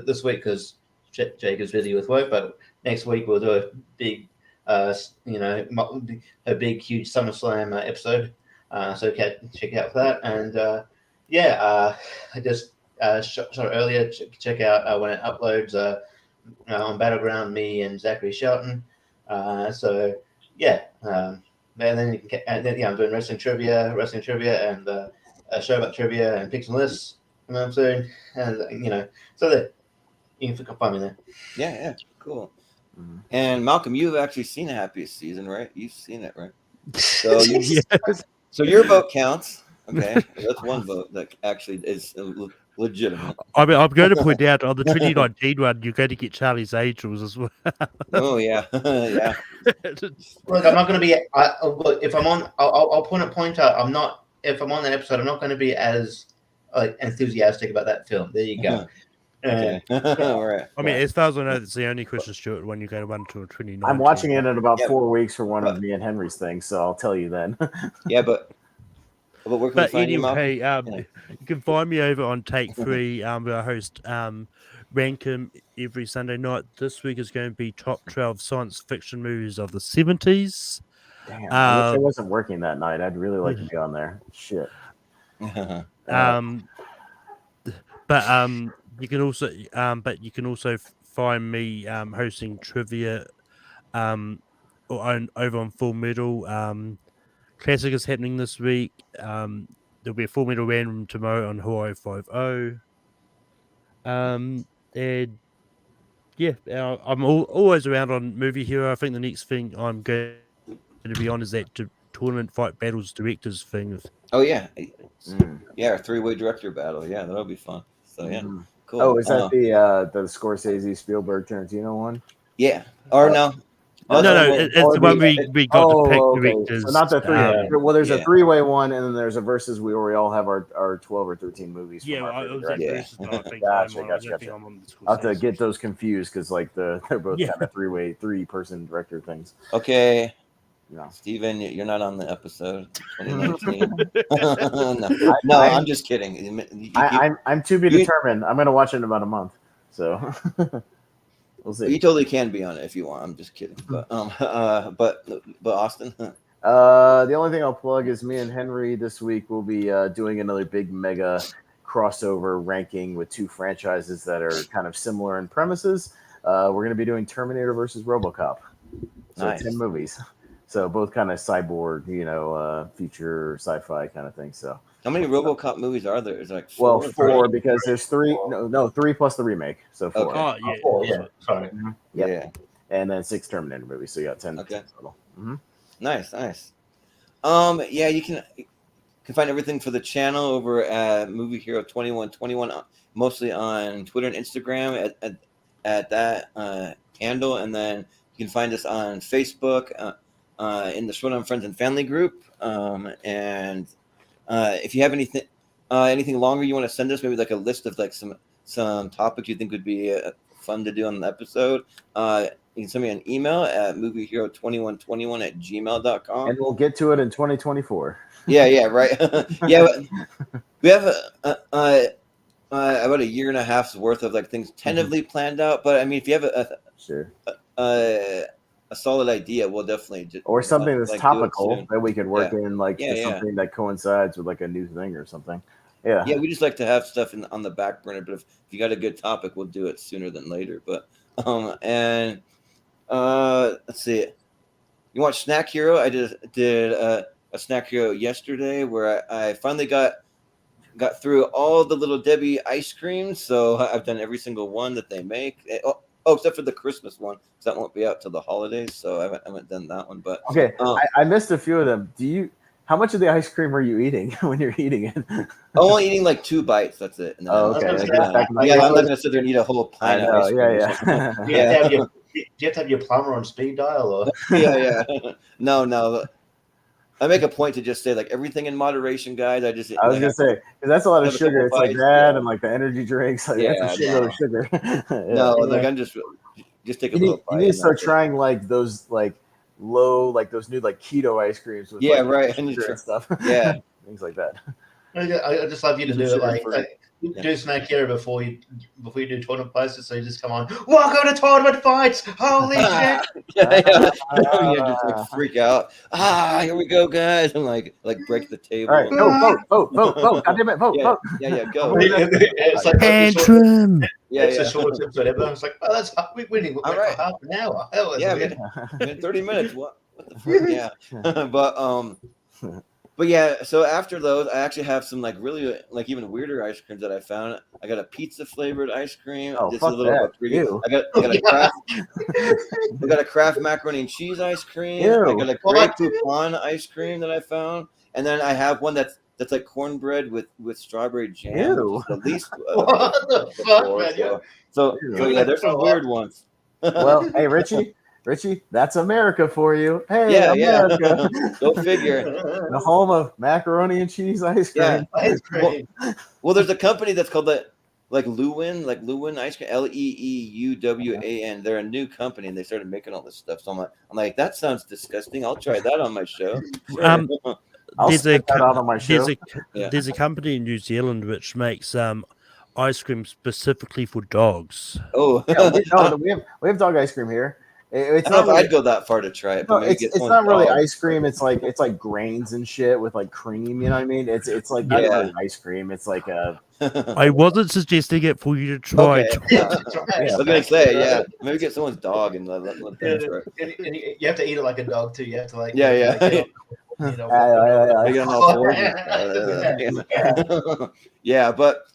this week because Jake is busy with work. But next week we'll do a big, a big huge SummerSlam episode. So check out for that. And I just shot earlier. Check out when it uploads on Battleground. Me and Zachary Shelton. And then you can, I'm doing wrestling trivia, and a show about trivia and picks and lists. You know what I'm saying? And so that you can find me there. Yeah, cool. And Malcolm, you've actually seen the Happiest Season, right? You've seen it, right? So so your vote counts. Okay, that's one vote that actually is legitimate. I mean, I'm going to point out on the 2019 one, you're going to get Charlie's Angels as well. Oh yeah, yeah. Look, I'm not going to be. If I'm on, I'll point out. I'm not. If I'm on that episode, I'm not going to be as enthusiastic about that film. There you go. Okay. All right. I mean, as far as I know, it's the only Kristen Stewart one you're going to run to 2019. I'm watching it in about 4 weeks for one of me and Henry's things, so I'll tell you then. Yeah, but where can we find anyway, you, you can find me over on Take 3. Where I host Rankum every Sunday night. This week is going to be top 12 science fiction movies of the 70s. Damn, I wish I wasn't working that night. I'd really like to be on there. Shit. You can also find me hosting trivia over on Full Metal. Classic is happening this week. There'll be a Full Metal random tomorrow on Hawaii 5.0. And yeah, I'm always around on Movie Hero. I think the next thing I'm going to be on is that Tournament Fight Battles Directors thing. Oh yeah, yeah, a 3-way director battle. Yeah, that'll be fun. So yeah, cool. Oh, is that the Scorsese, Spielberg, Tarantino one? Yeah, or no. No, it's the one we got to pick directors. So not the three. Well, there's a 3-way one, and then there's a versus where we all have our 12 or 13 movies. Yeah, Gotcha. I'll have to get those confused because they're both kind of 3-person director things. Okay. No. Steven, you're not on the episode 2019. no, I'm just kidding. I'm to be determined. I'm going to watch it in about a month. So we'll see. You totally can be on it if you want. I'm just kidding. But Austin. The only thing I'll plug is me and Henry this week will be doing another big mega crossover ranking with two franchises that are kind of similar in premises. We're going to be doing Terminator versus RoboCop. So Nice. 10 movies. So both kind of cyborg, future sci-fi kind of thing. So How many RoboCop movies are there? Is it like four? well, 4 because there's 3. No, 3 plus the remake. So 4. Okay. Oh yeah. Oh, yeah, sorry. Mhm. Yeah. Yep. And then 6 Terminator movies. So you got 10 Okay. total. Mm-hmm. Nice. Yeah, you can find everything for the channel over at Movie Hero 2121, mostly on Twitter and Instagram at that handle, and then you can find us on Facebook in the Showdown Friends and Family group. And if you have anything longer you want to send us, maybe like a list of like some topics you think would be fun to do on the episode, you can send me an email at moviehero2121@gmail.com. And we'll get to it in 2024. Yeah, right. Yeah, we have about a year and a half's worth of like things tentatively planned out. But I mean, if you have Sure. a solid idea, we'll definitely just Or something that's do it topical soon. that we could work in, like Yeah. something that coincides with like a new thing or something. Yeah. Yeah, we just like to have stuff on the back burner. But if you got a good topic, we'll do it sooner than later. But and let's see. You want Snack Hero? I just did a Snack Hero yesterday where I finally got through all the Little Debbie ice creams. So I've done every single one that they make. Oh, except for the Christmas one, because that won't be out till the holidays. So I haven't done that one. But Okay, I missed a few of them. How much of the ice cream are you eating when you're eating it? I'm only eating like 2 bites. That's it. And then Okay. I'm not gonna sit there and eat a whole pint of ice cream. Yeah. Do you have to have your plumber on speed dial? Or? Yeah. No. I make a point to just say like everything in moderation, guys. I was gonna say because that's a lot of sugar. It's like bites, that, and like the energy drinks. Like, that's a shitload of sugar. Like I'm just take a little bite. You need to start trying like those like low, like those new like keto ice creams with right, sugar and stuff. Yeah, things like that. I just love you to do it like do Snack Hero before you do tournament posters. So you just come on, welcome to tournament fights. Holy shit! Just like freak out. Here we go, guys, and like break the table. All right, go, vote. God damn it, vote. Yeah, go. It's like Tantrum. It's a short episode. Everyone's like, "Oh, that's we're winning. We're for half an hour." Hell, in 30 minutes. What the fuck? Yeah, but yeah. So after those, I actually have some like really like even weirder ice creams that I found. I got a pizza flavored ice cream. Oh, This fuck is a little that. I got a Kraft macaroni and cheese ice cream. Ew. I got a grape poupon ice cream that I found, and then I have one that's like cornbread with strawberry jam. Ew. At least what the fuck, man? So yeah, there's some weird ones. Well, hey Richie, that's America for you. Hey, America. Go figure. The home of macaroni and cheese ice cream. Yeah. Well, there's a company that's called Lewin ice cream, LEEUWAN. They're a new company and they started making all this stuff. So I'm like, that sounds disgusting. I'll try that on my show. There's a company in New Zealand which makes ice cream specifically for dogs. Oh, we have dog ice cream here. It's I don't know not if I'd go that far to try it. No, But it's not really ice cream. It's like grains and shit with like cream. You know what I mean? It's like not really ice cream. It's like a. I wasn't suggesting it for you to try. Okay. I was gonna say, maybe get someone's dog and let them try it. And you have to eat it like a dog too. You have to like Yeah, but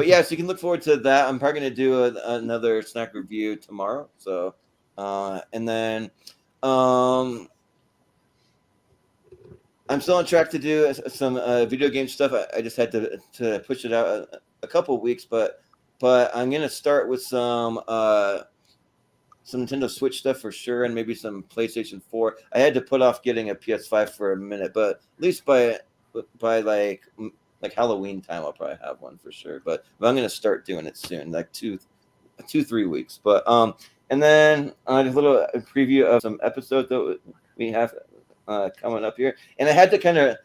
yeah, so you can look forward to that. I'm probably gonna do another snack review tomorrow. So, and then I'm still on track to do some video game stuff. I just had to push it out a couple of weeks, but I'm gonna start with some Nintendo Switch stuff for sure, and maybe some PlayStation 4. I had to put off getting a PS5 for a minute, but at least by like Halloween time, I'll probably have one for sure. But I'm gonna start doing it soon, like 2-3 weeks. But and then a little preview of some episodes that we have coming up here, and I had to kind of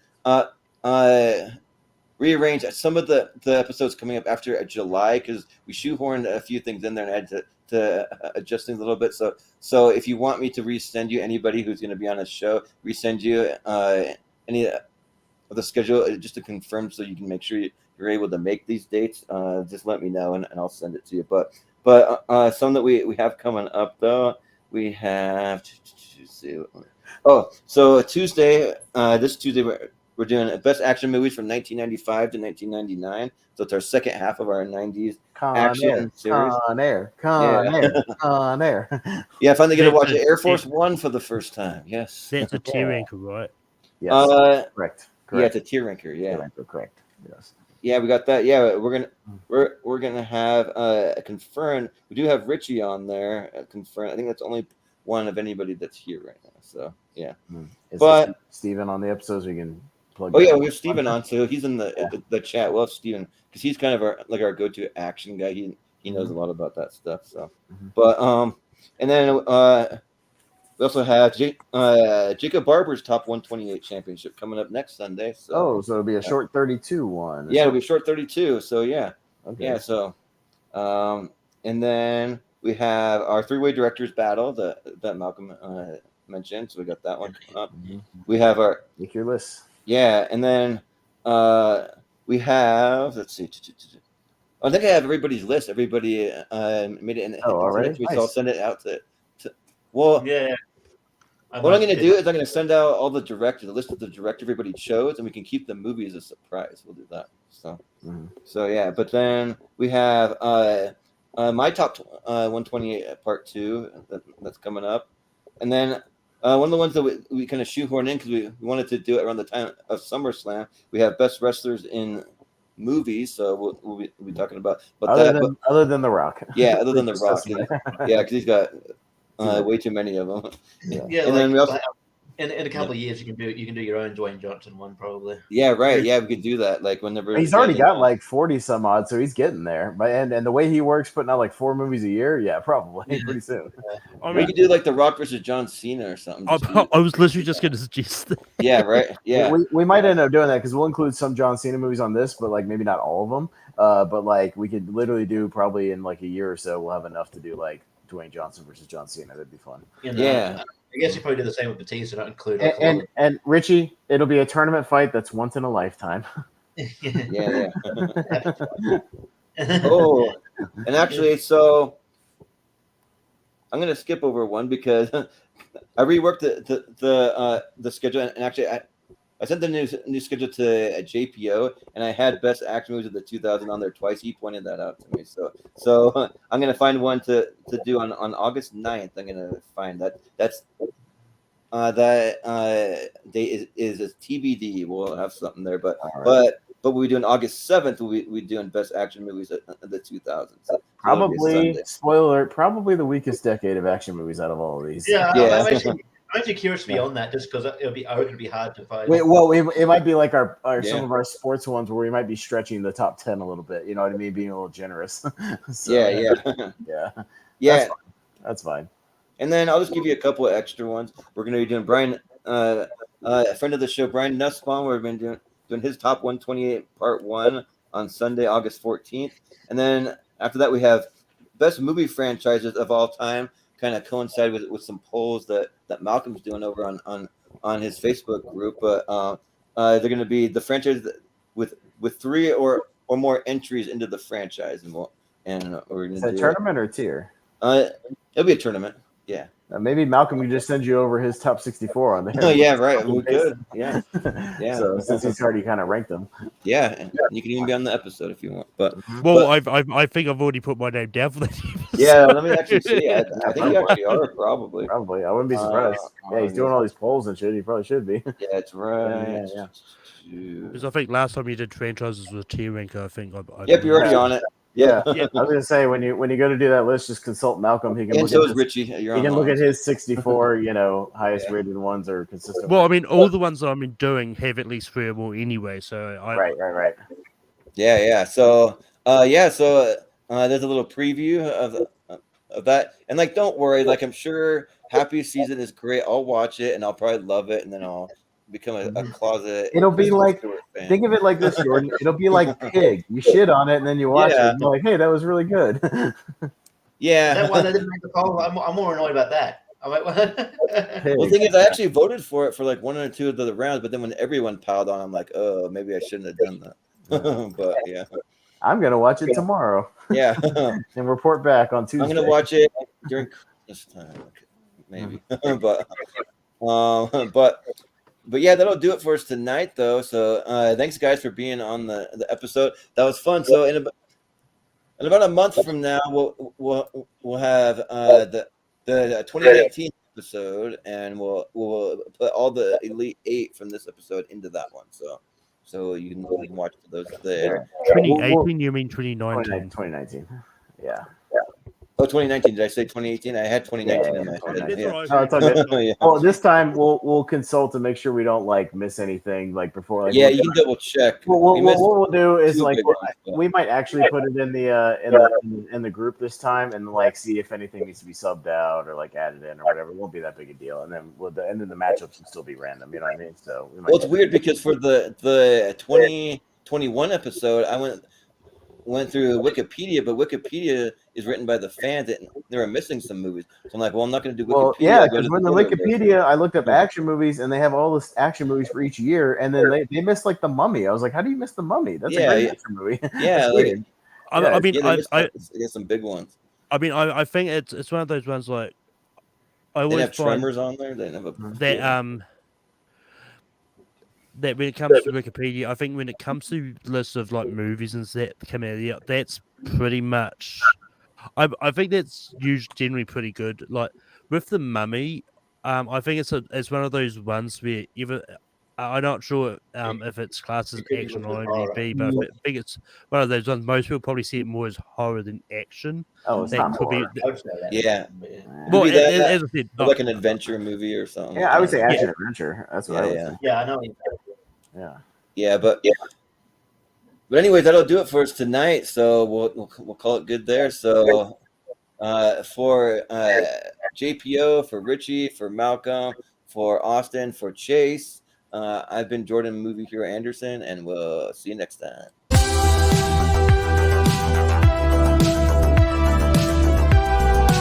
rearrange some of the episodes coming up after July because we shoehorned a few things in there, and I had to adjust things a little bit. So if you want me to resend you anybody who's going to be on a show, resend you any of the schedule just to confirm, so you can make sure you're able to make these dates, just let me know and I'll send it to you. But some that we have coming up though, we have so Tuesday, this Tuesday we're doing best action movies from 1995 to 1999. So it's our second half of our 90s action series. Con Air. Yeah, I finally get to watch Air Force One for the first time. Yes, That's a tier ranker, right? Yes, correct. Yeah, it's a tier ranker. Yeah, correct. Yes. Yeah, we got that. Yeah, we're gonna have confirmed. We do have Richie on there. Confirmed. I think that's only one of anybody that's here right now. So yeah. Is Steven on the episodes? We can plug. Oh yeah, we have Steven on. So he's in the chat. We'll have Steven because he's kind of our go-to action guy. He knows a lot about that stuff. So, but and then we also have Jacob Barber's Top 128 Championship coming up next Sunday. So so it'll be a short 32 one. Yeah, it'll be short 32. So yeah, okay. Yeah. So, and then we have our three-way directors battle that Malcolm mentioned. So we got that one coming up. We have our make your list. Yeah, and then we have let's see. I think I have everybody's list. Everybody made it in. Already. So I'll send it out to. Well, yeah. What I'm going to do is I'm going to send out all the list of the director everybody chose, and we can keep the movie as a surprise. We'll do that. So yeah. But then we have my top 128 part 2 that's coming up, and then one of the ones that we kind of shoehorn in because we wanted to do it around the time of SummerSlam. We have best wrestlers in movies, so we'll be talking about. But other than The Rock. Yeah, other than The Rock. Yeah, because he's got. Way too many of them. Yeah, and then we also, in a couple of years, you can do your own Dwayne Johnson one probably. Yeah, right. Yeah, we could do that. Like whenever he's already got like 40 some odd, so he's getting there. But and the way he works, putting out like 4 movies a year, yeah, probably pretty soon. I mean, we could do like The Rock versus John Cena or something. I was literally just going to suggest that. Yeah, right. Yeah, we might end up doing that because we'll include some John Cena movies on this, but like maybe not all of them. But like we could literally do probably in like a year or so, we'll have enough to do like Dwayne Johnson versus John Cena. That'd be fun. Yeah. I guess you probably do the same with Batista, not include. And Richie, it'll be a tournament fight that's once in a lifetime. Yeah. Oh, and actually, so I'm gonna skip over one because I reworked the schedule, and actually I sent the new schedule to JPO, and I had best action movies of the 2000 on there twice. He pointed that out to me. So I'm gonna find one to do on August 9th. I'm gonna find that's that date is a TBD. We'll have something there, but we do on August 7th. We doing best action movies of the 2000s. So probably spoiler. Probably the weakest decade of action movies out of all of these. Yeah. I'm actually curious beyond that, just because it'll be hard to find. It might be like our some of our sports ones where we might be stretching the top 10 a little bit. You know what I mean? Being a little generous. So, yeah. That's fine. And then I'll just give you a couple of extra ones. We're going to be doing Brian, a friend of the show, Brian Nussbaum. We've been doing his top 128 part 1 on Sunday, August 14th. And then after that, we have best movie franchises of all time. Kind of coincide with some polls that Malcolm's doing over on his Facebook group, but they're going to be the franchise with 3 or more entries into the franchise, and we're going to do a tournament or tier. It'll be a tournament. Yeah. Maybe Malcolm can just send you over his top 64 on there. Oh yeah, right. We could. Yeah. Yeah. So since he's already kind of ranked them. Yeah, and you can even be on the episode if you want. But I think I've already put my name down for that. Yeah, let me actually see. I think you actually are probably. Probably. I wouldn't be surprised. He's doing all these polls and shit. He probably should be. Yeah, that's right. Yeah. Because I think last time you did franchises with tier ranker, I think. Yep, you're already on it. Yeah. I was gonna say when you go to do that list, just consult Malcolm. He can. And so is Richie. He can look at his 64. Highest rated ones are consistent. Well, I mean, all the ones that I've been doing have at least 3 or more anyway. So right. Yeah. So there's a little preview of that, and like, don't worry. Like, I'm sure Happy Season is great. I'll watch it, and I'll probably love it, and then I'll become a closet. It'll be like, think of it like this, Jordan. It'll be like Pig. You shit on it, and then you watch it, and you're like, hey, that was really good. Yeah. That's why they didn't make the call. I'm more annoyed about that. I'm like, what? Well, the thing is, I actually voted for it for like 1 or 2 of the rounds, but then when everyone piled on, I'm like, oh, maybe I shouldn't have done that. But yeah, I'm gonna watch it tomorrow yeah. and report back on Tuesday. I'm gonna watch it during Christmas time, maybe. But yeah, that'll do it for us tonight, though. So thanks, guys, for being on the episode. That was fun. So in about a month from now, we'll have the 2019 episode, and we'll put all the Elite 8 from this episode into that one. So you can watch those there. 2018, you mean 2019? 2019. Yeah. Oh, 2019. Did I say 2018? I had 2019 in my head. That's Yeah. all right. No, it's all good. Yeah. Well, this time we'll consult to make sure we don't like miss anything like before. Like, Yeah, you can double check. What we'll do is two like big ones, but- we might actually put it in the group this time and like see if anything needs to be subbed out or like added in or whatever. It won't be that big a deal, and then the matchups will still be random. You know what I mean? So we might Well, it's weird because for the 2021 episode, I went through Wikipedia, but Wikipedia is written by the fans, and they were missing some movies. So I'm like, well, I'm not going to do Wikipedia. Well, yeah, I'll go because to when the other Wikipedia, I looked up action movies, and they have all this action movies for each year, and then they missed like the Mummy. I was like, how do you miss the Mummy? That's a great action movie. Yeah, That's like, weird. I mean, yeah, I get some big ones. I mean, I think it's one of those ones like I They always have find Tremors on there. They have a that when it comes to Wikipedia, I think when it comes to lists of like movies and that come out of the that's pretty much. I think that's usually generally pretty good. Like with the Mummy, I think it's one of those ones where even I'm not sure if it's classed as action on IMDb, but I think it's one of those ones. Most people probably see it more as horror than action. Oh, it's that not could horror. be. Yeah. Well, Could be that, as I said, like an adventure movie or something. Yeah, I would say action adventure. That's what I would say. Yeah, I know. Yeah. Yeah, but anyway, that'll do it for us tonight. So we'll call it good there. So for JPO, for Richie, for Malcolm, for Austin, for Chase, I've been Jordan Movie Hero Anderson, and we'll see you next time.